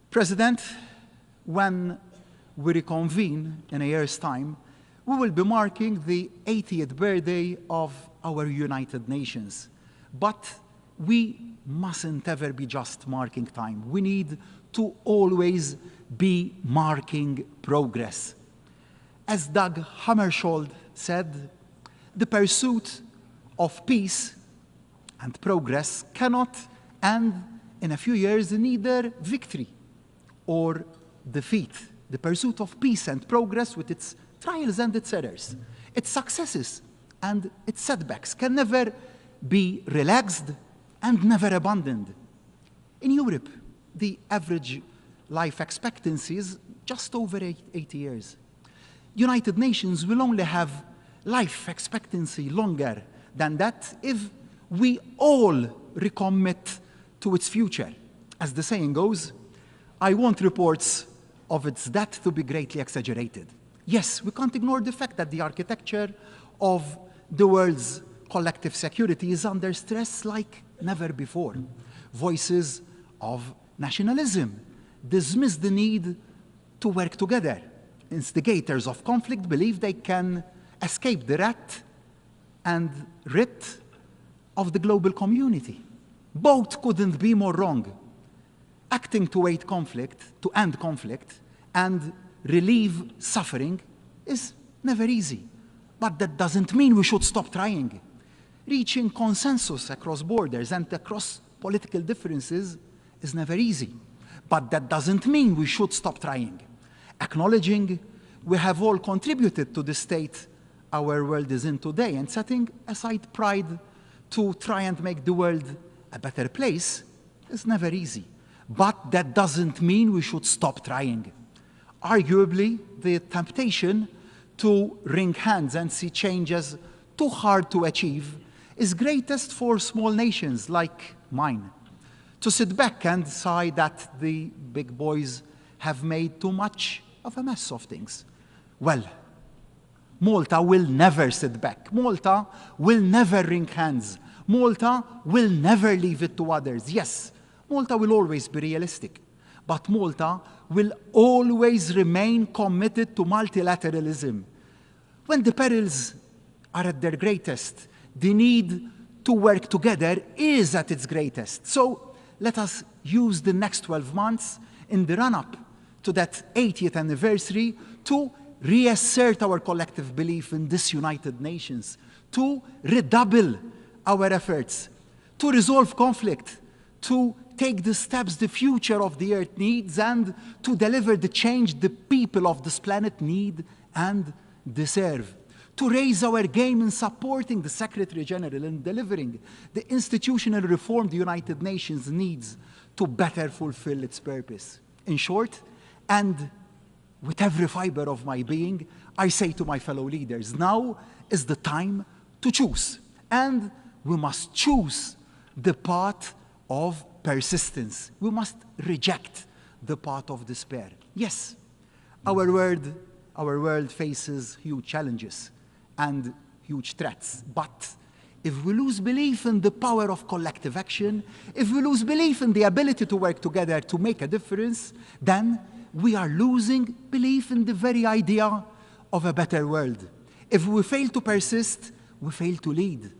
Speaker 18: President, when we reconvene in a year's time, we will be marking the 80th birthday of our United Nations. But we mustn't ever be just marking time. We need to always be marking progress. As Dag Hammarskjöld said, the pursuit of peace and progress cannot end in a few years in either victory or defeat. The pursuit of peace and progress, with its trials and its errors, its successes and its setbacks, can never be relaxed and never abandoned. In Europe, the average life expectancy is just over 80 years. United Nations will only have life expectancy longer than that if we all recommit to its future. As the saying goes, I want reports of its death to be greatly exaggerated. Yes, we can't ignore the fact that the architecture of the world's collective security is under stress like never before. Voices of nationalism dismiss the need to work together. Instigators of conflict believe they can escape the rat and writ of the global community. Both couldn't be more wrong. Acting to end conflict, and relieve suffering is never easy. But that doesn't mean we should stop trying. Reaching consensus across borders and across political differences is never easy. But that doesn't mean we should stop trying. Acknowledging we have all contributed to the state our world is in today and setting aside pride to try and make the world a better place is never easy. But that doesn't mean we should stop trying. Arguably, the temptation to wring hands and see changes too hard to achieve is greatest for small nations like mine. To sit back and sigh that the big boys have made too much of a mess of things. Well, Malta will never sit back. Malta will never wring hands. Malta will never leave it to others. Yes, Malta will always be realistic, but Malta will always remain committed to multilateralism. When the perils are at their greatest, the need to work together is at its greatest. So let us use the next 12 months in the run-up to that 80th anniversary to reassert our collective belief in this United Nations, to redouble our efforts, to resolve conflict, to take the steps the future of the Earth needs, and to deliver the change the people of this planet need and deserve. To raise our game in supporting the Secretary General in delivering the institutional reform the United Nations needs to better fulfill its purpose. In short, and with every fiber of my being, I say to my fellow leaders, now is the time to choose. And we must choose the path of persistence. We must reject the path of despair. Yes, our world faces huge challenges and huge threats. But if we lose belief in the power of collective action, if we lose belief in the ability to work together to make a difference, then we are losing belief in the very idea of a better world. If we fail to persist, we fail to lead.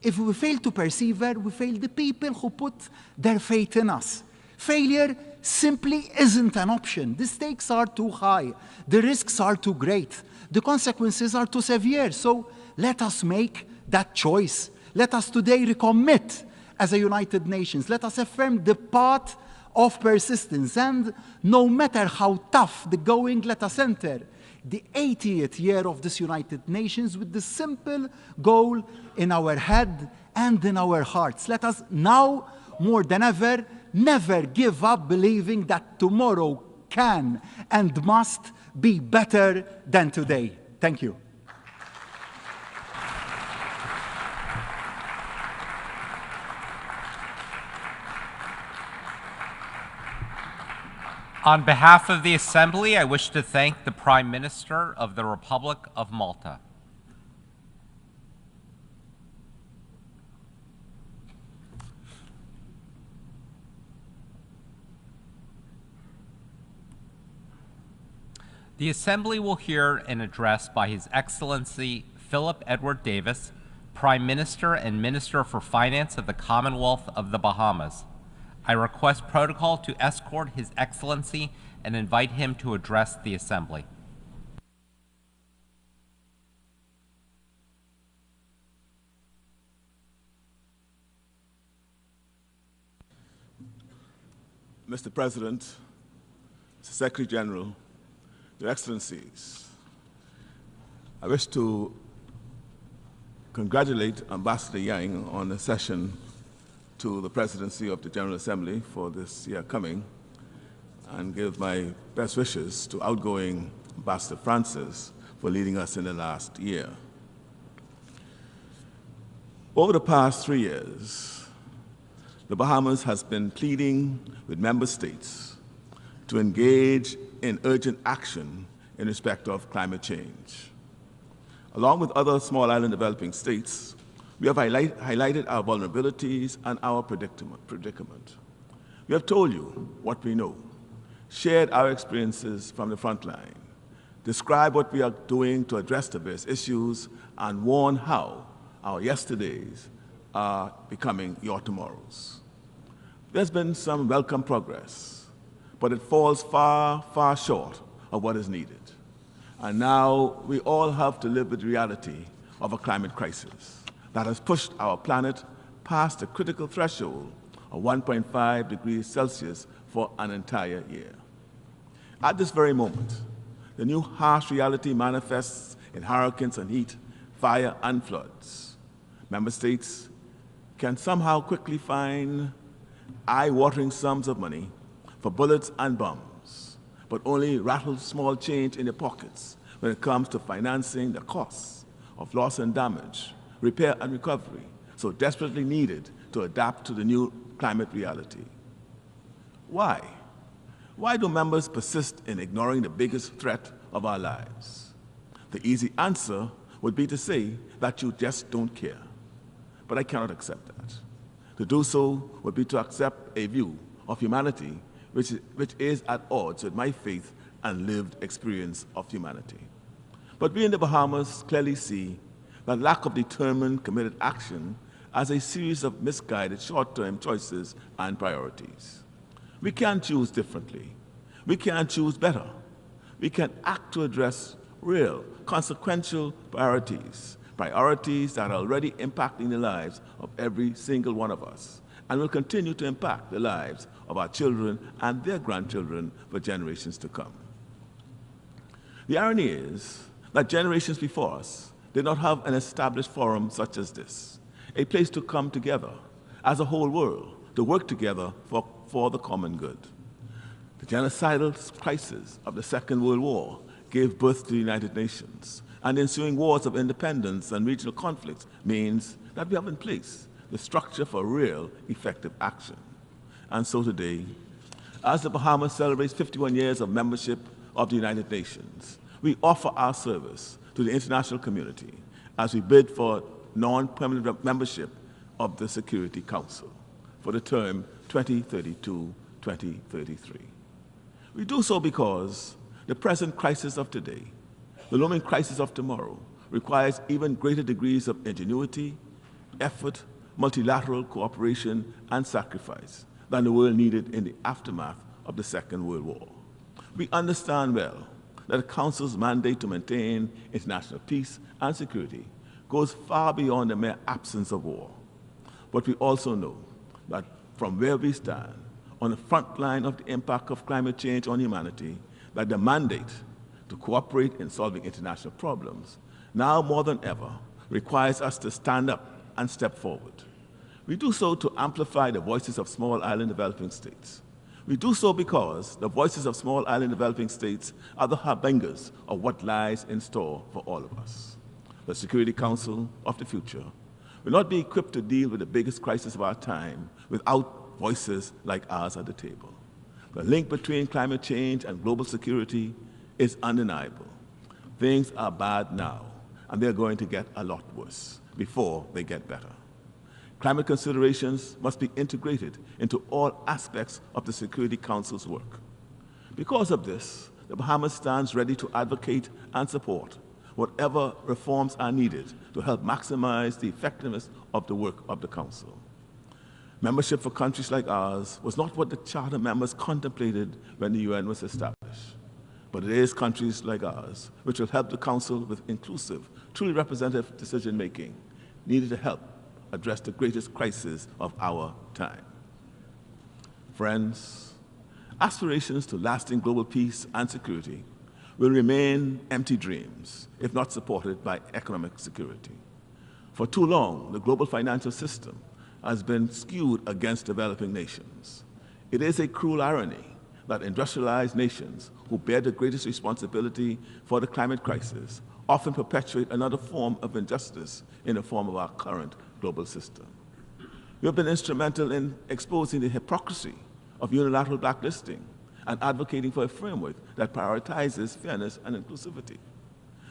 Speaker 18: If we fail to persevere, we fail the people who put their faith in us. Failure simply isn't an option. The stakes are too high. The risks are too great. The consequences are too severe. So let us make that choice. Let us today recommit as a United Nations. Let us affirm the path of persistence. And no matter how tough the going, let us enter the 80th year of this United Nations with the simple goal in our head and in our hearts. Let us now, more than ever, never give up believing that tomorrow can and must be better than today. Thank you.
Speaker 12: On behalf of the Assembly, I wish to thank the Prime Minister of the Republic of Malta. The Assembly will hear an address by His Excellency Philip Edward Davis, Prime Minister and Minister for Finance of the Commonwealth of the Bahamas. I request protocol to escort His Excellency and invite him to address the Assembly.
Speaker 19: Mr. President, Mr. Secretary General, Your Excellencies, I wish to congratulate Ambassador Yang on the session to the presidency of the General Assembly for this year coming, and give my best wishes to outgoing Ambassador Francis for leading us in the last year. Over the past 3 years, the Bahamas has been pleading with member states to engage in urgent action in respect of climate change. Along with other small island developing states, we have highlighted our vulnerabilities and our predicament. We have told you what we know, shared our experiences from the front line, described what we are doing to address the various issues, and warned how our yesterdays are becoming your tomorrows. There's been some welcome progress, but it falls far, far short of what is needed. And now we all have to live with the reality of a climate crisis that has pushed our planet past the critical threshold of 1.5 degrees Celsius for an entire year. At this very moment, the new harsh reality manifests in hurricanes and heat, fire and floods. Member states can somehow quickly find eye-watering sums of money for bullets and bombs, but only rattle small change in their pockets when it comes to financing the costs of loss and damage, repair and recovery, so desperately needed to adapt to the new climate reality. Why? Why do members persist in ignoring the biggest threat of our lives? The easy answer would be to say that you just don't care. But I cannot accept that. To do so would be to accept a view of humanity which is at odds with my faith and lived experience of humanity. But we in the Bahamas clearly see that lack of determined, committed action as a series of misguided short-term choices and priorities. We can choose differently. We can choose better. We can act to address real, consequential priorities, priorities that are already impacting the lives of every single one of us and will continue to impact the lives of our children and their grandchildren for generations to come. The irony is that generations before us did not have an established forum such as this, a place to come together as a whole world to work together for the common good. The genocidal crisis of the Second World War gave birth to the United Nations, and ensuing wars of independence and regional conflicts means that we have in place the structure for real, effective action. And so today, as the Bahamas celebrates 51 years of membership of the United Nations, we offer our service to the international community as we bid for non-permanent membership of the Security Council for the term 2032-2033. We do so because the present crisis of today, the looming crisis of tomorrow, requires even greater degrees of ingenuity, effort, multilateral cooperation, and sacrifice than the world needed in the aftermath of the Second World War. We understand well that the Council's mandate to maintain international peace and security goes far beyond the mere absence of war. But we also know that from where we stand, on the front line of the impact of climate change on humanity, that the mandate to cooperate in solving international problems, now more than ever, requires us to stand up and step forward. We do so to amplify the voices of small island developing states. We do so because the voices of small island developing states are the harbingers of what lies in store for all of us. The Security Council of the future will not be equipped to deal with the biggest crisis of our time without voices like ours at the table. The link between climate change and global security is undeniable. Things are bad now, and they're going to get a lot worse before they get better. Climate considerations must be integrated into all aspects of the Security Council's work. Because of this, the Bahamas stands ready to advocate and support whatever reforms are needed to help maximize the effectiveness of the work of the Council. Membership for countries like ours was not what the Charter members contemplated when the UN was established, but it is countries like ours which will help the Council with inclusive, truly representative decision-making needed to help address the greatest crisis of our time. Friends, aspirations to lasting global peace and security will remain empty dreams if not supported by economic security. For too long, the global financial system has been skewed against developing nations. It is a cruel irony that industrialized nations who bear the greatest responsibility for the climate crisis often perpetuate another form of injustice in the form of our current global system. We have been instrumental in exposing the hypocrisy of unilateral blacklisting and advocating for a framework that prioritizes fairness and inclusivity.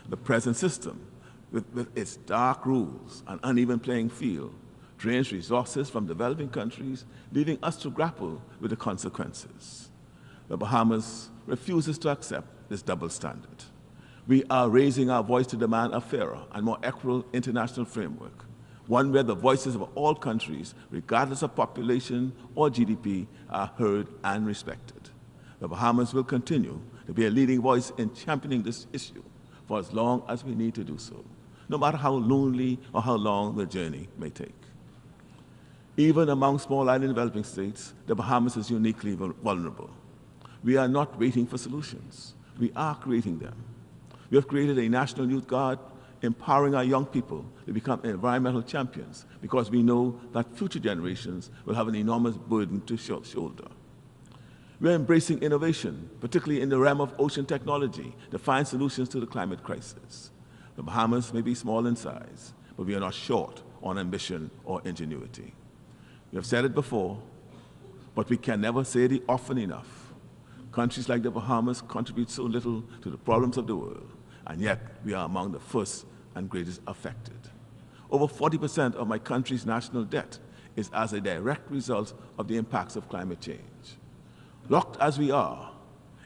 Speaker 19: The present system, with its dark rules and uneven playing field, drains resources from developing countries, leaving us to grapple with the consequences. The Bahamas refuses to accept this double standard. We are raising our voice to demand a fairer and more equitable international framework, one where the voices of all countries, regardless of population or GDP, are heard and respected. The Bahamas will continue to be a leading voice in championing this issue for as long as we need to do so, no matter how lonely or how long the journey may take. Even among small island developing states, the Bahamas is uniquely vulnerable. We are not waiting for solutions. We are creating them. We have created a National Youth Guard, empowering our young people to become environmental champions because we know that future generations will have an enormous burden to shoulder. We're embracing innovation, particularly in the realm of ocean technology, to find solutions to the climate crisis. The Bahamas may be small in size, but we are not short on ambition or ingenuity. We have said it before, but we can never say it often enough. Countries like the Bahamas contribute so little to the problems of the world, and yet we are among the first and greatest affected. Over 40% of my country's national debt is as a direct result of the impacts of climate change. Locked as we are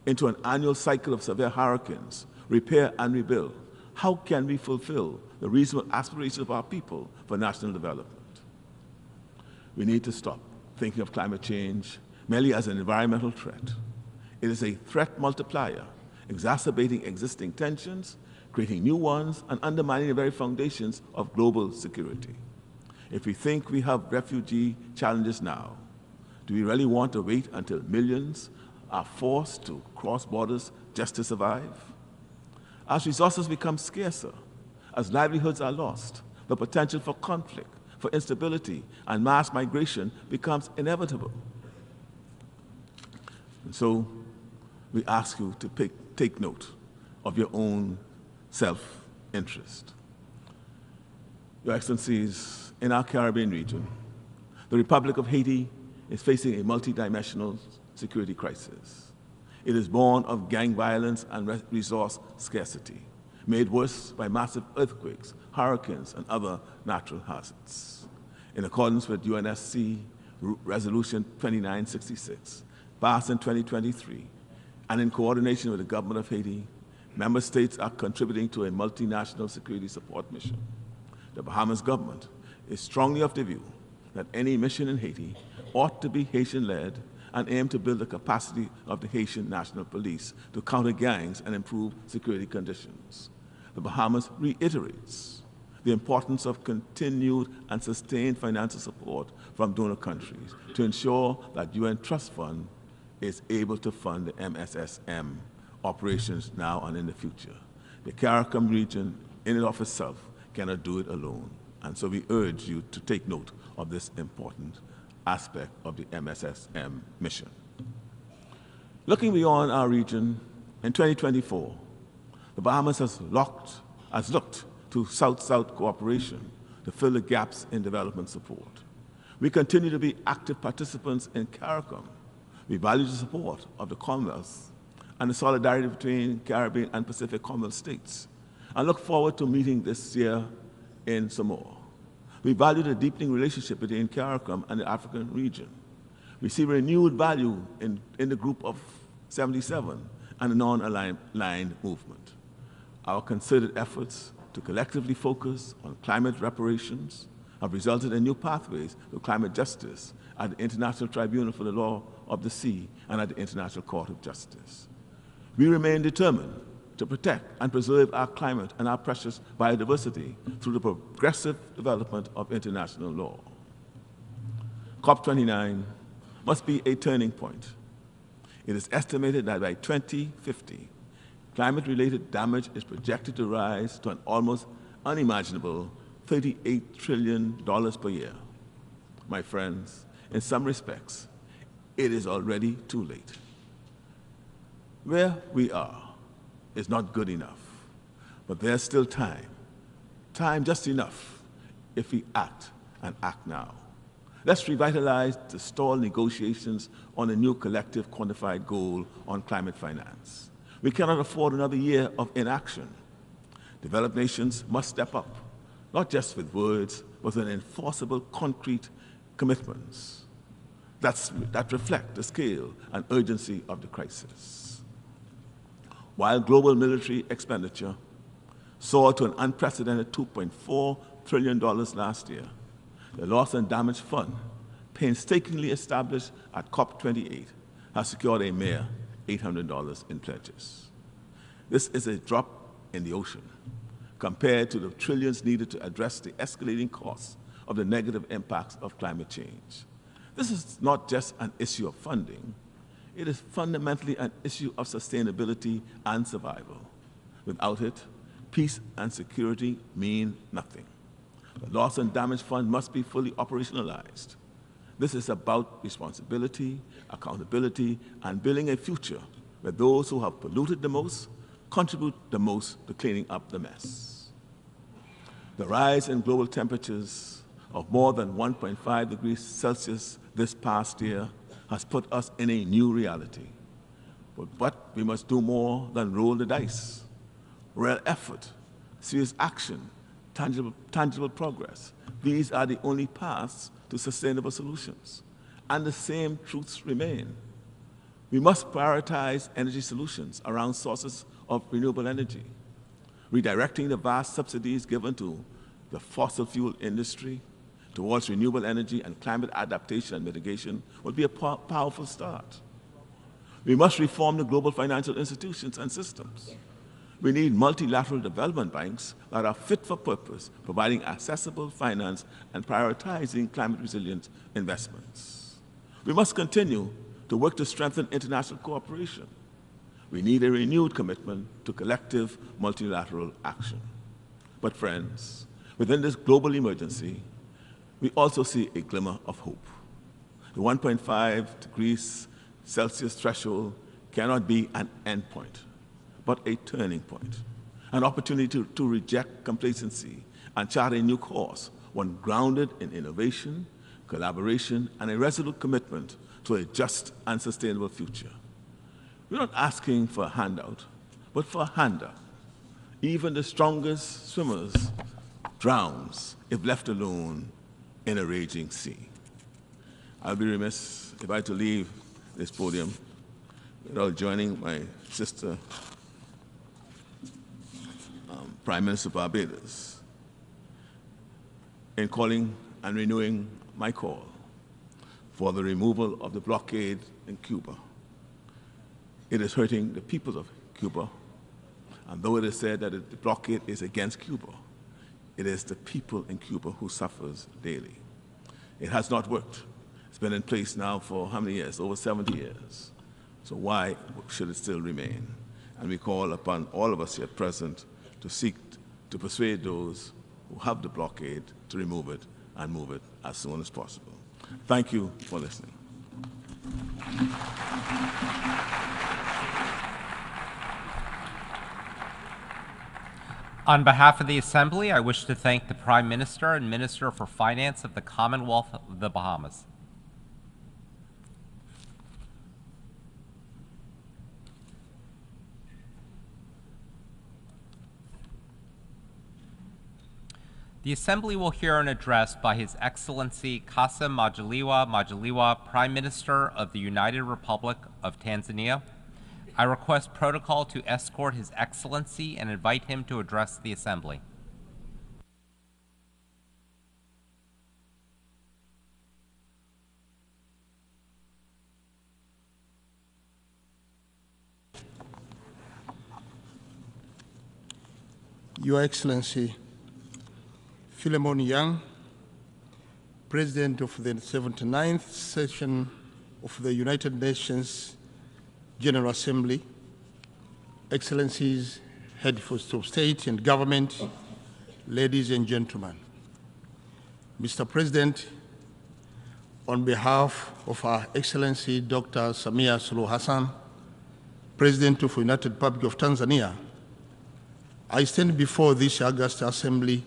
Speaker 19: into an annual cycle of severe hurricanes, repair and rebuild, how can we fulfill the reasonable aspirations of our people for national development? We need to stop thinking of climate change merely as an environmental threat. It is a threat multiplier, exacerbating existing tensions, creating new ones, and undermining the very foundations of global security. If we think we have refugee challenges now, do we really want to wait until millions are forced to cross borders just to survive? As resources become scarcer, as livelihoods are lost, the potential for conflict, for instability, and mass migration becomes inevitable. And so we ask you to take note of your own self-interest. Your Excellencies, in our Caribbean region, the Republic of Haiti is facing a multidimensional security crisis. It is born of gang violence and resource scarcity, made worse by massive earthquakes, hurricanes, and other natural hazards. In accordance with UNSC Resolution 2966, passed in 2023, and in coordination with the government of Haiti, member states are contributing to a multinational security support mission. The Bahamas government is strongly of the view that any mission in Haiti ought to be Haitian-led and aim to build the capacity of the Haitian National Police to counter gangs and improve security conditions. The Bahamas reiterates the importance of continued and sustained financial support from donor countries to ensure that UN Trust Fund is able to fund the MSSM operations now and in the future. The CARICOM region in and of itself cannot do it alone, and so we urge you to take note of this important aspect of the MSSM mission. Looking beyond our region, in 2024, the Bahamas has looked to South-South cooperation to fill the gaps in development support. We continue to be active participants in CARICOM. We value the support of the Commonwealth and the solidarity between Caribbean and Pacific Commonwealth states, and look forward to meeting this year in Samoa. We value the deepening relationship between CARICOM and the African region. We see renewed value in the Group of 77 and the non-aligned movement. Our concerted efforts to collectively focus on climate reparations have resulted in new pathways to climate justice at the International Tribunal for the Law of the Sea and at the International Court of Justice. We remain determined to protect and preserve our climate and our precious biodiversity through the progressive development of international law. COP29 must be a turning point. It is estimated that by 2050, climate-related damage is projected to rise to an almost unimaginable $38 trillion per year. My friends, in some respects, it is already too late. Where we are is not good enough, but there's still time just enough if we act and act now. Let's revitalize the stalled negotiations on a new collective quantified goal on climate finance. We cannot afford another year of inaction. Developed nations must step up, not just with words, but with enforceable, concrete commitments that reflect the scale and urgency of the crisis. While global military expenditure soared to an unprecedented $2.4 trillion last year, the Loss and Damage Fund, painstakingly established at COP28, has secured a mere $800 in pledges. This is a drop in the ocean compared to the trillions needed to address the escalating costs of the negative impacts of climate change. This is not just an issue of funding. It is fundamentally an issue of sustainability and survival. Without it, peace and security mean nothing. The Loss and Damage Fund must be fully operationalized. This is about responsibility, accountability, and building a future where those who have polluted the most contribute the most to cleaning up the mess. The rise in global temperatures of more than 1.5 degrees Celsius this past year has put us in a new reality. But we must do more than roll the dice. Real effort, serious action, tangible progress. These are the only paths to sustainable solutions. And the same truths remain. We must prioritize energy solutions around sources of renewable energy. Redirecting the vast subsidies given to the fossil fuel industry towards renewable energy and climate adaptation and mitigation would be a powerful start. We must reform the global financial institutions and systems. We need multilateral development banks that are fit for purpose, providing accessible finance and prioritizing climate-resilient investments. We must continue to work to strengthen international cooperation. We need a renewed commitment to collective multilateral action. But friends, within this global emergency, we also see a glimmer of hope. The 1.5 degrees Celsius threshold cannot be an endpoint, but a turning point, an opportunity to reject complacency and chart a new course, one grounded in innovation, collaboration, and a resolute commitment to a just and sustainable future. We're not asking for a handout, but for a hander. Even the strongest swimmers drowns if left alone in a raging sea. I'll be remiss if I had to leave this podium without joining my sister, Prime Minister of Barbados, in calling and renewing my call for the removal of the blockade in Cuba. It is hurting the people of Cuba, and though it is said that the blockade is against Cuba, it is the people in Cuba who suffers daily. It has not worked. It's been in place now for how many years? Over 70 years. So why should it still remain? And we call upon all of us here present to seek to persuade those who have the blockade to remove it and move it as soon as possible. Thank you for listening.
Speaker 12: On behalf of the Assembly, I wish to thank the Prime Minister and Minister for Finance of the Commonwealth of the Bahamas. The Assembly will hear an address by His Excellency Kassim Majaliwa, Prime Minister of the United Republic of Tanzania. I request protocol to escort His Excellency and invite him to address the Assembly.
Speaker 20: Your Excellency, Philemon Yang, President of the 79th session of the United Nations General Assembly, Excellencies, Heads of State and Government, ladies and gentlemen. Mr. President, on behalf of Our Excellency Dr. Samia Suluhu Hassan, President of the United Republic of Tanzania, I stand before this august assembly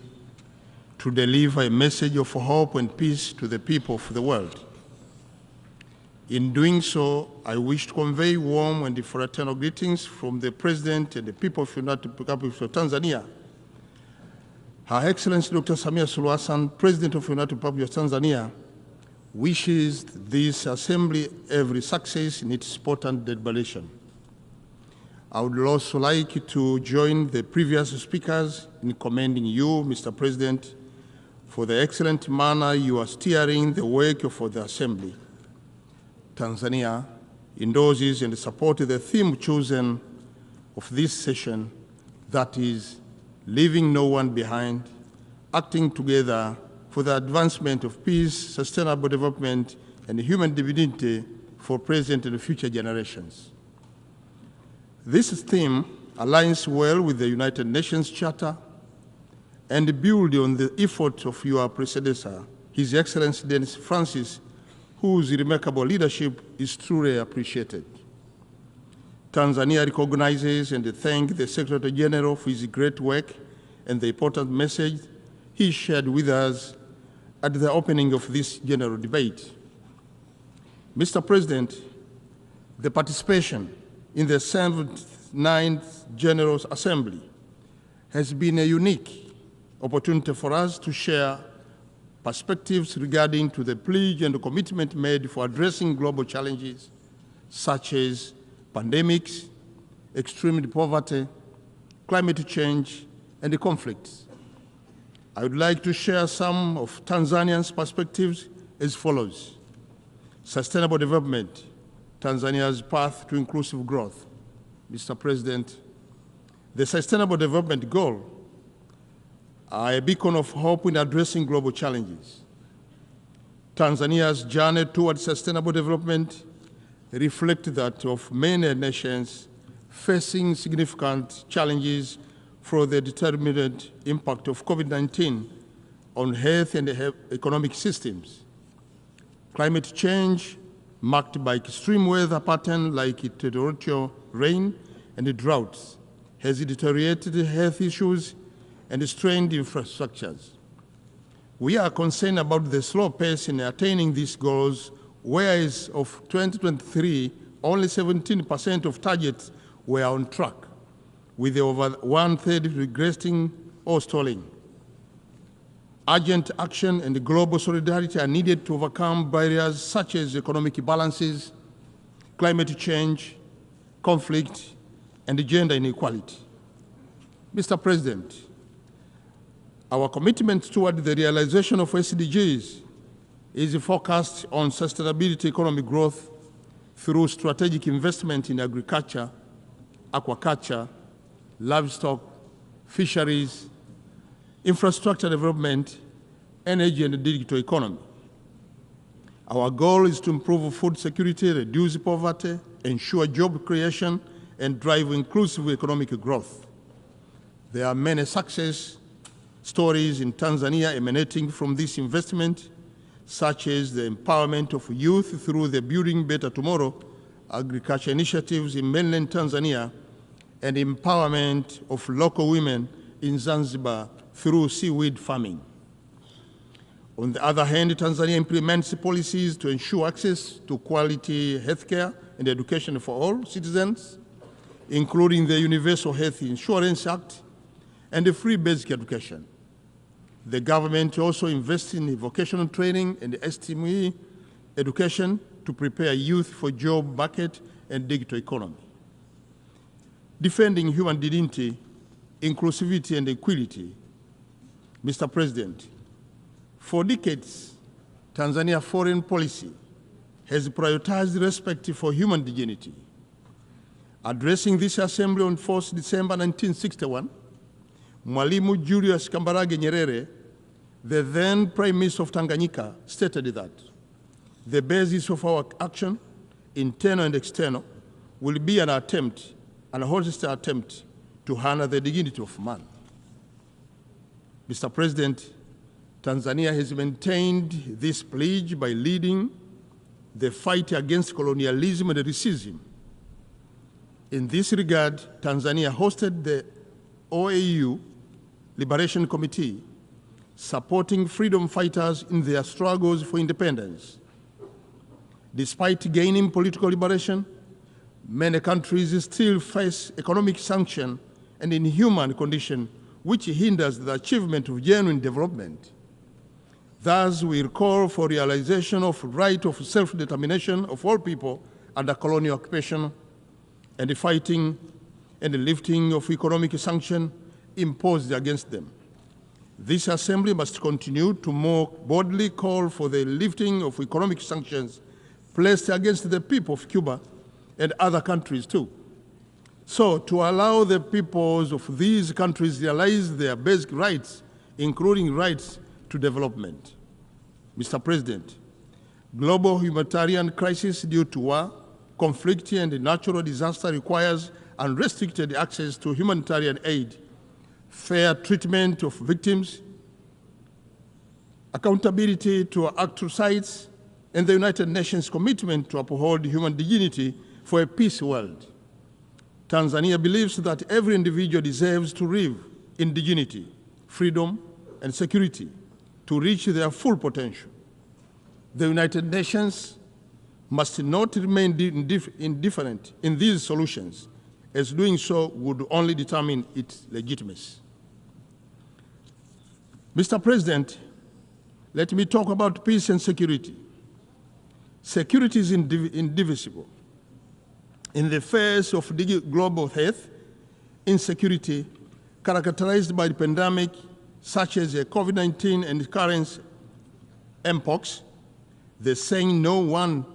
Speaker 20: to deliver a message of hope and peace to the people of the world. In doing so, I wish to convey warm and fraternal greetings from the President and the people of the United Republic of Tanzania. Her Excellency Dr. Samia Suluhu Hassan, President of the United Republic of Tanzania, wishes this assembly every success in its important deliberation. I would also like to join the previous speakers in commending you, Mr. President, for the excellent manner you are steering the work for the Assembly. Tanzania endorses and supports the theme chosen of this session, that is, leaving no one behind, acting together for the advancement of peace, sustainable development, and human dignity for present and future generations. This theme aligns well with the United Nations Charter and builds on the efforts of your predecessor, His Excellency Dennis Francis, whose remarkable leadership is truly appreciated. Tanzania recognizes and thanks the Secretary General for his great work and the important message he shared with us at the opening of this general debate. Mr. President, the participation in the 79th General Assembly has been a unique opportunity for us to share perspectives regarding to the pledge and the commitment made for addressing global challenges such as pandemics, extreme poverty, climate change, and the conflicts. I would like to share some of Tanzania's perspectives as follows. Sustainable development, Tanzania's path to inclusive growth. Mr. President, the Sustainable Development Goals are a beacon of hope in addressing global challenges. Tanzania's journey towards sustainable development reflects that of many nations facing significant challenges for the determined impact of COVID-19 on health and economic systems. Climate change, marked by extreme weather patterns like torrential rain and droughts, has deteriorated health issues and strained infrastructures. We are concerned about the slow pace in attaining these goals, whereas of 2023, only 17% of targets were on track, with over one-third regressing or stalling. Urgent action and global solidarity are needed to overcome barriers such as economic imbalances, climate change, conflict, and gender inequality. Mr. President, our commitment toward the realization of SDGs is focused on sustainability economic growth through strategic investment in agriculture, aquaculture, livestock, fisheries, infrastructure development, energy, and digital economy. Our goal is to improve food security, reduce poverty, ensure job creation, and drive inclusive economic growth. There are many success stories in Tanzania emanating from this investment, such as the empowerment of youth through the Building Better Tomorrow agriculture initiatives in mainland Tanzania, and empowerment of local women in Zanzibar through seaweed farming. On the other hand, Tanzania implements policies to ensure access to quality healthcare and education for all citizens, including the Universal Health Insurance Act and the free basic education. The government also invests in vocational training and STEM education to prepare youth for job market and digital economy. Defending human dignity, inclusivity, and equality. Mr. President, for decades, Tanzania's foreign policy has prioritized respect for human dignity. Addressing this assembly on 4th December 1961, Mwalimu Julius Kambarage Nyerere, the then Prime Minister of Tanganyika, stated that the basis of our action, internal and external, will be an attempt, an honest attempt, to honor the dignity of man. Mr. President, Tanzania has maintained this pledge by leading the fight against colonialism and racism. In this regard, Tanzania hosted the OAU Liberation Committee, supporting freedom fighters in their struggles for independence. Despite gaining political liberation, many countries still face economic sanction and inhuman conditions which hinders the achievement of genuine development. Thus, we call for realization of right of self-determination of all people under colonial occupation and the fighting and the lifting of economic sanction imposed against them. This Assembly must continue to more boldly call for the lifting of economic sanctions placed against the people of Cuba and other countries too. So, to allow the peoples of these countries realize their basic rights, including rights to development. Mr. President, global humanitarian crisis due to war, conflict, and natural disaster requires unrestricted access to humanitarian aid, fair treatment of victims, accountability to actual sites, and the United Nations commitment to uphold human dignity for a peace world. Tanzania believes that every individual deserves to live in dignity, freedom, and security to reach their full potential. The United Nations must not remain indifferent in these solutions, as doing so would only determine its legitimacy. Mr. President, let me talk about peace and security. Security is indivisible. In the face of global health insecurity characterized by the pandemic, such as COVID-19 and current mpox, the saying no one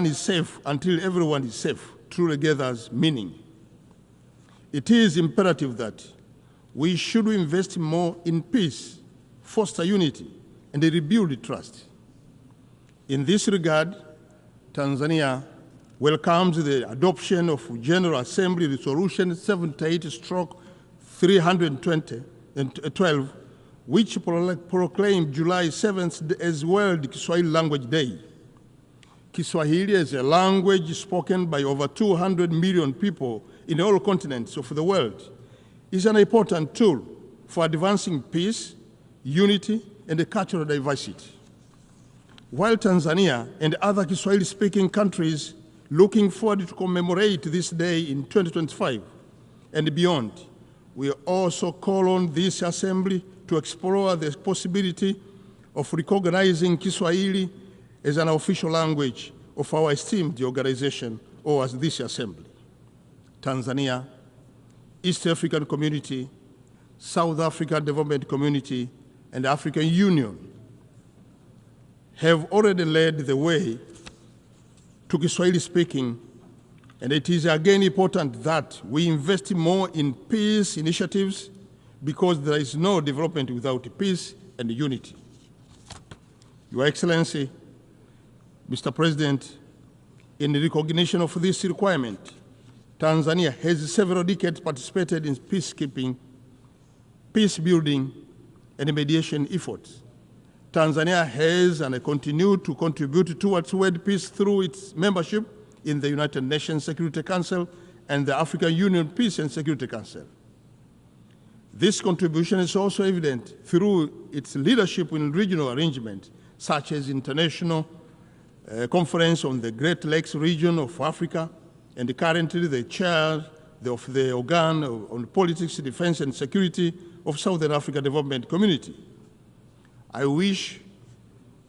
Speaker 20: is safe until everyone is safe truly gathers meaning. It is imperative that we should invest more in peace, foster unity, and rebuild trust. In this regard, Tanzania welcomes the adoption of General Assembly Resolution 78/312, which proclaimed July 7th as World Kiswahili Language Day. Kiswahili is a language spoken by over 200 million people in all continents of the world. It is an important tool for advancing peace, unity, and cultural diversity. While Tanzania and other Kiswahili-speaking countries looking forward to commemorate this day in 2025 and beyond, we also call on this assembly to explore the possibility of recognizing Kiswahili as an official language of our esteemed organization or as this assembly. Tanzania, East African Community, South African Development Community, and African Union have already led the way to Kiswahili speaking, and it is again important that we invest more in peace initiatives because there is no development without peace and unity. Your Excellency, Mr. President, in recognition of this requirement, Tanzania has several decades participated in peacekeeping, peace building, and mediation efforts. Tanzania has and continues to contribute towards world peace through its membership in the United Nations Security Council and the African Union Peace and Security Council. This contribution is also evident through its leadership in regional arrangements, such as International Conference on the Great Lakes region of Africa, and currently the chair of the organ on politics, defense, and security of Southern Africa Development Community. I wish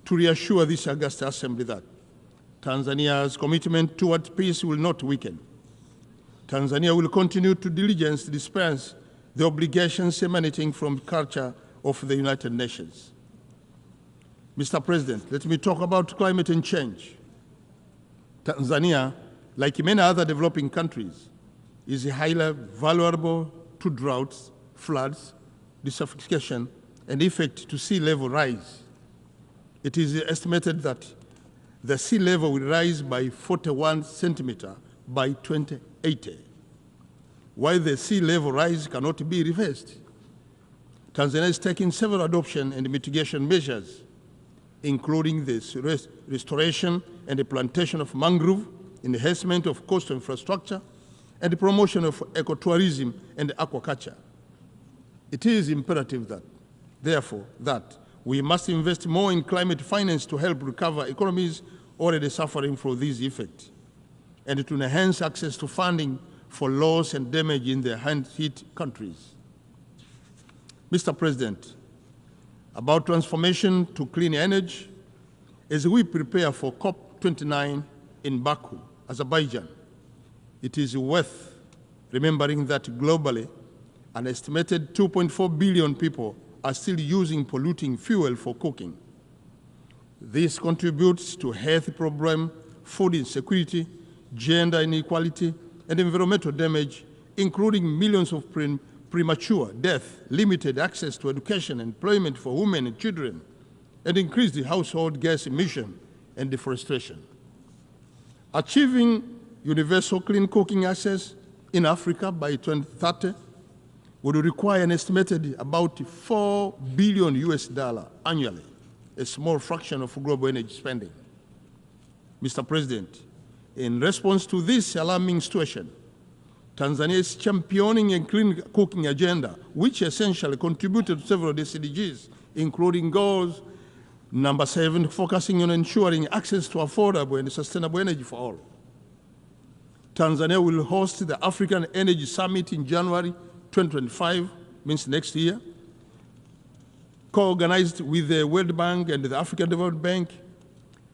Speaker 20: to reassure this august assembly that Tanzania's commitment toward peace will not weaken. Tanzania will continue to diligently dispense the obligations emanating from culture of the United Nations. Mr. President, let me talk about climate and change. Tanzania, like many other developing countries, is highly vulnerable to droughts, floods, desertification, and effect to sea level rise. It is estimated that the sea level will rise by 41 centimeters by 2080. While the sea level rise cannot be reversed, Tanzania is taking several adoption and mitigation measures, including the restoration and the plantation of mangrove, enhancement of coastal infrastructure, and the promotion of ecotourism and aquaculture. It is imperative that, therefore, that we must invest more in climate finance to help recover economies already suffering from these effects, and to enhance access to funding for loss and damage in the hand-hit countries. Mr. President, about transformation to clean energy, as we prepare for COP29 in Baku, Azerbaijan, it is worth remembering that globally, an estimated 2.4 billion people are still using polluting fuel for cooking. This contributes to health problems, food insecurity, gender inequality, and environmental damage, including millions of premature death, limited access to education, employment for women and children, and increased household gas emission and deforestation. Achieving universal clean cooking access in Africa by 2030 would require an estimated about $4 billion annually. a small fraction of global energy spending. Mr. President, in response to this alarming situation, Tanzania is championing a clean cooking agenda, which essentially contributed to several SDGs, including goals number 7, focusing on ensuring access to affordable and sustainable energy for all. Tanzania will host the African Energy Summit in January 2025, means next year, co-organized with the World Bank and the African Development Bank.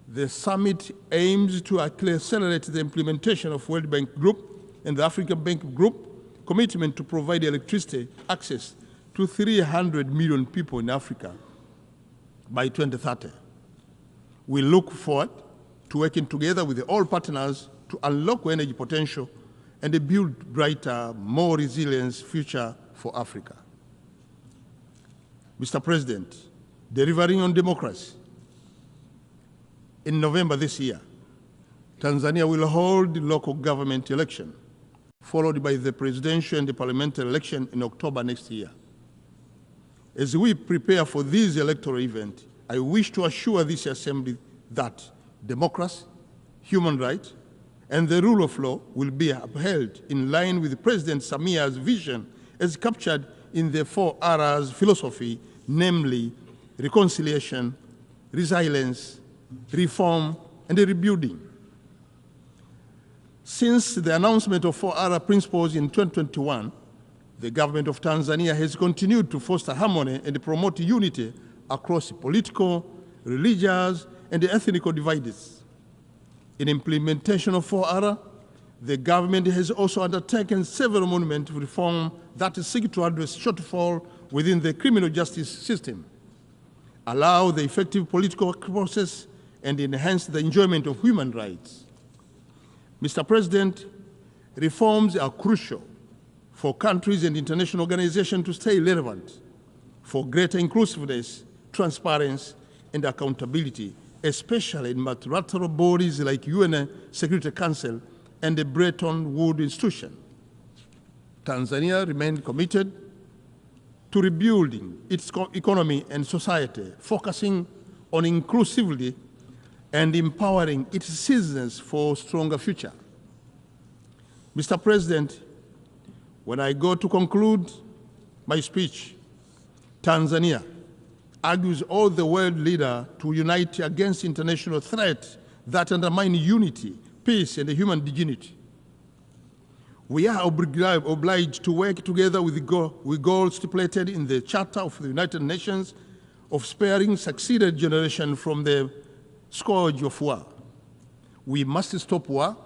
Speaker 20: The summit aims to accelerate the implementation of World Bank Group and the African Bank Group commitment to provide electricity access to 300 million people in Africa by 2030. We look forward to working together with all partners to unlock energy potential and build brighter, more resilient future for Africa. Mr. President, delivering on democracy. In November this year, Tanzania will hold the local government election, followed by the presidential and the parliamentary election in October next year. As we prepare for this electoral event, I wish to assure this Assembly that democracy, human rights, and the rule of law will be upheld in line with President Samia's vision as captured in the 4 R's philosophy, namely reconciliation, resilience, reform, and rebuilding. Since the announcement of 4R principles in 2021, the government of Tanzania has continued to foster harmony and promote unity across political, religious, and ethnic divides. In implementation of 4R, the government has also undertaken several monument reforms that seek to address shortfall within the criminal justice system, allow the effective political process, and enhance the enjoyment of human rights. Mr. President, reforms are crucial for countries and international organizations to stay relevant, for greater inclusiveness, transparency, and accountability, especially in multilateral bodies like UN Security Council and the Bretton Woods institution. Tanzania remains committed to rebuilding its economy and society, focusing on inclusivity and empowering its citizens for a stronger future. Mr. President, when I go to conclude my speech, Tanzania argues all the world leaders to unite against international threats that undermine unity, peace, and human dignity. We are obliged to work together with goals stipulated in the Charter of the United Nations of sparing succeeded generation from the scourge of war. We must stop war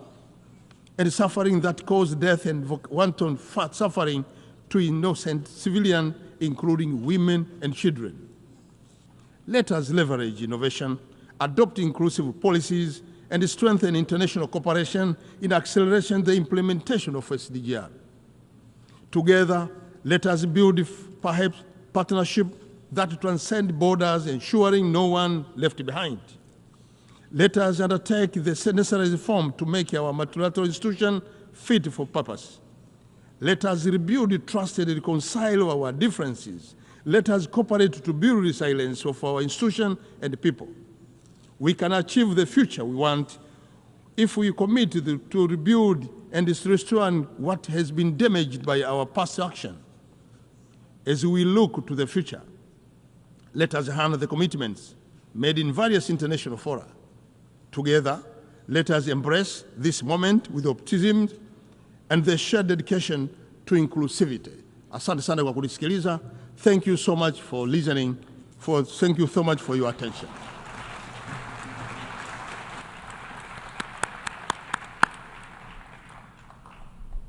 Speaker 20: and suffering that cause death and wanton suffering to innocent civilians, including women and children. Let us leverage innovation, adopt inclusive policies, and strengthen international cooperation in accelerating the implementation of SDGs. Together, let us build perhaps partnership that transcend borders, ensuring no one left behind. Let us undertake the necessary reform to make our multilateral institution fit for purpose. Let us rebuild trust and reconcile our differences. Let us cooperate to build resilience of our institution and people. We can achieve the future we want if we commit to rebuild and restore what has been damaged by our past action. As we look to the future, let us honor the commitments made in various international fora. Together, let us embrace this moment with optimism and the shared dedication to inclusivity. Asante sana kwa kunisikiliza. Thank you so much for listening. Thank you so much for your attention.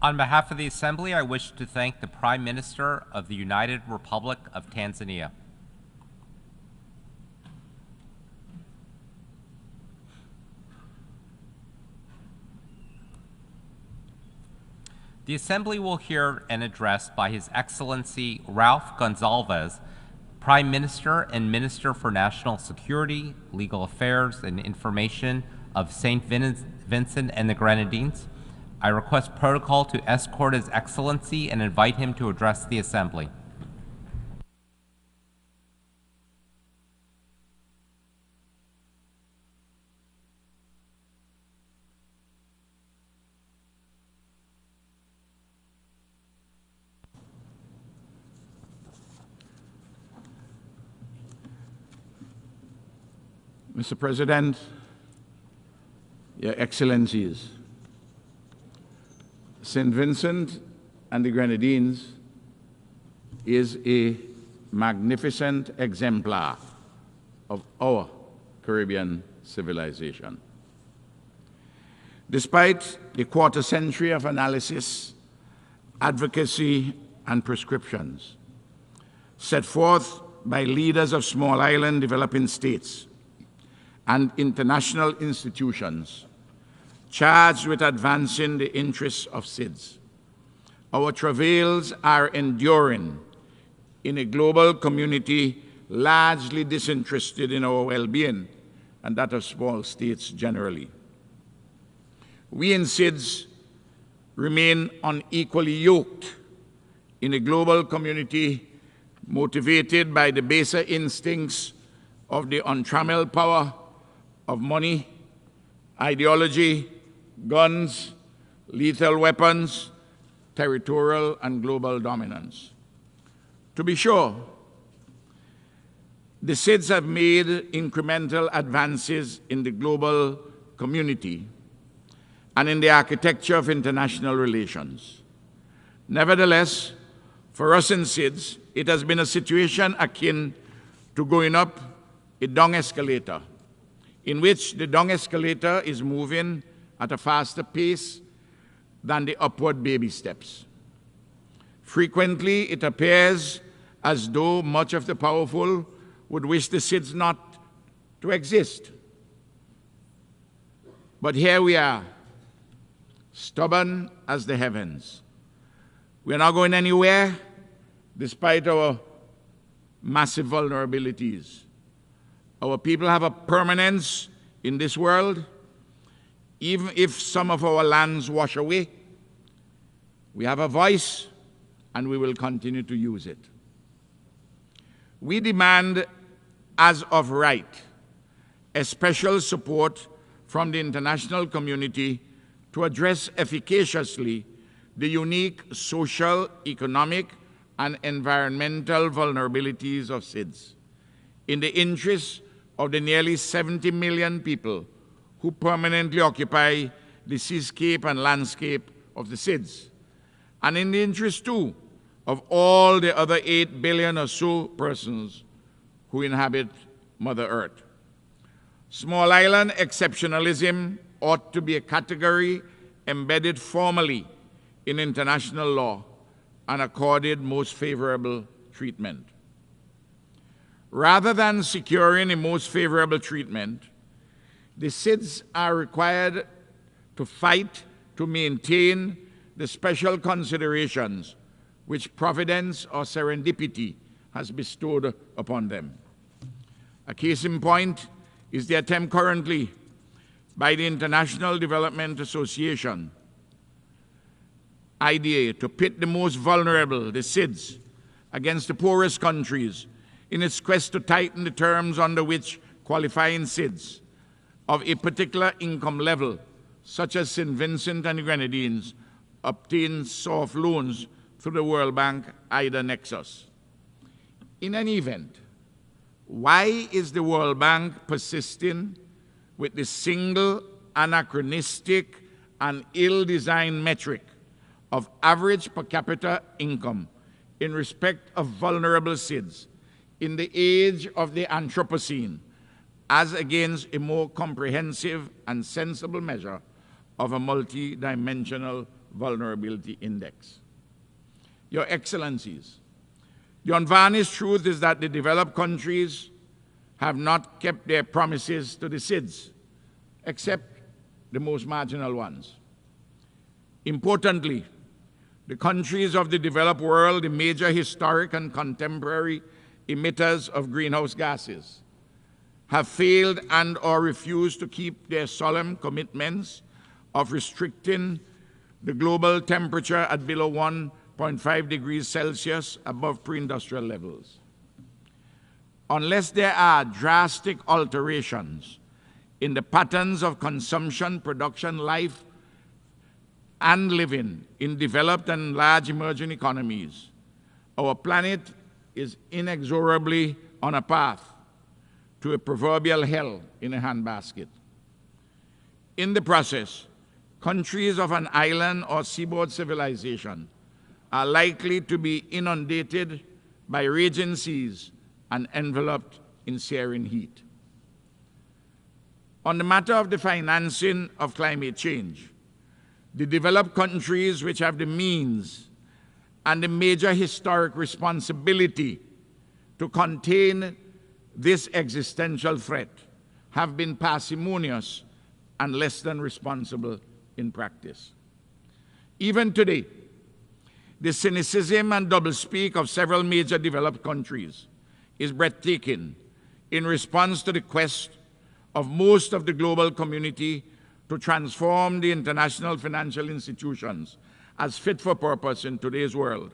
Speaker 12: On behalf of the Assembly, I wish to thank the Prime Minister of the United Republic of Tanzania. The Assembly will hear an address by His Excellency Ralph Gonsalves, Prime Minister and Minister for National Security, Legal Affairs, and Information of St. Vincent and the Grenadines. I request protocol to escort His Excellency and invite him to address the Assembly.
Speaker 21: Mr. President, Your Excellencies, St. Vincent and the Grenadines is a magnificent exemplar of our Caribbean civilization. Despite a quarter century of analysis, advocacy, and prescriptions set forth by leaders of small island developing states and international institutions charged with advancing the interests of SIDS, our travails are enduring in a global community largely disinterested in our well-being and that of small states generally. We in SIDS remain unequally yoked in a global community motivated by the baser instincts of the untrammeled power of money, ideology, guns, lethal weapons, territorial and global dominance. To be sure, the SIDS have made incremental advances in the global community and in the architecture of international relations. Nevertheless, for us in SIDS, it has been a situation akin to going up a dung escalator, in which the dung escalator is moving at a faster pace than the upward baby steps. Frequently, it appears as though much of the powerful would wish the SIDS not to exist. But here we are, stubborn as the heavens. We're not going anywhere despite our massive vulnerabilities. Our people have a permanence in this world. Even if some of our lands wash away, we have a voice and we will continue to use it. We demand, as of right, a special support from the international community to address efficaciously the unique social, economic, and environmental vulnerabilities of SIDS in the interests of the nearly 70 million people who permanently occupy the seascape and landscape of the SIDS, and in the interest, too, of all the other 8 billion or so persons who inhabit Mother Earth. Small island exceptionalism ought to be a category embedded formally in international law and accorded most favorable treatment. Rather than securing a most favorable treatment, the SIDS are required to fight to maintain the special considerations which providence or serendipity has bestowed upon them. A case in point is the attempt currently by the International Development Association, IDA, to pit the most vulnerable, the SIDS, against the poorest countries in its quest to tighten the terms under which qualifying SIDS of a particular income level, such as St. Vincent and the Grenadines, obtain soft loans through the World Bank IDA nexus. In any event, why is the World Bank persisting with the single, anachronistic, and ill-designed metric of average per capita income in respect of vulnerable SIDS in the age of the Anthropocene, as against a more comprehensive and sensible measure of a multi-dimensional vulnerability index? Your Excellencies, the unvarnished truth is that the developed countries have not kept their promises to the SIDS, except the most marginal ones. Importantly, the countries of the developed world, the major historic and contemporary emitters of greenhouse gases, have failed and or refused to keep their solemn commitments of restricting the global temperature at below 1.5 degrees Celsius above pre-industrial levels. Unless there are drastic alterations in the patterns of consumption, production, life, and living in developed and large emerging economies, our planet is inexorably on a path to a proverbial hell in a handbasket. In the process, countries of an island or seaboard civilization are likely to be inundated by raging seas and enveloped in searing heat. On the matter of the financing of climate change, the developed countries which have the means and the major historic responsibility to contain this existential threat have been parsimonious and less than responsible in practice. Even today, the cynicism and doublespeak of several major developed countries is breathtaking in response to the quest of most of the global community to transform the international financial institutions as fit for purpose in today's world,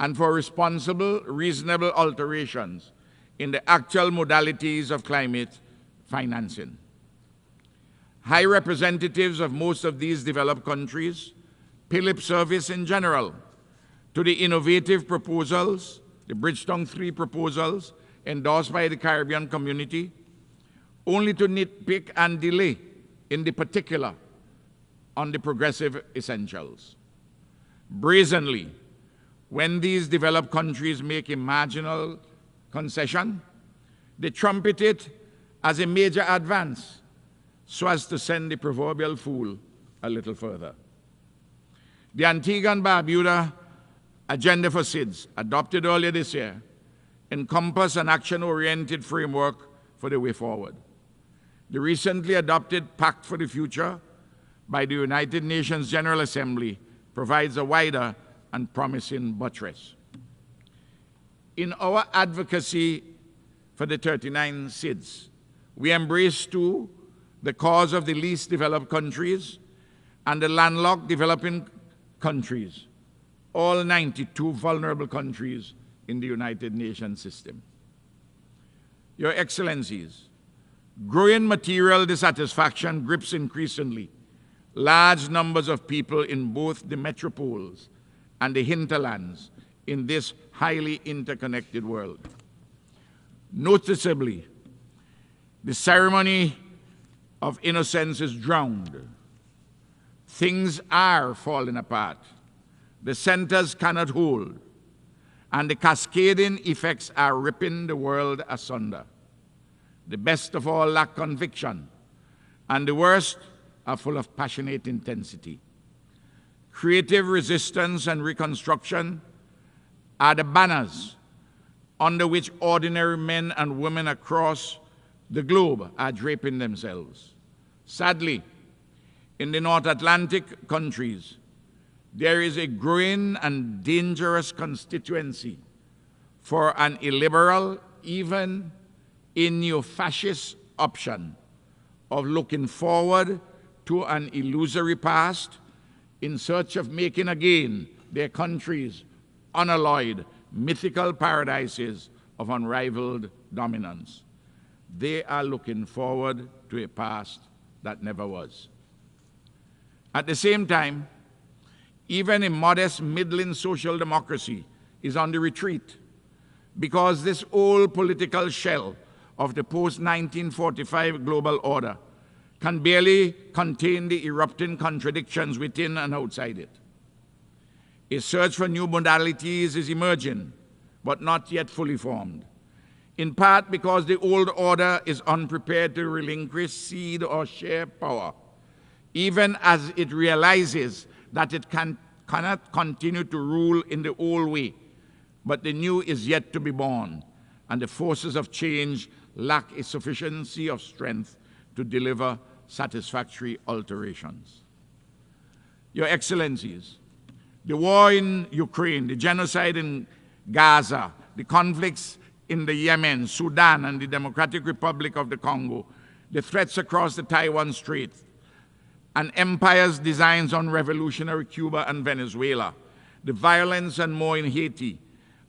Speaker 21: and for responsible, reasonable alterations in the actual modalities of climate financing. High representatives of most of these developed countries pay lip service in general to the innovative proposals, the Bridgetown 3 proposals endorsed by the Caribbean community, only to nitpick and delay in the particular on the progressive essentials. Brazenly, when these developed countries make a marginal concession, they trumpet it as a major advance so as to send the proverbial fool a little further. The Antigua and Barbuda Agenda for SIDS, adopted earlier this year, encompass an action-oriented framework for the way forward. The recently adopted Pact for the Future by the United Nations General Assembly provides a wider and promising buttress. In our advocacy for the 39 SIDS, we embrace too the cause of the least developed countries and the landlocked developing countries, all 92 vulnerable countries in the United Nations system. Your Excellencies, growing material dissatisfaction grips increasingly large numbers of people in both the metropoles and the hinterlands in this highly interconnected world. Noticeably, the ceremony of innocence is drowned. Things are falling apart. The centers cannot hold, and the cascading effects are ripping the world asunder. The best of all lack conviction, and the worst are full of passionate intensity. Creative resistance and reconstruction are the banners under which ordinary men and women across the globe are draping themselves. Sadly, in the North Atlantic countries, there is a growing and dangerous constituency for an illiberal, even a neo-fascist option of looking forward to an illusory past in search of making again their countries unalloyed, mythical paradises of unrivaled dominance. They are looking forward to a past that never was. At the same time, even a modest middling social democracy is on the retreat because this old political shell of the post-1945 global order can barely contain the erupting contradictions within and outside it. A search for new modalities is emerging, but not yet fully formed, in part because the old order is unprepared to relinquish, cede, or share power, even as it realizes that it cannot continue to rule in the old way, but the new is yet to be born, and the forces of change lack a sufficiency of strength to deliver satisfactory alterations. Your Excellencies, the war in Ukraine, the genocide in Gaza, the conflicts in the Yemen, Sudan, and the Democratic Republic of the Congo, the threats across the Taiwan Strait, and empire's designs on revolutionary Cuba and Venezuela, the violence and more in Haiti,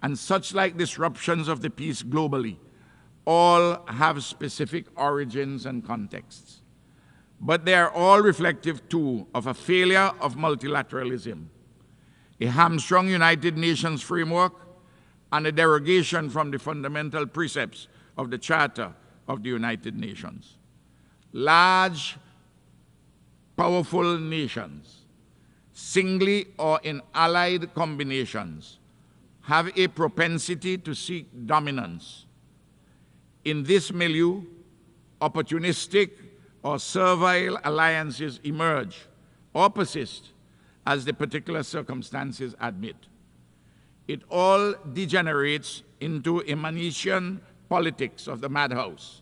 Speaker 21: and such like disruptions of the peace globally, all have specific origins and contexts. But they are all reflective, too, of a failure of multilateralism, a hamstrung United Nations framework, and a derogation from the fundamental precepts of the Charter of the United Nations. Large, powerful nations, singly or in allied combinations, have a propensity to seek dominance. In this milieu, opportunistic or servile alliances emerge or persist as the particular circumstances admit. It all degenerates into a Manichean politics of the madhouse.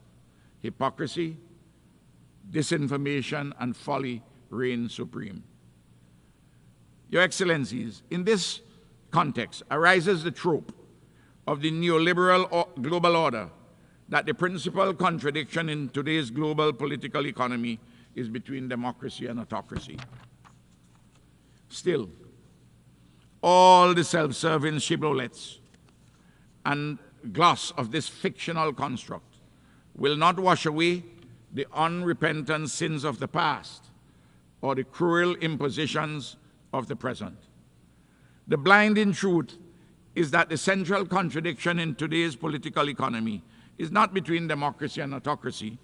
Speaker 21: Hypocrisy, disinformation, and folly reign supreme. Your Excellencies, in this context arises the trope of the neoliberal global order that the principal contradiction in today's global political economy is between democracy and autocracy. Still, all the self-serving shibboleths and gloss of this fictional construct will not wash away the unrepentant sins of the past or the cruel impositions of the present. The blinding truth is that the central contradiction in today's political economy is not between democracy and autocracy.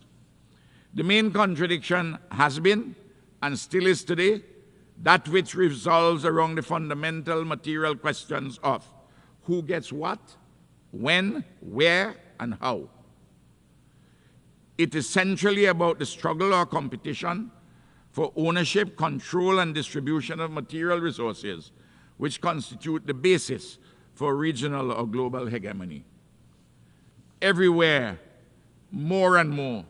Speaker 21: The main contradiction has been, and still is today, that which revolves around the fundamental material questions of who gets what, when, where, and how. It is essentially about the struggle or competition for ownership, control, and distribution of material resources, which constitute the basis for regional or global hegemony. Everywhere, more and more,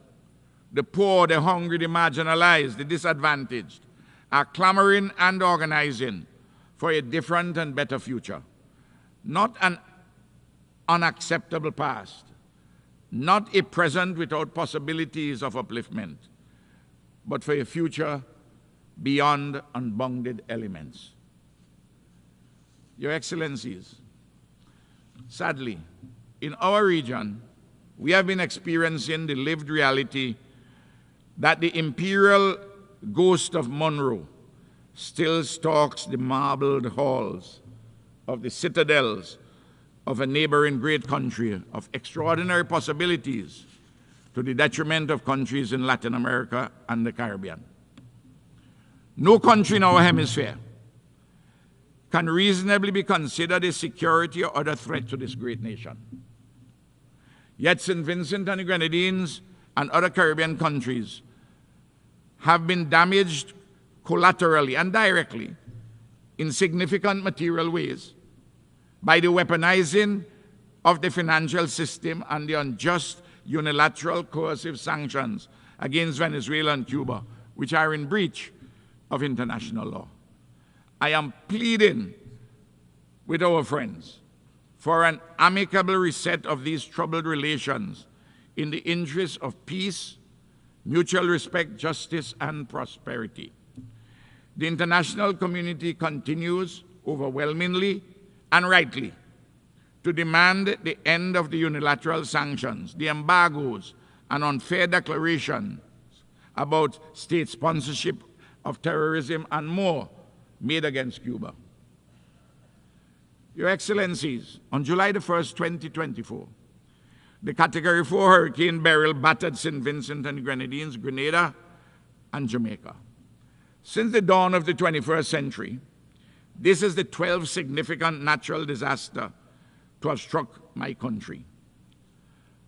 Speaker 21: the poor, the hungry, the marginalized, the disadvantaged are clamoring and organizing for a different and better future. Not an unacceptable past, not a present without possibilities of upliftment, but for a future beyond unbounded elements. Your Excellencies, sadly, in our region, we have been experiencing the lived reality that the imperial ghost of Monroe still stalks the marbled halls of the citadels of a neighboring great country of extraordinary possibilities to the detriment of countries in Latin America and the Caribbean. No country in our hemisphere can reasonably be considered a security or other threat to this great nation. Yet St. Vincent and the Grenadines and other Caribbean countries have been damaged collaterally and directly in significant material ways by the weaponizing of the financial system and the unjust unilateral coercive sanctions against Venezuela and Cuba, which are in breach of international law. I am pleading with our friends for an amicable reset of these troubled relations in the interest of peace, mutual respect, justice, and prosperity. The international community continues overwhelmingly and rightly to demand the end of the unilateral sanctions, the embargoes, and unfair declarations about state sponsorship of terrorism and more made against Cuba. Your Excellencies, on July the 1st, 2024, the Category 4 Hurricane Beryl battered St. Vincent and the Grenadines, Grenada, and Jamaica. Since the dawn of the 21st century, this is the 12th significant natural disaster to have struck my country.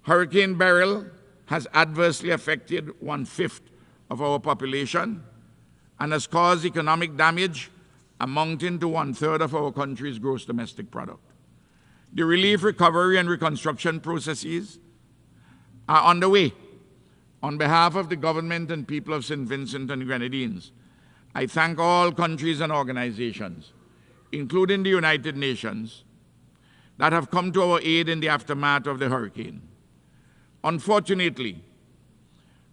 Speaker 21: Hurricane Beryl has adversely affected 1/5 of our population and has caused economic damage amounting to 1/3 of our country's gross domestic product. The relief, recovery, and reconstruction processes are underway. On behalf of the government and people of St. Vincent and the Grenadines, I thank all countries and organizations, including the United Nations, that have come to our aid in the aftermath of the hurricane. Unfortunately,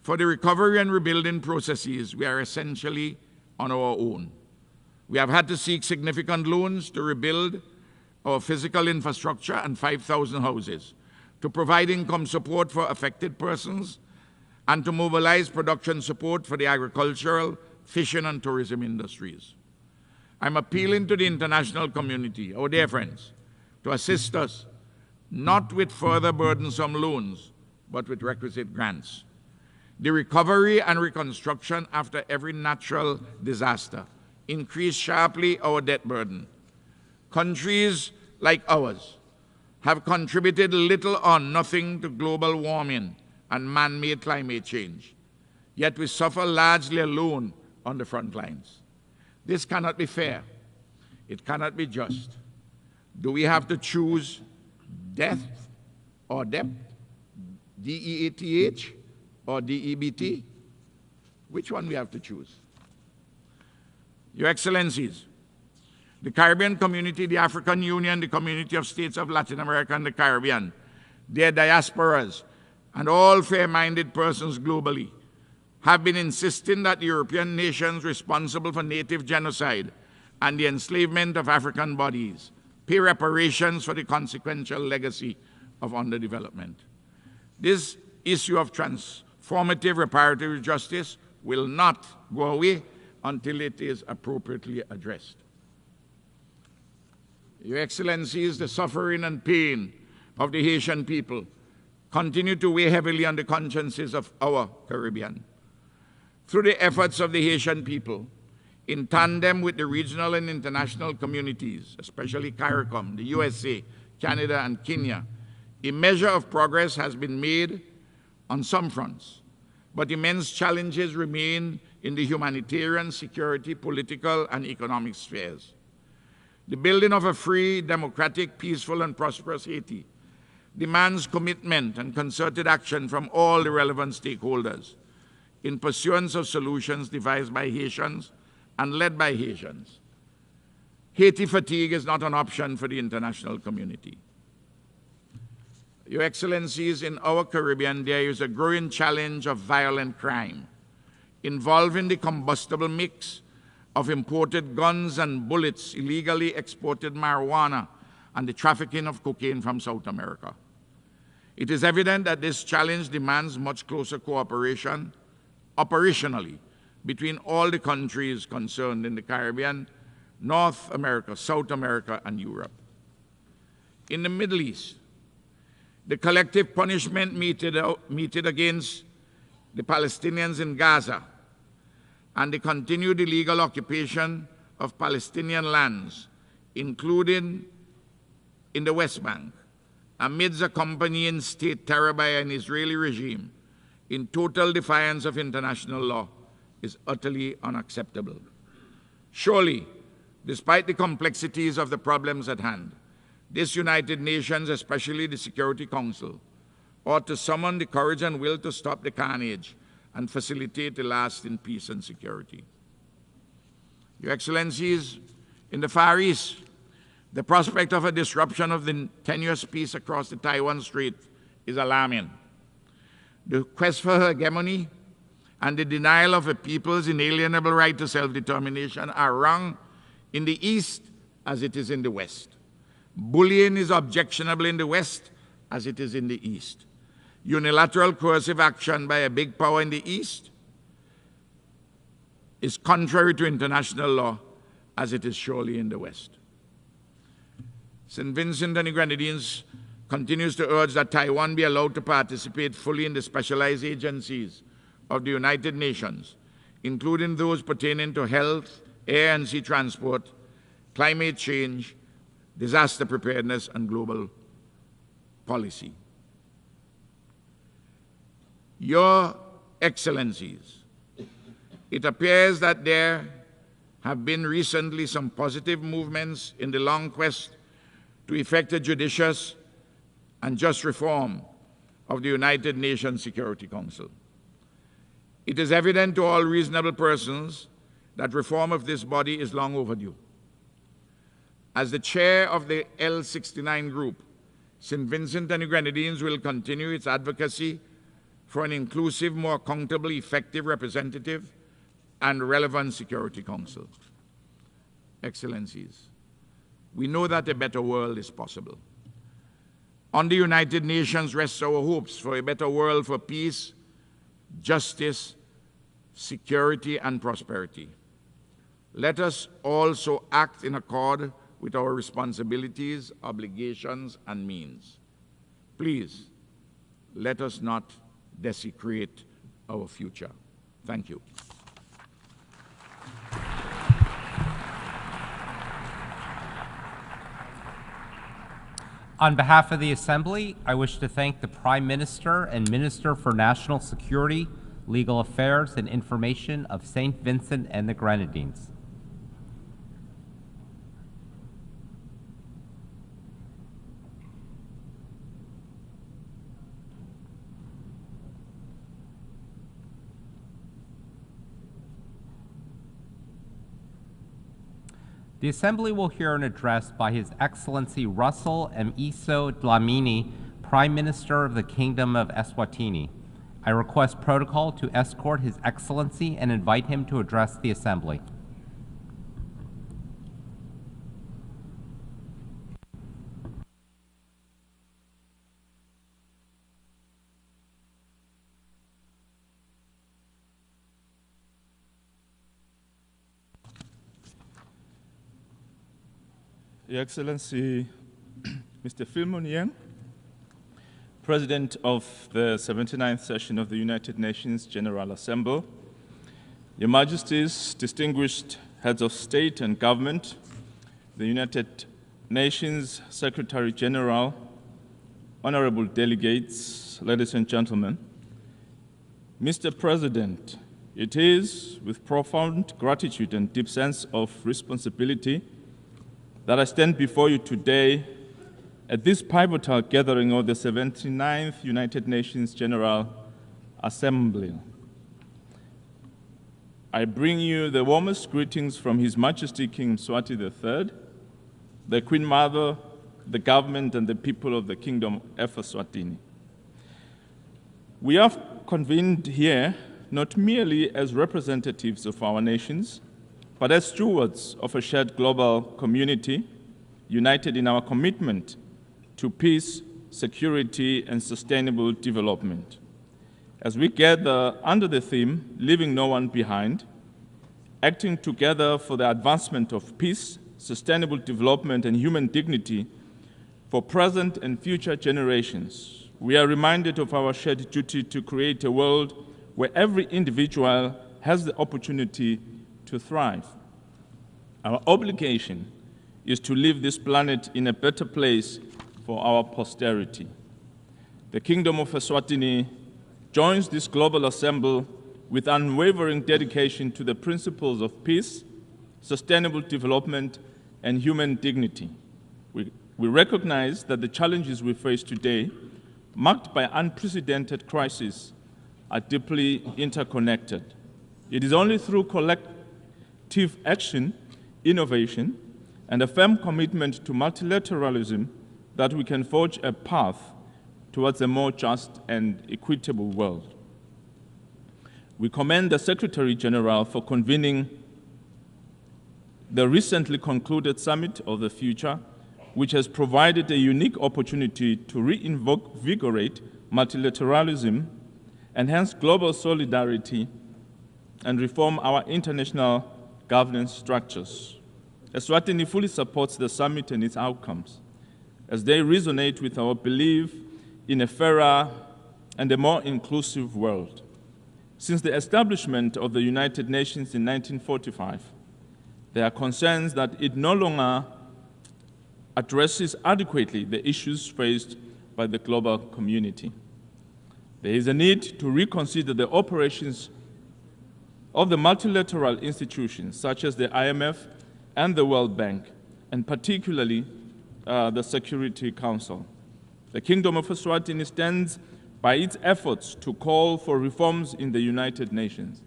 Speaker 21: for the recovery and rebuilding processes, we are essentially on our own. We have had to seek significant loans to rebuild our physical infrastructure and 5,000 houses, to provide income support for affected persons, and to mobilize production support for the agricultural, fishing, and tourism industries. I'm appealing to the international community, our dear friends, to assist us, not with further burdensome loans, but with requisite grants. The recovery and reconstruction after every natural disaster increased sharply our debt burden. Countries like ours have contributed little or nothing to global warming and man-made climate change, yet we suffer largely alone on the front lines. This cannot be fair. It cannot be just. Do we have to choose death or debt, D-E-A-T-H or D-E-B-T? Which one we have to choose? Your Excellencies, the Caribbean community, the African Union, the Community of States of Latin America and the Caribbean, their diasporas, and all fair-minded persons globally have been insisting that the European nations responsible for native genocide and the enslavement of African bodies pay reparations for the consequential legacy of underdevelopment. This issue of transformative reparative justice will not go away until it is appropriately addressed. Your Excellencies, the suffering and pain of the Haitian people continue to weigh heavily on the consciences of our Caribbean. Through the efforts of the Haitian people, in tandem with the regional and international communities, especially CARICOM, the USA, Canada, and Kenya, a measure of progress has been made on some fronts, but immense challenges remain in the humanitarian, security, political, and economic spheres. The building of a free, democratic, peaceful, and prosperous Haiti demands commitment and concerted action from all the relevant stakeholders in pursuance of solutions devised by Haitians and led by Haitians. Haiti fatigue is not an option for the international community. Your Excellencies, in our Caribbean, there is a growing challenge of violent crime involving the combustible mix of imported guns and bullets, illegally exported marijuana, and the trafficking of cocaine from South America. It is evident that this challenge demands much closer cooperation operationally between all the countries concerned in the Caribbean, North America, South America, and Europe. In the Middle East, the collective punishment meted against the Palestinians in Gaza and the continued illegal occupation of Palestinian lands, including in the West Bank, amidst accompanying state terror by an Israeli regime in total defiance of international law, is utterly unacceptable. Surely, despite the complexities of the problems at hand, this United Nations, especially the Security Council, ought to summon the courage and will to stop the carnage and facilitate a lasting peace and security. Your Excellencies, in the Far East, the prospect of a disruption of the tenuous peace across the Taiwan Strait is alarming. The quest for hegemony and the denial of a people's inalienable right to self-determination are wrong in the East as it is in the West. Bullying is objectionable in the West as it is in the East. Unilateral coercive action by a big power in the East is contrary to international law as it is surely in the West. St. Vincent and the Grenadines continues to urge that Taiwan be allowed to participate fully in the specialized agencies of the United Nations, including those pertaining to health, air and sea transport, climate change, disaster preparedness, and global policy. Your Excellencies, it appears that there have been recently some positive movements in the long quest to effect a judicious and just reform of the United Nations Security Council. It is evident to all reasonable persons that reform of this body is long overdue. As the chair of the L69 group, St. Vincent and the Grenadines will continue its advocacy for an inclusive, more accountable, effective, representative, and relevant Security Council. Excellencies, we know that a better world is possible. On the United Nations rests our hopes for a better world for peace, justice, security, and prosperity. Let us also act in accord with our responsibilities, obligations, and means. Please, let us not desecrate our future. Thank you.
Speaker 12: On behalf of the Assembly, I wish to thank the Prime Minister and Minister for National Security, Legal Affairs, and Information of St. Vincent and the Grenadines. The Assembly will hear an address by His Excellency Russell M. Iso Dlamini, Prime Minister of the Kingdom of Eswatini. I request protocol to escort His Excellency and invite him to address the Assembly.
Speaker 2: Your Excellency, Mr. Philemon Yang, President of the 79th session of the United Nations General Assembly, Your Majesties, distinguished heads of state and government, the United Nations Secretary General, honorable delegates, ladies and gentlemen. Mr. President, it is with profound gratitude and deep sense of responsibility that I stand before you today at this pivotal gathering of the 79th United Nations General Assembly. I bring you the warmest greetings from His Majesty King Mswati III, the Queen Mother, the government, and the people of the Kingdom of Eswatini. We are convened here not merely as representatives of our nations, but as stewards of a shared global community, united in our commitment to peace, security, and sustainable development. As we gather under the theme, Leaving No One Behind, acting together for the advancement of peace, sustainable development, and human dignity for present and future generations, we are reminded of our shared duty to create a world where every individual has the opportunity to thrive. Our obligation is to leave this planet in a better place for our posterity. The Kingdom of Eswatini joins this global assembly with unwavering dedication to the principles of peace, sustainable development, and human dignity. We recognize that the challenges we face today, marked by unprecedented crises, are deeply interconnected. It is only through collective action, innovation, and a firm commitment to multilateralism that we can forge a path towards a more just and equitable world. We commend the Secretary General for convening the recently concluded Summit of the Future, which has provided a unique opportunity to reinvigorate multilateralism, enhance global solidarity, and reform our international governance structures. Eswatini fully supports the summit and its outcomes, as they resonate with our belief in a fairer and a more inclusive world. Since the establishment of the United Nations in 1945, there are concerns that it no longer addresses adequately the issues faced by the global community. There is a need to reconsider the operations of the multilateral institutions such as the IMF and the World Bank, and particularly the Security Council. The Kingdom of Eswatini stands by its efforts to call for reforms in the United Nations.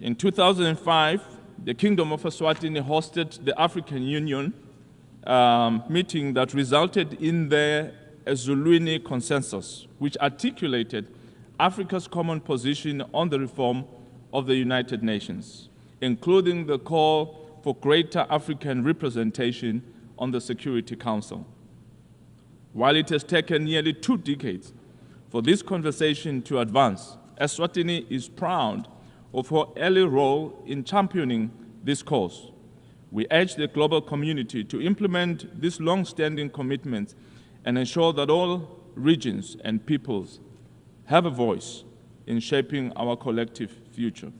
Speaker 2: In 2005, the Kingdom of Eswatini hosted the African Union meeting that resulted in the Eswatini Consensus, which articulated Africa's common position on the reform of the United Nations, including the call for greater African representation on the Security Council. While it has taken nearly 2 decades for this conversation to advance, Eswatini is proud of her early role in championing this cause. We urge the global community to implement these long-standing commitments and ensure that all regions, and peoples have a voice in shaping our collective future.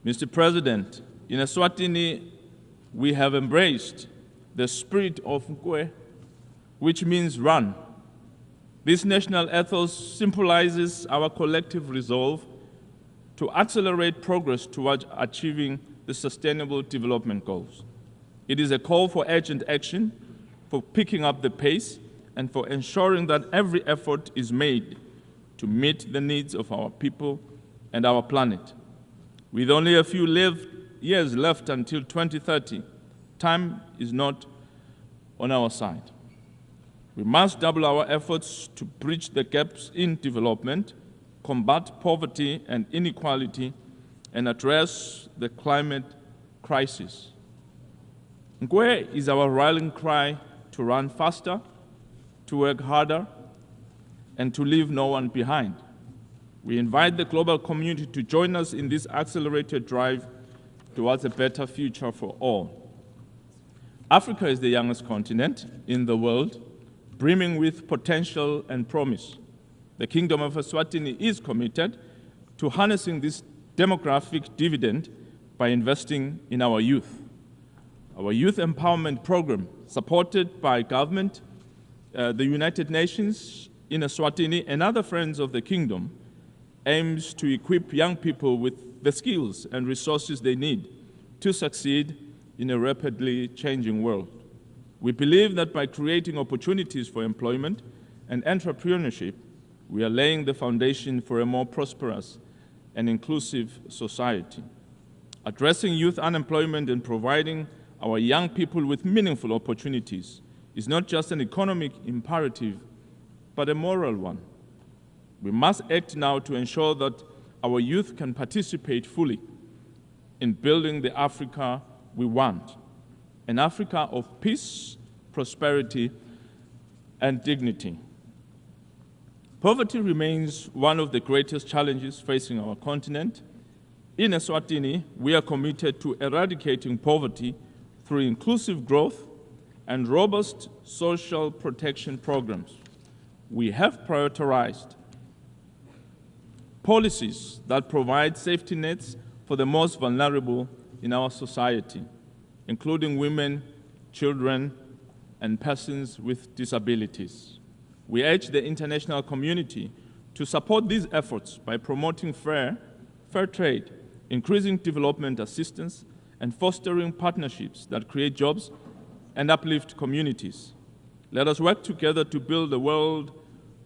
Speaker 2: Mr. President, in Eswatini, we have embraced the spirit of Nkwe, which means run. This national ethos symbolizes our collective resolve to accelerate progress towards achieving the Sustainable Development Goals. It is a call for urgent action, for picking up the pace, and for ensuring that every effort is made to meet the needs of our people and our planet. With only a few years left until 2030, time is not on our side. We must double our efforts to bridge the gaps in development, combat poverty and inequality, and address the climate crisis. Nkwe is our rallying cry to run faster, to work harder, and to leave no one behind. We invite the global community to join us in this accelerated drive towards a better future for all. Africa is the youngest continent in the world, brimming with potential and promise. The Kingdom of Eswatini is committed to harnessing this demographic dividend by investing in our youth. Our youth empowerment program, supported by government, the United Nations in Eswatini, and other friends of the Kingdom, aims to equip young people with the skills and resources they need to succeed in a rapidly changing world. We believe that by creating opportunities for employment and entrepreneurship, we are laying the foundation for a more prosperous and inclusive society. Addressing youth unemployment and providing our young people with meaningful opportunities is not just an economic imperative, but a moral one. We must act now to ensure that our youth can participate fully in building the Africa we want, an Africa of peace, prosperity, and dignity. Poverty remains one of the greatest challenges facing our continent. In Eswatini, we are committed to eradicating poverty through inclusive growth and robust social protection programs. We have prioritized policies that provide safety nets for the most vulnerable in our society, including women, children, and persons with disabilities. We urge the international community to support these efforts by promoting fair trade, increasing development assistance, and fostering partnerships that create jobs and uplift communities. Let us work together to build a world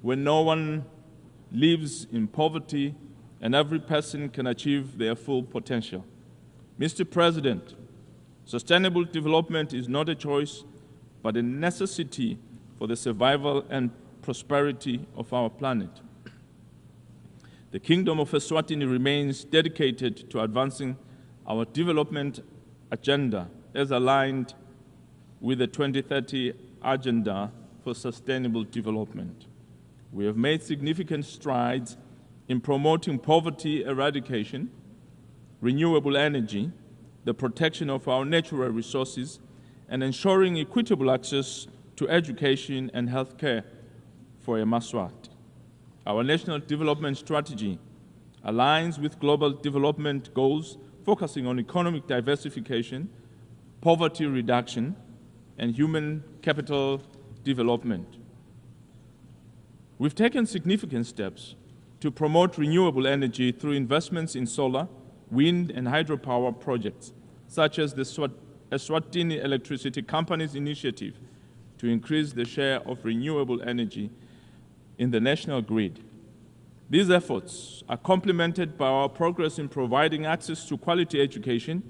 Speaker 2: where no one lives in poverty and every person can achieve their full potential. Mr. President, sustainable development is not a choice, but a necessity for the survival and prosperity of our planet. The Kingdom of Eswatini remains dedicated to advancing our development agenda as aligned with the 2030 Agenda for Sustainable Development. We have made significant strides in promoting poverty eradication, renewable energy, the protection of our natural resources, and ensuring equitable access to education and health care for Emaswati. Our national development strategy aligns with global development goals focusing on economic diversification, poverty reduction, and human capital development. We've taken significant steps to promote renewable energy through investments in solar, wind, and hydropower projects, such as the Eswatini Electricity Company's initiative to increase the share of renewable energy in the national grid. These efforts are complemented by our progress in providing access to quality education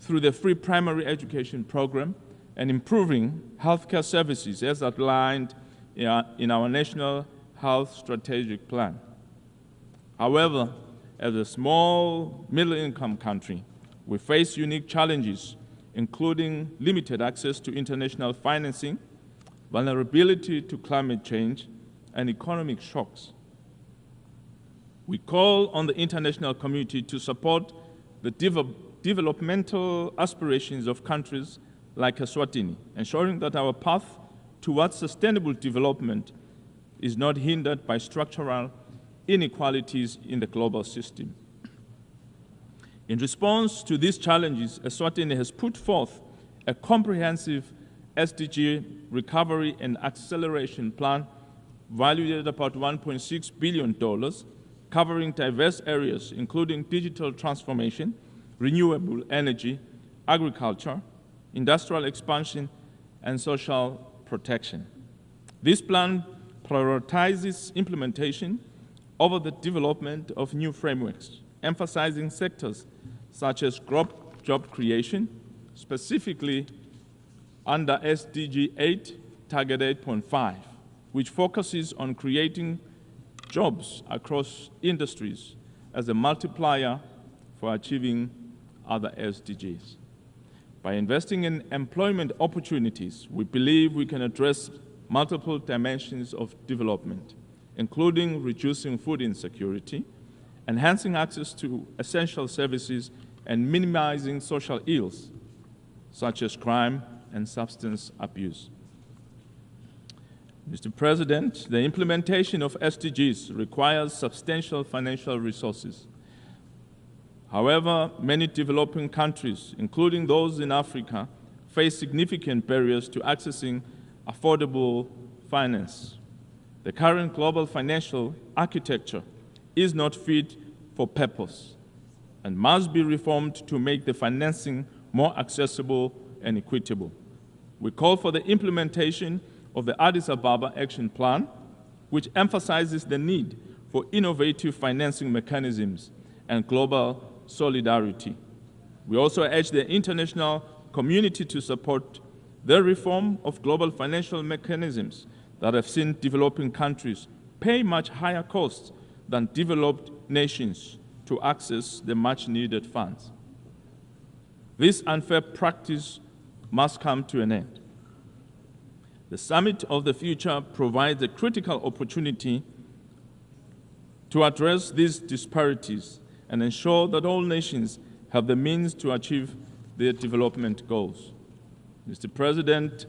Speaker 2: through the free primary education program and improving healthcare services as outlined in our National Health Strategic Plan. However, as a small middle-income country, we face unique challenges, including limited access to international financing, vulnerability to climate change, and economic shocks. We call on the international community to support the developmental aspirations of countries like Eswatini, ensuring that our path towards sustainable development is not hindered by structural inequalities in the global system. In response to these challenges, Eswatini has put forth a comprehensive SDG recovery and acceleration plan valued at about $1.6 billion, covering diverse areas including digital transformation, renewable energy, agriculture, industrial expansion, and social protection. This plan prioritizes implementation over the development of new frameworks, emphasizing sectors such as job creation, specifically under SDG 8, Target 8.5, which focuses on creating jobs across industries as a multiplier for achieving other SDGs. By investing in employment opportunities, we believe we can address multiple dimensions of development, including reducing food insecurity, enhancing access to essential services, and minimizing social ills, such as crime and substance abuse. Mr. President, the implementation of SDGs requires substantial financial resources. However, many developing countries, including those in Africa, face significant barriers to accessing affordable finance. The current global financial architecture is not fit for purpose and must be reformed to make the financing more accessible and equitable. We call for the implementation of the Addis Ababa Action Plan, which emphasizes the need for innovative financing mechanisms and global solidarity. We also urge the international community to support the reform of global financial mechanisms that have seen developing countries pay much higher costs than developed nations to access the much-needed funds. This unfair practice must come to an end. The Summit of the Future provides a critical opportunity to address these disparities and ensure that all nations have the means to achieve their development goals. Mr. President,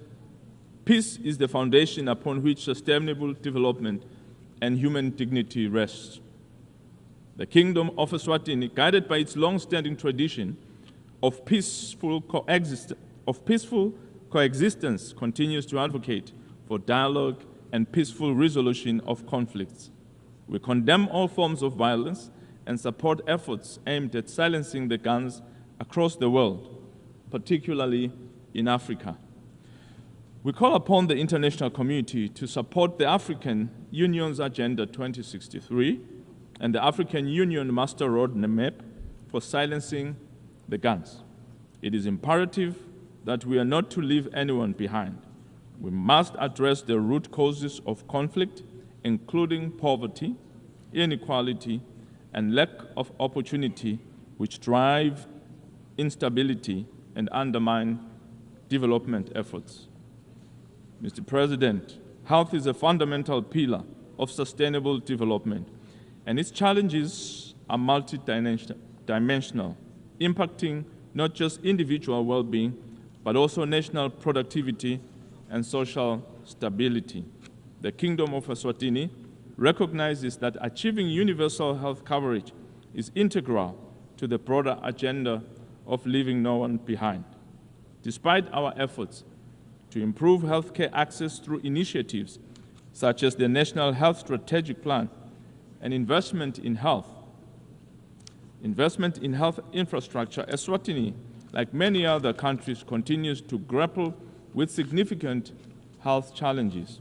Speaker 2: peace is the foundation upon which sustainable development and human dignity rests. The Kingdom of Eswatini, guided by its long-standing tradition of peaceful coexistence, continues to advocate for dialogue and peaceful resolution of conflicts. We condemn all forms of violence and support efforts aimed at silencing the guns across the world, particularly in Africa. We call upon the international community to support the African Union's Agenda 2063 and the African Union Master Roadmap for silencing the guns. It is imperative that we are not to leave anyone behind. We must address the root causes of conflict, including poverty, inequality, and lack of opportunity, which drive instability and undermine development efforts. Mr. President, health is a fundamental pillar of sustainable development, and its challenges are multidimensional, impacting not just individual well-being, but also national productivity and social stability. The Kingdom of Eswatini recognizes that achieving universal health coverage is integral to the broader agenda of leaving no one behind. Despite our efforts to improve healthcare access through initiatives such as the National Health Strategic Plan and investment in health infrastructure, Eswatini, like many other countries, continues to grapple with significant health challenges.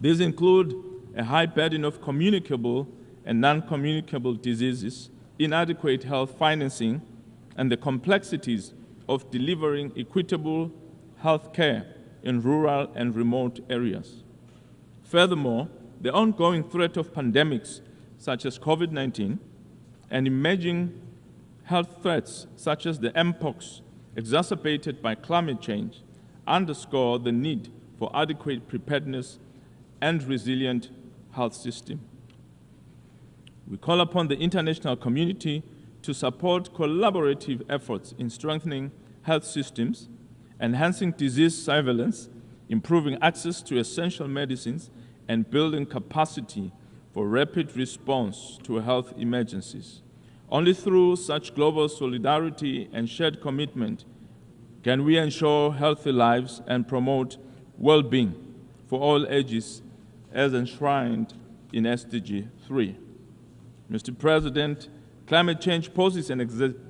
Speaker 2: These include a high burden of communicable and non-communicable diseases, inadequate health financing, and the complexities of delivering equitable health care in rural and remote areas. Furthermore, the ongoing threat of pandemics such as COVID-19 and emerging health threats such as the mpox exacerbated by climate change underscore the need for adequate preparedness and resilient health system. We call upon the international community to support collaborative efforts in strengthening health systems, enhancing disease surveillance, improving access to essential medicines, and building capacity for rapid response to health emergencies. Only through such global solidarity and shared commitment can we ensure healthy lives and promote well-being for all ages as enshrined in SDG 3. Mr. President, climate change poses an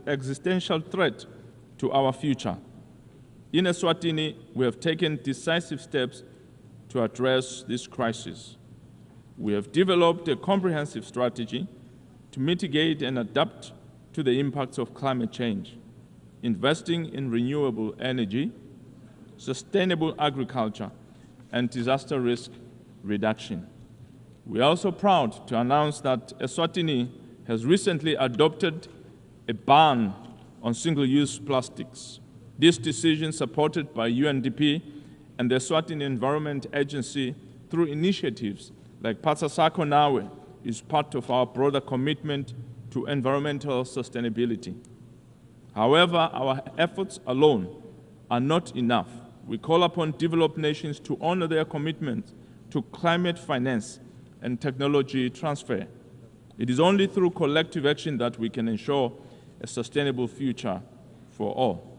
Speaker 2: existential threat to our future. In Eswatini, we have taken decisive steps to address this crisis. We have developed a comprehensive strategy to mitigate and adapt to the impacts of climate change, investing in renewable energy, sustainable agriculture, and disaster risk reduction. We are also proud to announce that Eswatini has recently adopted a ban on single-use plastics. This decision, supported by UNDP and the Eswatini Environment Agency through initiatives like Pasasako Nawe, is part of our broader commitment to environmental sustainability. However, our efforts alone are not enough. We call upon developed nations to honor their commitment to climate finance and technology transfer. It is only through collective action that we can ensure a sustainable future for all.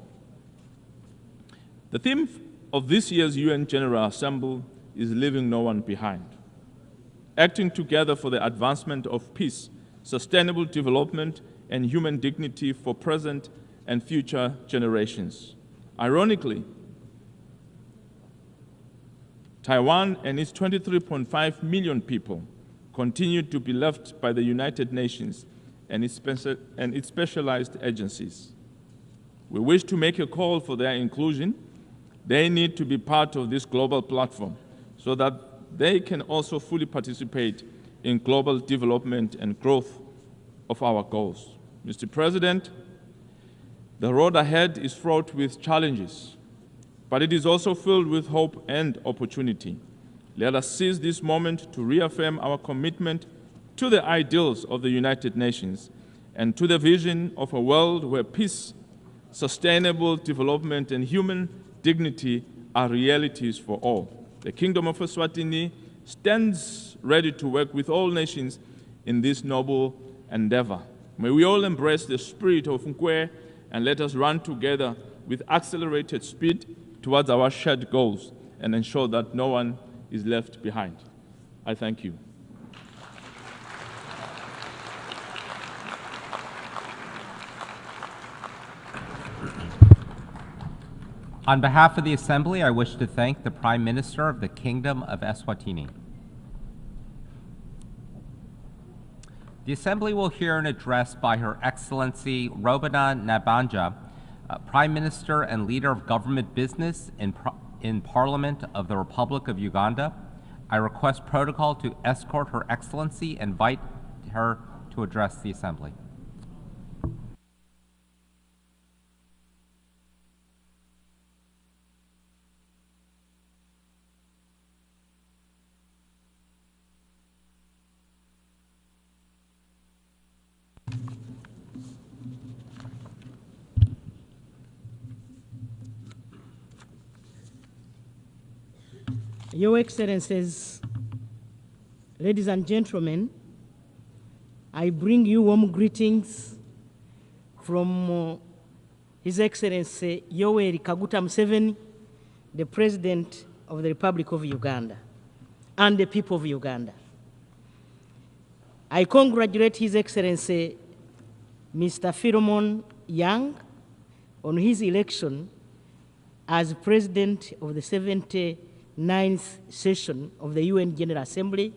Speaker 2: The theme of this year's UN General Assembly is leaving no one behind, acting together for the advancement of peace, sustainable development, and human dignity for present and future generations. Ironically, Taiwan and its 23.5 million people continue to be left by the United Nations and its specialized agencies. We wish to make a call for their inclusion. They need to be part of this global platform so that they can also fully participate in global development and growth of our goals. Mr. President, the road ahead is fraught with challenges, but it is also filled with hope and opportunity. Let us seize this moment to reaffirm our commitment to the ideals of the United Nations and to the vision of a world where peace, sustainable development, and human dignity are realities for all. The Kingdom of Eswatini stands ready to work with all nations in this noble endeavor. May we all embrace the spirit of Nkwe and let us run together with accelerated speed towards our shared goals and ensure that no one is left behind. I thank you.
Speaker 12: On behalf of the Assembly, I wish to thank the Prime Minister of the Kingdom of Eswatini. The Assembly will hear an address by Her Excellency Robina Nabanja, Prime Minister and Leader of Government Business in Parliament of the Republic of Uganda. I request protocol to escort Her Excellency and invite her to address the Assembly.
Speaker 4: Your Excellencies, ladies and gentlemen, I bring you warm greetings from His Excellency Yoweri Kaguta Museveni, the President of the Republic of Uganda, and the people of Uganda. I congratulate His Excellency Mr. Philemon Yang on his election as President of the 79th session of the UN General Assembly,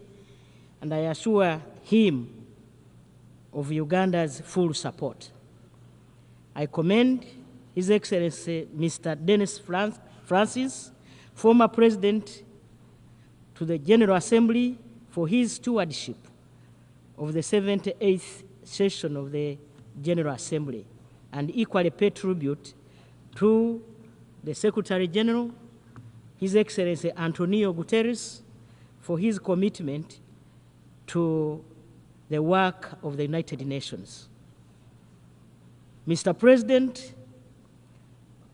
Speaker 4: and I assure him of Uganda's full support. I commend His Excellency Mr. Dennis Francis, former President to the General Assembly, for his stewardship of the 78th session of the General Assembly, and equally pay tribute to the Secretary General, His Excellency Antonio Guterres, for his commitment to the work of the United Nations. Mr. President,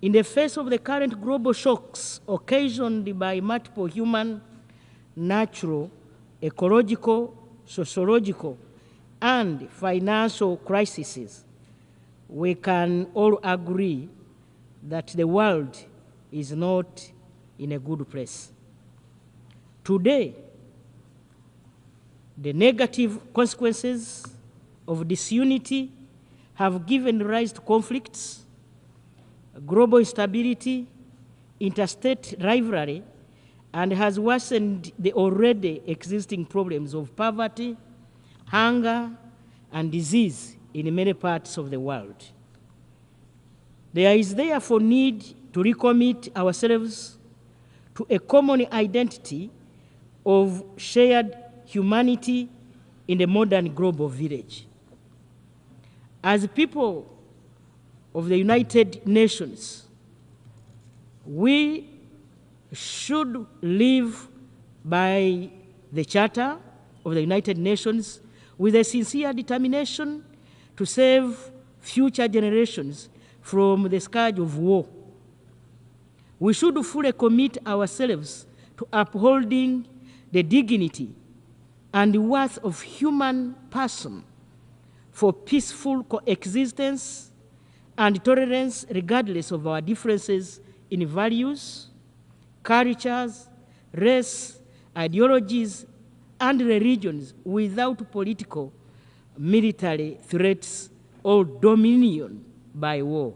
Speaker 4: in the face of the current global shocks occasioned by multiple human natural, ecological, sociological, and financial crises, we can all agree that the world is not in a good place. Today, the negative consequences of disunity have given rise to conflicts, global instability, interstate rivalry, and has worsened the already existing problems of poverty, hunger, and disease in many parts of the world. There is therefore need to recommit ourselves to a common identity of shared humanity in the modern global village. As people of the United Nations, we should live by the Charter of the United Nations with a sincere determination to save future generations from the scourge of war. We should fully commit ourselves to upholding the dignity and worth of human person for peaceful coexistence and tolerance regardless of our differences in values, cultures, race, ideologies, and religions without political, military threats or dominion by war.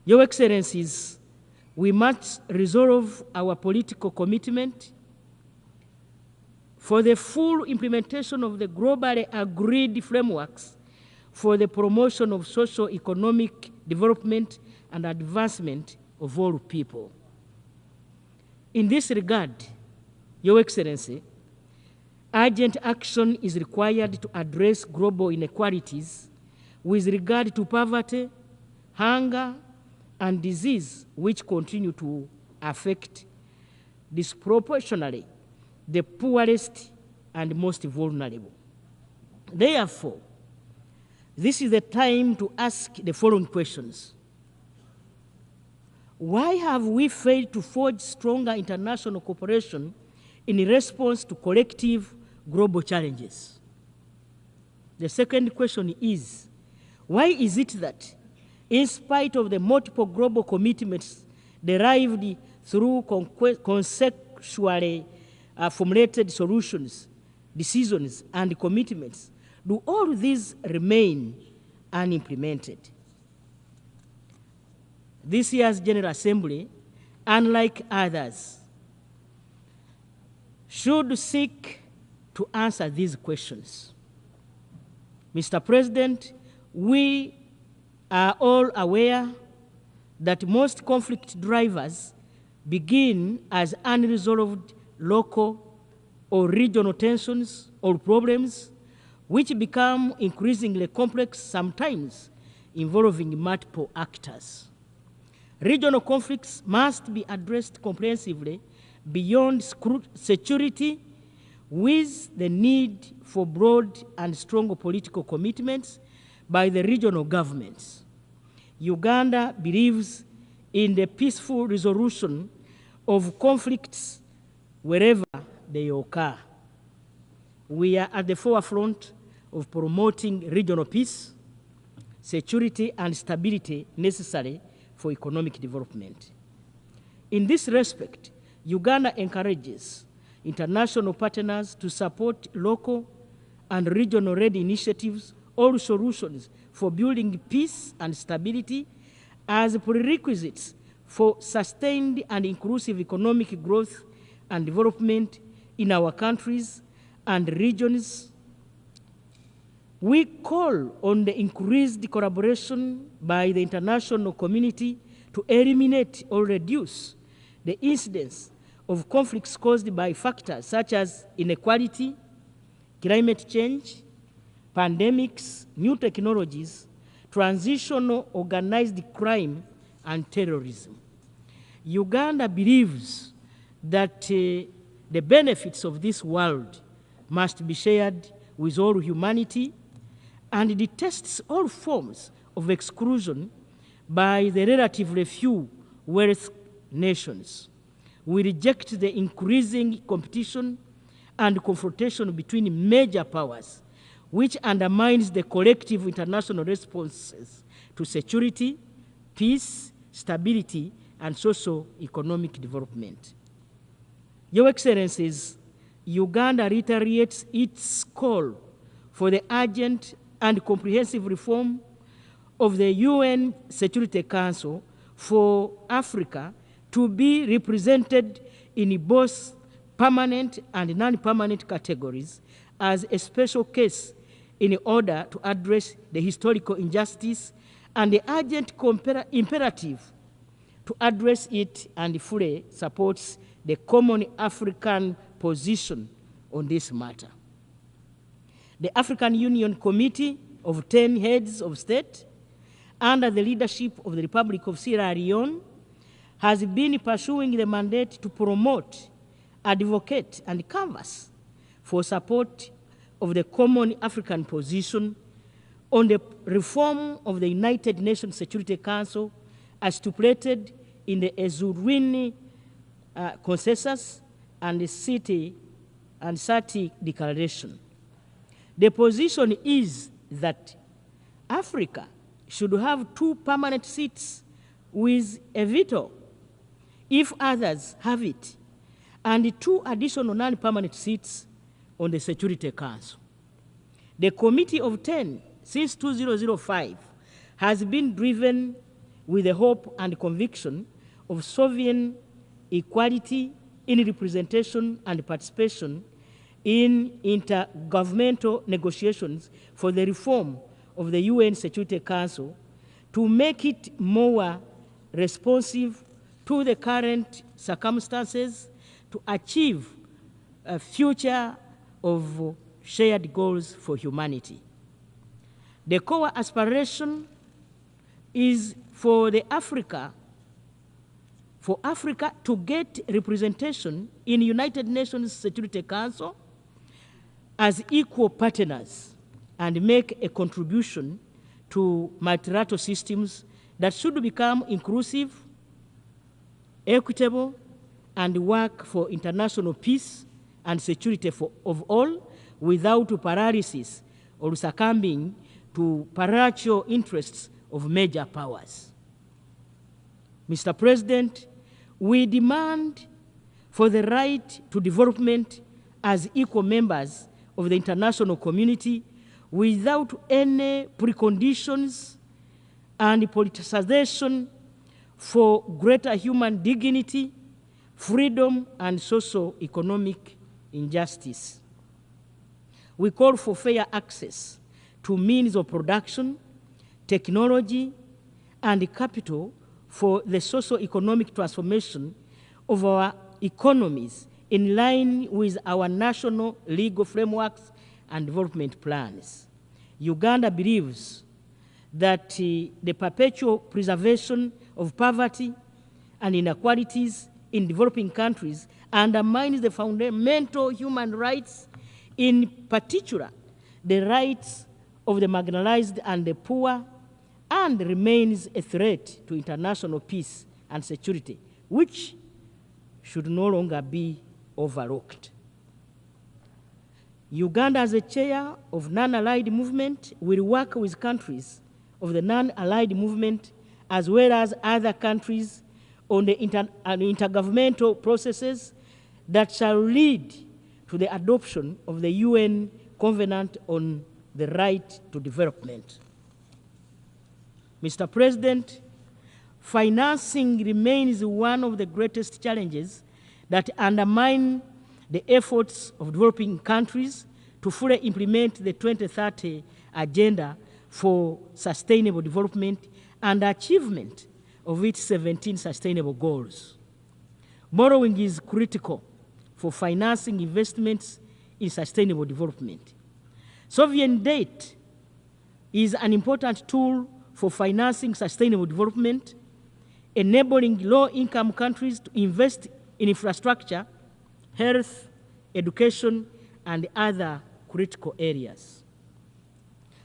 Speaker 4: Your Excellencies, we must resolve our political commitment for the full implementation of the globally agreed frameworks for the promotion of socio-economic development and advancement of all people. In this regard, Your Excellency, urgent action is required to address global inequalities with regard to poverty, hunger, and disease, which continue to affect disproportionately the poorest and most vulnerable. Therefore, this is the time to ask the following questions. Why have we failed to forge stronger international cooperation in response to collective global challenges? The second question is, why is it that, in spite of the multiple global commitments derived through conceptually formulated solutions, decisions, and commitments, do all these remain unimplemented? This year's General Assembly, unlike others, should seek to answer these questions. Mr. President, we are all aware that most conflict drivers begin as unresolved local or regional tensions or problems, which become increasingly complex, sometimes involving multiple actors. Regional conflicts must be addressed comprehensively beyond security, with the need for broad and strong political commitments by the regional governments. Uganda believes in the peaceful resolution of conflicts wherever they occur. We are at the forefront of promoting regional peace, security, and stability necessary for economic development. In this respect, Uganda encourages international partners to support local and regional-led initiatives or solutions for building peace and stability as prerequisites for sustained and inclusive economic growth and development in our countries and regions. We call on the increased collaboration by the international community to eliminate or reduce the incidence of conflicts caused by factors such as inequality, climate change, pandemics, new technologies, transitional organized crime, and terrorism. Uganda believes that the benefits of this world must be shared with all humanity and detests all forms of exclusion by the relatively few wealthy nations. we reject the increasing competition and confrontation between major powers, which undermines the collective international responses to security, peace, stability, and socio-economic development. Your Excellencies, Uganda reiterates its call for the urgent and comprehensive reform of the UN Security Council for Africa to be represented in both permanent and non-permanent categories as a special case in order to address the historical injustice and the urgent imperative to address it, and fully supports the common African position on this matter. The African Union Committee of 10 heads of state, under the leadership of the Republic of Sierra Leone, has been pursuing the mandate to promote, advocate, and canvass for support of the common African position on the reform of the United Nations Security Council as stipulated in the Eswatini Consensus and the SATI Declaration. The position is that Africa should have 2 permanent seats with a veto if others have it, and 2 additional non-permanent seats on the Security Council. The Committee of 10, since 2005, has been driven with the hope and conviction of sovereign equality in representation and participation in intergovernmental negotiations for the reform of the UN Security Council to make it more responsive to the current circumstances to achieve a future of shared goals for humanity. The core aspiration is for Africa to get representation in United Nations Security Council as equal partners and make a contribution to multilateral systems that should become inclusive, equitable, and work for international peace and security of all without paralysis or succumbing to parochial interests of major powers. Mr. President, we demand for the right to development as equal members of the international community without any preconditions and politicization, for greater human dignity, freedom, and socio-economic injustice. We call for fair access to means of production, technology, and capital for the socio-economic transformation of our economies in line with our national legal frameworks and development plans. Uganda believes that the perpetual preservation of poverty and inequalities in developing countries undermines the fundamental human rights, in particular the rights of the marginalized and the poor, and remains a threat to international peace and security, which should no longer be overlooked. Uganda, as a chair of non-allied movement, will work with countries of the non-allied movement as well as other countries on the intergovernmental processes that shall lead to the adoption of the UN Covenant on the Right to Development. Mr. President, financing remains one of the greatest challenges that undermine the efforts of developing countries to fully implement the 2030 Agenda for Sustainable Development and achievement of its 17 sustainable goals. Borrowing is critical for financing investments in sustainable development. Sovereign debt is an important tool for financing sustainable development, enabling low-income countries to invest in infrastructure, health, education, and other critical areas.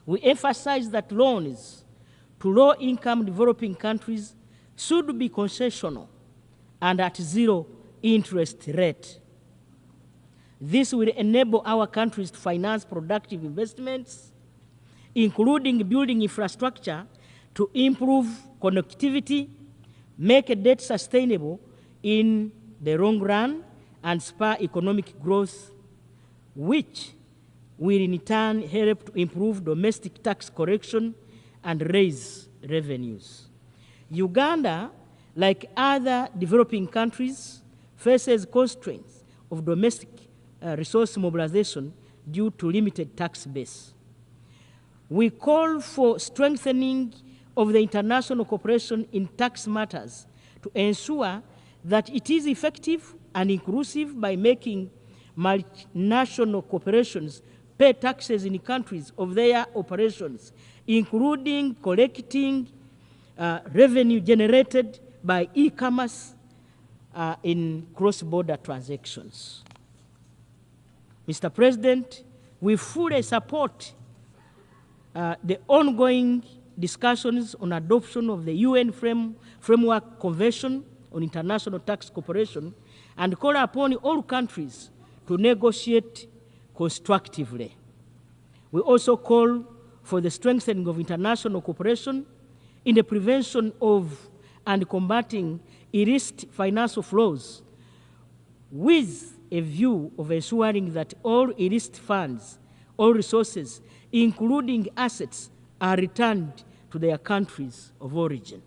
Speaker 4: We emphasize that loans to low-income developing countries should be concessional and at zero interest rate. This will enable our countries to finance productive investments, including building infrastructure to improve connectivity, make debt sustainable in the long run, and spur economic growth, which will in turn help to improve domestic tax collection and raise revenues. Uganda, like other developing countries, faces constraints of domestic resource mobilization due to limited tax base. We call for strengthening of the international cooperation in tax matters to ensure that it is effective and inclusive by making multinational corporations pay taxes in countries of their operations, including collecting revenue generated by e-commerce in cross-border transactions. Mr. President, we fully support the ongoing discussions on adoption of the UN Framework Convention on International Tax Cooperation and call upon all countries to negotiate constructively. We also call for the strengthening of international cooperation in the prevention of and combating illicit financial flows, with a view of ensuring that all illicit funds, all resources, including assets, are returned to their countries of origin.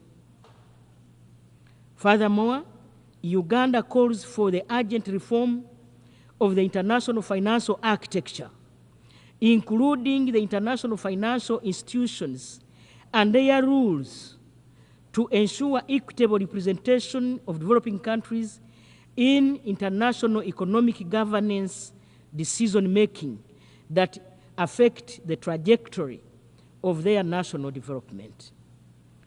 Speaker 4: Furthermore, Uganda calls for the urgent reform of the international financial architecture, including the international financial institutions and their rules, to ensure equitable representation of developing countries in international economic governance decision-making that affect the trajectory of their national development.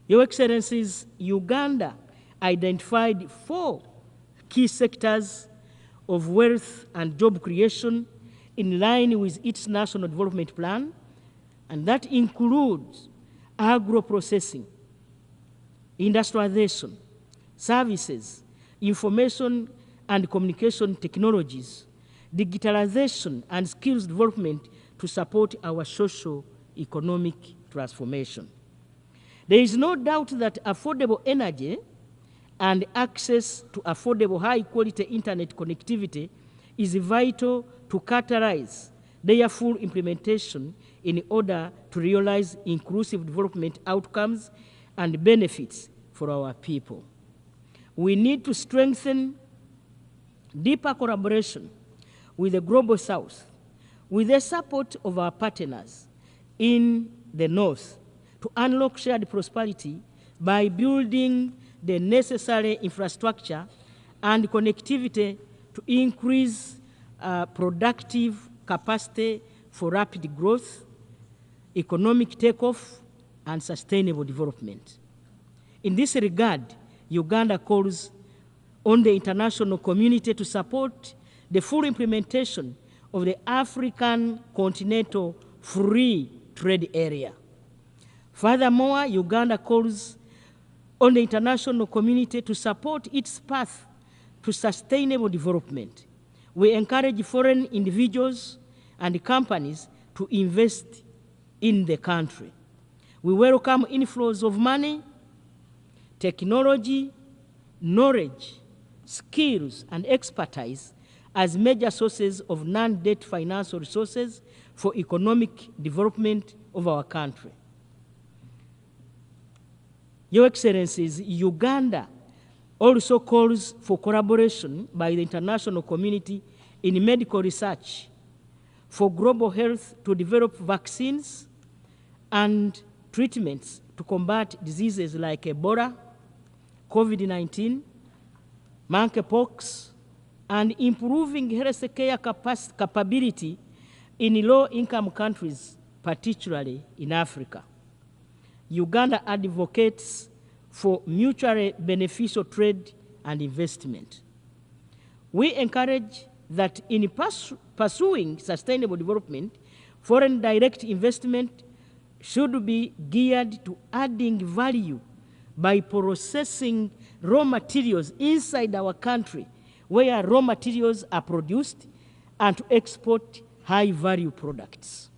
Speaker 4: Your Excellencies, Uganda identified 4 key sectors of wealth and job creation in line with its national development plan, and that includes agro-processing, industrialization, services, information and communication technologies, digitalization, and skills development to support our socio-economic transformation. There is no doubt that affordable energy and access to affordable high-quality internet connectivity is vital to catalyze their full implementation in order to realize inclusive development outcomes and benefits for our people. We need to strengthen deeper collaboration with the Global South, with the support of our partners in the North, to unlock shared prosperity by building the necessary infrastructure and connectivity to increase productive capacity for rapid growth, economic takeoff, and sustainable development. In this regard, Uganda calls on the international community to support the full implementation of the African Continental Free Trade Area. Furthermore, Uganda calls on the international community to support its path to sustainable development. We encourage foreign individuals and companies to invest in the country. We welcome inflows of money, technology, knowledge, skills, and expertise as major sources of non-debt financial resources for economic development of our country. Your Excellencies, Uganda also calls for collaboration by the international community in medical research for global health to develop vaccines and treatments to combat diseases like Ebola, COVID-19, monkeypox, and improving healthcare capability in low-income countries, particularly in Africa. Uganda advocates for mutually beneficial trade and investment. We encourage that in pursuing sustainable development, foreign direct investment should be geared to adding value by processing raw materials inside our country where raw materials are produced and to export high-value products.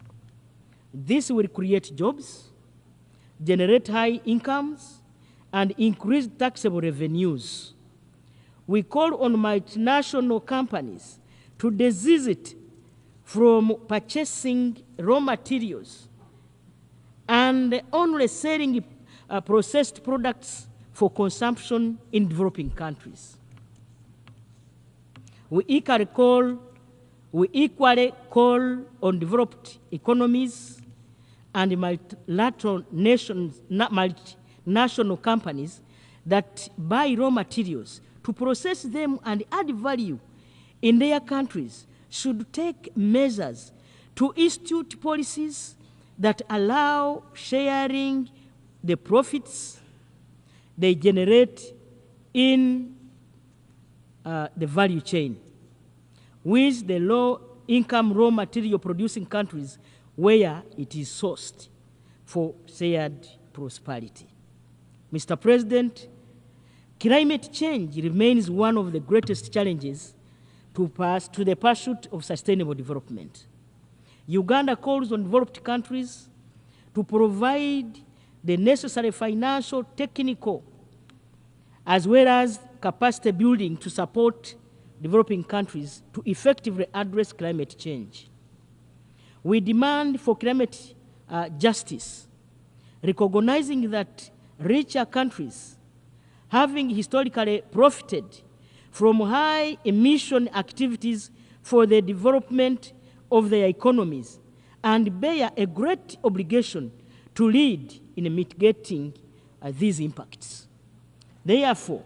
Speaker 4: This will create jobs, generate high incomes, and increase taxable revenues. We call on multinational companies to desist from purchasing raw materials and only selling processed products for consumption in developing countries. We equally call on developed economies and multilateral multinational companies that buy raw materials to process them and add value in their countries should take measures to institute policies that allow sharing the profits they generate in the value chain with the low-income raw material producing countries where it is sourced for shared prosperity. Mr. President, climate change remains one of the greatest challenges to the pursuit of sustainable development. Uganda calls on developed countries to provide the necessary financial, technical, as well as capacity building to support developing countries to effectively address climate change. We demand for climate justice, recognizing that richer countries, having historically profited from high emission activities for the development of their economies, and bear a great obligation to lead in mitigating these impacts. Therefore,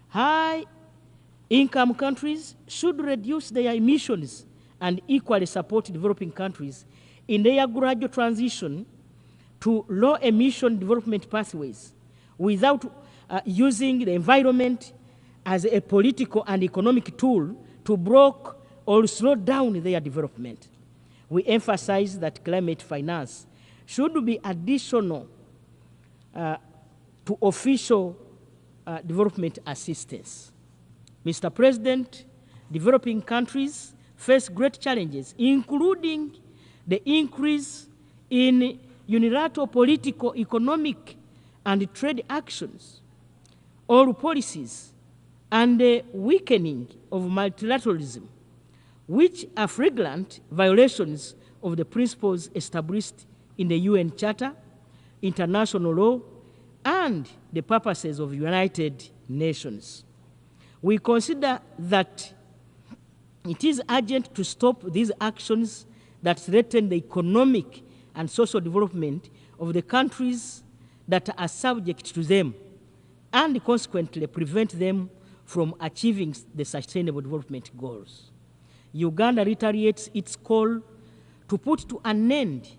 Speaker 4: high-income countries should reduce their emissions and equally support developing countries in their gradual transition to low-emission development pathways without using the environment as a political and economic tool to block or slow down their development. We emphasize that climate finance should be additional to official development assistance. Mr. President, developing countries face great challenges, including the increase in unilateral political, economic, and trade actions, or policies, and the weakening of multilateralism, which are flagrant violations of the principles established in the UN Charter, international law, and the purposes of the United Nations. We consider that it is urgent to stop these actions that threaten the economic and social development of the countries that are subject to them, and consequently prevent them from achieving the Sustainable Development Goals. Uganda reiterates its call to put an end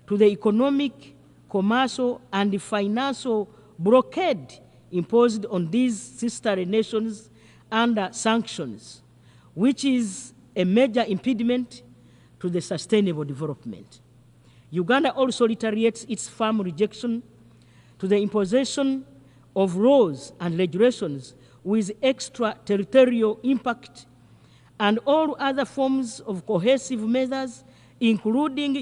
Speaker 4: to the economic, commercial, and financial blockade imposed on these sister nations under sanctions, which is a major impediment to the sustainable development. Uganda also reiterates its firm rejection to the imposition of laws and regulations with extraterritorial impact and all other forms of cohesive measures, including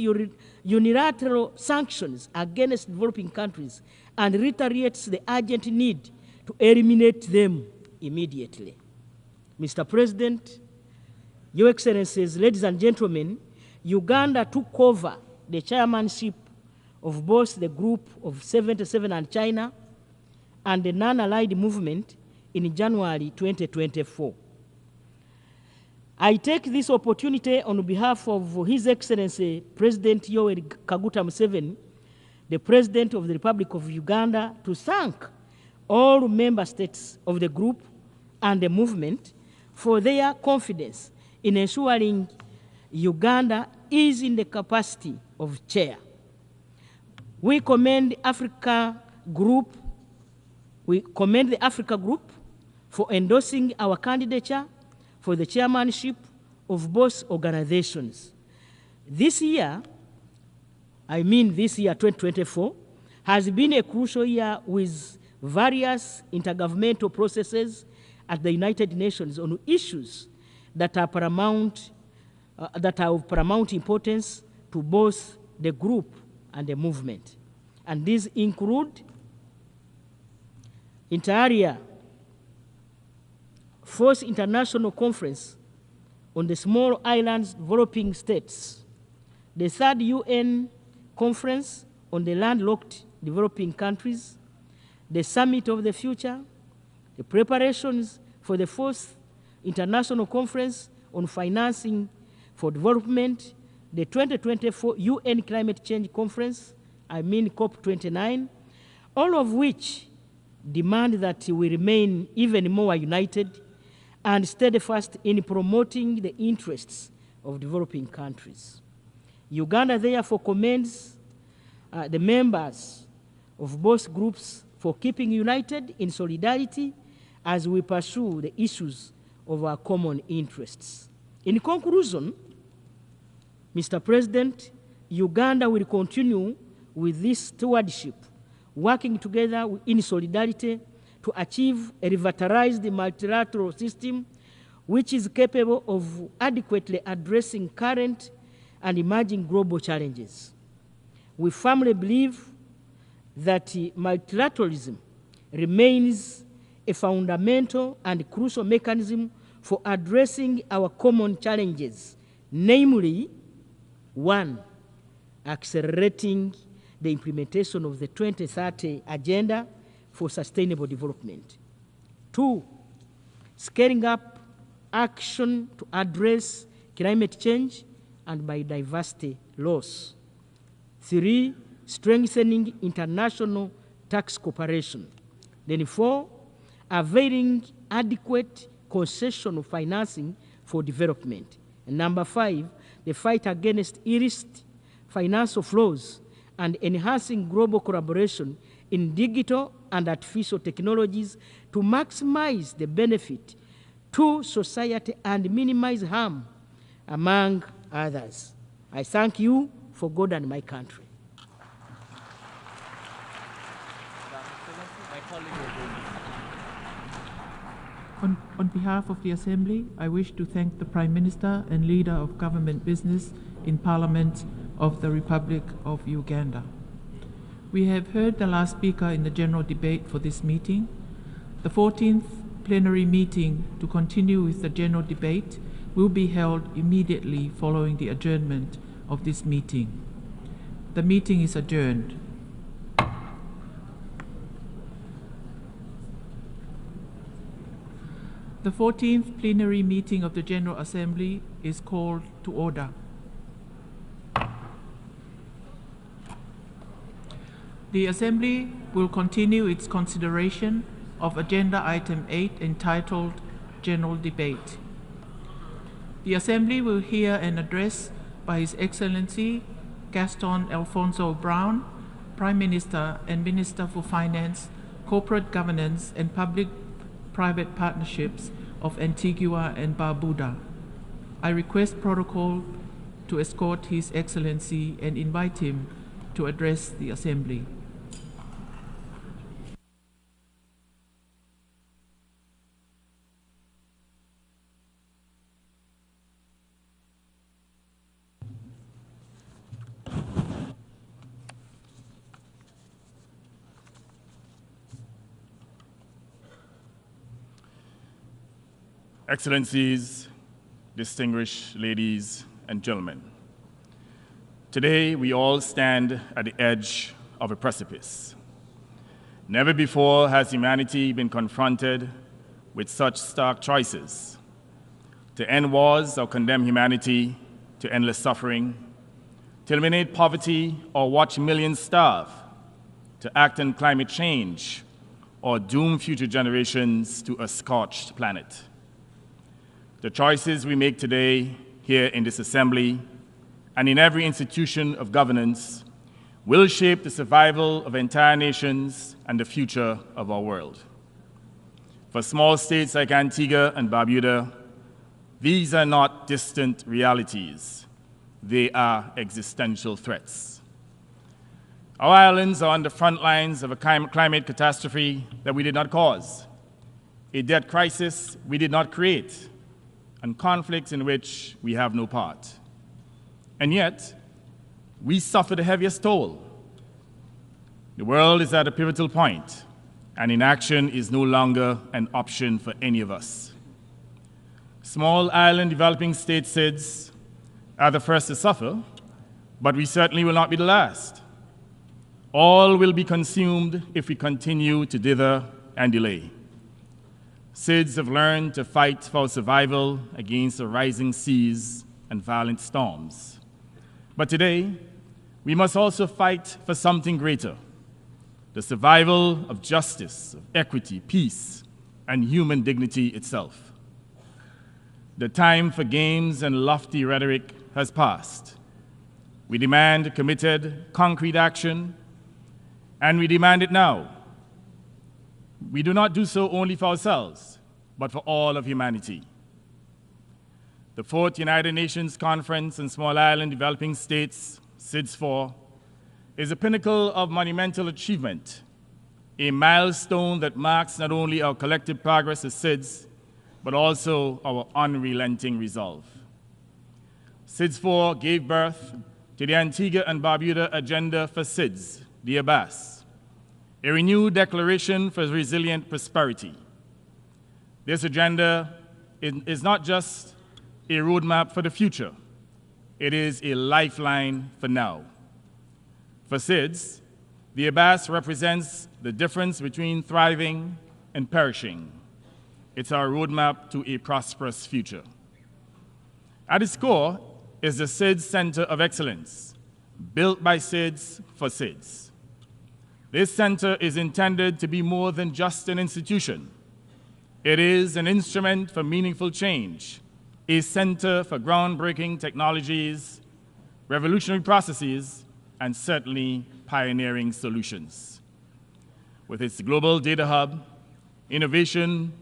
Speaker 4: unilateral sanctions against developing countries, and reiterates the urgent need to eliminate them immediately. Mr. President, Your Excellencies, ladies and gentlemen, Uganda took over the chairmanship of both the Group of 77 and China and the Non-Allied Movement in January 2024. I take this opportunity on behalf of His Excellency President Yoweri Kaguta Museveni, the President of the Republic of Uganda, to thank all member states of the group and the movement for their confidence in ensuring Uganda is in the capacity of chair. We commend the Africa Group for endorsing our candidature for the chairmanship of both organizations. This year, 2024, has been a crucial year with various intergovernmental processes at the United Nations on issues that are of paramount importance to both the group and the movement. And these include inter-area Fourth International Conference on the Small Islands Developing States, the Third UN Conference on the Landlocked Developing Countries, the Summit of the Future, the preparations for the Fourth International Conference on Financing for Development, the 2024 UN Climate Change Conference, COP29, all of which demand that we remain even more united and steadfast in promoting the interests of developing countries. Uganda therefore commends the members of both groups for keeping united in solidarity as we pursue the issues of our common interests. In conclusion, Mr. President, Uganda will continue with this stewardship, working together in solidarity to achieve a revitalized multilateral system which is capable of adequately addressing current and emerging global challenges. We firmly believe that multilateralism remains a fundamental and crucial mechanism for addressing our common challenges, namely, 1, accelerating the implementation of the 2030 Agenda for Sustainable Development. 2, scaling up action to address climate change and biodiversity loss. 3, strengthening international tax cooperation. Then 4, availing adequate concessional financing for development. And number 5, the fight against illicit financial flows and enhancing global collaboration in digital and artificial technologies to maximize the benefit to society and minimize harm, among others. I thank you for God and my country.
Speaker 3: On behalf of the Assembly, I wish to thank the Prime Minister and Leader of Government Business in Parliament of the Republic of Uganda. We have heard the last speaker in the general debate for this meeting. The 14th plenary meeting to continue with the general debate will be held immediately following the adjournment of this meeting. The meeting is adjourned. The 14th plenary meeting of the General Assembly is called to order. The Assembly will continue its consideration of Agenda Item 8 entitled General Debate. The Assembly will hear an address by His Excellency Gaston Alfonso Brown, Prime Minister and Minister for Finance, Corporate Governance and Public-Private Partnerships of Antigua and Barbuda. I request protocol to escort His Excellency and invite him to address the Assembly.
Speaker 22: Excellencies, distinguished ladies and gentlemen, today we all stand at the edge of a precipice. Never before has humanity been confronted with such stark choices: to end wars or condemn humanity to endless suffering, to eliminate poverty or watch millions starve, to act on climate change or doom future generations to a scorched planet. The choices we make today here in this Assembly and in every institution of governance will shape the survival of entire nations and the future of our world. For small states like Antigua and Barbuda, these are not distant realities. They are existential threats. Our islands are on the front lines of a climate catastrophe that we did not cause. a debt crisis we did not create, and conflicts in which we have no part. And yet, we suffer the heaviest toll. The world is at a pivotal point, and inaction is no longer an option for any of us. Small island developing state SIDS are the first to suffer, but we certainly will not be the last. All will be consumed if we continue to dither and delay. SIDS have learned to fight for survival against the rising seas and violent storms. But today, we must also fight for something greater: the survival of justice, of equity, peace, and human dignity itself. The time for games and lofty rhetoric has passed. We demand committed, concrete action, and we demand it now. We do not do so only for ourselves, but for all of humanity. The Fourth United Nations Conference on Small Island Developing States, SIDS-4, is a pinnacle of monumental achievement, a milestone that marks not only our collective progress as SIDS, but also our unrelenting resolve. SIDS-4 gave birth to the Antigua and Barbuda Agenda for SIDS, the ABAS, a renewed declaration for resilient prosperity. This agenda is not just a roadmap for the future, it is a lifeline for now. For SIDS, the ABAS represents the difference between thriving and perishing. It's our roadmap to a prosperous future. At its core is the SIDS Center of Excellence, built by SIDS for SIDS. This center is intended to be more than just an institution. It is an instrument for meaningful change, a center for groundbreaking technologies, revolutionary processes, and certainly pioneering solutions. With its global data hub, innovation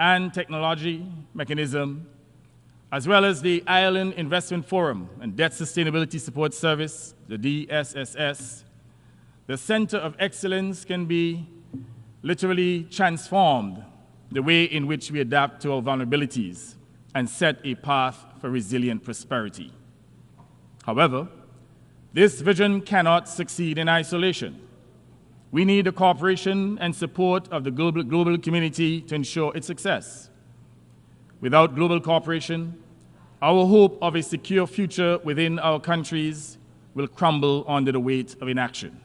Speaker 22: and technology mechanism, as well as the Island Investment Forum and Debt Sustainability Support Service, the DSSS, the Center of Excellence can be literally transformed the way in which we adapt to our vulnerabilities and set a path for resilient prosperity. However, this vision cannot succeed in isolation. We need the cooperation and support of the global community to ensure its success. Without global cooperation, our hope of a secure future within our countries will crumble under the weight of inaction.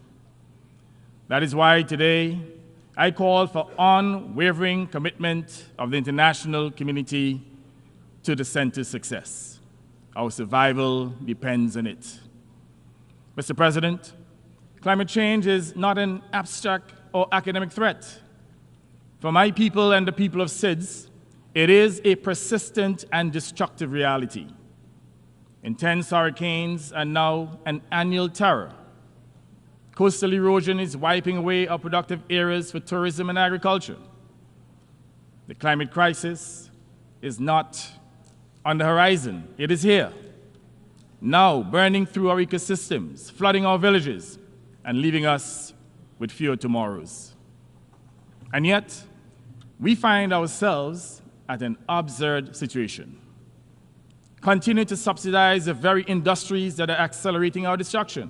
Speaker 22: That is why today I call for unwavering commitment of the international community to the center's success. Our survival depends on it. Mr. President, climate change is not an abstract or academic threat. For my people and the people of SIDS, it is a persistent and destructive reality. Intense hurricanes are now an annual terror. Coastal erosion is wiping away our productive areas for tourism and agriculture. The climate crisis is not on the horizon, it is here. Now burning through our ecosystems, flooding our villages, and leaving us with fewer tomorrows. And yet, we find ourselves at an absurd situation. Continue to subsidize the very industries that are accelerating our destruction.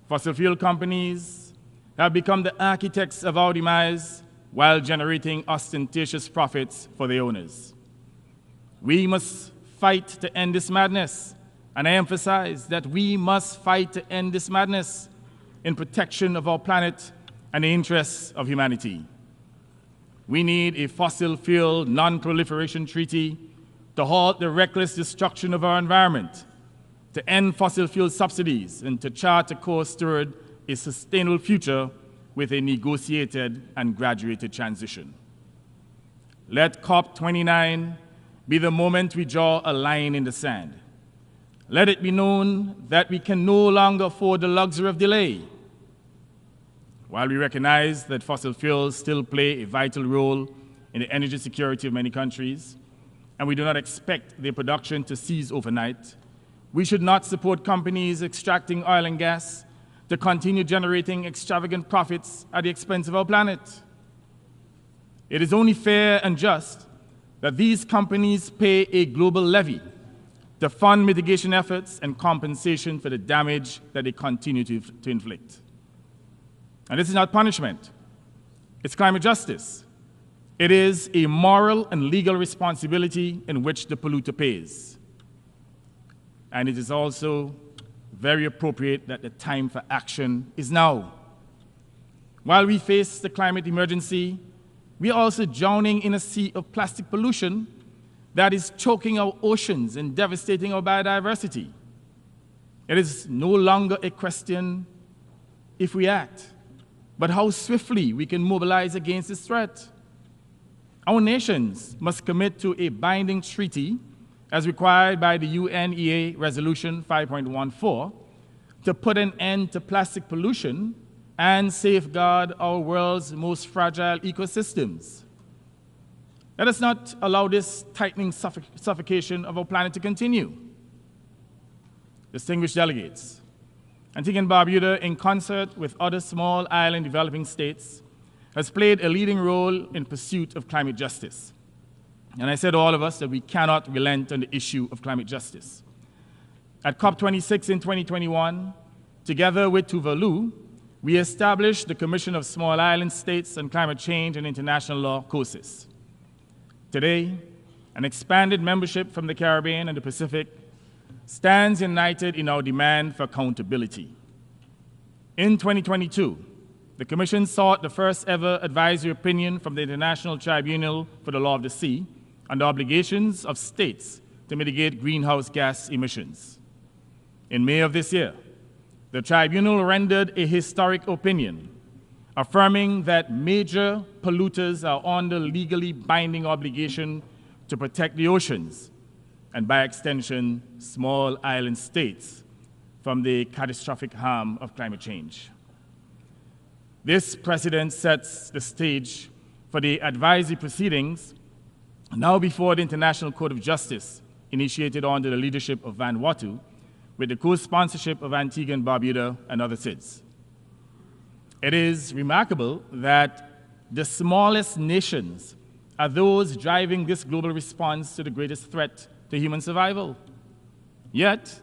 Speaker 22: Fossil fuel companies have become the architects of our demise while generating ostentatious profits for the owners. We must fight to end this madness, and I emphasize that we must fight to end this madness in protection of our planet and the interests of humanity. We need a fossil fuel non-proliferation treaty to halt the reckless destruction of our environment, to end fossil fuel subsidies, and to chart a course toward a sustainable future with a negotiated and graduated transition. Let COP29 be the moment we draw a line in the sand. Let it be known that we can no longer afford the luxury of delay. While we recognize that fossil fuels still play a vital role in the energy security of many countries, and we do not expect their production to cease overnight, we should not support companies extracting oil and gas to continue generating extravagant profits at the expense of our planet. It is only fair and just that these companies pay a global levy to fund mitigation efforts and compensation for the damage that they continue to inflict. And this is not punishment. It's climate justice. It is a moral and legal responsibility in which the polluter pays. And it is also very appropriate that the time for action is now. While we face the climate emergency, we are also drowning in a sea of plastic pollution that is choking our oceans and devastating our biodiversity. It is no longer a question if we act, but how swiftly we can mobilize against this threat. Our nations must commit to a binding treaty as required by the UNEA Resolution 5.14 to put an end to plastic pollution and safeguard our world's most fragile ecosystems. Let us not allow this tightening suffocation of our planet to continue. Distinguished delegates, Antigua and Barbuda, in concert with other small island developing states, has played a leading role in pursuit of climate justice. And I said to all of us that we cannot relent on the issue of climate justice. At COP26 in 2021, together with Tuvalu, we established the Commission of Small Island States on Climate Change and International Law, COSIS. Today, an expanded membership from the Caribbean and the Pacific stands united in our demand for accountability. In 2022, the Commission sought the first ever advisory opinion from the International Tribunal for the Law of the Sea on the obligations of states to mitigate greenhouse gas emissions. In May of this year, the tribunal rendered a historic opinion affirming that major polluters are under legally binding obligation to protect the oceans and, by extension, small island states from the catastrophic harm of climate change. This precedent sets the stage for the advisory proceedings now before the International Court of Justice, initiated under the leadership of Vanuatu, with the co-sponsorship of Antigua and Barbuda and other SIDS. It is remarkable that the smallest nations are those driving this global response to the greatest threat to human survival. Yet,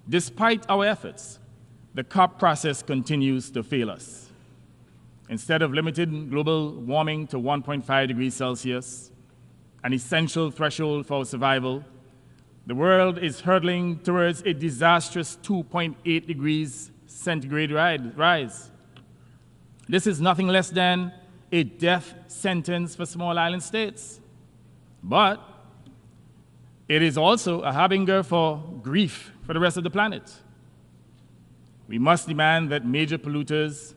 Speaker 22: despite our efforts, the COP process continues to fail us. Instead of limiting global warming to 1.5 degrees Celsius, an essential threshold for our survival, the world is hurtling towards a disastrous 2.8 degrees centigrade rise. This is nothing less than a death sentence for small island states. But it is also a harbinger for grief for the rest of the planet. We must demand that major polluters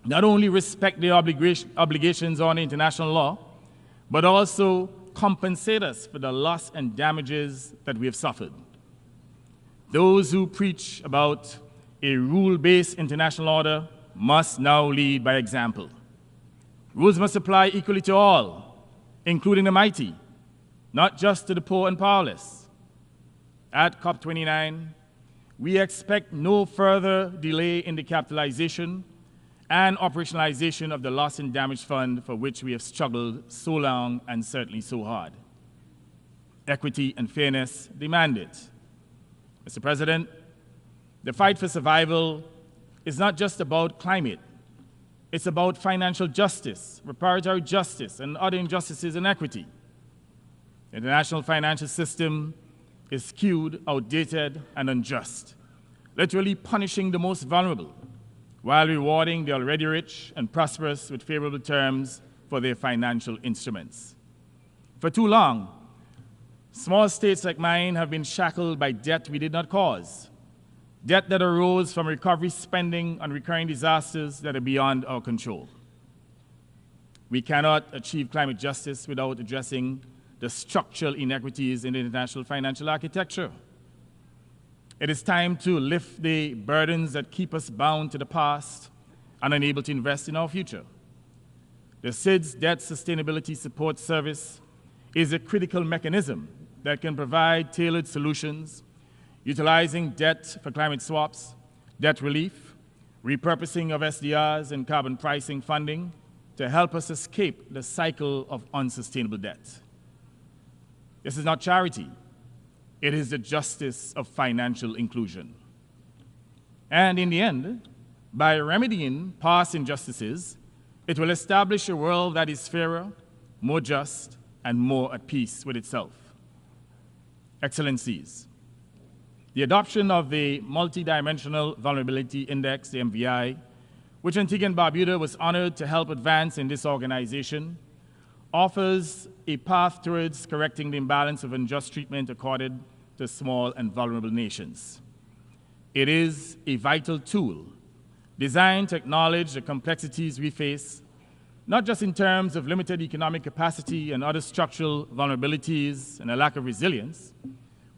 Speaker 22: not only respect their obligations on international law, but also compensate us for the loss and damages that we have suffered. Those who preach about a rule-based international order must now lead by example. Rules must apply equally to all, including the mighty, not just to the poor and powerless. At COP29, we expect no further delay in the capitalization and operationalization of the Loss and Damage Fund, for which we have struggled so long and certainly so hard. Equity and fairness demand it. Mr. President, the fight for survival is not just about climate. It's about financial justice, reparatory justice, and other injustices and equity. The international financial system is skewed, outdated, and unjust, literally punishing the most vulnerable, while rewarding the already rich and prosperous with favorable terms for their financial instruments. For too long, small states like mine have been shackled by debt we did not cause, debt that arose from recovery spending on recurring disasters that are beyond our control. We cannot achieve climate justice without addressing the structural inequities in the international financial architecture. It is time to lift the burdens that keep us bound to the past and unable to invest in our future. The SIDS Debt Sustainability Support Service is a critical mechanism that can provide tailored solutions, utilizing debt for climate swaps, debt relief, repurposing of SDRs and carbon pricing funding, to help us escape the cycle of unsustainable debt. This is not charity. It is the justice of financial inclusion. And in the end, by remedying past injustices, it will establish a world that is fairer, more just, and more at peace with itself. Excellencies, the adoption of the Multidimensional Vulnerability Index, the MVI, which Antigua and Barbuda was honored to help advance in this organization, offers a path towards correcting the imbalance of unjust treatment accorded to small and vulnerable nations. It is a vital tool designed to acknowledge the complexities we face, not just in terms of limited economic capacity and other structural vulnerabilities and a lack of resilience,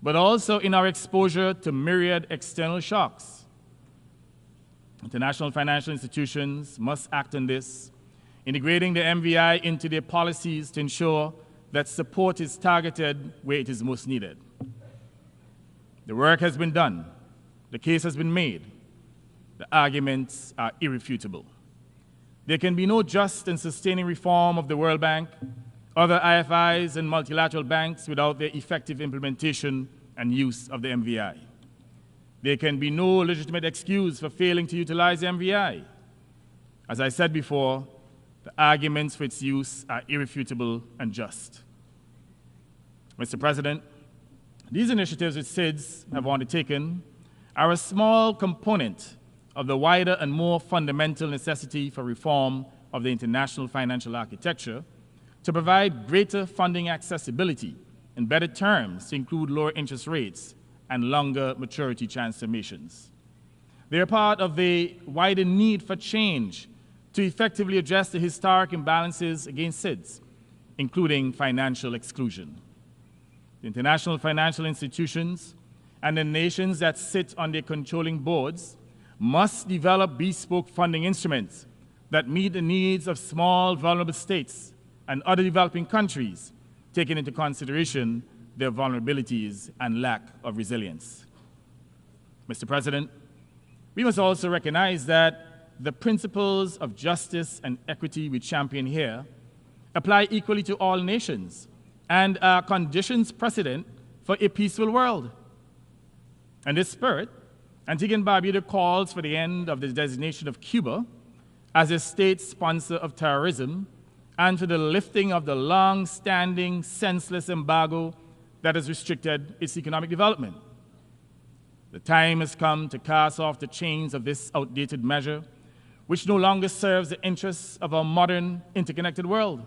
Speaker 22: but also in our exposure to myriad external shocks. International financial institutions must act on this, integrating the MVI into their policies to ensure that support is targeted where it is most needed. The work has been done. The case has been made. The arguments are irrefutable. There can be no just and sustaining reform of the World Bank, other IFIs, and multilateral banks without their effective implementation and use of the MVI. There can be no legitimate excuse for failing to utilize the MVI. As I said before, the arguments for its use are irrefutable and just. Mr. President, these initiatives which SIDS have undertaken are a small component of the wider and more fundamental necessity for reform of the international financial architecture to provide greater funding accessibility and better terms to include lower interest rates and longer maturity transformations. They are part of the wider need for change to effectively address the historic imbalances against SIDS, including financial exclusion. The international financial institutions and the nations that sit on their controlling boards must develop bespoke funding instruments that meet the needs of small, vulnerable states and other developing countries, taking into consideration their vulnerabilities and lack of resilience. Mr. President, we must also recognize that the principles of justice and equity we champion here apply equally to all nations and are conditions precedent for a peaceful world. In this spirit, Antigua and Barbuda calls for the end of the designation of Cuba as a state sponsor of terrorism and for the lifting of the long-standing, senseless embargo that has restricted its economic development. The time has come to cast off the chains of this outdated measure, which no longer serves the interests of our modern, interconnected world.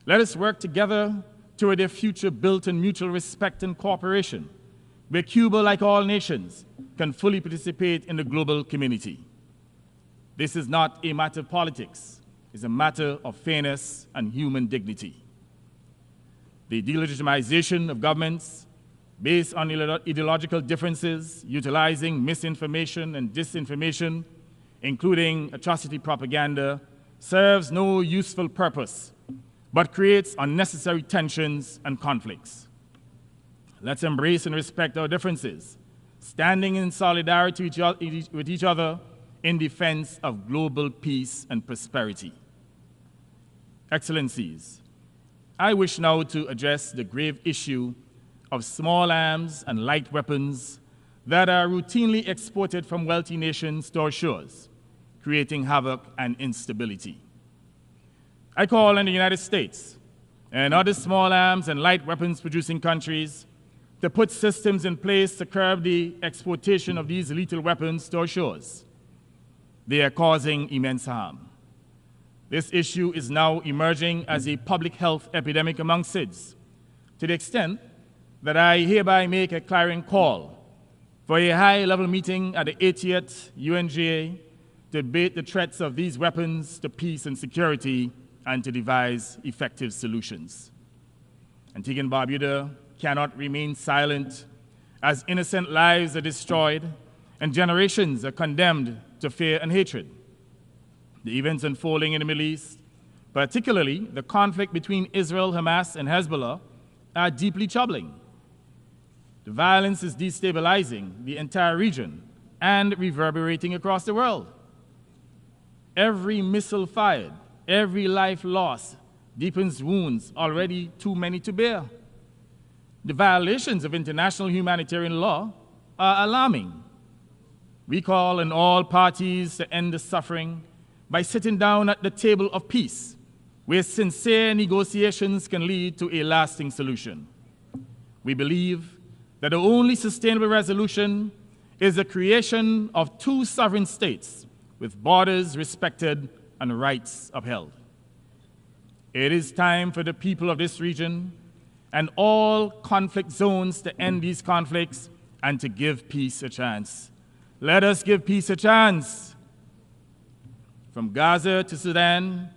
Speaker 22: Let us work together toward a future built on mutual respect and cooperation, where Cuba, like all nations, can fully participate in the global community. This is not a matter of politics. It's a matter of fairness and human dignity. The delegitimization of governments based on ideological differences, utilizing misinformation and disinformation, including atrocity propaganda, serves no useful purpose, but creates unnecessary tensions and conflicts. Let's embrace and respect our differences, standing in solidarity with each other in defense of global peace and prosperity. Excellencies, I wish now to address the grave issue of small arms and light weapons that are routinely exported from wealthy nations to our shores, creating havoc and instability. I call on the United States and other small arms and light weapons producing countries to put systems in place to curb the exportation of these lethal weapons to our shores. They are causing immense harm. This issue is now emerging as a public health epidemic among SIDS, to the extent that I hereby make a clarion call for a high-level meeting at the 80th UNGA to debate the threats of these weapons to peace and security and to devise effective solutions. Antigua and Barbuda cannot remain silent as innocent lives are destroyed and generations are condemned to fear and hatred. The events unfolding in the Middle East, particularly the conflict between Israel, Hamas, and Hezbollah, are deeply troubling. The violence is destabilizing the entire region and reverberating across the world. Every missile fired every life lost deepens wounds already too many to bear. The violations of international humanitarian law are alarming. We call on all parties to end the suffering by sitting down at the table of peace, where sincere negotiations can lead to a lasting solution. We believe that the only sustainable resolution is the creation of two sovereign states with borders respected and rights upheld. It is time for the people of this region and all conflict zones to end these conflicts and to give peace a chance. Let us give peace a chance. From Gaza to Sudan,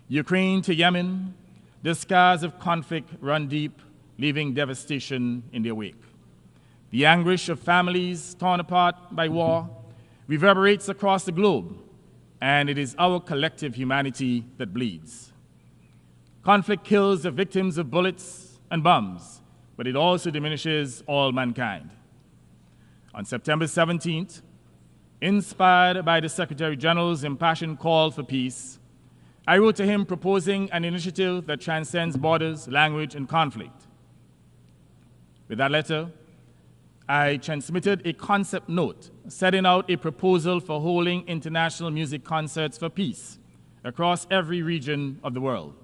Speaker 22: Ukraine to Yemen, the scars of conflict run deep, leaving devastation in their wake. The anguish of families torn apart by war reverberates across the globe, and it is our collective humanity that bleeds. Conflict kills the victims of bullets and bombs, but it also diminishes all mankind. On September 17th, inspired by the Secretary General's impassioned call for peace, I wrote to him proposing an initiative that transcends borders, language, and conflict. With that letter, I transmitted a concept note setting out a proposal for holding international music concerts for peace across every region of the world.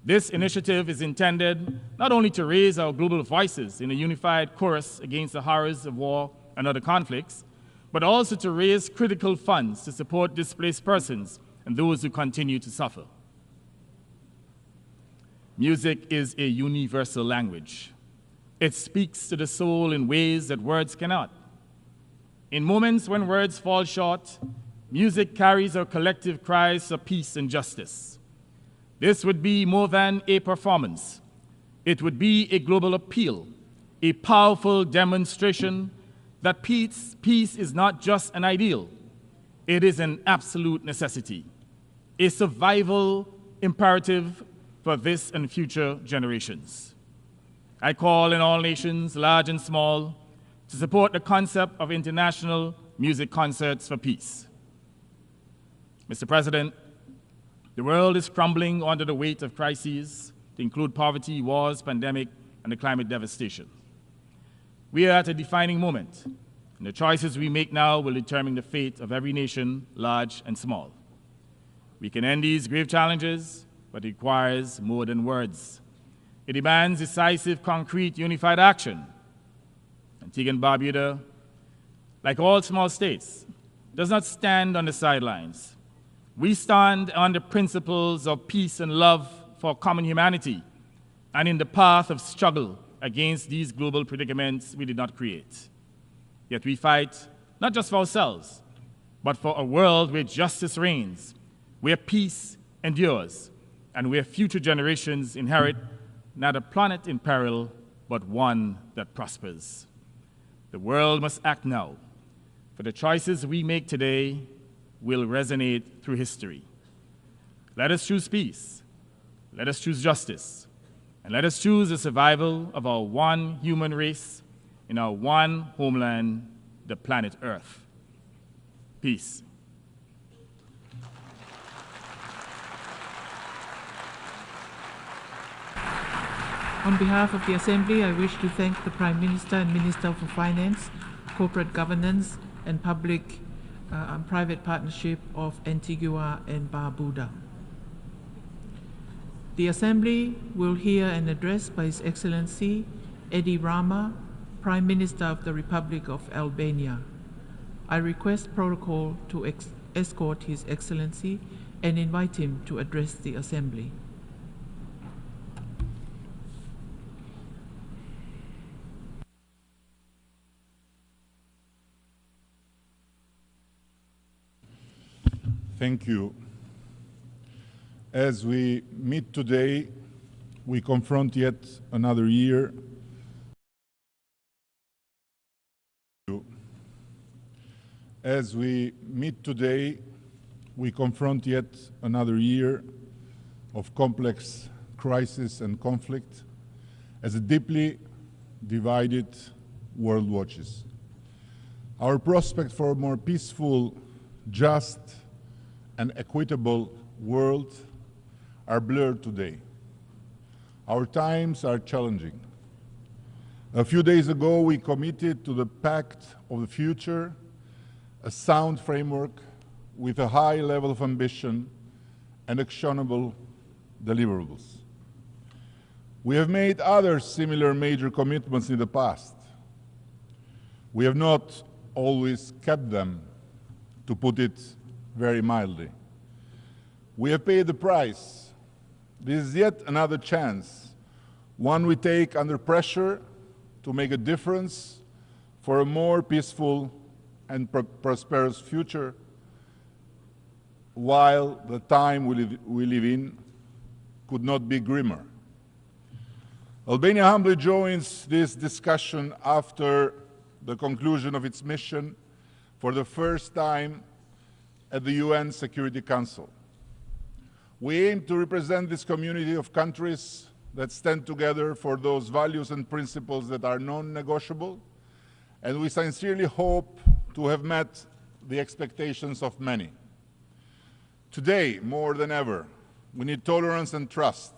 Speaker 22: This initiative is intended not only to raise our global voices in a unified chorus against the horrors of war and other conflicts, but also to raise critical funds to support displaced persons and those who continue to suffer. Music is a universal language. It speaks to the soul in ways that words cannot. In moments when words fall short, music carries our collective cries for peace and justice. This would be more than a performance. It would be a global appeal, a powerful demonstration that peace is not just an ideal, it is an absolute necessity, a survival imperative for this and future generations. I call on all nations, large and small, to support the concept of international music concerts for peace. Mr. President, the world is crumbling under the weight of crises, to include poverty, wars, pandemic, and the climate devastation. We are at a defining moment, and the choices we make now will determine the fate of every nation, large and small. We can end these grave challenges, but it requires more than words. It demands decisive, concrete, unified action. Antigua and Barbuda, like all small states, does not stand on the sidelines. We stand on the principles of peace and love for common humanity and in the path of struggle against these global predicaments we did not create. Yet we fight not just for ourselves, but for a world where justice reigns, where peace endures, and where future generations inherit not a planet in peril, but one that prospers. The world must act now, for the choices we make today will resonate through history. Let us choose peace, let us choose justice, and let us choose the survival of our one human race in our one homeland, the planet Earth. Peace.
Speaker 3: On behalf of the Assembly, I wish to thank the Prime Minister and Minister for Finance, Corporate Governance, and Public and Private Partnership of Antigua and Barbuda. The Assembly will hear an address by His Excellency Edi Rama, Prime Minister of the Republic of Albania. I request protocol to escort His Excellency and invite him to address the Assembly.
Speaker 5: Thank you. As we meet today, we confront yet another year. As we meet today, we confront yet another year of complex crisis and conflict as a deeply divided world watches. Our prospect for a more peaceful, just, and equitable world are blurred today. Our times are challenging. A few days ago, we committed to the Pact of the Future, a sound framework with a high level of ambition and actionable deliverables. We have made other similar major commitments in the past. We have not always kept them, to put it very mildly. We have paid the price. This is yet another chance, one we take under pressure to make a difference for a more peaceful and prosperous future, while the time we live in could not be grimmer. Albania humbly joins this discussion after the conclusion of its mission for the first time at the UN Security Council. We aim to represent this community of countries that stand together for those values and principles that are non-negotiable, and we sincerely hope to have met the expectations of many. Today, more than ever, we need tolerance and trust,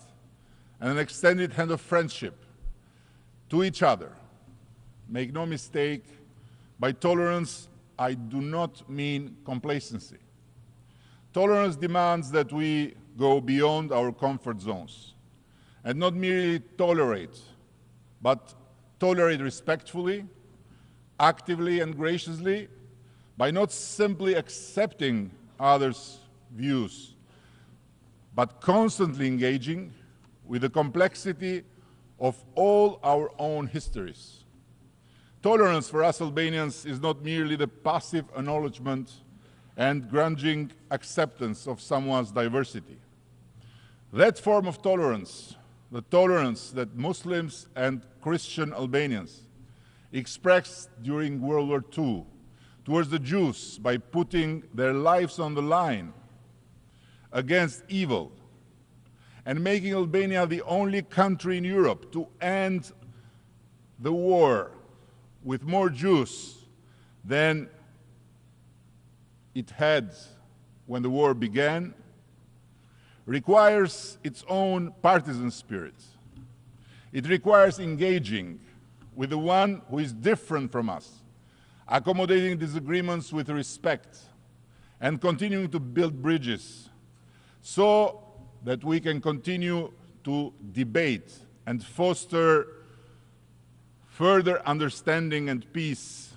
Speaker 5: and an extended hand of friendship to each other. Make no mistake, by tolerance, I do not mean complacency. Tolerance demands that we go beyond our comfort zones and not merely tolerate, but tolerate respectfully, actively and graciously, by not simply accepting others' views, but constantly engaging with the complexity of all our own histories. Tolerance for us Albanians is not merely the passive acknowledgement and grudging acceptance of someone's diversity. That form of tolerance, the tolerance that Muslims and Christian Albanians expressed during World War II towards the Jews by putting their lives on the line against evil, and making Albania the only country in Europe to end the war with more Jews than it had when the war began, requires its own partisan spirit. It requires engaging with the one who is different from us, accommodating disagreements with respect, and continuing to build bridges so that we can continue to debate and foster further understanding and peace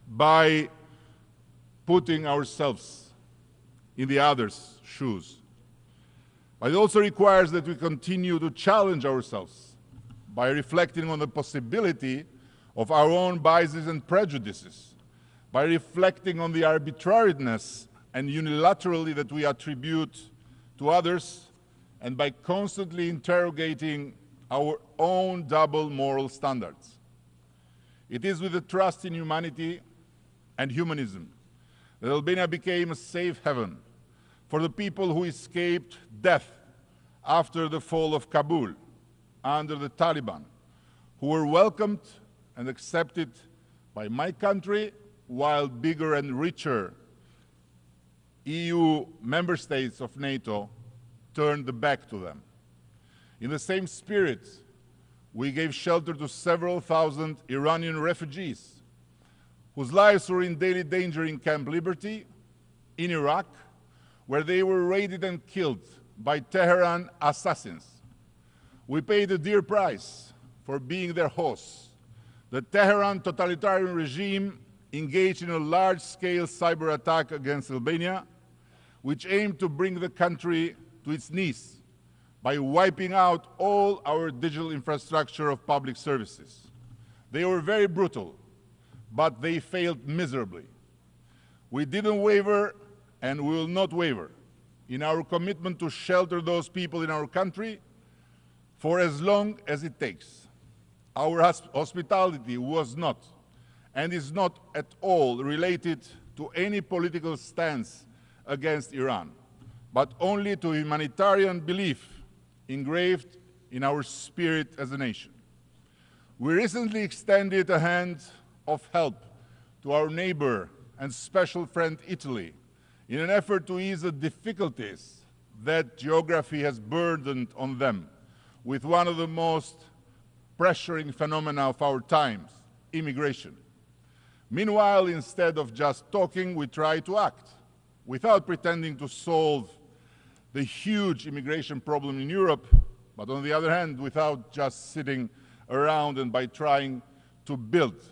Speaker 5: by putting ourselves in the other's shoes. But it also requires that we continue to challenge ourselves by reflecting on the possibility of our own biases and prejudices, by reflecting on the arbitrariness and unilaterality that we attribute to others, and by constantly interrogating our own double moral standards. It is with the trust in humanity and humanism that Albania became a safe haven for the people who escaped death after the fall of Kabul under the Taliban, who were welcomed and accepted by my country, while bigger and richer EU member states of NATO turned the back to them. In the same spirit, we gave shelter to several thousand Iranian refugees whose lives were in daily danger in Camp Liberty, in Iraq, where they were raided and killed by Tehran assassins. We paid a dear price for being their hosts. The Tehran totalitarian regime engaged in a large-scale cyber attack against Albania, which aimed to bring the country to its knees by wiping out all our digital infrastructure of public services. They were very brutal, but they failed miserably. We didn't waver, and we will not waver in our commitment to shelter those people in our country for as long as it takes. Our hospitality was not and is not at all related to any political stance against Iran, but only to humanitarian belief engraved in our spirit as a nation. We recently extended a hand of help to our neighbor and special friend Italy in an effort to ease the difficulties that geography has burdened on them with one of the most pressuring phenomena of our times, immigration. Meanwhile, instead of just talking, we try to act without pretending to solve the huge immigration problem in Europe, but on the other hand, without just sitting around and by trying to build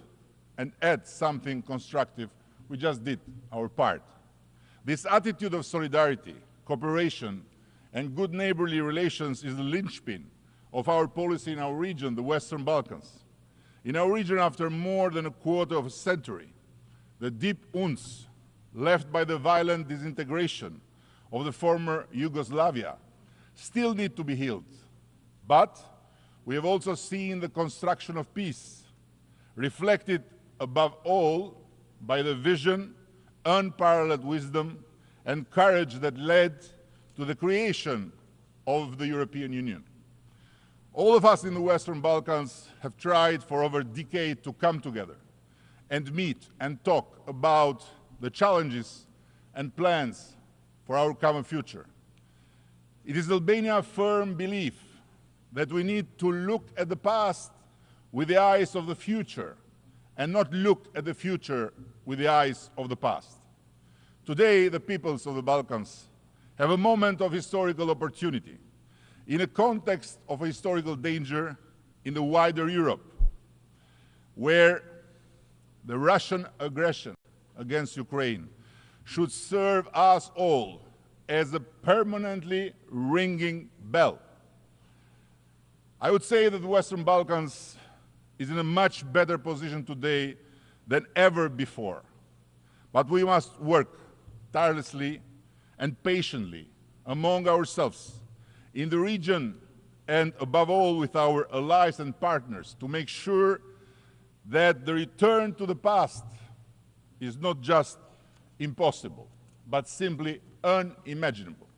Speaker 5: and add something constructive, we just did our part. This attitude of solidarity, cooperation, and good neighborly relations is the linchpin of our policy in our region, the Western Balkans. In our region, after more than a quarter of a century, the deep wounds left by the violent disintegration of the former Yugoslavia still need to be healed. But we have also seen the construction of peace, reflected above all by the vision, unparalleled wisdom, and courage that led to the creation of the European Union. All of us in the Western Balkans have tried for over a decade to come together and meet and talk about the challenges and plans for our common future. It is Albania's firm belief that we need to look at the past with the eyes of the future and not look at the future with the eyes of the past. Today, the peoples of the Balkans have a moment of historical opportunity in a context of historical danger in the wider Europe, where the Russian aggression against Ukraine should serve us all as a permanently ringing bell. I would say that the Western Balkans is in a much better position today than ever before. But we must work tirelessly and patiently among ourselves in the region and above all with our allies and partners to make sure that the return to the past is not just impossible, but simply unimaginable.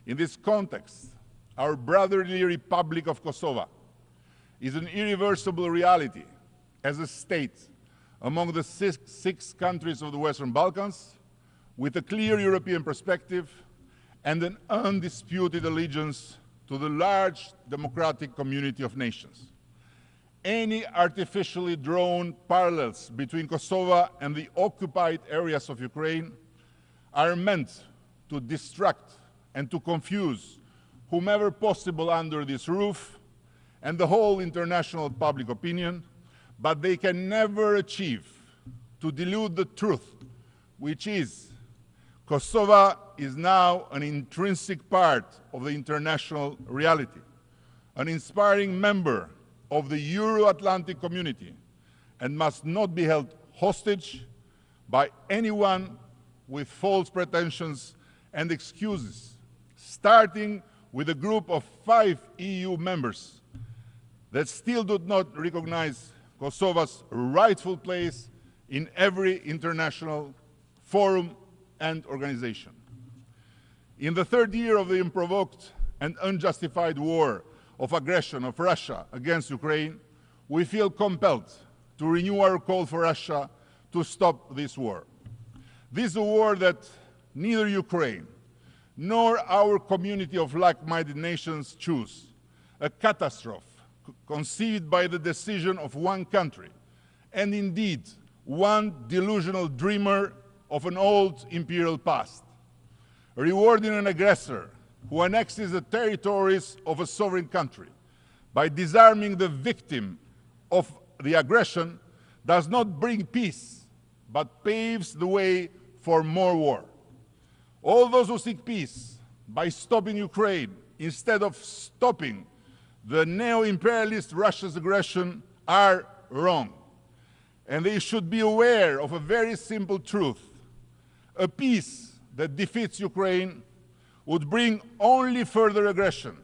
Speaker 5: In this context, our brotherly Republic of Kosovo is an irreversible reality as a state among the six countries of the Western Balkans with a clear European perspective and an undisputed allegiance to the large democratic community of nations. Any artificially drawn parallels between Kosovo and the occupied areas of Ukraine are meant to distract and to confuse whomever possible under this roof and the whole international public opinion, but they can never achieve to dilute the truth, which is Kosovo is now an intrinsic part of the international reality, an inspiring member of the Euro-Atlantic community, and must not be held hostage by anyone with false pretensions and excuses, starting with a group of 5 EU members that still do not recognize Kosovo's rightful place in every international forum and organization. In the third year of the unprovoked and unjustified war of aggression of Russia against Ukraine, we feel compelled to renew our call for Russia to stop this war. This is a war that neither Ukraine nor our community of like-minded nations choose, a catastrophe conceived by the decision of one country, and indeed one delusional dreamer of an old imperial past, rewarding an aggressor who annexes the territories of a sovereign country by disarming the victim of the aggression does not bring peace, but paves the way for more war. All those who seek peace by stopping Ukraine instead of stopping the neo-imperialist Russia's aggression are wrong. And they should be aware of a very simple truth. A peace that defeats Ukraine would bring only further aggression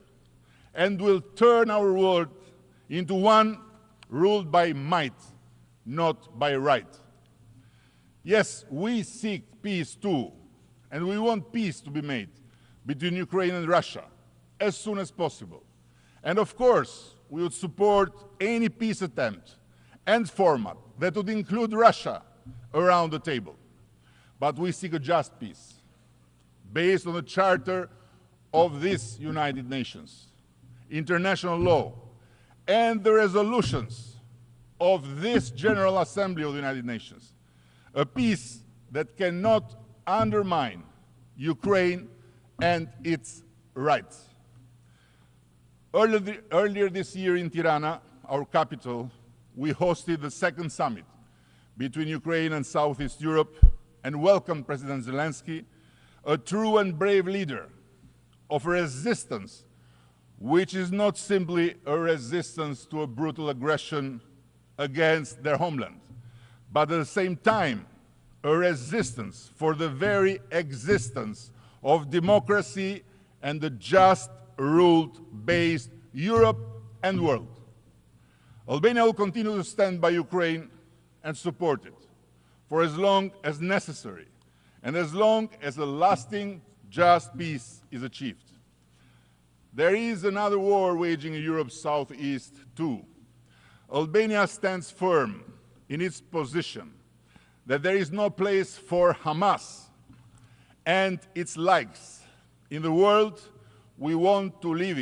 Speaker 5: and will turn our world into one ruled by might, not by right. Yes, we seek peace too, and we want peace to be made between Ukraine and Russia as soon as possible. And of course, we would support any peace attempt and format that would include Russia around the table. But we seek a just peace, based on the Charter of this United Nations, international law, and the resolutions of this General Assembly of the United Nations, a peace that cannot undermine Ukraine and its rights. Earlier this year in Tirana, our capital, we hosted the second summit between Ukraine and Southeast Europe and welcomed President Zelensky, a true and brave leader of resistance, which is not simply a resistance to a brutal aggression against their homeland, but at the same time, a resistance for the very existence of democracy and the just rule-based Europe and world. Albania will continue to stand by Ukraine and support it for as long as necessary and as long as a lasting, just peace is achieved. There is another war waging in Europe's southeast too. Albania stands firm in its position that there is no place for Hamas and its likes in the world we want to live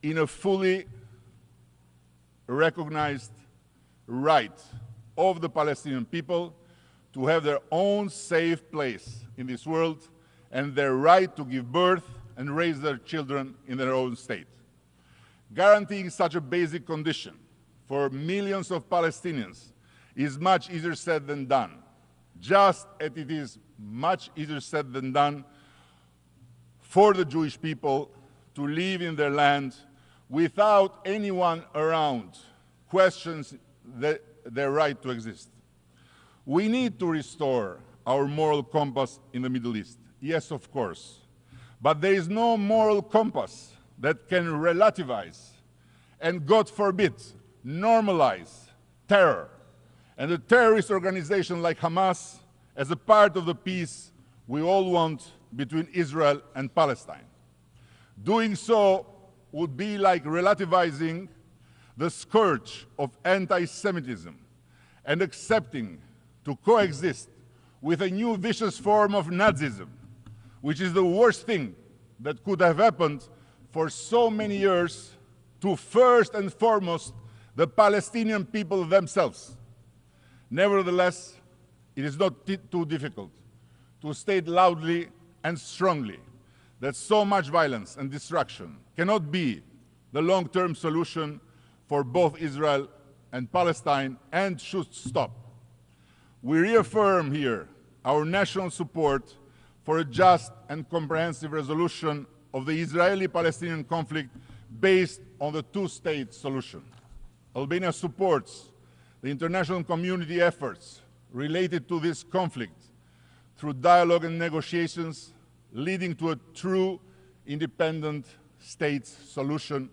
Speaker 5: in a fully recognized right of the Palestinian people to have their own safe place in this world and their right to give birth and raise their children in their own state. Guaranteeing such a basic condition for millions of Palestinians is much easier said than done, just as it is much easier said than done for the Jewish people to live in their land without anyone around questions their right to exist. We need to restore our moral compass in the Middle East. Yes, of course. But there is no moral compass that can relativize and, God forbid, normalize terror and a terrorist organization like Hamas as a part of the peace we all want between Israel and Palestine. Doing so would be like relativizing the scourge of anti-Semitism and accepting to coexist with a new vicious form of Nazism, which is the worst thing that could have happened for so many years to first and foremost the Palestinian people themselves. Nevertheless, it is not too difficult to state loudly and strongly that so much violence and destruction cannot be the long-term solution for both Israel and Palestine and should stop. We reaffirm here our national support for a just and comprehensive resolution of the Israeli-Palestinian conflict based on the two-state solution. Albania supports the international community efforts related to this conflict through dialogue and negotiations leading to a true independent states solution,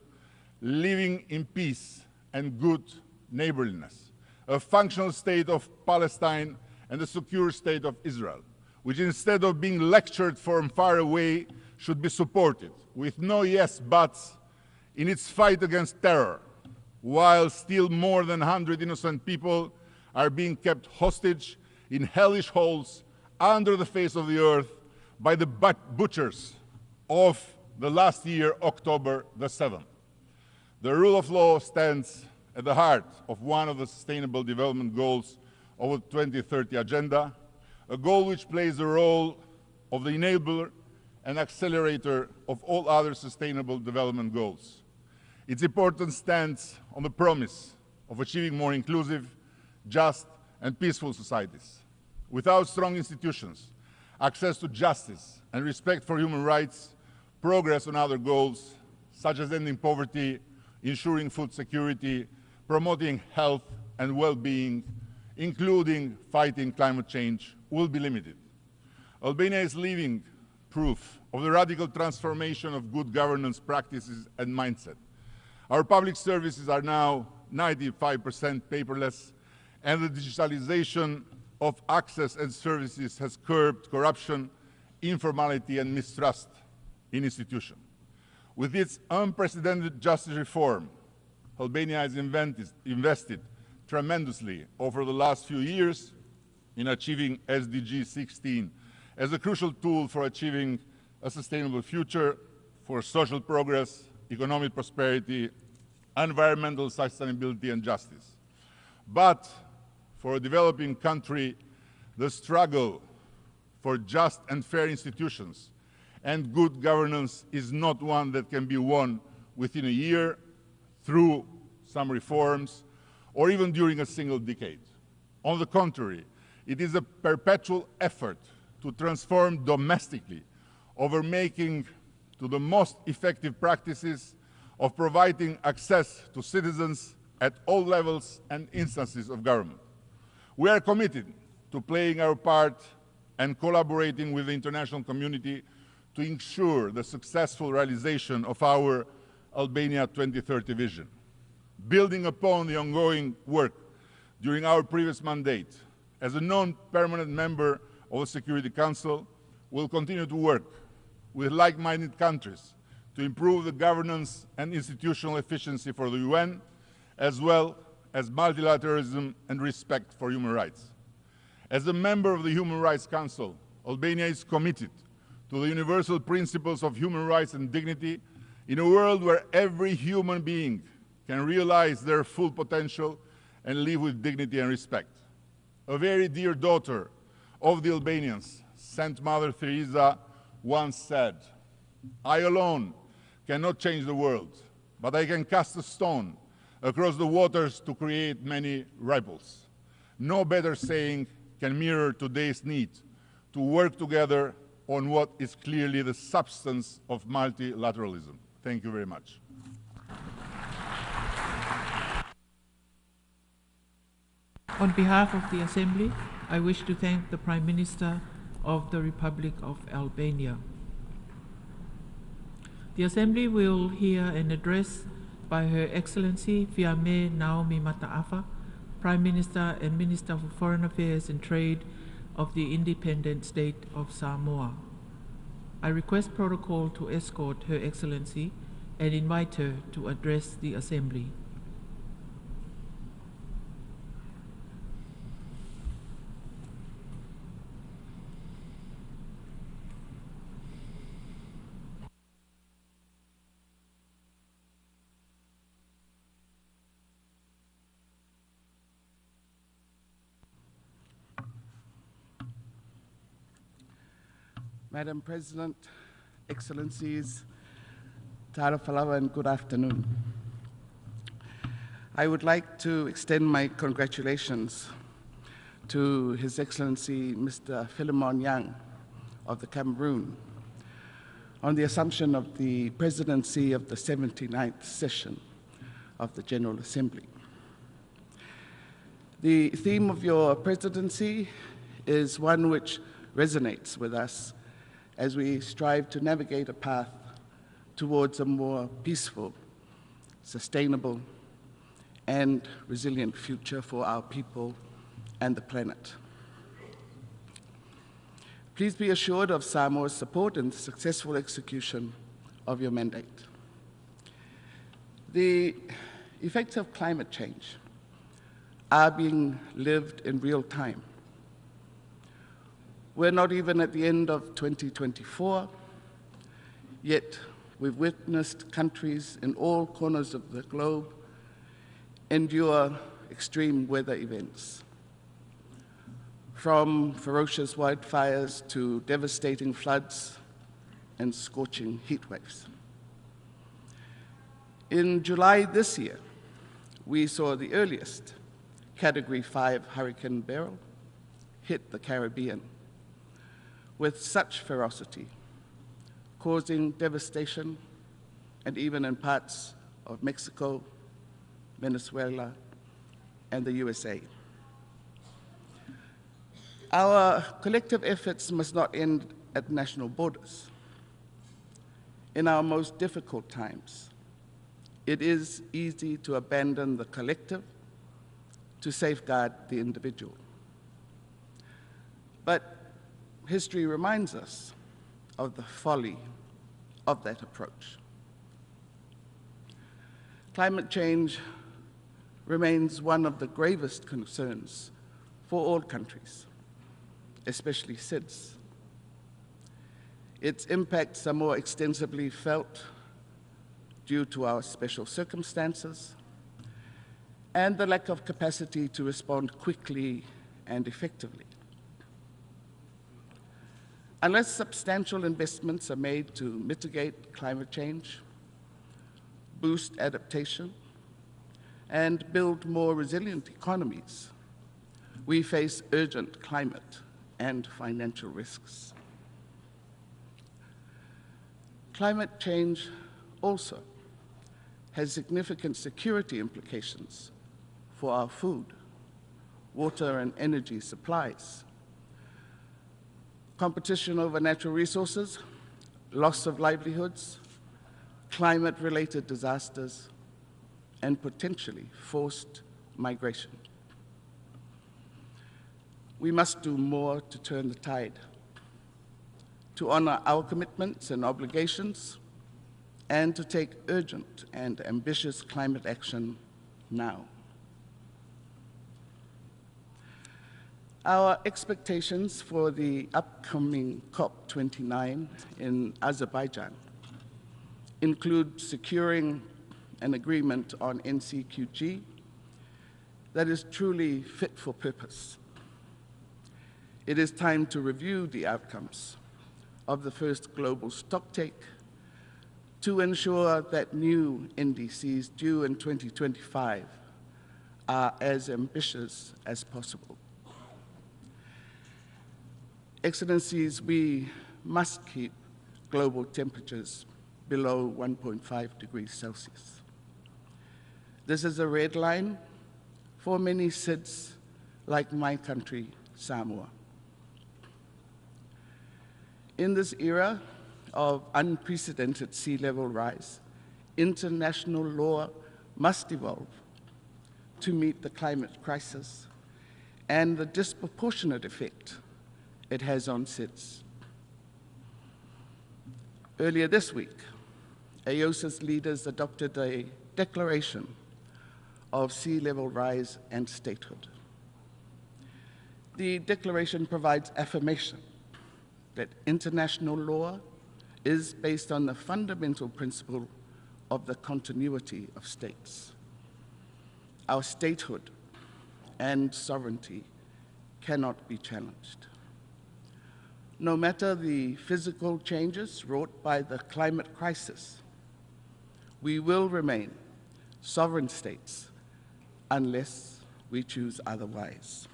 Speaker 5: living in peace and good neighborliness, a functional state of Palestine and a secure state of Israel, which instead of being lectured from far away should be supported with no yes buts in its fight against terror, while still more than 100 innocent people are being kept hostage in hellish holes under the face of the earth by the butchers of the last year, October the 7th. The rule of law stands at the heart of one of the Sustainable Development Goals of the 2030 Agenda, a goal which plays the role of the enabler and accelerator of all other sustainable development goals. Its importance stands on the promise of achieving more inclusive, just, and peaceful societies. Without strong institutions, access to justice, and respect for human rights, progress on other goals, such as ending poverty, ensuring food security, promoting health and well-being, including fighting climate change, will be limited. Albania is living proof of the radical transformation of good governance practices and mindset. Our public services are now 95% paperless, and the digitalization of access and services has curbed corruption, informality, and mistrust in institutions. With its unprecedented justice reform, Albania has invested tremendously over the last few years in achieving SDG 16 as a crucial tool for achieving a sustainable future for social progress, economic prosperity, environmental sustainability and justice. But for a developing country, the struggle for just and fair institutions and good governance is not one that can be won within a year through some reforms or even during a single decade. On the contrary, it is a perpetual effort to transform domestically over making to the most effective practices of providing access to citizens at all levels and instances of government. We are committed to playing our part and collaborating with the international community to ensure the successful realization of our Albania 2030 vision. Building upon the ongoing work during our previous mandate, as a non-permanent member of the Security Council, we'll continue to work with like-minded countries to improve the governance and institutional efficiency for the UN, as well as multilateralism and respect for human rights. As a member of the Human Rights Council, Albania is committed to the universal principles of human rights and dignity in a world where every human being can realize their full potential and live with dignity and respect. A very dear daughter of the Albanians, Saint Mother Teresa, once said, "I alone cannot change the world, but I can cast a stone across the waters to create many ripples." No better saying can mirror today's need to work together on what is clearly the substance of multilateralism. Thank you very much.
Speaker 3: On behalf of the Assembly, I wish to thank the Prime Minister of the Republic of Albania. The Assembly will hear an address by Her Excellency Fiame Naomi Mataafa, Prime Minister and Minister for Foreign Affairs and Trade of the independent state of Samoa. I request protocol to escort Her Excellency and invite her to address the Assembly.
Speaker 6: Madam President, Excellencies, Tarafalawa, and good afternoon. I would like to extend my congratulations to His Excellency Mr. Philemon Yang of the Cameroon on the assumption of the presidency of the 79th session of the General Assembly. The theme of your presidency is one which resonates with us as we strive to navigate a path towards a more peaceful, sustainable, and resilient future for our people and the planet. Please be assured of Samoa's support in the successful execution of your mandate. The effects of climate change are being lived in real time. We're not even at the end of 2024, yet we've witnessed countries in all corners of the globe endure extreme weather events, from ferocious wildfires to devastating floods and scorching heat waves. In July this year, we saw the earliest Category 5 Hurricane Beryl hit the Caribbean with such ferocity, causing devastation, and even in parts of Mexico, Venezuela, and the USA. Our collective efforts must not end at national borders. In our most difficult times, it is easy to abandon the collective to safeguard the individual. But history reminds us of the folly of that approach. Climate change remains one of the gravest concerns for all countries, especially SIDS. Its impacts are more extensively felt due to our special circumstances and the lack of capacity to respond quickly and effectively. Unless substantial investments are made to mitigate climate change, boost adaptation, and build more resilient economies, we face urgent climate and financial risks. Climate change also has significant security implications for our food, water, and energy supplies. Competition over natural resources, loss of livelihoods, climate-related disasters, and potentially forced migration. We must do more to turn the tide, to honor our commitments and obligations, and to take urgent and ambitious climate action now. Our expectations for the upcoming COP29 in Azerbaijan include securing an agreement on NCQG that is truly fit for purpose. It is time to review the outcomes of the first global stocktake to ensure that new NDCs due in 2025 are as ambitious as possible. Excellencies, we must keep global temperatures below 1.5 degrees Celsius. This is a red line for many SIDS like my country, Samoa. In this era of unprecedented sea level rise, international law must evolve to meet the climate crisis and the disproportionate effect it has on SIDS. Earlier this week, AOSIS leaders adopted a declaration of sea level rise and statehood. The declaration provides affirmation that international law is based on the fundamental principle of the continuity of states. Our statehood and sovereignty cannot be challenged. No matter the physical changes wrought by the climate crisis, we will remain sovereign states unless we choose otherwise.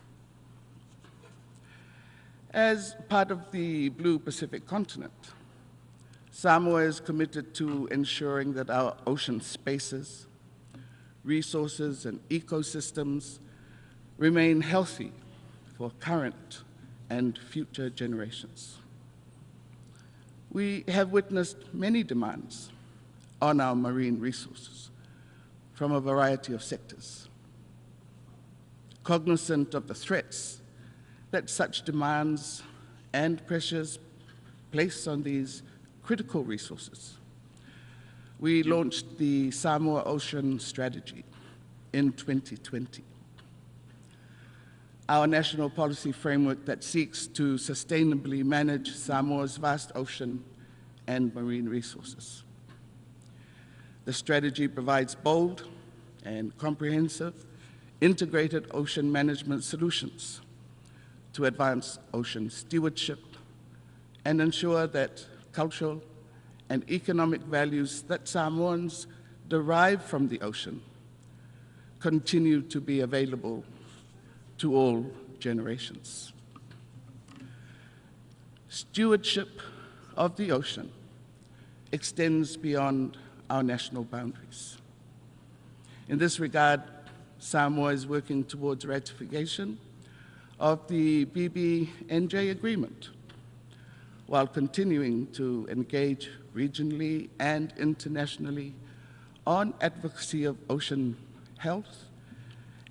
Speaker 6: As part of the Blue Pacific continent, Samoa is committed to ensuring that our ocean spaces, resources, and ecosystems remain healthy for current and future generations. We have witnessed many demands on our marine resources from a variety of sectors. Cognizant of the threats that such demands and pressures place on these critical resources, we launched the Samoa Ocean Strategy in 2020, our national policy framework that seeks to sustainably manage Samoa's vast ocean and marine resources. The strategy provides bold and comprehensive integrated ocean management solutions to advance ocean stewardship and ensure that cultural and economic values that Samoans derive from the ocean continue to be available to all generations. Stewardship of the ocean extends beyond our national boundaries. In this regard, Samoa is working towards ratification of the BBNJ agreement, while continuing to engage regionally and internationally on advocacy of ocean health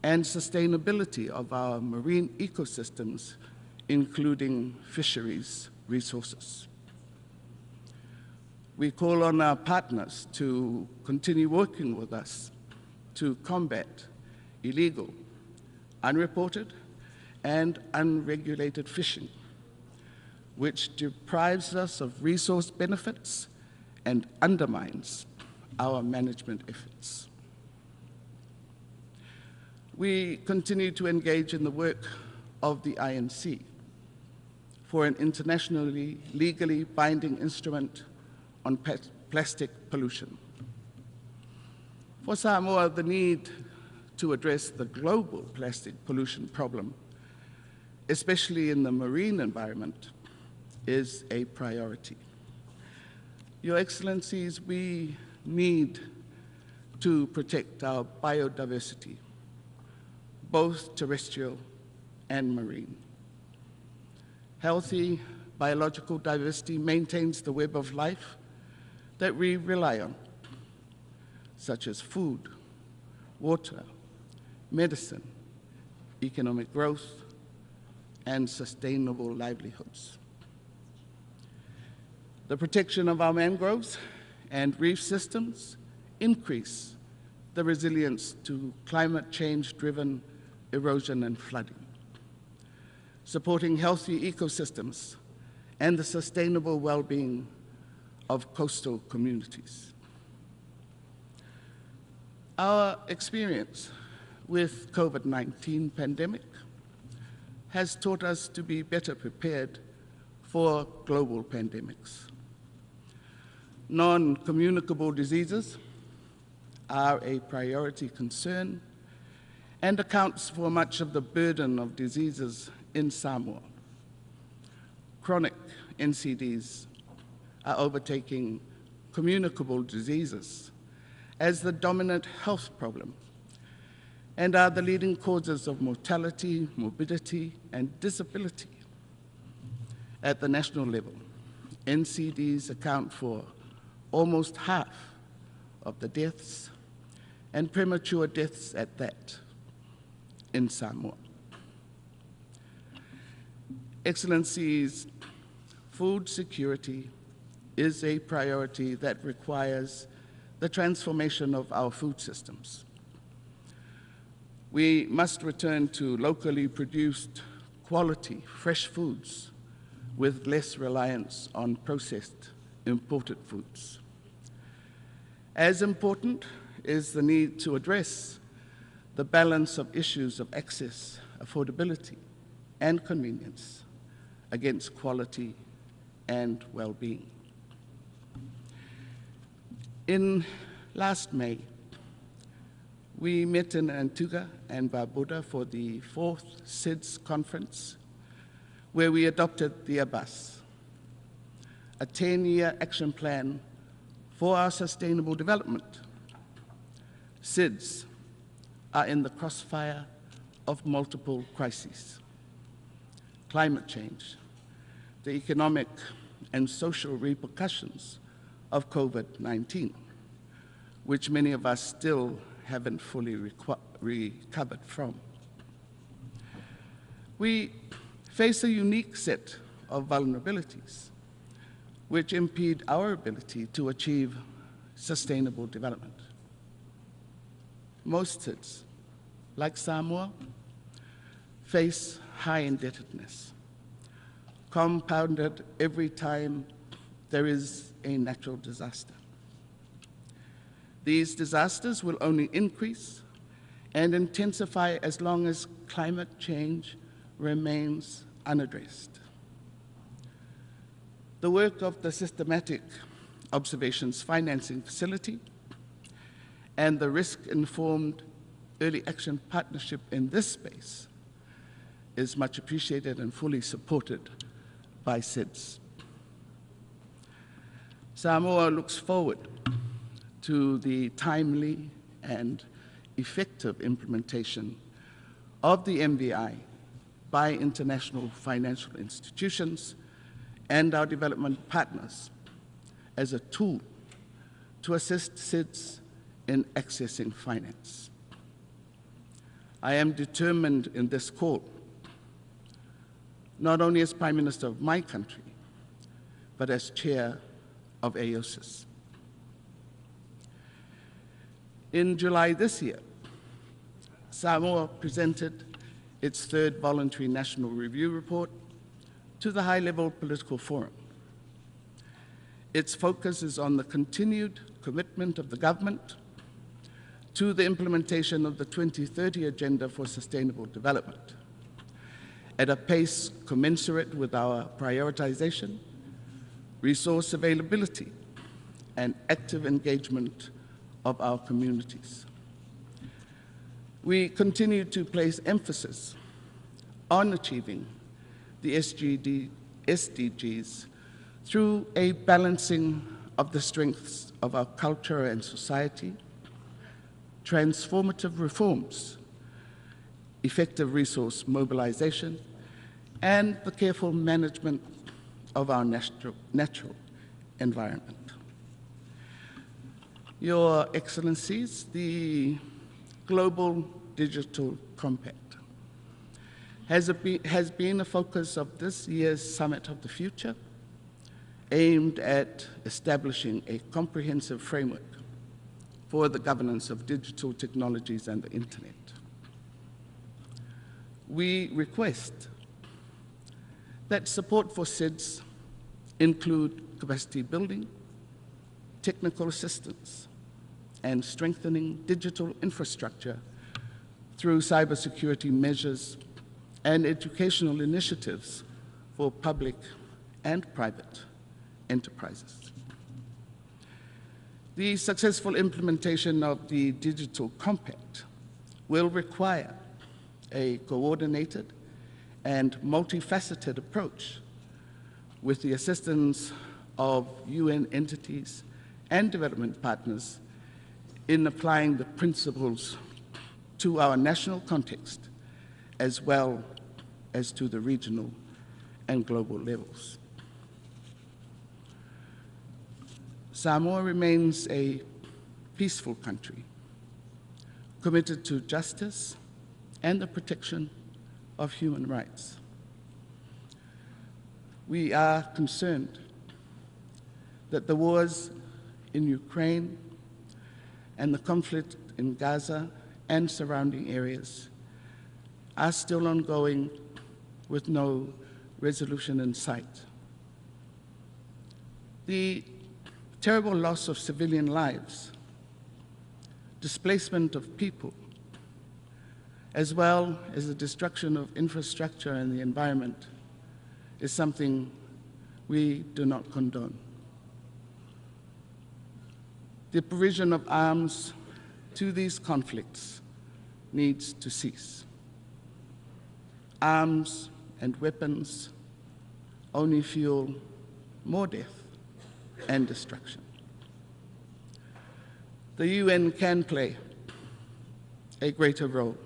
Speaker 6: and sustainability of our marine ecosystems, including fisheries resources. We call on our partners to continue working with us to combat illegal, unreported, and unregulated fishing, which deprives us of resource benefits and undermines our management efforts. We continue to engage in the work of the INC for an internationally legally binding instrument on plastic pollution. For Samoa, the need to address the global plastic pollution problem, especially in the marine environment, is a priority. Your Excellencies, we need to protect our biodiversity, both terrestrial and marine. Healthy biological diversity maintains the web of life that we rely on, such as food, water, medicine, economic growth, and sustainable livelihoods. The protection of our mangroves and reef systems increase the resilience to climate change-driven erosion and flooding. Supporting healthy ecosystems and the sustainable well-being of coastal communities. Our experience with COVID-19 pandemic has taught us to be better prepared for global pandemics. Non-communicable diseases are a priority concern and accounts for much of the burden of diseases in Samoa. Chronic NCDs are overtaking communicable diseases as the dominant health problem and are the leading causes of mortality, morbidity, and disability. At the national level, NCDs account for almost half of the deaths, and premature deaths at that, in Samoa. Excellencies, food security is a priority that requires the transformation of our food systems. We must return to locally produced, quality, fresh foods with less reliance on processed, imported foods. As important is the need to address the balance of issues of access, affordability, and convenience against quality and well-being. In last May, we met in Antigua and Barbuda for the 4th SIDS conference, where we adopted the ABAS, a 10-year action plan for our sustainable development. SIDS are in the crossfire of multiple crises: climate change, the economic and social repercussions of COVID-19, which many of us still haven't fully recovered from. We face a unique set of vulnerabilities which impede our ability to achieve sustainable development. Most SIDS, like Samoa, face high indebtedness, compounded every time there is a natural disaster. These disasters will only increase and intensify as long as climate change remains unaddressed. The work of the Systematic Observations Financing Facility and the Risk-Informed Early Action Partnership in this space is much appreciated and fully supported by SIDS. Samoa looks forward to the timely and effective implementation of the MVI by international financial institutions and our development partners as a tool to assist SIDS in accessing finance. I am determined in this call, not only as Prime Minister of my country, but as Chair of AOSIS. In July this year, Samoa presented its 3rd voluntary national review report to the high-level political forum. Its focus is on the continued commitment of the government to the implementation of the 2030 Agenda for Sustainable Development at a pace commensurate with our prioritization, resource availability, and active engagement of our communities. We continue to place emphasis on achieving the SDGs through a balancing of the strengths of our culture and society, transformative reforms, effective resource mobilization, and the careful management of our natural environment. Your Excellencies, the Global Digital Compact has been a focus of this year's Summit of the Future, aimed at establishing a comprehensive framework for the governance of digital technologies and the Internet. We request that support for SIDS include capacity building, technical assistance, and strengthening digital infrastructure through cybersecurity measures and educational initiatives for public and private enterprises. The successful implementation of the Digital Compact will require a coordinated and multifaceted approach with the assistance of UN entities and development partners in applying the principles to our national context as well as to the regional and global levels. Samoa remains a peaceful country, committed to justice and the protection of human rights. We are concerned that the wars in Ukraine and the conflict in Gaza and surrounding areas are still ongoing with no resolution in sight. The terrible loss of civilian lives, displacement of people, as well as the destruction of infrastructure and the environment is something we do not condone. The provision of arms to these conflicts needs to cease. Arms and weapons only fuel more death and destruction. The UN can play a greater role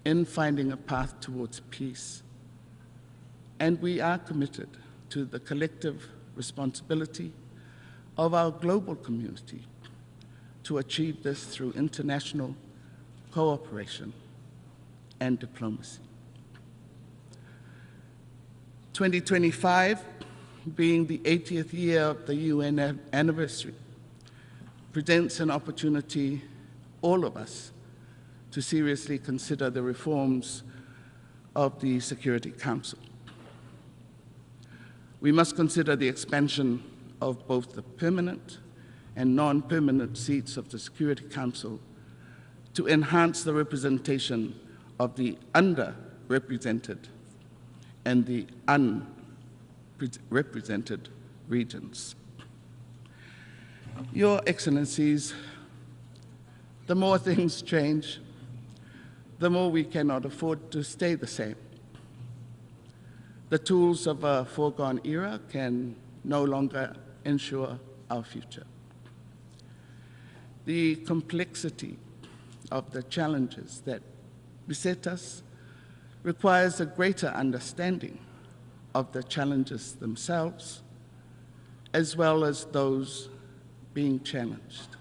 Speaker 6: in finding a path towards peace, and we are committed to the collective responsibility of our global community to achieve this through international cooperation and diplomacy. 2025, being the 80th year of the UN anniversary, presents an opportunity, all of us, to seriously consider the reforms of the Security Council. We must consider the expansion of both the permanent and non-permanent seats of the Security Council to enhance the representation of the underrepresented and the unrepresented regions. Your Excellencies, the more things change, the more we cannot afford to stay the same. The tools of a foregone era can no longer ensure our future. The complexity of the challenges that beset us requires a greater understanding of the challenges themselves, as well as those being challenged.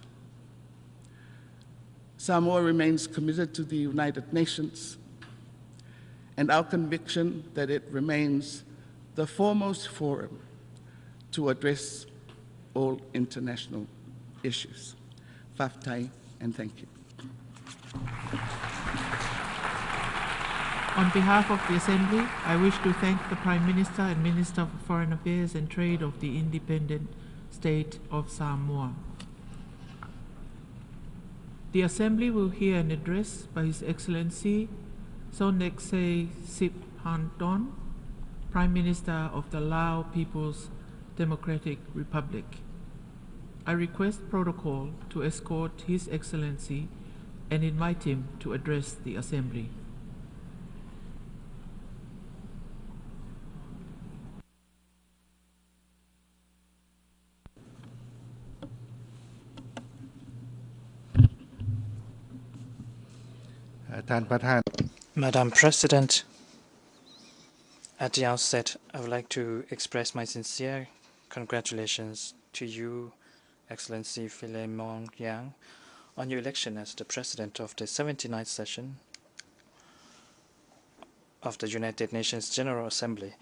Speaker 6: Samoa remains committed to the United Nations, and our conviction that it remains the foremost forum to address all international issues. Whaftai, and thank you.
Speaker 3: On behalf of the Assembly, I wish to thank the Prime Minister and Minister for Foreign Affairs and Trade of the independent state of Samoa. The Assembly will hear an address by His Excellency Sonexay Siphandon, Prime Minister of the Lao People's Democratic Republic. I request protocol to escort His Excellency and invite him to address the Assembly.
Speaker 8: Madam President, at the outset, I would like to express my sincere congratulations to you, Excellency Philemon Yang, on your election as the President of the 79th session of the United Nations General Assembly.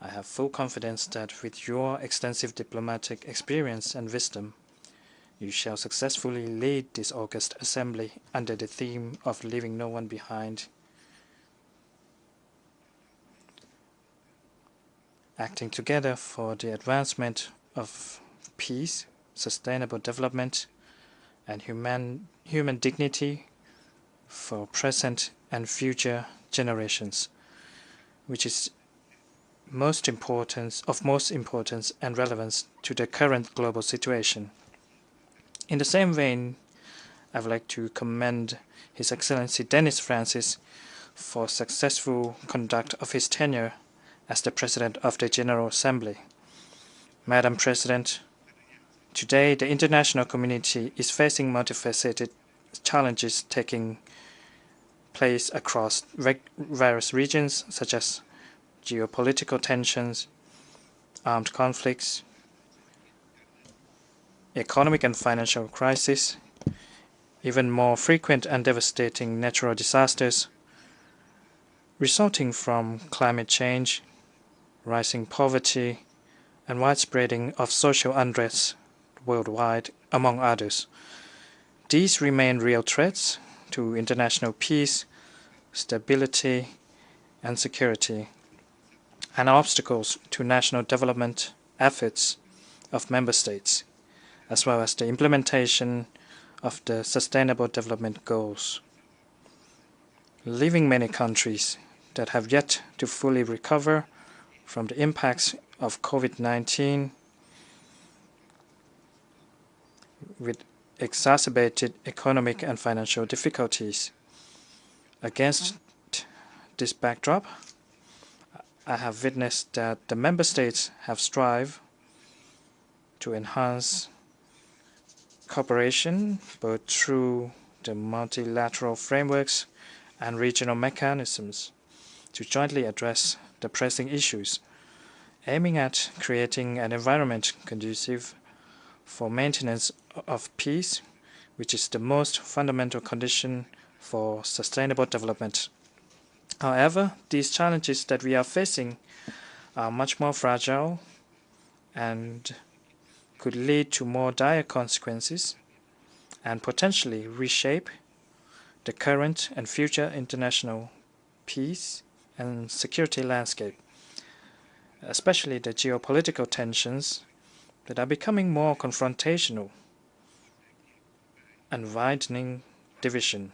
Speaker 8: I have full confidence that with your extensive diplomatic experience and wisdom, you shall successfully lead this august assembly under the theme of leaving no one behind, acting together for the advancement of peace, sustainable development, and human dignity for present and future generations, which is of most importance and relevance to the current global situation. In the same vein, I would like to commend His Excellency Dennis Francis for successful conduct of his tenure as the President of the General Assembly. Madam President, today the international community is facing multifaceted challenges taking place across various regions such as geopolitical tensions, armed conflicts, economic and financial crisis, even more frequent and devastating natural disasters resulting from climate change, rising poverty, and widespreading of social unrest worldwide, among others. These remain real threats to international peace, stability, and security, and obstacles to national development efforts of member states, as well as the implementation of the Sustainable Development Goals. Leaving many countries that have yet to fully recover from the impacts of COVID-19 with exacerbated economic and financial difficulties. Against this backdrop, I have witnessed that the member states have strived to enhance cooperation both through the multilateral frameworks and regional mechanisms to jointly address the pressing issues, aiming at creating an environment conducive for maintenance of peace, which is the most fundamental condition for sustainable development. However, these challenges that we are facing are much more fragile and could lead to more dire consequences and potentially reshape the current and future international peace and security landscape, especially the geopolitical tensions that are becoming more confrontational and widening division,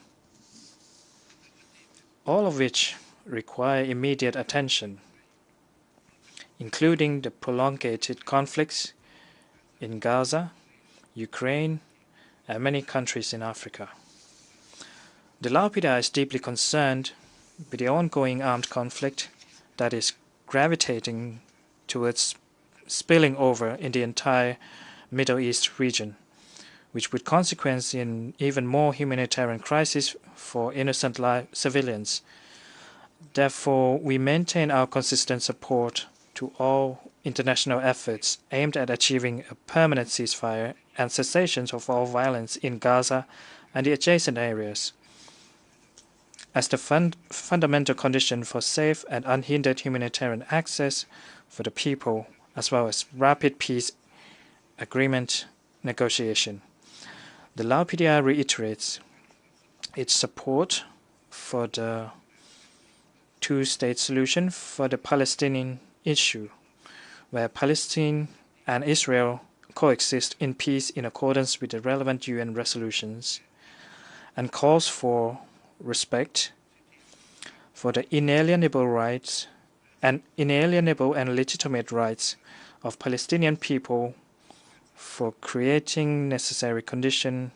Speaker 8: all of which require immediate attention, including the prolonged conflicts in Gaza, Ukraine, and many countries in Africa. The Lao PDI is deeply concerned with the ongoing armed conflict that is gravitating towards spilling over in the entire Middle East region, which would consequence in even more humanitarian crisis for innocent civilians. Therefore, we maintain our consistent support to all international efforts aimed at achieving a permanent ceasefire and cessation of all violence in Gaza and the adjacent areas, as the fundamental condition for safe and unhindered humanitarian access for the people, as well as rapid peace agreement negotiation. The Lao PDI reiterates its support for the two-state solution for the Palestinian issue, where Palestine and Israel coexist in peace in accordance with the relevant UN resolutions, and calls for respect for the inalienable rights and inalienable and legitimate rights of Palestinian people, for creating necessary conditions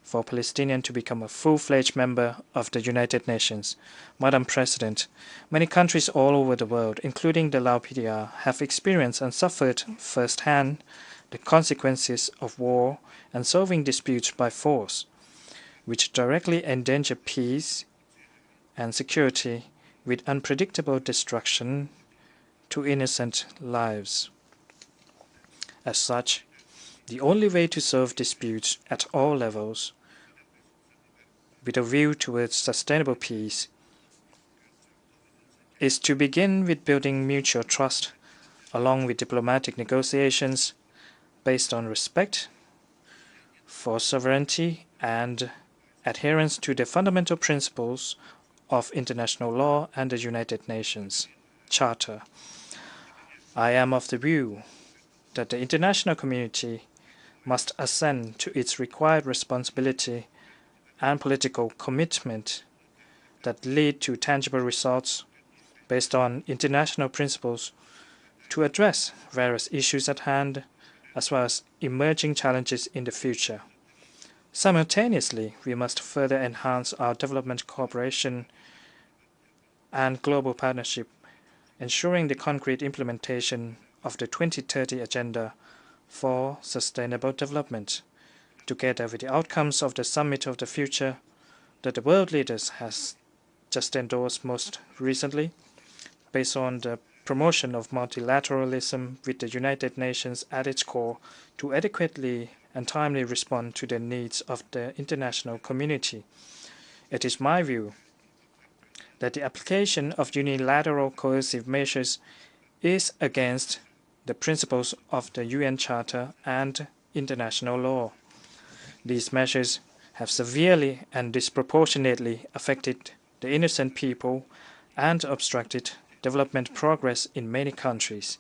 Speaker 8: for Palestinians to become a full-fledged member of the United Nations. Madam President, many countries all over the world, including the Lao PDR, have experienced and suffered firsthand the consequences of war and solving disputes by force, which directly endanger peace and security with unpredictable destruction to innocent lives. As such, the only way to solve disputes at all levels with a view towards sustainable peace is to begin with building mutual trust along with diplomatic negotiations based on respect for sovereignty and adherence to the fundamental principles of international law and the United Nations Charter. I am of the view that the international community must ascend to its required responsibility and political commitment that lead to tangible results based on international principles to address various issues at hand, as well as emerging challenges in the future. Simultaneously, we must further enhance our development cooperation and global partnership, ensuring the concrete implementation of the 2030 Agenda for Sustainable Development, together with the outcomes of the Summit of the Future that the world leaders has just endorsed most recently, based on the promotion of multilateralism with the United Nations at its core to adequately and timely respond to the needs of the international community. It is my view that the application of unilateral coercive measures is against the principles of the UN Charter and international law. These measures have severely and disproportionately affected the innocent people and obstructed development progress in many countries.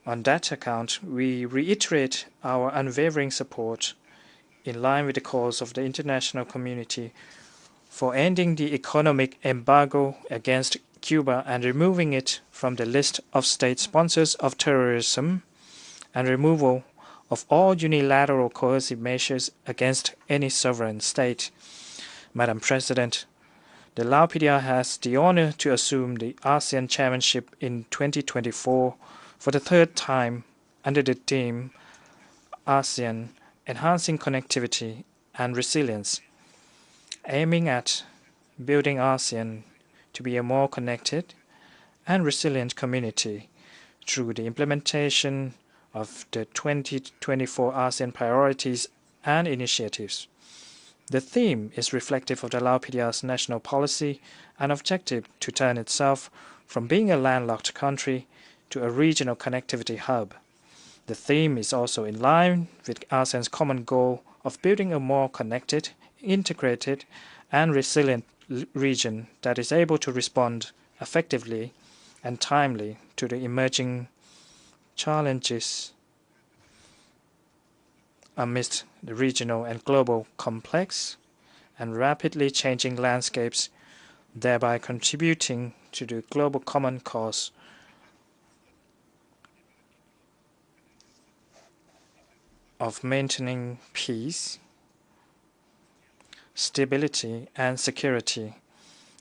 Speaker 8: On that account, we reiterate our unwavering support, in line with the calls of the international community, for ending the economic embargo against Cuba and removing it from the list of state sponsors of terrorism, and removal of all unilateral coercive measures against any sovereign state. Madam President, the Lao PDR has the honor to assume the ASEAN chairmanship in 2024 for the third time under the theme ASEAN Enhancing Connectivity and Resilience, aiming at building ASEAN to be a more connected and resilient community through the implementation of the 2024 ASEAN priorities and initiatives. The theme is reflective of the Lao PDR's national policy and objective to turn itself from being a landlocked country to a regional connectivity hub. The theme is also in line with ASEAN's common goal of building a more connected, integrated, and resilient region that is able to respond effectively and timely to the emerging challenges amidst the regional and global complex and rapidly changing landscapes, thereby contributing to the global common cause of maintaining peace, stability, and security,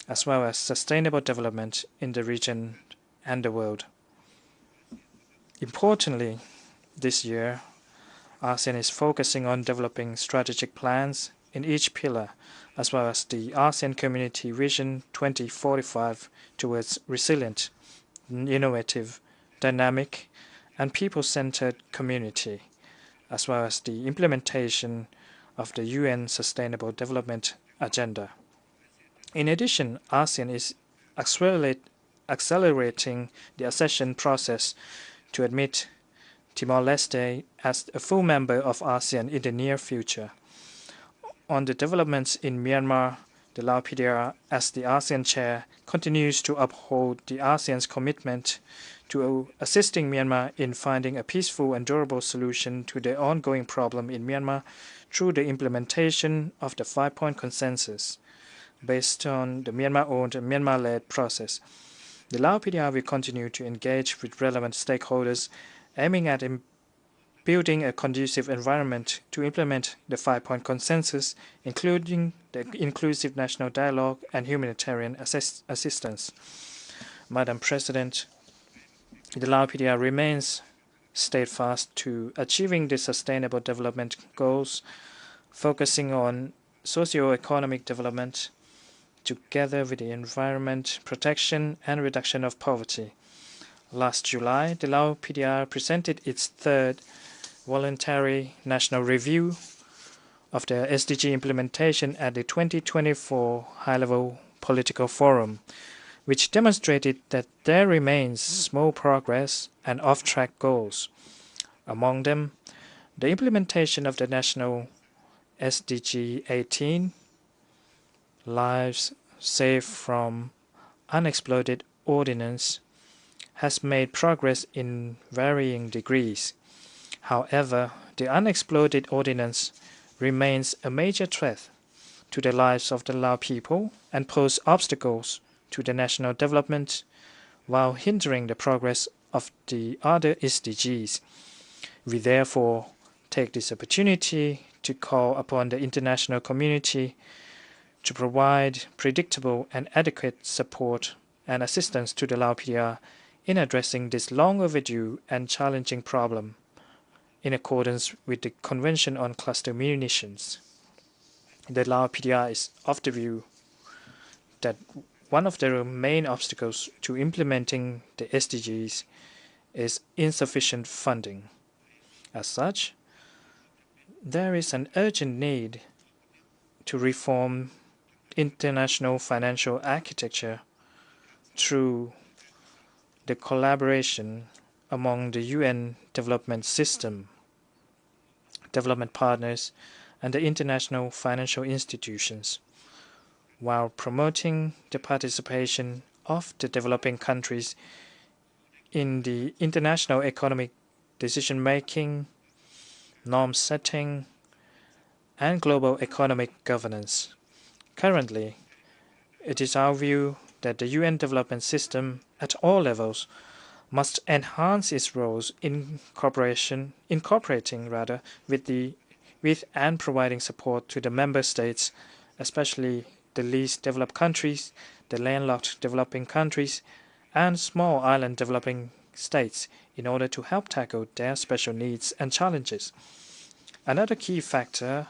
Speaker 8: as well as sustainable development in the region and the world. Importantly, this year, ASEAN is focusing on developing strategic plans in each pillar, as well as the ASEAN Community Vision 2045 towards resilient, innovative, dynamic, and people-centered community, as well as the implementation of the UN Sustainable Development Agenda. In addition, ASEAN is accelerating the accession process to admit Timor-Leste as a full member of ASEAN in the near future. On the developments in Myanmar, the Lao PDR, as the ASEAN chair, continues to uphold the ASEAN's commitment to assisting Myanmar in finding a peaceful and durable solution to the ongoing problem in Myanmar through the implementation of the 5-point consensus based on the Myanmar-owned and Myanmar-led process. The Lao PDR will continue to engage with relevant stakeholders, aiming at building a conducive environment to implement the 5-point consensus, including the inclusive national dialogue and humanitarian assistance. Madam President, the Lao PDR remains steadfast to achieving the sustainable development goals, focusing on socio-economic development, together with the environment protection and reduction of poverty. Last July, the Lao PDR presented its third voluntary national review of the SDG implementation at the 2024 High-Level Political Forum, which demonstrated that there remains small progress and off-track goals. Among them, the implementation of the national SDG 18, lives saved from unexploded ordnance, has made progress in varying degrees. However, the unexploded ordnance remains a major threat to the lives of the Lao people and poses obstacles to the national development while hindering the progress of the other SDGs. We therefore take this opportunity to call upon the international community to provide predictable and adequate support and assistance to the Lao PDR in addressing this long overdue and challenging problem in accordance with the Convention on Cluster Munitions. The Lao PDR is of the view that one of the main obstacles to implementing the SDGs is insufficient funding. As such, there is an urgent need to reform international financial architecture through the collaboration among the UN development system, development partners, and the international financial institutions, while promoting the participation of the developing countries in the international economic decision-making, norm-setting, and global economic governance. Currently, it is our view that the UN development system at all levels must enhance its roles in incorporating with and providing support to the member states, especially the least developed countries, the landlocked developing countries, and small island developing states in order to help tackle their special needs and challenges. Another key factor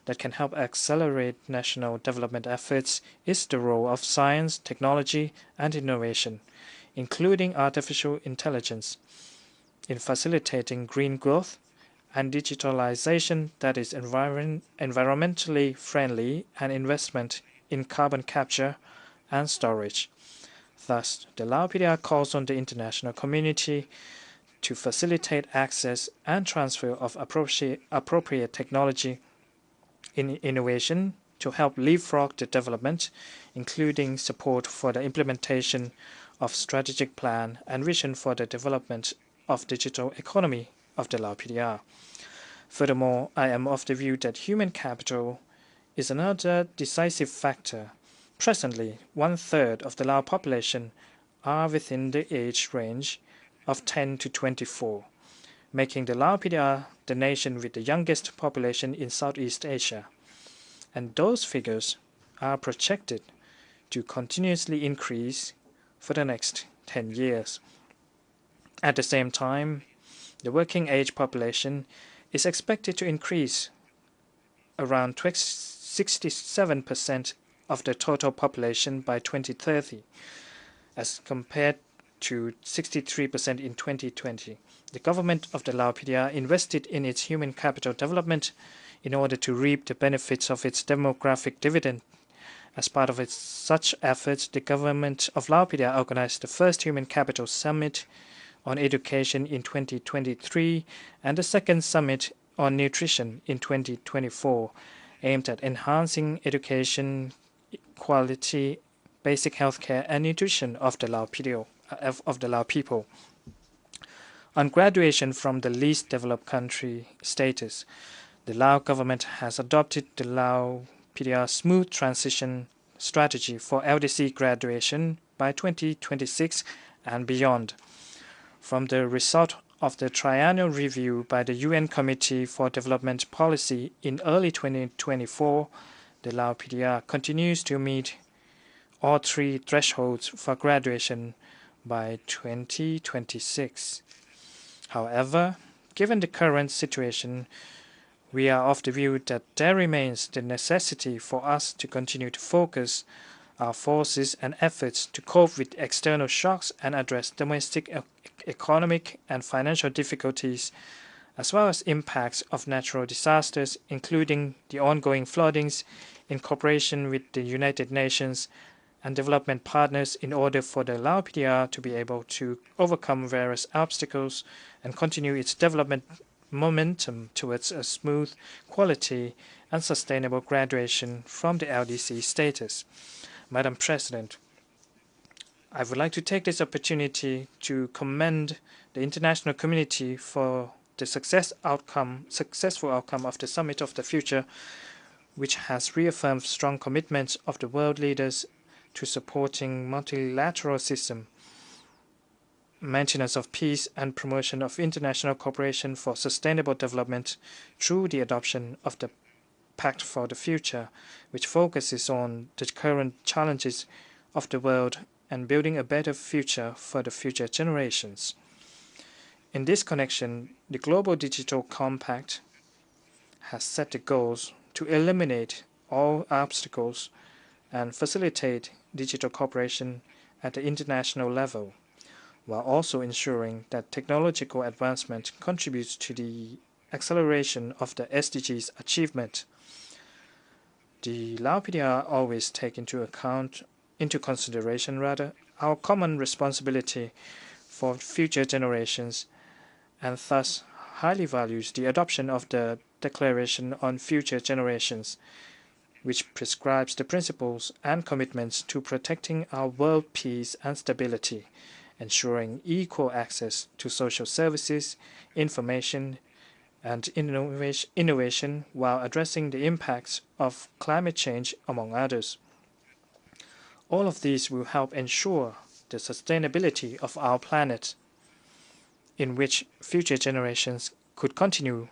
Speaker 8: that can help accelerate national development efforts is the role of science, technology, and innovation, including artificial intelligence, in facilitating green growth and digitalization that is environmentally friendly and investment in carbon capture and storage. Thus, the Lao PDR calls on the international community to facilitate access and transfer of appropriate technology in innovation to help leapfrog the development, including support for the implementation of strategic plan and vision for the development of digital economy of the Lao PDR. Furthermore, I am of the view that human capital is another decisive factor. Presently, 1/3 of the Lao population are within the age range of 10 to 24, making the Lao PDR the nation with the youngest population in Southeast Asia. And those figures are projected to continuously increase for the next 10 years. At the same time, the working age population is expected to increase around 67% of the total population by 2030, as compared to 63% in 2020. The government of the Lao PDR invested in its human capital development in order to reap the benefits of its demographic dividend. As part of such efforts, the government of Lao PDR organized the first Human Capital Summit on Education in 2023 and the second Summit on Nutrition in 2024, aimed at enhancing education quality basic healthcare and nutrition of the Lao people. On graduation from the least developed country status, the Lao government has adopted the Lao PDR smooth transition strategy for LDC graduation by 2026 and beyond. From the result of the triennial review by the UN Committee for Development Policy in early 2024, the Lao PDR continues to meet all three thresholds for graduation by 2026. However, given the current situation, we are of the view that there remains the necessity for us to continue to focus our forces and efforts to cope with external shocks and address domestic economic and financial difficulties, as well as impacts of natural disasters, including the ongoing floodings, in cooperation with the United Nations and development partners in order for the Lao PDR to be able to overcome various obstacles and continue its development momentum towards a smooth, quality, and sustainable graduation from the LDC status. Madam President, I would like to take this opportunity to commend the international community for the successful outcome of the Summit of the Future, which has reaffirmed strong commitments of the world leaders to supporting multilateral system, maintenance of peace, and promotion of international cooperation for sustainable development through the adoption of the Pact for the Future, which focuses on the current challenges of the world and building a better future for the future generations. In this connection, the Global Digital Compact has set the goals to eliminate all obstacles and facilitate digital cooperation at the international level, while also ensuring that technological advancement contributes to the acceleration of the SDGs achievement. The Lao PDR always take into consideration our common responsibility for future generations, and thus highly values the adoption of the Declaration on Future Generations, which prescribes the principles and commitments to protecting our world peace and stability, ensuring equal access to social services, information, and innovation while addressing the impacts of climate change, among others. All of these will help ensure the sustainability of our planet, in which future generations could continue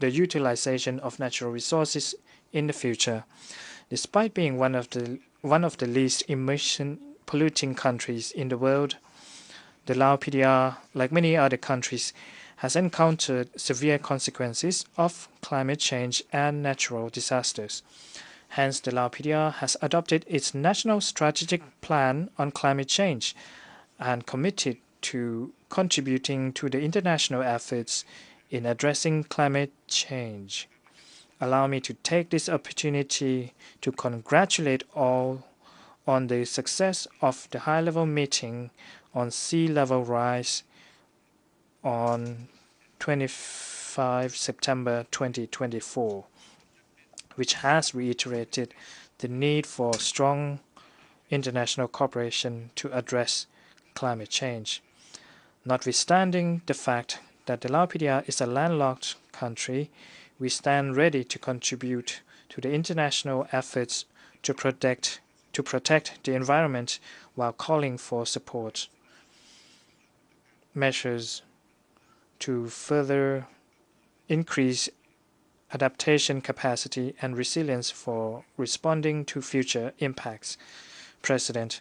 Speaker 8: the utilization of natural resources in the future. Despite being one of the least emission polluting countries in the world, the Lao PDR, like many other countries, has encountered severe consequences of climate change and natural disasters. Hence, the Lao PDR has adopted its National Strategic Plan on Climate Change and committed to contributing to the international efforts in addressing climate change. Allow me to take this opportunity to congratulate all on the success of the high-level meeting on sea level rise on 25 September 2024, which has reiterated the need for strong international cooperation to address climate change. Notwithstanding the fact that the Lao PDR is a landlocked country, we stand ready to contribute to the international efforts to protect the environment while calling for support measures to further increase adaptation capacity and resilience for responding to future impacts. President,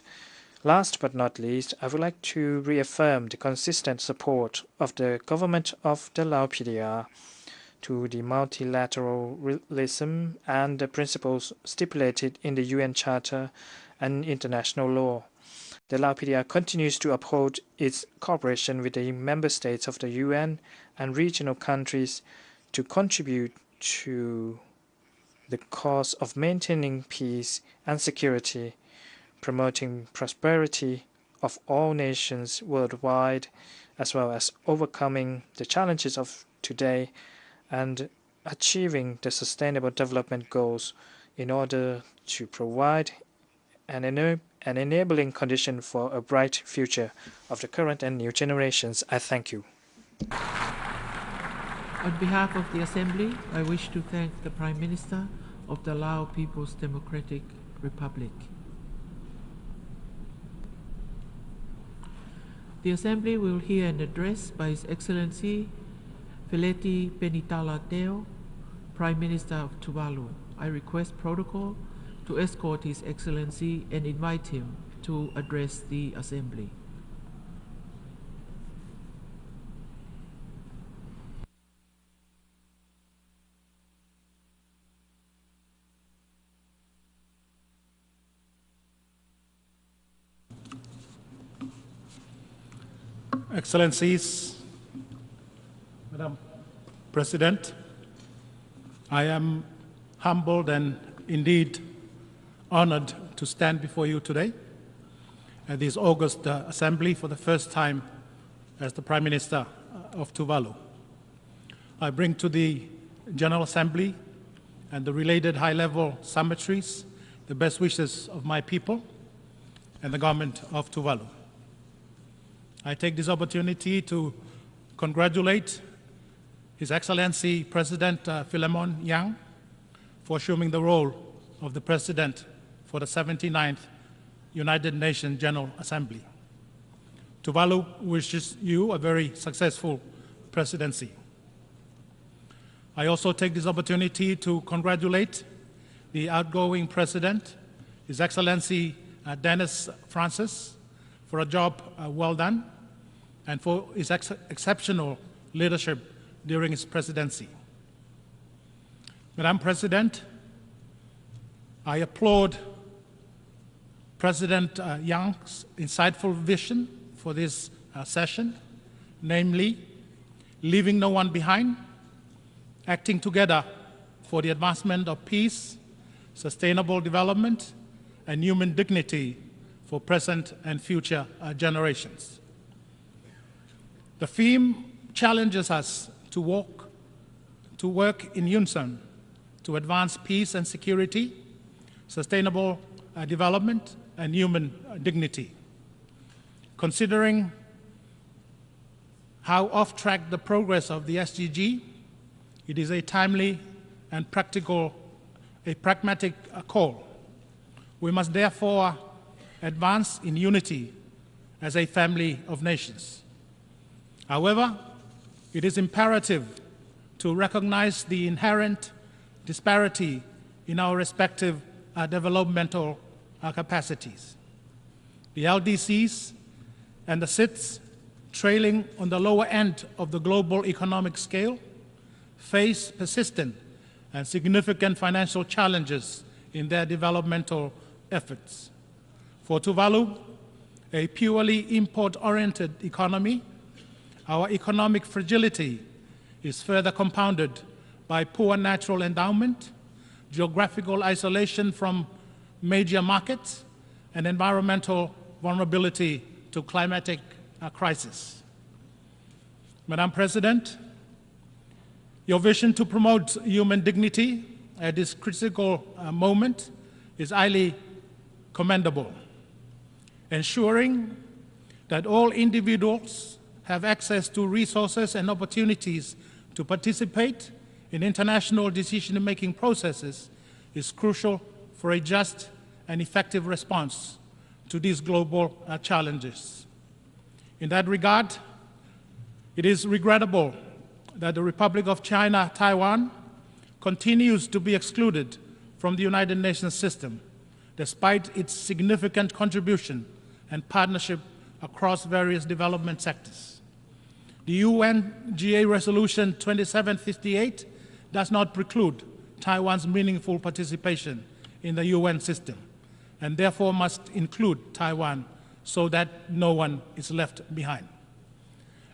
Speaker 8: last but not least, I would like to reaffirm the consistent support of the government of the Lao PDR to the multilateralism and the principles stipulated in the UN Charter and international law. The Lao PDR continues to uphold its cooperation with the member states of the UN and regional countries to contribute to the cause of maintaining peace and security, promoting prosperity of all nations worldwide, as well as overcoming the challenges of today and achieving the Sustainable Development Goals in order to provide an enabling condition for a bright future of the current and new generations. I thank you.
Speaker 3: On behalf of the Assembly, I wish to thank the Prime Minister of the Lao People's Democratic Republic. The Assembly will hear an address by His Excellency Feleti Penitala Teo, Prime Minister of Tuvalu. I request protocol to escort His Excellency and invite him to address the Assembly.
Speaker 9: Excellencies, Madam President, I am humbled and indeed honored to stand before you today at this August Assembly for the first time as the Prime Minister of Tuvalu. I bring to the General Assembly and the related high-level summatories the best wishes of my people and the government of Tuvalu. I take this opportunity to congratulate His Excellency President Philemon Yang for assuming the role of the President for the 79th United Nations General Assembly. Tuvalu wishes you a very successful presidency. I also take this opportunity to congratulate the outgoing President, His Excellency Dennis Francis, for a job well done and for his exceptional leadership during his presidency. Madam President, I applaud President Yang's insightful vision for this session, namely, leaving no one behind, acting together for the advancement of peace, sustainable development, and human dignity for present and future generations. The theme challenges us to work in unison to advance peace and security, sustainable development, and human dignity. Considering how off track the progress of the SDG, it is a timely and pragmatic call. We must therefore advance in unity as a family of nations. However, it is imperative to recognize the inherent disparity in our respective developmental capacities. The LDCs and the SIDS, trailing on the lower end of the global economic scale, face persistent and significant financial challenges in their developmental efforts. For Tuvalu, a purely import-oriented economy, our economic fragility is further compounded by poor natural endowment, geographical isolation from major markets, and environmental vulnerability to climatic crisis. Madam President, your vision to promote human dignity at this critical moment is highly commendable. Ensuring that all individuals have access to resources and opportunities to participate in international decision-making processes is crucial for a just and effective response to these global challenges. In that regard, it is regrettable that the Republic of China, Taiwan, continues to be excluded from the United Nations system, despite its significant contribution and partnership across various development sectors. The UNGA Resolution 2758 does not preclude Taiwan's meaningful participation in the UN system, and therefore must include Taiwan so that no one is left behind.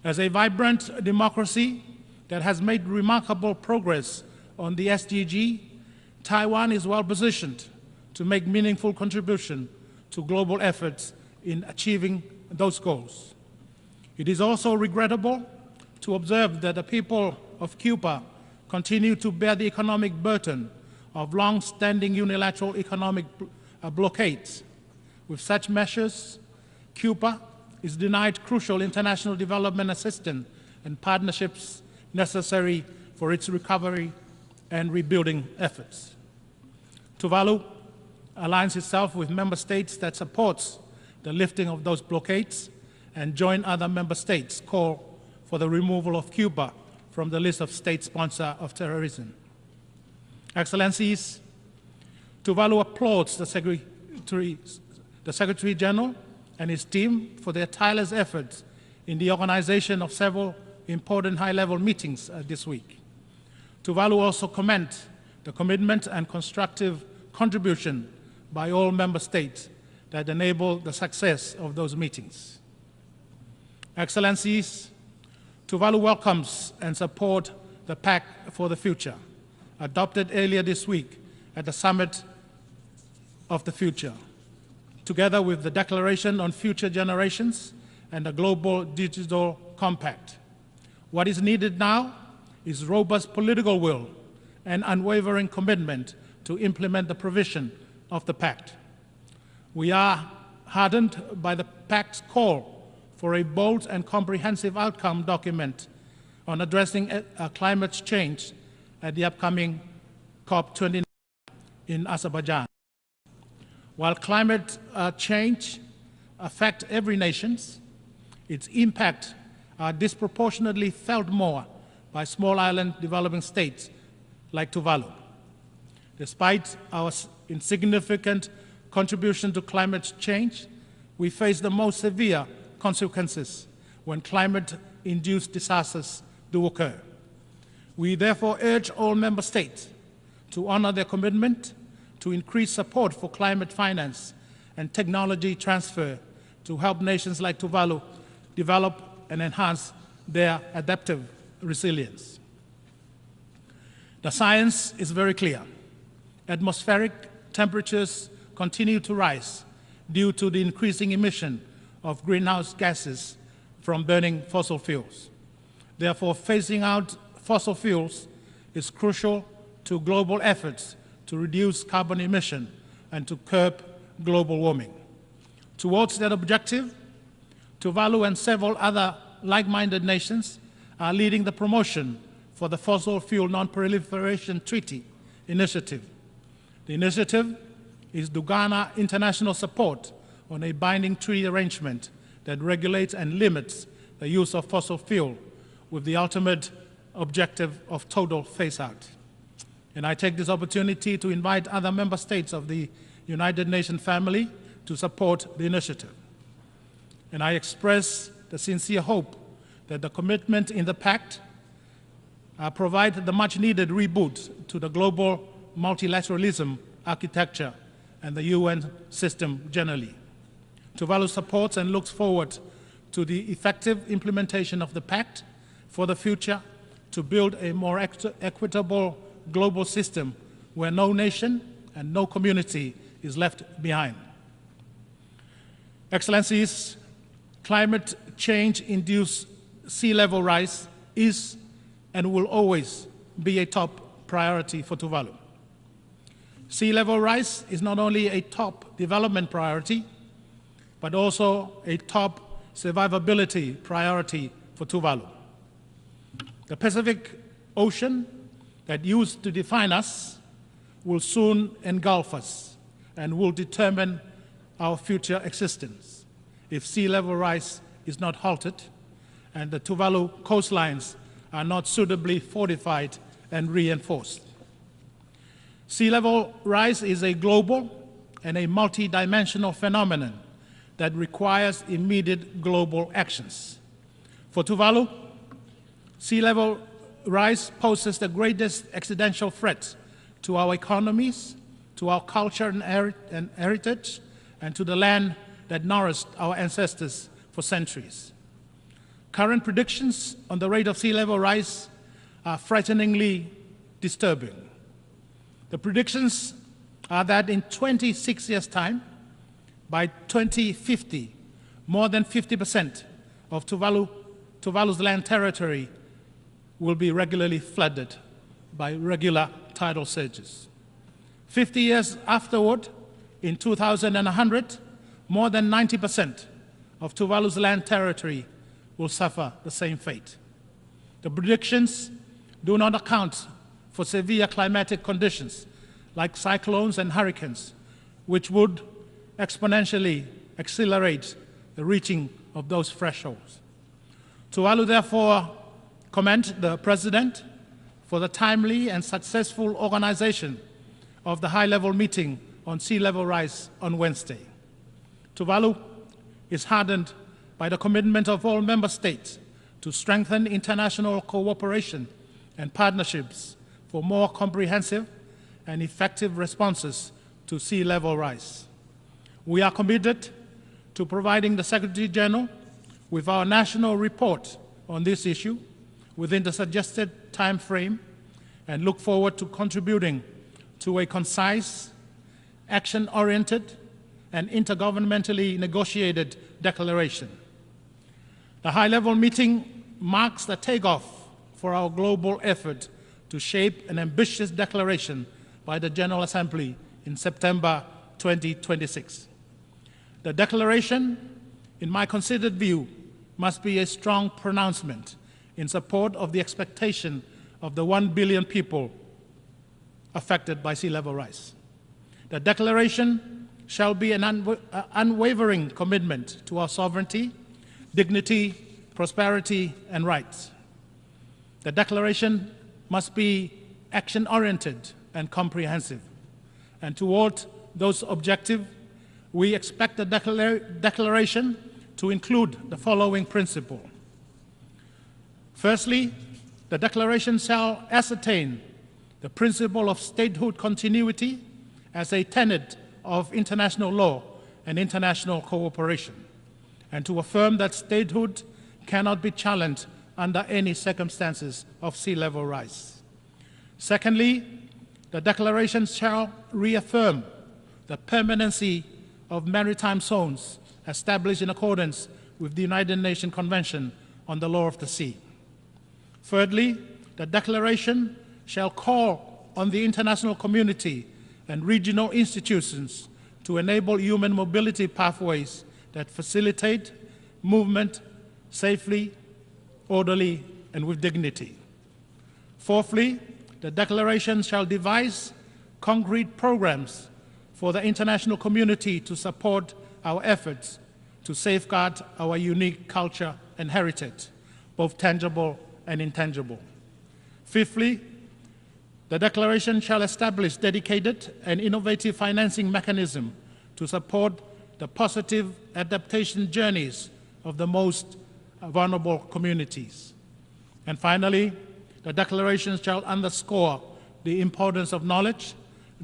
Speaker 9: As a vibrant democracy that has made remarkable progress on the SDG, Taiwan is well positioned to make meaningful contribution to global efforts in achieving those goals. It is also regrettable to observe that the people of Cuba continue to bear the economic burden of long-standing unilateral economic blockades With such measures, Cuba is denied crucial international development assistance and partnerships necessary for its recovery and rebuilding efforts. Tuvalu aligns itself with member states that supports the lifting of those blockades and join other member states' call for the removal of Cuba from the list of state sponsors of terrorism. Excellencies, Tuvalu applauds the Secretary General and his team for their tireless efforts in the organization of several important high-level meetings this week. Tuvalu also commends the commitment and constructive contribution by all member states that enable the success of those meetings. Excellencies, Tuvalu welcomes and supports the Pact for the Future, adopted earlier this week at the Summit of the Future, together with the Declaration on Future Generations and the Global Digital Compact. What is needed now is robust political will and unwavering commitment to implement the provision of the Pact. We are heartened by the Pact's call for a bold and comprehensive outcome document on addressing climate change at the upcoming COP29 in Azerbaijan. While climate change affects every nation, its impact are disproportionately felt more by small island developing states like Tuvalu. Despite our insignificant contribution to climate change, we face the most severe consequences when climate-induced disasters do occur. We therefore urge all member states to honor their commitment to increase support for climate finance and technology transfer to help nations like Tuvalu develop and enhance their adaptive resilience. The science is very clear. Atmospheric temperatures continue to rise due to the increasing emission of greenhouse gases from burning fossil fuels. Therefore, phasing out fossil fuels is crucial to global efforts to reduce carbon emission and to curb global warming. Towards that objective, Tuvalu and several other like-minded nations are leading the promotion for the Fossil Fuel Non-Proliferation Treaty Initiative. The initiative is to garner international support on a binding treaty arrangement that regulates and limits the use of fossil fuel with the ultimate objective of total phase-out. And I take this opportunity to invite other member states of the United Nations family to support the initiative. And I express the sincere hope that the commitment in the Pact provide the much-needed reboot to the global multilateralism architecture and the UN system generally. Tuvalu supports and looks forward to the effective implementation of the Pact for the future to build a more equitable global system where no nation and no community is left behind. Excellencies, climate change-induced sea level rise is and will always be a top priority for Tuvalu. Sea level rise is not only a top development priority, but also a top survivability priority for Tuvalu. The Pacific Ocean that used to define us will soon engulf us and will determine our future existence if sea level rise is not halted and the Tuvalu coastlines are not suitably fortified and reinforced. Sea level rise is a global and a multidimensional phenomenon that requires immediate global actions. For Tuvalu, sea level rise poses the greatest existential threat to our economies, to our culture and heritage, and to the land that nourished our ancestors for centuries. Current predictions on the rate of sea level rise are frighteningly disturbing. The predictions are that in 26 years' time, by 2050, more than 50% of Tuvalu's land territory will be regularly flooded by regular tidal surges. 50 years afterward, in 2100, more than 90% of Tuvalu's land territory will suffer the same fate. The predictions do not account for severe climatic conditions like cyclones and hurricanes, which would exponentially accelerate the reaching of those thresholds. Tuvalu therefore commend the President for the timely and successful organization of the high-level meeting on sea level rise on Wednesday. Tuvalu is heartened by the commitment of all member states to strengthen international cooperation and partnerships for more comprehensive and effective responses to sea level rise. We are committed to providing the Secretary General with our national report on this issue within the suggested time frame and look forward to contributing to a concise, action-oriented, and intergovernmentally negotiated declaration. The high-level meeting marks the takeoff for our global effort to shape an ambitious declaration by the General Assembly in September 2026. The declaration, in my considered view, must be a strong pronouncement in support of the expectation of the 1 billion people affected by sea level rise. The declaration shall be an unwavering commitment to our sovereignty, dignity, prosperity, and rights. The declaration must be action-oriented and comprehensive. And toward those objectives, we expect the declaration to include the following principle. Firstly, the declaration shall ascertain the principle of statehood continuity as a tenet of international law and international cooperation, and to affirm that statehood cannot be challenged under any circumstances of sea level rise. Secondly, the declaration shall reaffirm the permanency of maritime zones established in accordance with the United Nations Convention on the Law of the Sea. Thirdly, the declaration shall call on the international community and regional institutions to enable human mobility pathways that facilitate movement safely, orderly, and with dignity. Fourthly, the declaration shall devise concrete programs for the international community to support our efforts to safeguard our unique culture and heritage, both tangible and intangible. Fifthly, the declaration shall establish dedicated and innovative financing mechanisms to support the positive adaptation journeys of the most vulnerable communities. And finally, the declaration shall underscore the importance of knowledge,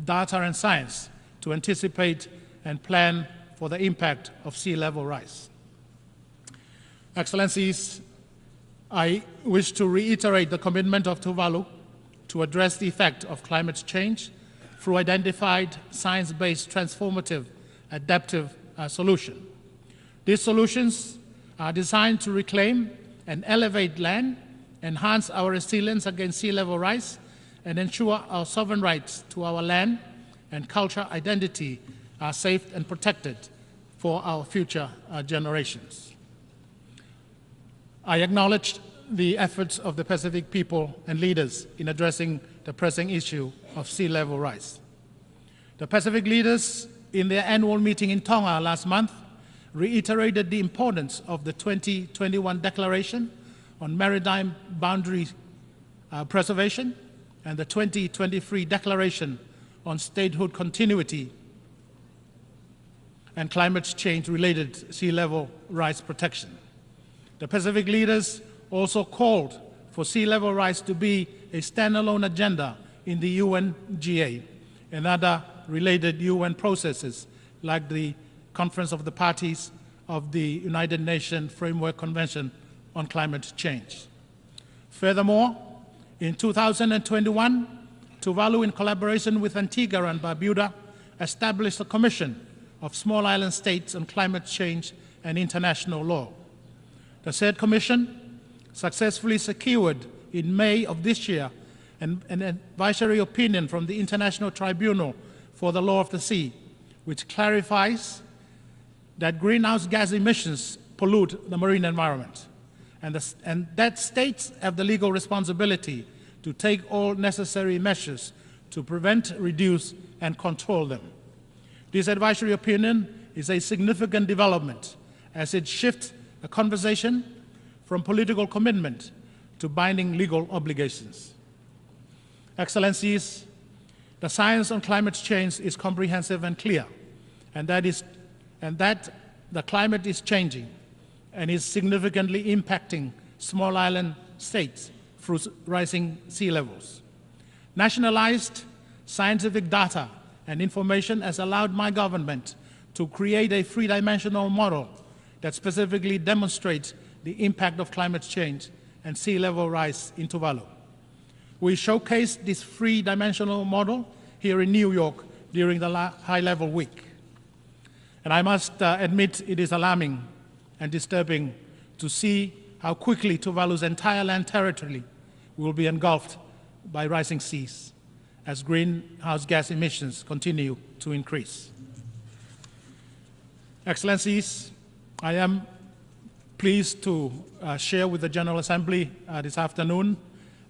Speaker 9: data, and science to anticipate and plan for the impact of sea level rise. Excellencies, I wish to reiterate the commitment of Tuvalu to address the effect of climate change through identified science-based transformative adaptive solutions. These solutions are designed to reclaim and elevate land, enhance our resilience against sea level rise, and ensure our sovereign rights to our land and cultural identity are safe and protected for our future generations. I acknowledge the efforts of the Pacific people and leaders in addressing the pressing issue of sea level rise. The Pacific leaders, in their annual meeting in Tonga last month, reiterated the importance of the 2021 Declaration on Maritime Boundary Preservation and the 2023 Declaration on Statehood Continuity and Climate Change-related sea level rise protection. The Pacific leaders also called for sea level rise to be a standalone agenda in the UNGA and other related UN processes like the Conference of the Parties of the United Nations Framework Convention on Climate Change. Furthermore, in 2021, Tuvalu, in collaboration with Antigua and Barbuda, established a Commission of Small Island States on Climate Change and International Law. The said commission successfully secured in May of this year an advisory opinion from the International Tribunal for the Law of the Sea, which clarifies that greenhouse gas emissions pollute the marine environment, and that states have the legal responsibility to take all necessary measures to prevent, reduce, and control them. This advisory opinion is a significant development as it shifts the conversation from political commitment to binding legal obligations. Excellencies, the science on climate change is comprehensive and clear, and that the climate is changing and is significantly impacting small island states through rising sea levels. Nationalized scientific data and information has allowed my government to create a three-dimensional model that specifically demonstrates the impact of climate change and sea level rise in Tuvalu. We showcased this three-dimensional model here in New York during the high-level week. And I must admit it is alarming and disturbing to see how quickly Tuvalu's entire land territory will be engulfed by rising seas as greenhouse gas emissions continue to increase. Excellencies, I am pleased to share with the General Assembly this afternoon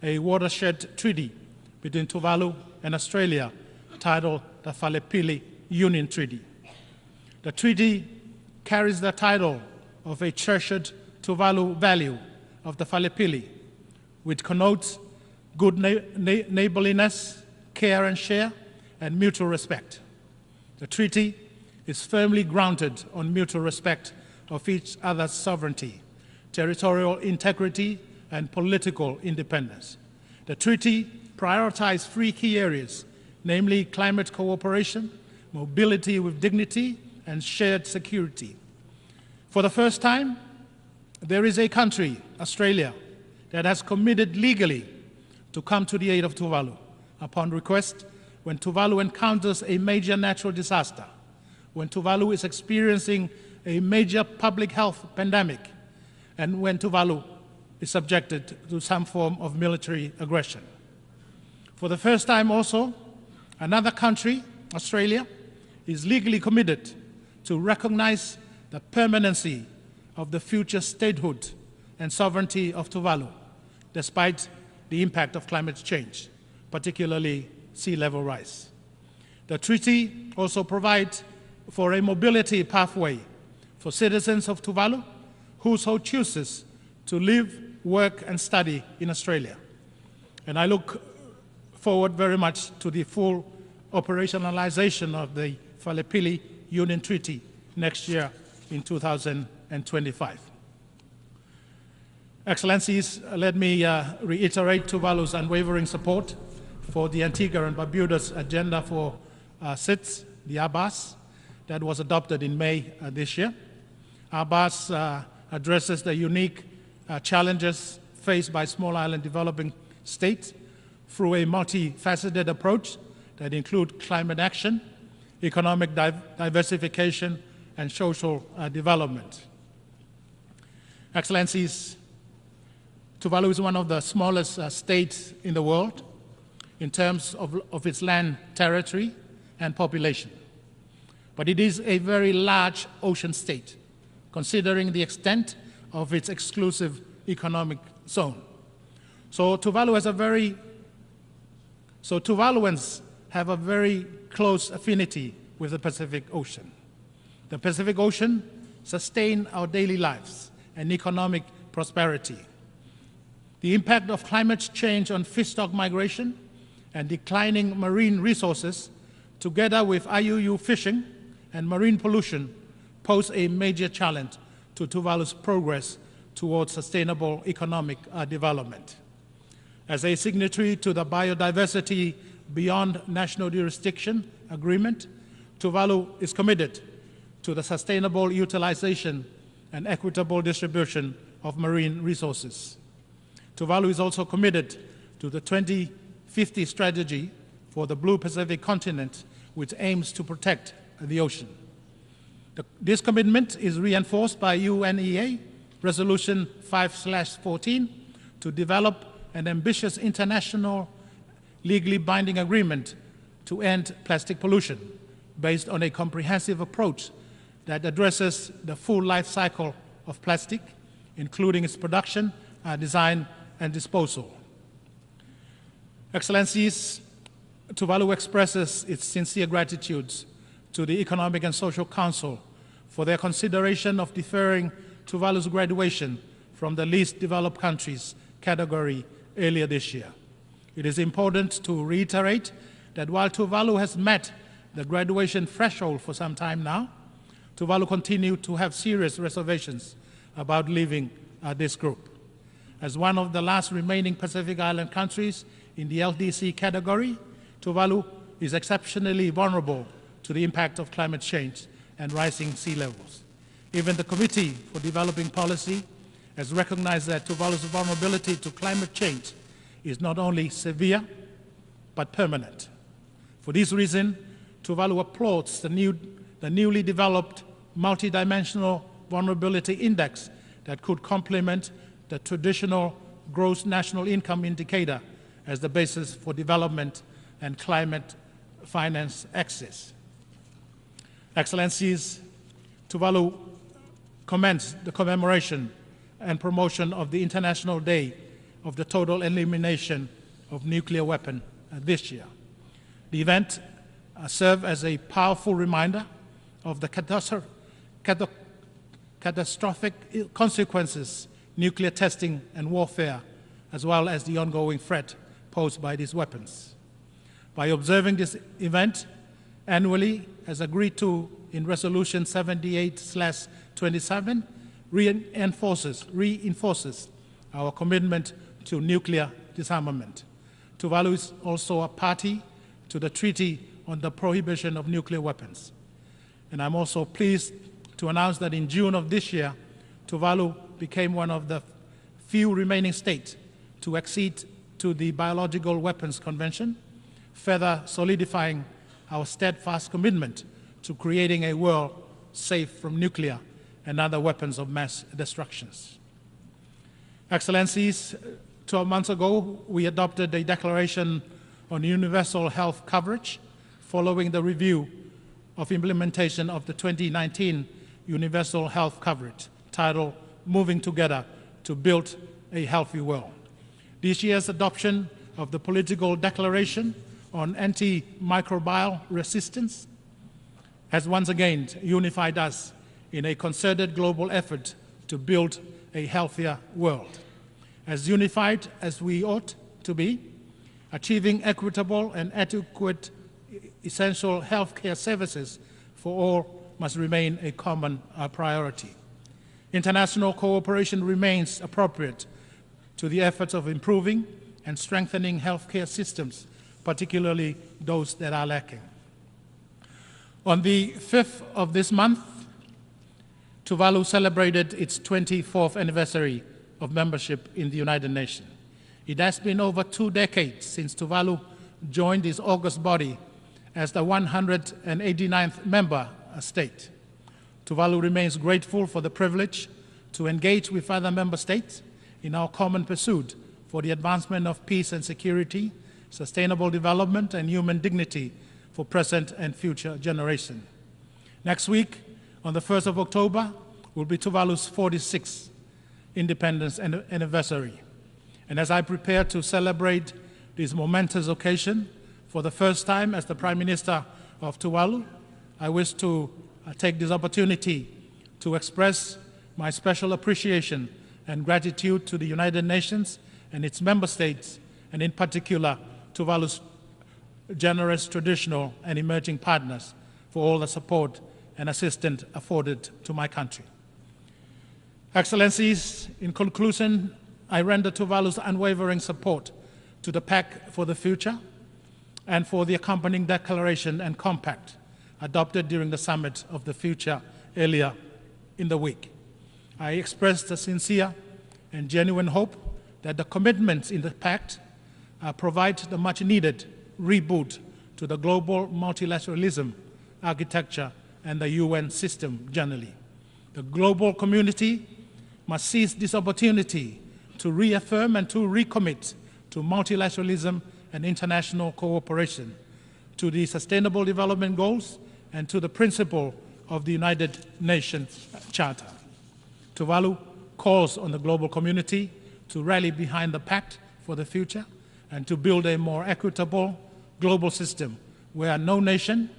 Speaker 9: a watershed treaty between Tuvalu and Australia titled the Falepili Union Treaty. The treaty carries the title of a treasured Tuvalu value of the Falepili, which connotes good neighborliness, care and share, and mutual respect. The treaty is firmly grounded on mutual respect of each other's sovereignty, territorial integrity, and political independence. The treaty prioritizes three key areas, namely climate cooperation, mobility with dignity, and shared security. For the first time, there is a country, Australia, that has committed legally to come to the aid of Tuvalu upon request when Tuvalu encounters a major natural disaster, when Tuvalu is experiencing a major public health pandemic, and when Tuvalu is subjected to some form of military aggression. For the first time also, another country, Australia, is legally committed to recognize the permanency of the future statehood and sovereignty of Tuvalu, despite the impact of climate change, particularly sea level rise. The treaty also provides for a mobility pathway for citizens of Tuvalu who so chooses to live, work, and study in Australia. And I look forward very much to the full operationalization of the Falepili Union Treaty next year in 2025. Excellencies, let me reiterate Tuvalu's unwavering support for the Antigua and Barbuda's agenda for SITS, the ABAS, that was adopted in May this year. ABAS addresses the unique challenges faced by small island developing states through a multifaceted approach that includes climate action, economic diversification, and social development. Excellencies, Tuvalu is one of the smallest states in the world in terms of its land territory and population. But it is a very large ocean state, considering the extent of its exclusive economic zone. So Tuvaluans have a very close affinity with the Pacific Ocean. The Pacific Ocean sustains our daily lives and economic prosperity. The impact of climate change on fish stock migration and declining marine resources, together with IUU fishing and marine pollution, pose a major challenge to Tuvalu's progress towards sustainable economic development. As a signatory to the Biodiversity Beyond National Jurisdiction Agreement, Tuvalu is committed to the sustainable utilization and equitable distribution of marine resources. Tuvalu is also committed to the 2050 strategy for the Blue Pacific continent, which aims to protect the ocean. This commitment is reinforced by UNEA Resolution 5/14 to develop an ambitious international legally binding agreement to end plastic pollution based on a comprehensive approach that addresses the full life cycle of plastic, including its production, design, and disposal. Excellencies, Tuvalu expresses its sincere gratitude to the Economic and Social Council for their consideration of deferring Tuvalu's graduation from the least developed countries category earlier this year. It is important to reiterate that while Tuvalu has met the graduation threshold for some time now, Tuvalu continues to have serious reservations about leaving this group. As one of the last remaining Pacific Island countries in the LDC category, Tuvalu is exceptionally vulnerable to the impact of climate change and rising sea levels. Even the Committee for Developing Policy has recognized that Tuvalu's vulnerability to climate change is not only severe, but permanent. For this reason, Tuvalu applauds the newly developed multidimensional vulnerability index that could complement the traditional gross national income indicator as the basis for development and climate finance access. Excellencies, Tuvalu commends the commemoration and promotion of the International Day of the Total Elimination of Nuclear Weapons this year. The event serves as a powerful reminder of the catastrophic consequences nuclear testing and warfare, as well as the ongoing threat posed by these weapons. By observing this event annually, as agreed to in Resolution 78/27, reinforces our commitment to nuclear disarmament. Tuvalu is also a party to the Treaty on the Prohibition of Nuclear Weapons. And I'm also pleased to announce that in June of this year, Tuvalu became one of the few remaining states to accede to the Biological Weapons Convention, further solidifying our steadfast commitment to creating a world safe from nuclear and other weapons of mass destruction. Excellencies, 12 months ago, we adopted a declaration on universal health coverage following the review of implementation of the 2019 Universal Health Coverage, titled Moving Together to Build a Healthy World. This year's adoption of the political declaration on antimicrobial resistance has once again unified us in a concerted global effort to build a healthier world. As unified as we ought to be, achieving equitable and adequate essential healthcare services for all must remain a common priority. International cooperation remains appropriate to the efforts of improving and strengthening healthcare systems, particularly those that are lacking. On the 5th of this month, Tuvalu celebrated its 24th anniversary of membership in the United Nations. It has been over 2 decades since Tuvalu joined this august body as the 189th member state. Tuvalu remains grateful for the privilege to engage with other member states in our common pursuit for the advancement of peace and security, sustainable development, and human dignity for present and future generations. Next week, on the 1st of October, will be Tuvalu's 46th independence anniversary. And as I prepare to celebrate this momentous occasion for the first time as the Prime Minister of Tuvalu, I wish to take this opportunity to express my special appreciation and gratitude to the United Nations and its member states, and in particular, Tuvalu's generous traditional and emerging partners for all the support and assistance afforded to my country. Excellencies, in conclusion, I render Tuvalu's unwavering support to the Pact for the Future and for the accompanying declaration and compact adopted during the Summit of the Future earlier in the week. I express the sincere and genuine hope that the commitments in the Pact provide the much-needed reboot to the global multilateralism architecture and the UN system generally. The global community must seize this opportunity to reaffirm and to recommit to multilateralism and international cooperation, to the Sustainable Development Goals, and to the principle of the United Nations Charter. Tuvalu calls on the global community to rally behind the Pact for the future and to build a more equitable global system where no nation,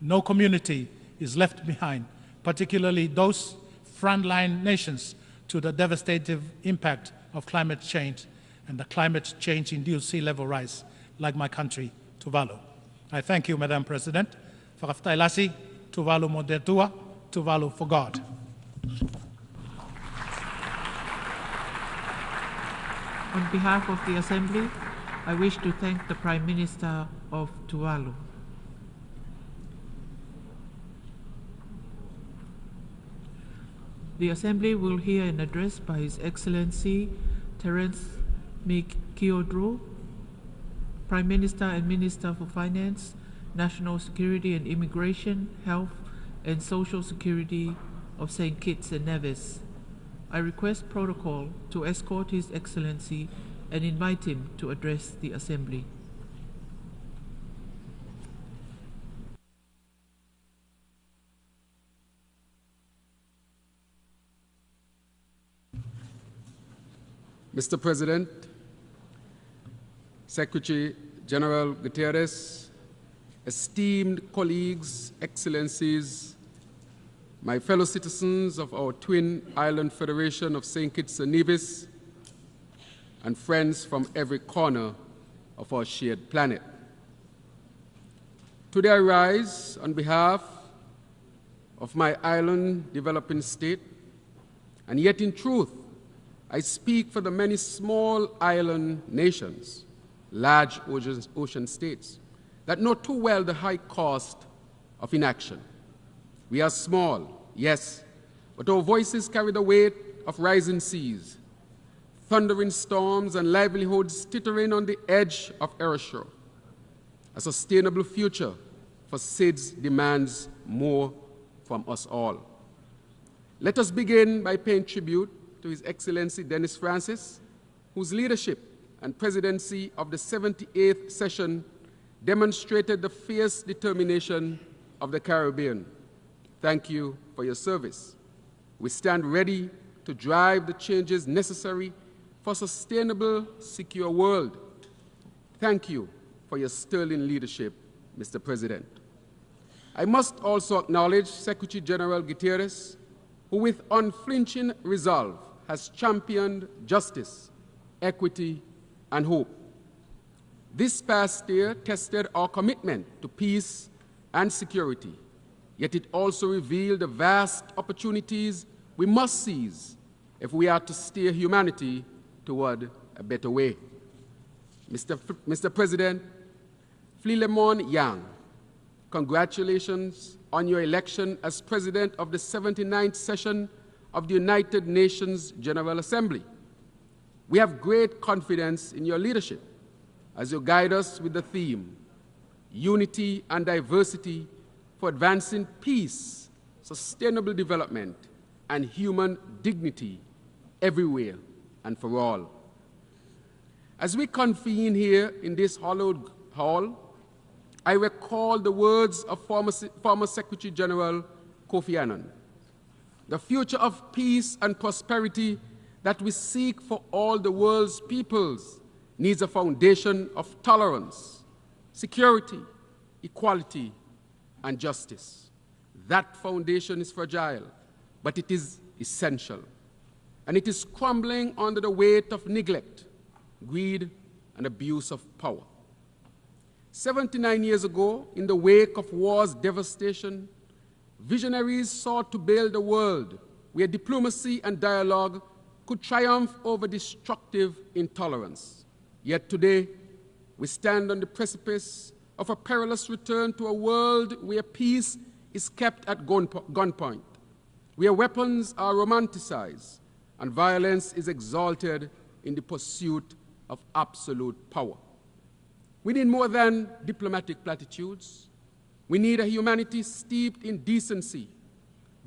Speaker 9: no community is left behind, particularly those frontline nations to the devastating impact of climate change and the climate change-induced sea level rise, like my country, Tuvalu. I thank you, Madam President. Whakaftailasi, Tuvalu Modetua, Tuvalu for God.
Speaker 3: On behalf of the Assembly, I wish to thank the Prime Minister of Tuvalu. The Assembly will hear an address by His Excellency Terence Kiodru, Prime Minister and Minister for Finance, National Security and Immigration, Health and Social Security of St. Kitts and Nevis. I request protocol to escort His Excellency and invite him to address the Assembly.
Speaker 7: Mr. President, Secretary General Guterres, esteemed colleagues, excellencies, my fellow citizens of our twin island federation of St. Kitts and Nevis, and friends from every corner of our shared planet. Today I rise on behalf of my island developing state, and yet in truth, I speak for the many small island nations, large ocean states, that know too well the high cost of inaction. We are small, yes, but our voices carry the weight of rising seas, thundering storms, and livelihoods teetering on the edge of erasure. A sustainable future for SIDS demands more from us all. Let us begin by paying tribute to His Excellency Dennis Francis, whose leadership and presidency of the 78th session demonstrated the fierce determination of the Caribbean. Thank you for your service. We stand ready to drive the changes necessary for a sustainable, secure world. Thank you for your sterling leadership, Mr. President. I must also acknowledge Secretary General Guterres, who with unflinching resolve has championed justice, equity, and hope. This past year tested our commitment to peace and security, yet it also revealed the vast opportunities we must seize if we are to steer humanity toward a better way. Mr. President, Philemon Yang, congratulations on your election as President of the 79th session of the United Nations General Assembly. We have great confidence in your leadership as you guide us with the theme, Unity and Diversity for Advancing Peace, Sustainable Development, and Human Dignity everywhere and for all. As we convene here in this hallowed hall, I recall the words of former Secretary General Kofi Annan. The future of peace and prosperity that we seek for all the world's peoples needs a foundation of tolerance, security, equality, and justice. That foundation is fragile, but it is essential. And it is crumbling under the weight of neglect, greed, and abuse of power. 79 years ago, in the wake of war's devastation, visionaries sought to build a world where diplomacy and dialogue could triumph over destructive intolerance. Yet today, we stand on the precipice of a perilous return to a world where peace is kept at gunpoint, where weapons are romanticized and violence is exalted in the pursuit of absolute power. We need more than diplomatic platitudes. We need a humanity steeped in decency,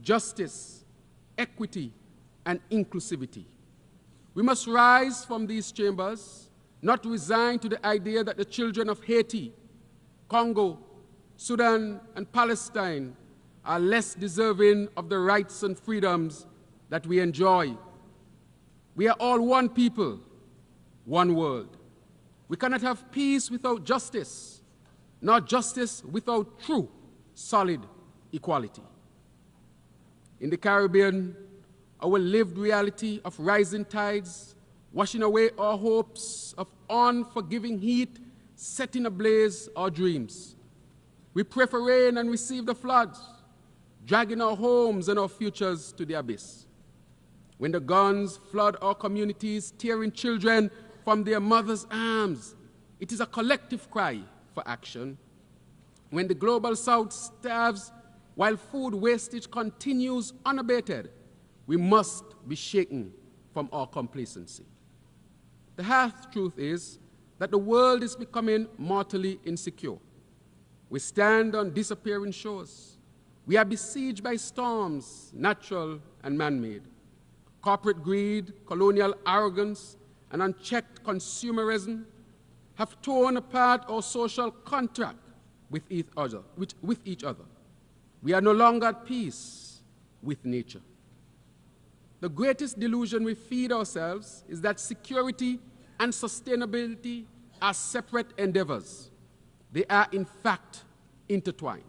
Speaker 7: justice, equity, and inclusivity. We must rise from these chambers, not resigned to the idea that the children of Haiti, Congo, Sudan, and Palestine are less deserving of the rights and freedoms that we enjoy. We are all one people, one world. We cannot have peace without justice, nor justice without true, solid equality. In the Caribbean, our lived reality of rising tides, washing away our hopes of unforgiving heat, setting ablaze our dreams. We pray for rain and receive the floods, dragging our homes and our futures to the abyss. When the guns flood our communities, tearing children from their mothers' arms, it is a collective cry for action. When the global south starves while food wastage continues unabated, we must be shaken from our complacency. The harsh truth is that the world is becoming mortally insecure. We stand on disappearing shores. We are besieged by storms, natural and man-made. Corporate greed, colonial arrogance, and unchecked consumerism have torn apart our social contract with each other. We are no longer at peace with nature. The greatest delusion we feed ourselves is that security and sustainability are separate endeavors. They are, in fact, intertwined.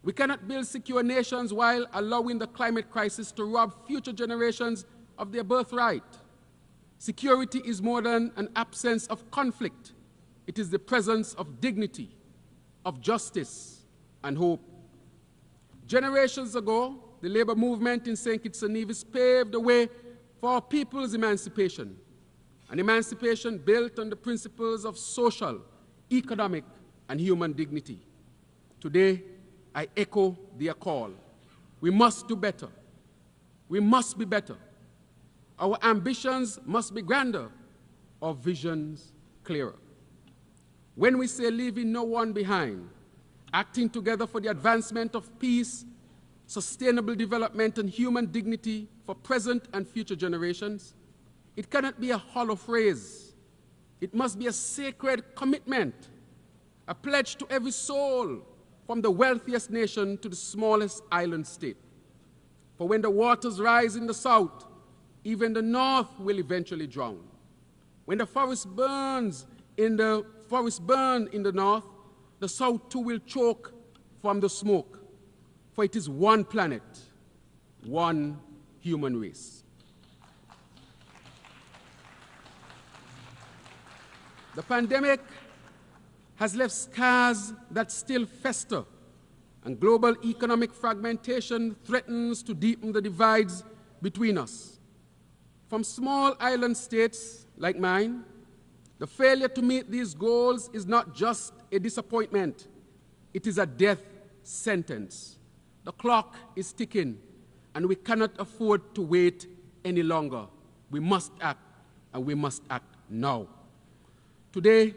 Speaker 7: We cannot build secure nations while allowing the climate crisis to rob future generations of their birthright. Security is more than an absence of conflict. It is the presence of dignity, of justice, and hope. Generations ago, the labor movement in St. Kitts and Nevis paved the way for our people's emancipation, an emancipation built on the principles of social, economic, and human dignity. Today, I echo their call. We must do better. We must be better. Our ambitions must be grander, our visions clearer. When we say leaving no one behind, acting together for the advancement of peace, sustainable development, and human dignity for present and future generations, it cannot be a hollow phrase. It must be a sacred commitment, a pledge to every soul, from the wealthiest nation to the smallest island state. For when the waters rise in the south, even the north will eventually drown. When the forest burns in the north, the south too will choke from the smoke. For it is one planet, one human race. The pandemic has left scars that still fester, and global economic fragmentation threatens to deepen the divides between us. From small island states like mine, the failure to meet these goals is not just a disappointment, it is a death sentence. The clock is ticking, and we cannot afford to wait any longer. We must act, and we must act now. Today,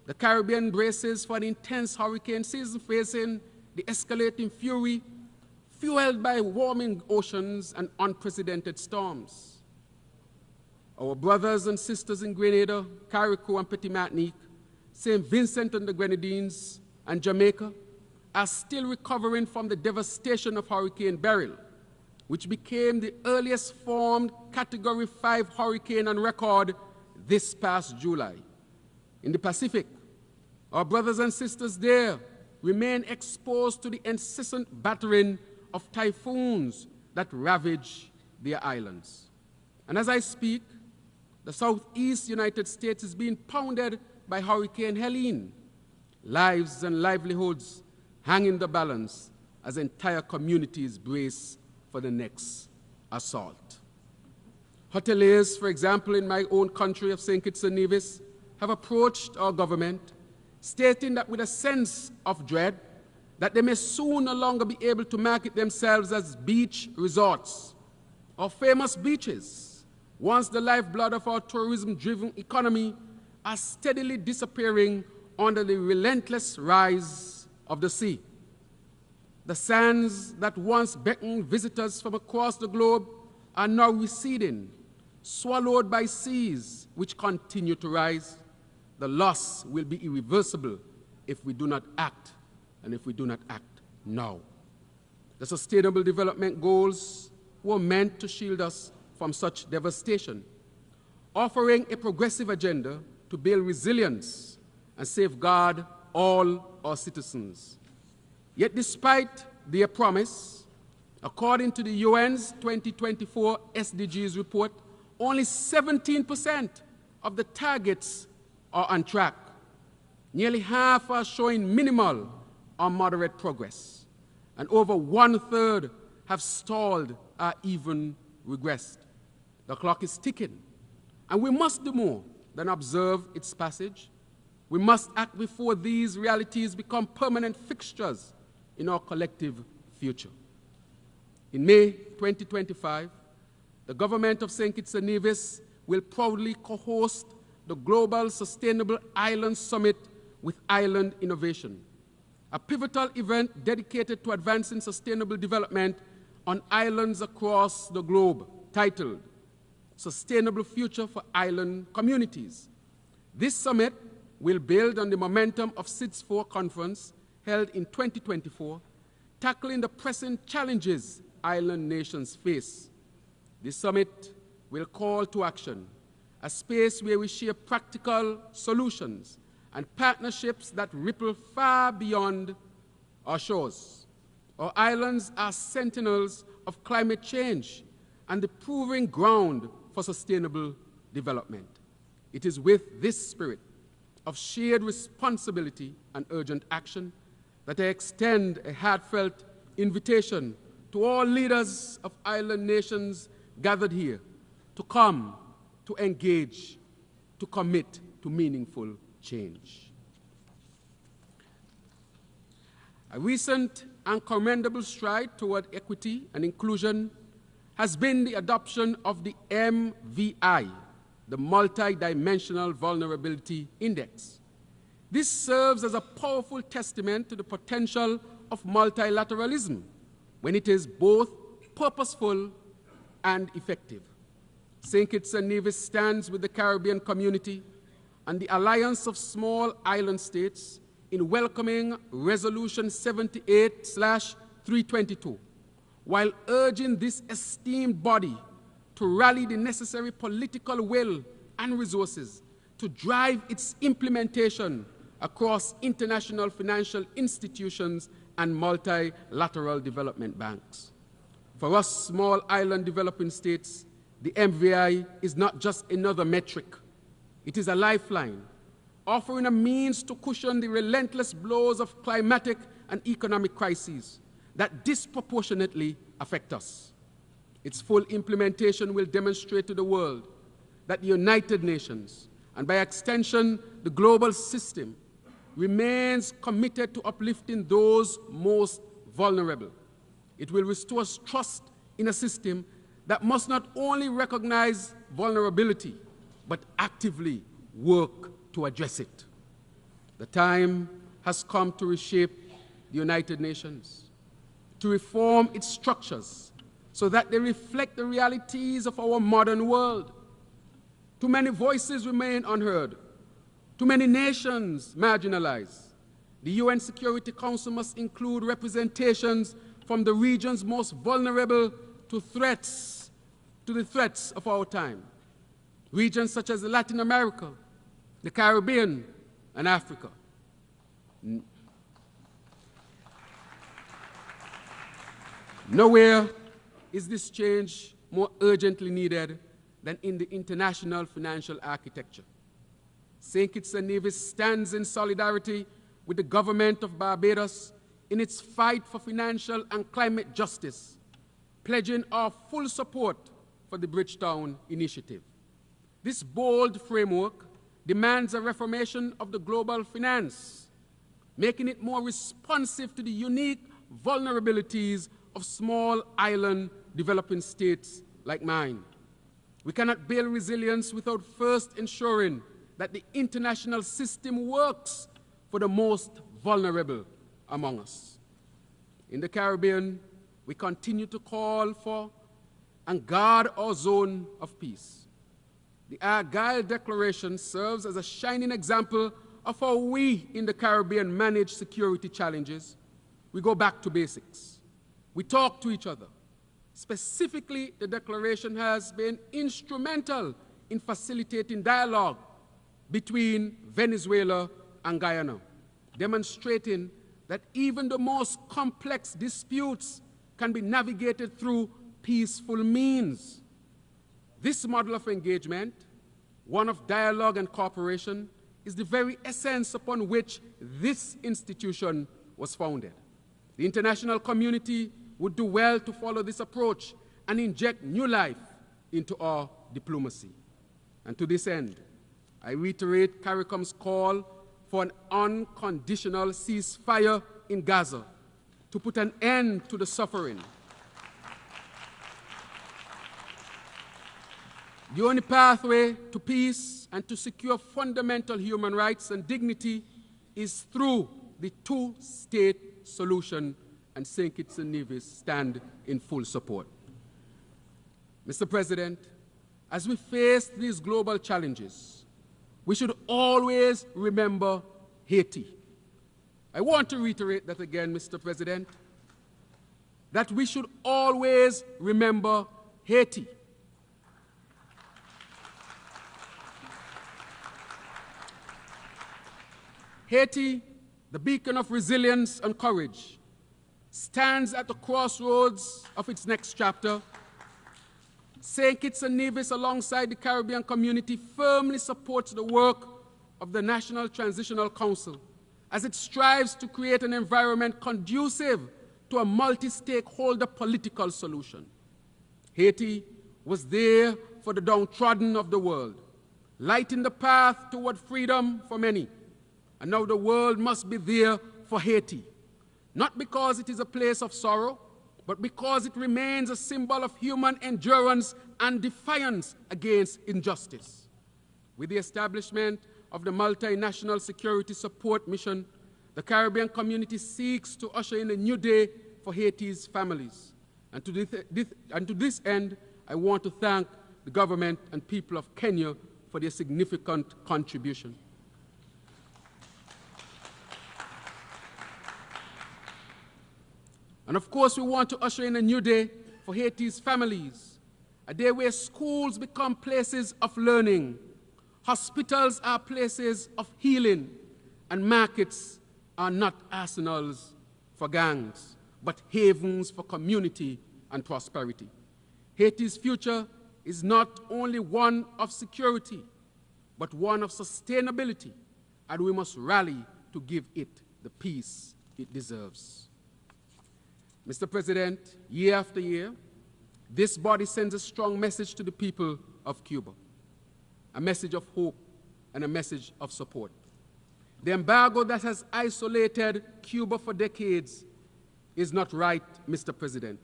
Speaker 7: the Caribbean braces for an intense hurricane season, facing the escalating fury fueled by warming oceans and unprecedented storms. Our brothers and sisters in Grenada, Carriacou and Petit Martinique, St. Vincent and the Grenadines, and Jamaica are still recovering from the devastation of Hurricane Beryl, which became the earliest formed Category 5 hurricane on record this past July. In the Pacific, our brothers and sisters there remain exposed to the incessant battering of typhoons that ravage their islands. And as I speak, the southeast United States is being pounded by Hurricane Helene. Lives and livelihoods hang in the balance as entire communities brace for the next assault. Hoteliers, for example, in my own country of St. Kitts and Nevis, have approached our government, stating that with a sense of dread, that they may soon no longer be able to market themselves as beach resorts. Our famous beaches, once the lifeblood of our tourism-driven economy, are steadily disappearing under the relentless rise of the sea. The sands that once beckoned visitors from across the globe are now receding, swallowed by seas which continue to rise. The loss will be irreversible if we do not act, and if we do not act now. The Sustainable Development Goals were meant to shield us from such devastation, offering a progressive agenda to build resilience and safeguard all our citizens. Yet despite their promise, according to the UN's 2024 SDGs report, only 17% of the targets are on track. Nearly half are showing minimal or moderate progress, and over 1/3 have stalled or even regressed. The clock is ticking, and we must do more than observe its passage. We must act before these realities become permanent fixtures in our collective future. In May 2025, the government of St. Kitts and Nevis will proudly co-host the Global Sustainable Island Summit with Island Innovation, a pivotal event dedicated to advancing sustainable development on islands across the globe, titled Sustainable Future for Island Communities. This summit will build on the momentum of SIDS 4 conference held in 2024, tackling the pressing challenges island nations face. This summit will call to action, a space where we share practical solutions and partnerships that ripple far beyond our shores. Our islands are sentinels of climate change and the proving ground for sustainable development. It is with this spirit of shared responsibility and urgent action that I extend a heartfelt invitation to all leaders of island nations gathered here to come, to engage, to commit to meaningful change. A recent and commendable stride toward equity and inclusion has been the adoption of the MVI, the Multidimensional Vulnerability Index. This serves as a powerful testament to the potential of multilateralism when it is both purposeful and effective. St. Kitts and Nevis stands with the Caribbean community and the Alliance of Small Island States in welcoming Resolution 78/322, while urging this esteemed body to rally the necessary political will and resources to drive its implementation across international financial institutions and multilateral development banks. For us small island developing states, the MVI is not just another metric. It is a lifeline, offering a means to cushion the relentless blows of climatic and economic crises that disproportionately affect us. Its full implementation will demonstrate to the world that the United Nations, and by extension the global system, remains committed to uplifting those most vulnerable. It will restore trust in a system that must not only recognize vulnerability, but actively work to address it. The time has come to reshape the United Nations, to reform its structures so that they reflect the realities of our modern world. Too many voices remain unheard. Too many nations marginalized. The UN Security Council must include representations from the regions most vulnerable to the threats of our time. Regions such as Latin America, the Caribbean, and Africa. Nowhere is this change more urgently needed than in the international financial architecture. St. Kitts and Nevis stands in solidarity with the government of Barbados in its fight for financial and climate justice, pledging our full support for the Bridgetown Initiative. This bold framework demands a reformation of the global finance, making it more responsive to the unique vulnerabilities of small island developing states like mine. We cannot build resilience without first ensuring that the international system works for the most vulnerable among us. In the Caribbean, we continue to call for and guard our zone of peace. The Argyle Declaration serves as a shining example of how we in the Caribbean manage security challenges. We go back to basics. We talk to each other. Specifically, the declaration has been instrumental in facilitating dialogue between Venezuela and Guyana, demonstrating that even the most complex disputes can be navigated through peaceful means. This model of engagement, one of dialogue and cooperation, is the very essence upon which this institution was founded. The international community would do well to follow this approach and inject new life into our diplomacy. And to this end, I reiterate CARICOM's call for an unconditional ceasefire in Gaza to put an end to the suffering. The only pathway to peace and to secure fundamental human rights and dignity is through the two-state solution, and St. Kitts and Nevis stand in full support. Mr. President, as we face these global challenges, we should always remember Haiti. I want to reiterate that again, Mr. President, that we should always remember Haiti. Haiti, the beacon of resilience and courage, stands at the crossroads of its next chapter. St. Kitts and Nevis, alongside the Caribbean community, firmly supports the work of the National Transitional Council as it strives to create an environment conducive to a multi-stakeholder political solution. Haiti was there for the downtrodden of the world, lighting the path toward freedom for many. And now the world must be there for Haiti, not because it is a place of sorrow, but because it remains a symbol of human endurance and defiance against injustice. With the establishment of the Multinational Security Support Mission, the Caribbean community seeks to usher in a new day for Haiti's families. And to this end, I want to thank the government and people of Kenya for their significant contribution. And of course, we want to usher in a new day for Haiti's families, a day where schools become places of learning, hospitals are places of healing, and markets are not arsenals for gangs, but havens for community and prosperity. Haiti's future is not only one of security, but one of sustainability, and we must rally to give it the peace it deserves. Mr. President, year after year, this body sends a strong message to the people of Cuba, a message of hope and a message of support. The embargo that has isolated Cuba for decades is not right, Mr. President,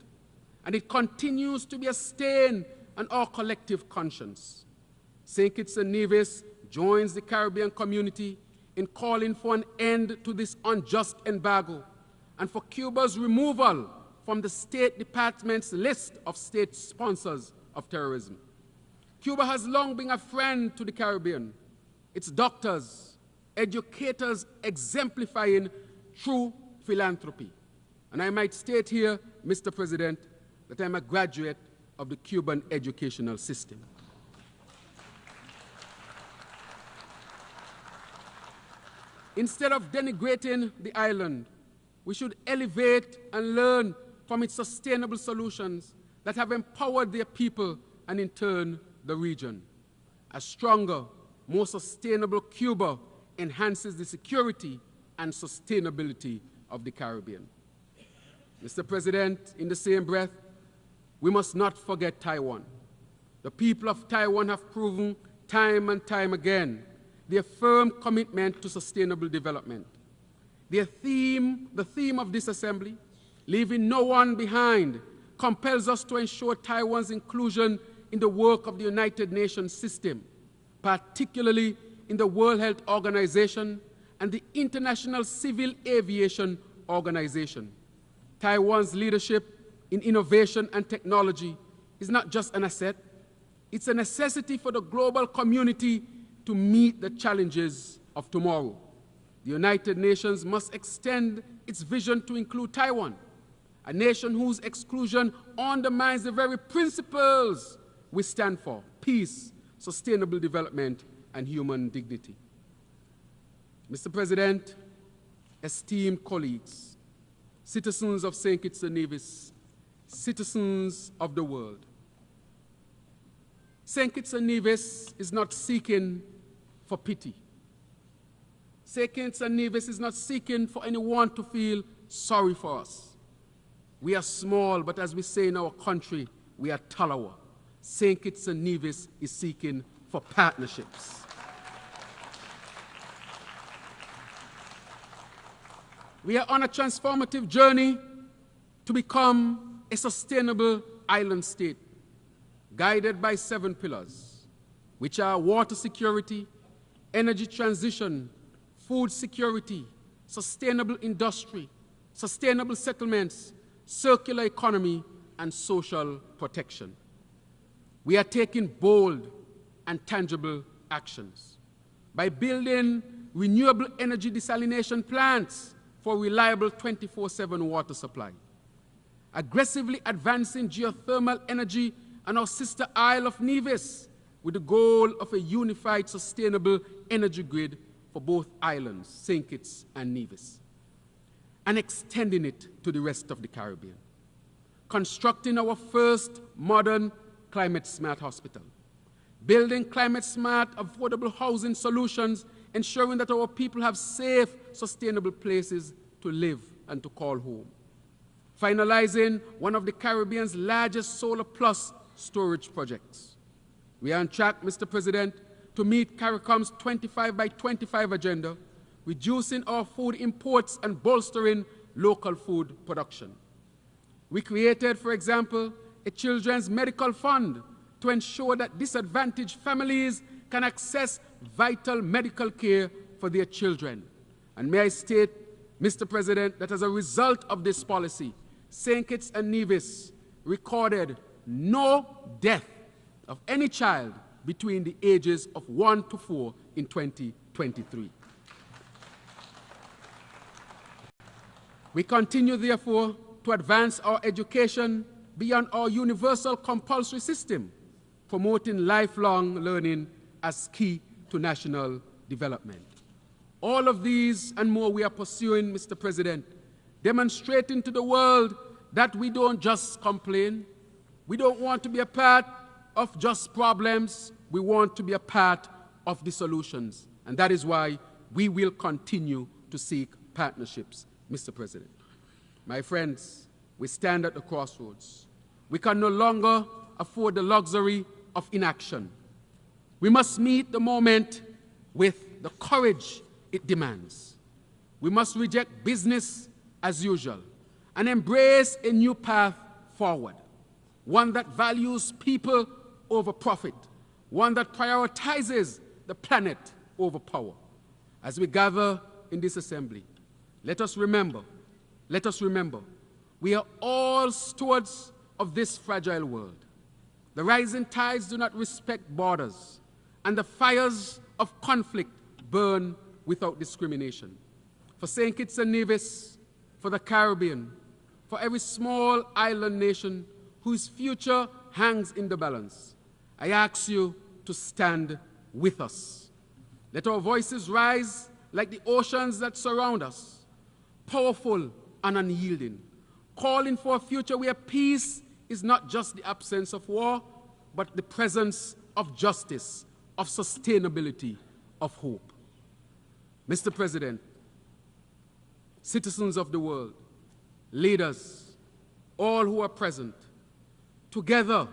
Speaker 7: and it continues to be a stain on our collective conscience. St. Kitts and Nevis joins the Caribbean community in calling for an end to this unjust embargo and for Cuba's removal from the State Department's list of state sponsors of terrorism. Cuba has long been a friend to the Caribbean, its doctors, educators exemplifying true philanthropy. And I might state here, Mr. President, that I'm a graduate of the Cuban educational system. Instead of denigrating the island, we should elevate and learn from its sustainable solutions that have empowered their people and in turn the region. A stronger, more sustainable Cuba enhances the security and sustainability of the Caribbean. Mr. President, in the same breath, we must not forget Taiwan. The people of Taiwan have proven time and time again their firm commitment to sustainable development. The theme of this assembly, leaving no one behind, compels us to ensure Taiwan's inclusion in the work of the United Nations system, particularly in the World Health Organization and the International Civil Aviation Organization. Taiwan's leadership in innovation and technology is not just an asset, it's a necessity for the global community to meet the challenges of tomorrow. The United Nations must extend its vision to include Taiwan, a nation whose exclusion undermines the very principles we stand for: peace, sustainable development, and human dignity. Mr. President, esteemed colleagues, citizens of St. Kitts and Nevis, citizens of the world, St. Kitts and Nevis is not seeking for pity. St. Kitts and Nevis is not seeking for anyone to feel sorry for us. We are small, but as we say in our country, we are Talawa. St. Kitts and Nevis is seeking for partnerships. We are on a transformative journey to become a sustainable island state, guided by 7 pillars, which are water security, energy transition, food security, sustainable industry, sustainable settlements, circular economy, and social protection. We are taking bold and tangible actions by building renewable energy desalination plants for reliable 24/7 water supply, aggressively advancing geothermal energy on our sister Isle of Nevis with the goal of a unified sustainable energy grid for both islands, St. Kitts and Nevis, and extending it to the rest of the Caribbean, constructing our first modern climate-smart hospital, building climate-smart affordable housing solutions, ensuring that our people have safe, sustainable places to live and to call home, finalizing one of the Caribbean's largest solar plus storage projects. We are on track, Mr. President, to meet CARICOM's 25 by 25 agenda, reducing our food imports and bolstering local food production. We created, for example, a children's medical fund to ensure that disadvantaged families can access vital medical care for their children. And may I state, Mr. President, that as a result of this policy, St. Kitts and Nevis recorded no death of any child between the ages of 1 to 4 in 2023. We continue, therefore, to advance our education beyond our universal compulsory system, promoting lifelong learning as key to national development. All of these and more we are pursuing, Mr. President, demonstrating to the world that we don't just complain. We don't want to be a part of just problems. We want to be a part of the solutions. And that is why we will continue to seek partnerships, Mr. President. My friends, we stand at the crossroads. We can no longer afford the luxury of inaction. We must meet the moment with the courage it demands. We must reject business as usual and embrace a new path forward, one that values people over profit, one that prioritizes the planet over power. As we gather in this assembly, let us remember, we are all stewards of this fragile world. The rising tides do not respect borders, and the fires of conflict burn without discrimination. For St. Kitts and Nevis, for the Caribbean, for every small island nation whose future hangs in the balance, I ask you to stand with us. Let our voices rise like the oceans that surround us, powerful and unyielding, calling for a future where peace is not just the absence of war, but the presence of justice, of sustainability, of hope. Mr. President, citizens of the world, leaders, all who are present, together,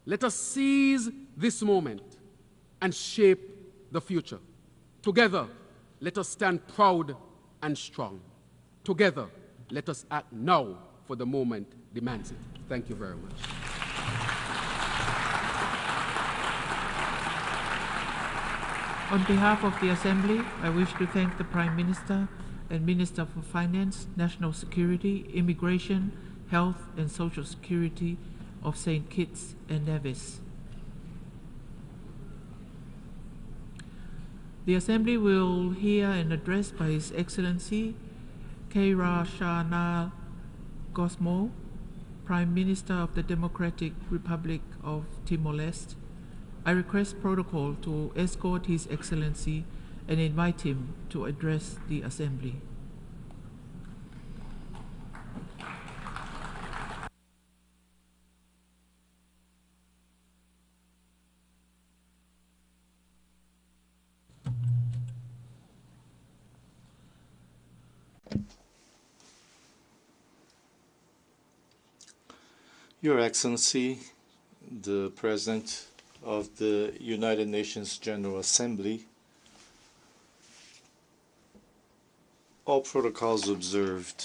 Speaker 7: let us seize this moment and shape the future. Together, let us stand proud and strong. Together, let us act now, for the moment demands it. Thank you very much.
Speaker 3: On behalf of the Assembly, I wish to thank the Prime Minister and Minister for Finance, National Security, Immigration, Health and Social Security of St. Kitts and Nevis. The Assembly will hear an address by His Excellency Keira Shana Gosmo, Prime Minister of the Democratic Republic of Timor-Leste, I request protocol to escort His Excellency and invite him to address the Assembly.
Speaker 10: Your Excellency, the President of the United Nations General Assembly, all protocols observed.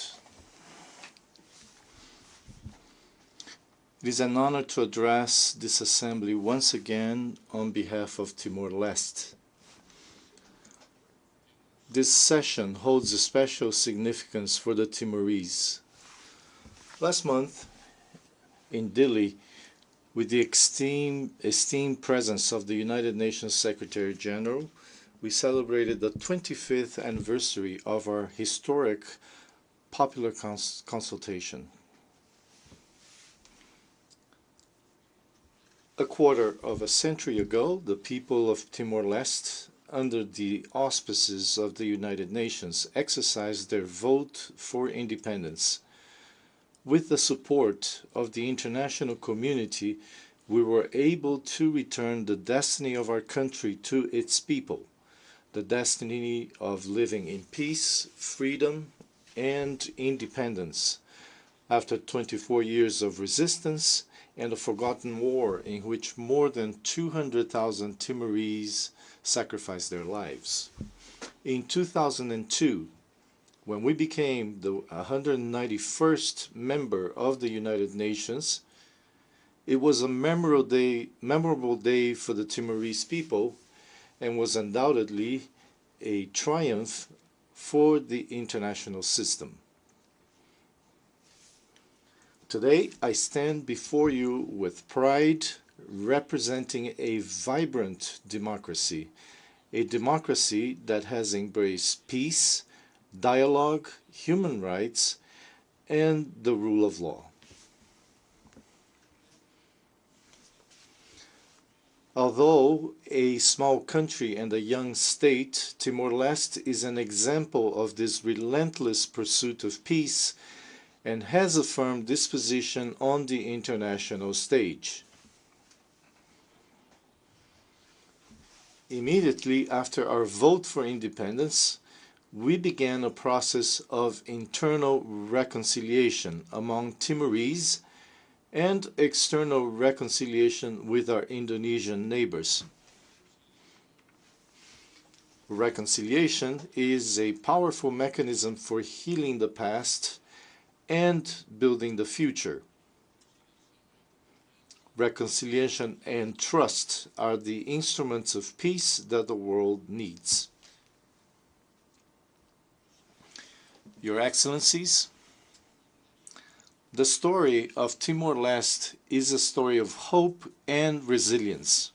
Speaker 10: It is an honor to address this Assembly once again on behalf of Timor-Leste. This session holds a special significance for the Timorese. Last month, in Dili, with the esteemed presence of the United Nations Secretary General, we celebrated the 25th anniversary of our historic popular consultation. A quarter of a century ago, the people of Timor-Leste, under the auspices of the United Nations, exercised their vote for independence. With the support of the international community, we were able to return the destiny of our country to its people, the destiny of living in peace, freedom, and independence, after 24 years of resistance and a forgotten war in which more than 200,000 Timorese sacrificed their lives. In 2002, when we became the 191st member of the United Nations, it was a memorable day for the Timorese people and was undoubtedly a triumph for the international system. Today, I stand before you with pride, representing a vibrant democracy, a democracy that has embraced peace, dialogue, human rights, and the rule of law. Although a small country and a young state, Timor-Leste is an example of this relentless pursuit of peace and has affirmed this position on the international stage. Immediately after our vote for independence, we began a process of internal reconciliation among Timorese and external reconciliation with our Indonesian neighbors. Reconciliation is a powerful mechanism for healing the past and building the future. Reconciliation and trust are the instruments of peace that the world needs. Your Excellencies, the story of Timor-Leste is a story of hope and resilience.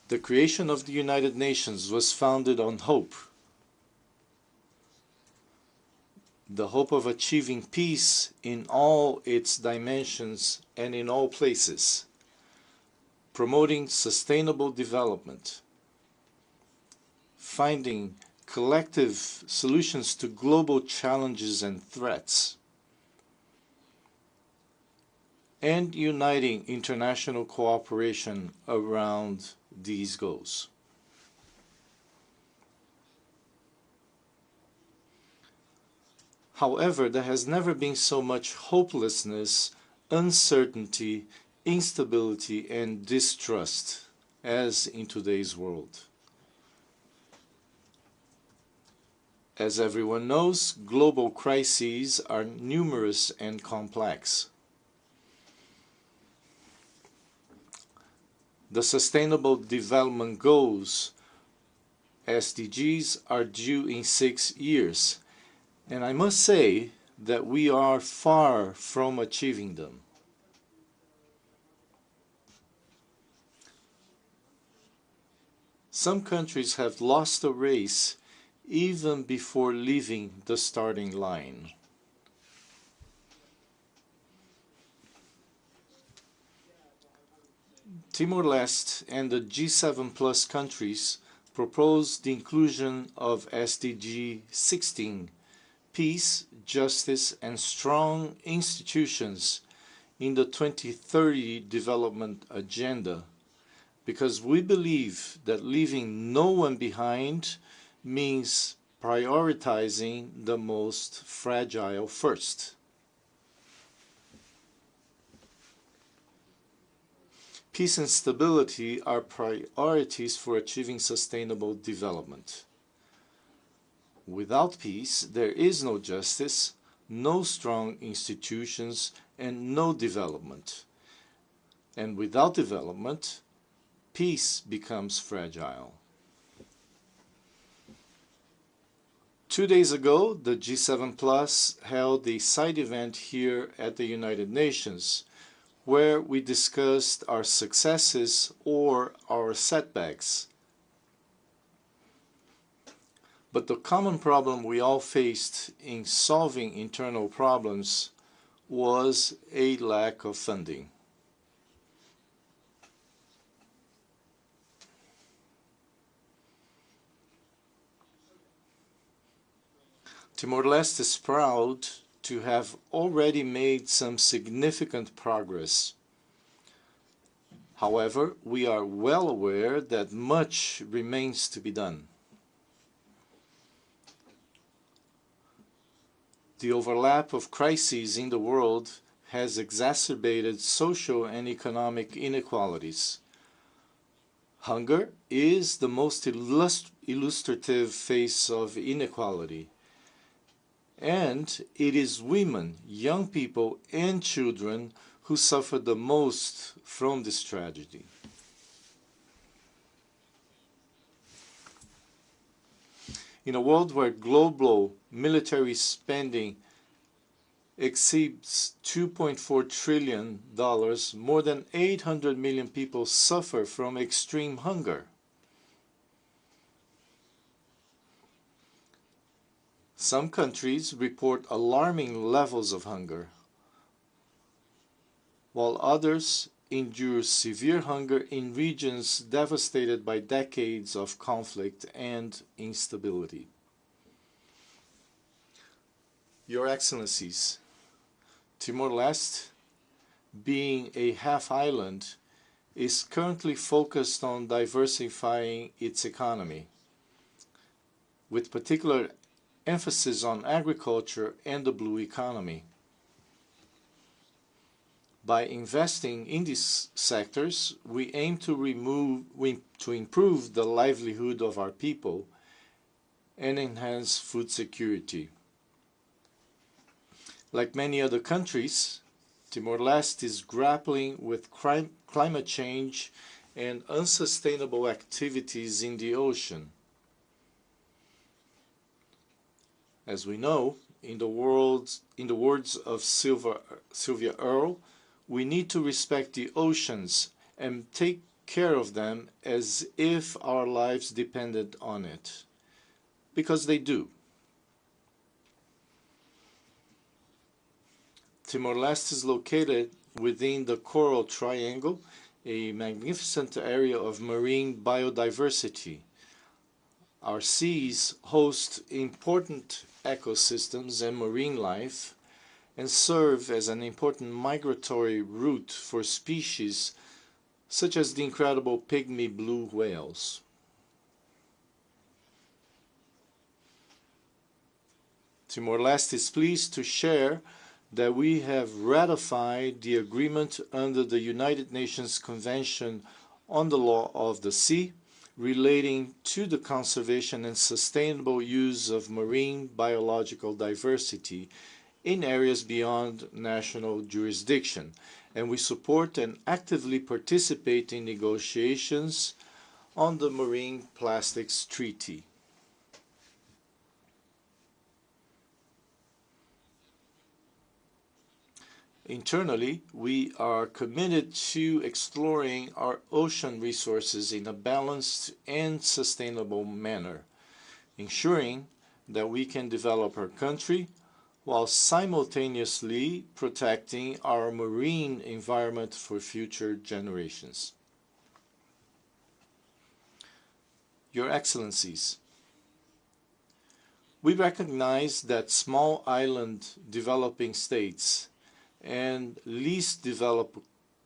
Speaker 10: The creation of the United Nations was founded on hope. The hope of achieving peace in all its dimensions and in all places, promoting sustainable development, finding collective solutions to global challenges and threats, and uniting international cooperation around these goals. However, there has never been so much hopelessness, uncertainty, instability, and distrust as in today's world. As everyone knows, global crises are numerous and complex. The Sustainable Development Goals, SDGs, are due in 6 years, and I must say that we are far from achieving them. Some countries have lost the race even before leaving the starting line. Timor-Leste and the G7+ countries proposed the inclusion of SDG 16, peace, justice, and strong institutions in the 2030 development agenda, because we believe that leaving no one behind means prioritizing the most fragile first. Peace and stability are priorities for achieving sustainable development. Without peace, there is no justice, no strong institutions, and no development. And without development, peace becomes fragile. 2 days ago, the G7+ held a side event here at the United Nations, where we discussed our successes or our setbacks. But the common problem we all faced in solving internal problems was a lack of funding. Timor-Leste is proud to have already made some significant progress. However, we are well aware that much remains to be done. The overlap of crises in the world has exacerbated social and economic inequalities. Hunger is the most illustrative face of inequality. And it is women, young people, and children who suffer the most from this tragedy. In a world where global military spending exceeds $2.4 trillion, more than 800 million people suffer from extreme hunger. Some countries report alarming levels of hunger, while others endure severe hunger in regions devastated by decades of conflict and instability. Your Excellencies, Timor-Leste, being a half-island, is currently focused on diversifying its economy, with particular emphasis on agriculture and the blue economy. By investing in these sectors, we aim to improve the livelihood of our people and enhance food security. Like many other countries, Timor-Leste is grappling with climate change and unsustainable activities in the ocean. As we know, in the words of Sylvia Earle, we need to respect the oceans and take care of them as if our lives depended on it, because they do. Timor-Leste is located within the Coral Triangle, a magnificent area of marine biodiversity. Our seas host important ecosystems and marine life and serve as an important migratory route for species such as the incredible pygmy blue whales. Timor-Leste is pleased to share that we have ratified the agreement under the United Nations Convention on the Law of the Sea relating to the conservation and sustainable use of marine biological diversity in areas beyond national jurisdiction, and we support and actively participate in negotiations on the Marine Plastics Treaty. Internally, we are committed to exploring our ocean resources in a balanced and sustainable manner, ensuring that we can develop our country while simultaneously protecting our marine environment for future generations. Your Excellencies, we recognize that small island developing states and least developed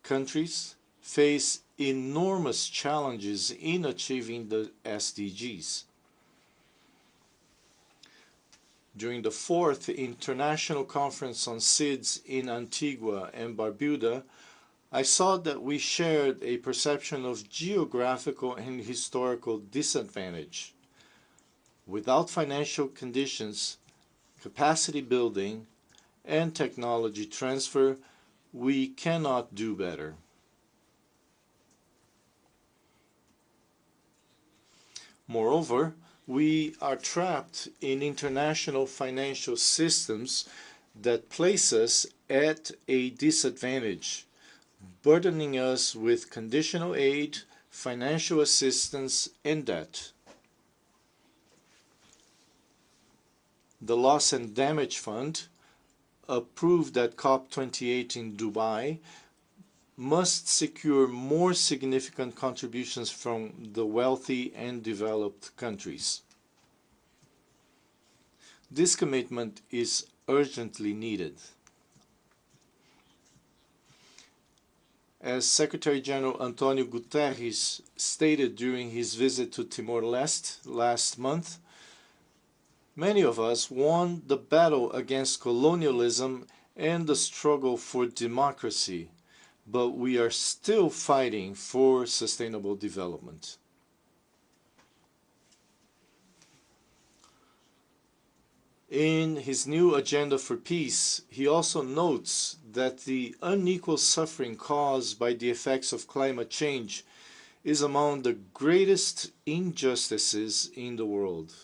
Speaker 10: countries face enormous challenges in achieving the SDGs. During the 4th International Conference on SIDS in Antigua and Barbuda, I saw that we shared a perception of geographical and historical disadvantage. Without financial conditions, capacity building, and technology transfer, we cannot do better. Moreover, we are trapped in international financial systems that place us at a disadvantage, burdening us with conditional aid, financial assistance, and debt. The Loss and Damage Fund, approved at COP28 in Dubai, must secure more significant contributions from the wealthy and developed countries. This commitment is urgently needed. As Secretary General Antonio Guterres stated during his visit to Timor-Leste last month, many of us won the battle against colonialism and the struggle for democracy, but we are still fighting for sustainable development. In his new agenda for peace, he also notes that the unequal suffering caused by the effects of climate change is among the greatest injustices in the world.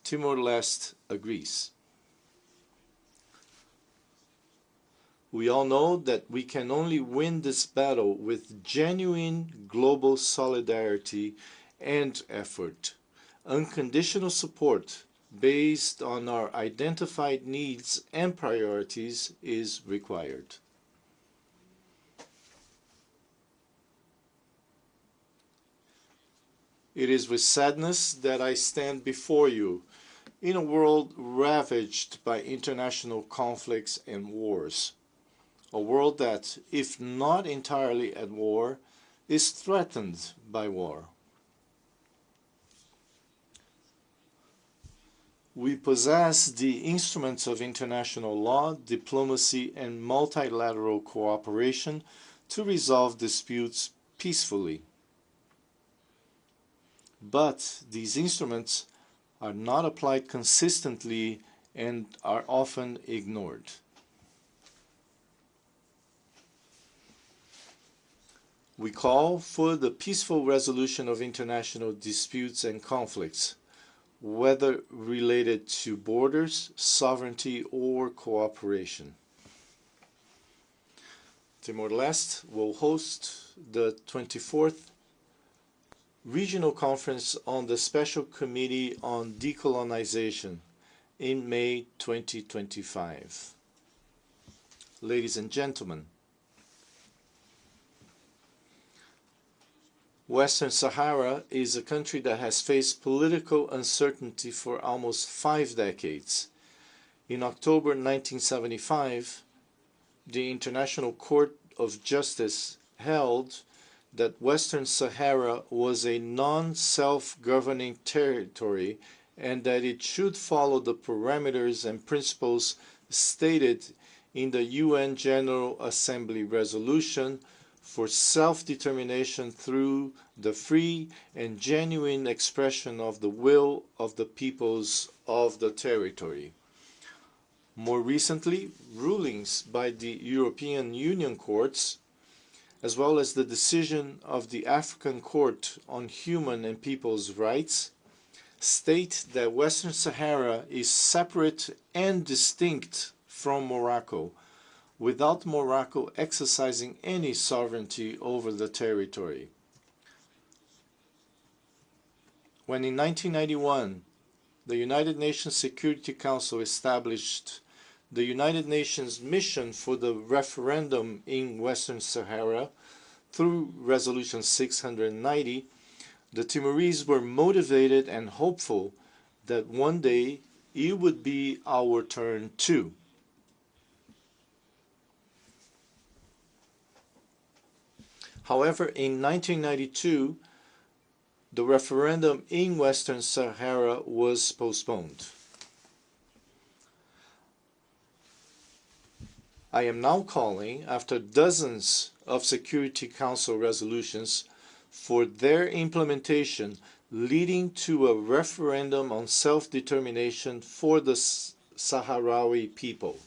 Speaker 10: Timor-Leste agrees. We all know that we can only win this battle with genuine global solidarity and effort. Unconditional support based on our identified needs and priorities is required. It is with sadness that I stand before you in a world ravaged by international conflicts and wars. A world that, if not entirely at war, is threatened by war. We possess the instruments of international law, diplomacy, and multilateral cooperation to resolve disputes peacefully. But these instruments are not applied consistently and are often ignored. We call for the peaceful resolution of international disputes and conflicts, whether related to borders, sovereignty, or cooperation. Timor-Leste will host the 24th Regional Conference on the Special Committee on Decolonization in May 2025. Ladies and gentlemen, Western Sahara is a country that has faced political uncertainty for almost 5 decades. In October 1975, the International Court of Justice held that Western Sahara was a non-self-governing territory and that it should follow the parameters and principles stated in the UN General Assembly resolution for self-determination through the free and genuine expression of the will of the peoples of the territory. More recently, rulings by the European Union courts, as well as the decision of the African Court on Human and People's Rights, state that Western Sahara is separate and distinct from Morocco, without Morocco exercising any sovereignty over the territory. When in 1991, the United Nations Security Council established the United Nations Mission for the Referendum in Western Sahara, through Resolution 690, the Timorese were motivated and hopeful that one day it would be our turn too. However, in 1992, the referendum in Western Sahara was postponed. I am now calling, after dozens of Security Council resolutions, for their implementation, leading to a referendum on self-determination for the Sahrawi people.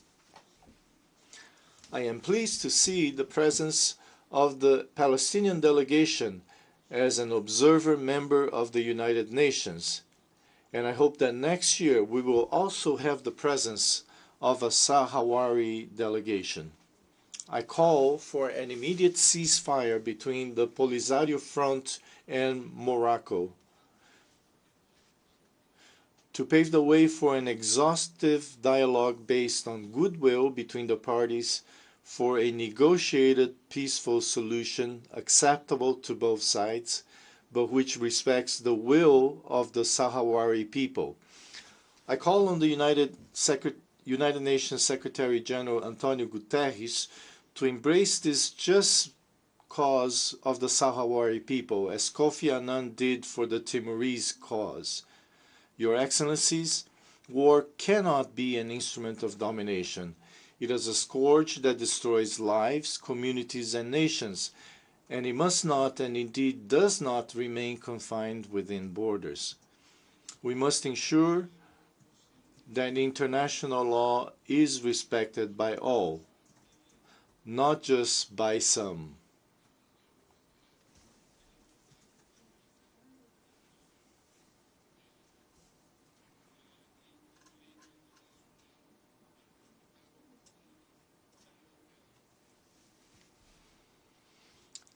Speaker 10: I am pleased to see the presence of the Palestinian delegation as an observer member of the United Nations, and I hope that next year we will also have the presence of a Sahrawi delegation. I call for an immediate ceasefire between the Polisario Front and Morocco to pave the way for an exhaustive dialogue based on goodwill between the parties for a negotiated peaceful solution acceptable to both sides, but which respects the will of the Sahrawi people. I call on the United Nations Secretary General Antonio Guterres to embrace this just cause of the Sahrawi people, as Kofi Annan did for the Timorese cause. Your Excellencies, war cannot be an instrument of domination. It is a scourge that destroys lives, communities, and nations, and it must not, and indeed does not, remain confined within borders. We must ensure that international law is respected by all, not just by some.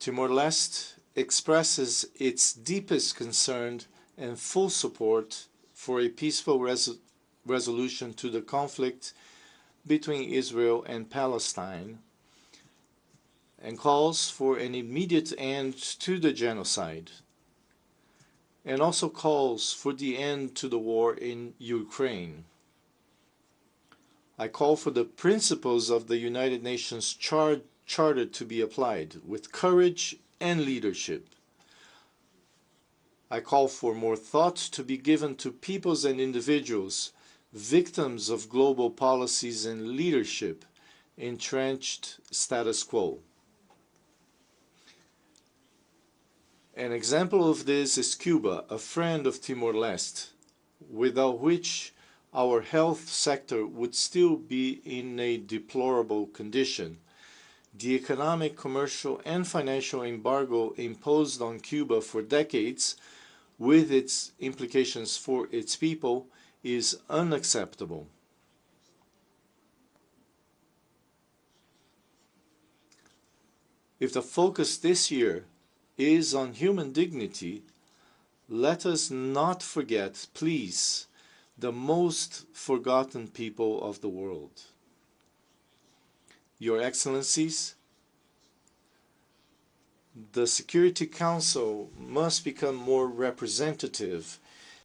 Speaker 10: Timor-Leste expresses its deepest concern and full support for a peaceful resolution to the conflict between Israel and Palestine, and calls for an immediate end to the genocide, and also calls for the end to the war in Ukraine. I call for the principles of the United Nations Charter to be applied with courage and leadership. I call for more thought to be given to peoples and individuals, victims of global policies and leadership, entrenched status quo. An example of this is Cuba, a friend of Timor-Leste, without which our health sector would still be in a deplorable condition. The economic, commercial, and financial embargo imposed on Cuba for decades, with its implications for its people, is unacceptable. If the focus this year is on human dignity, let us not forget, please, the most forgotten people of the world. Your Excellencies, the Security Council must become more representative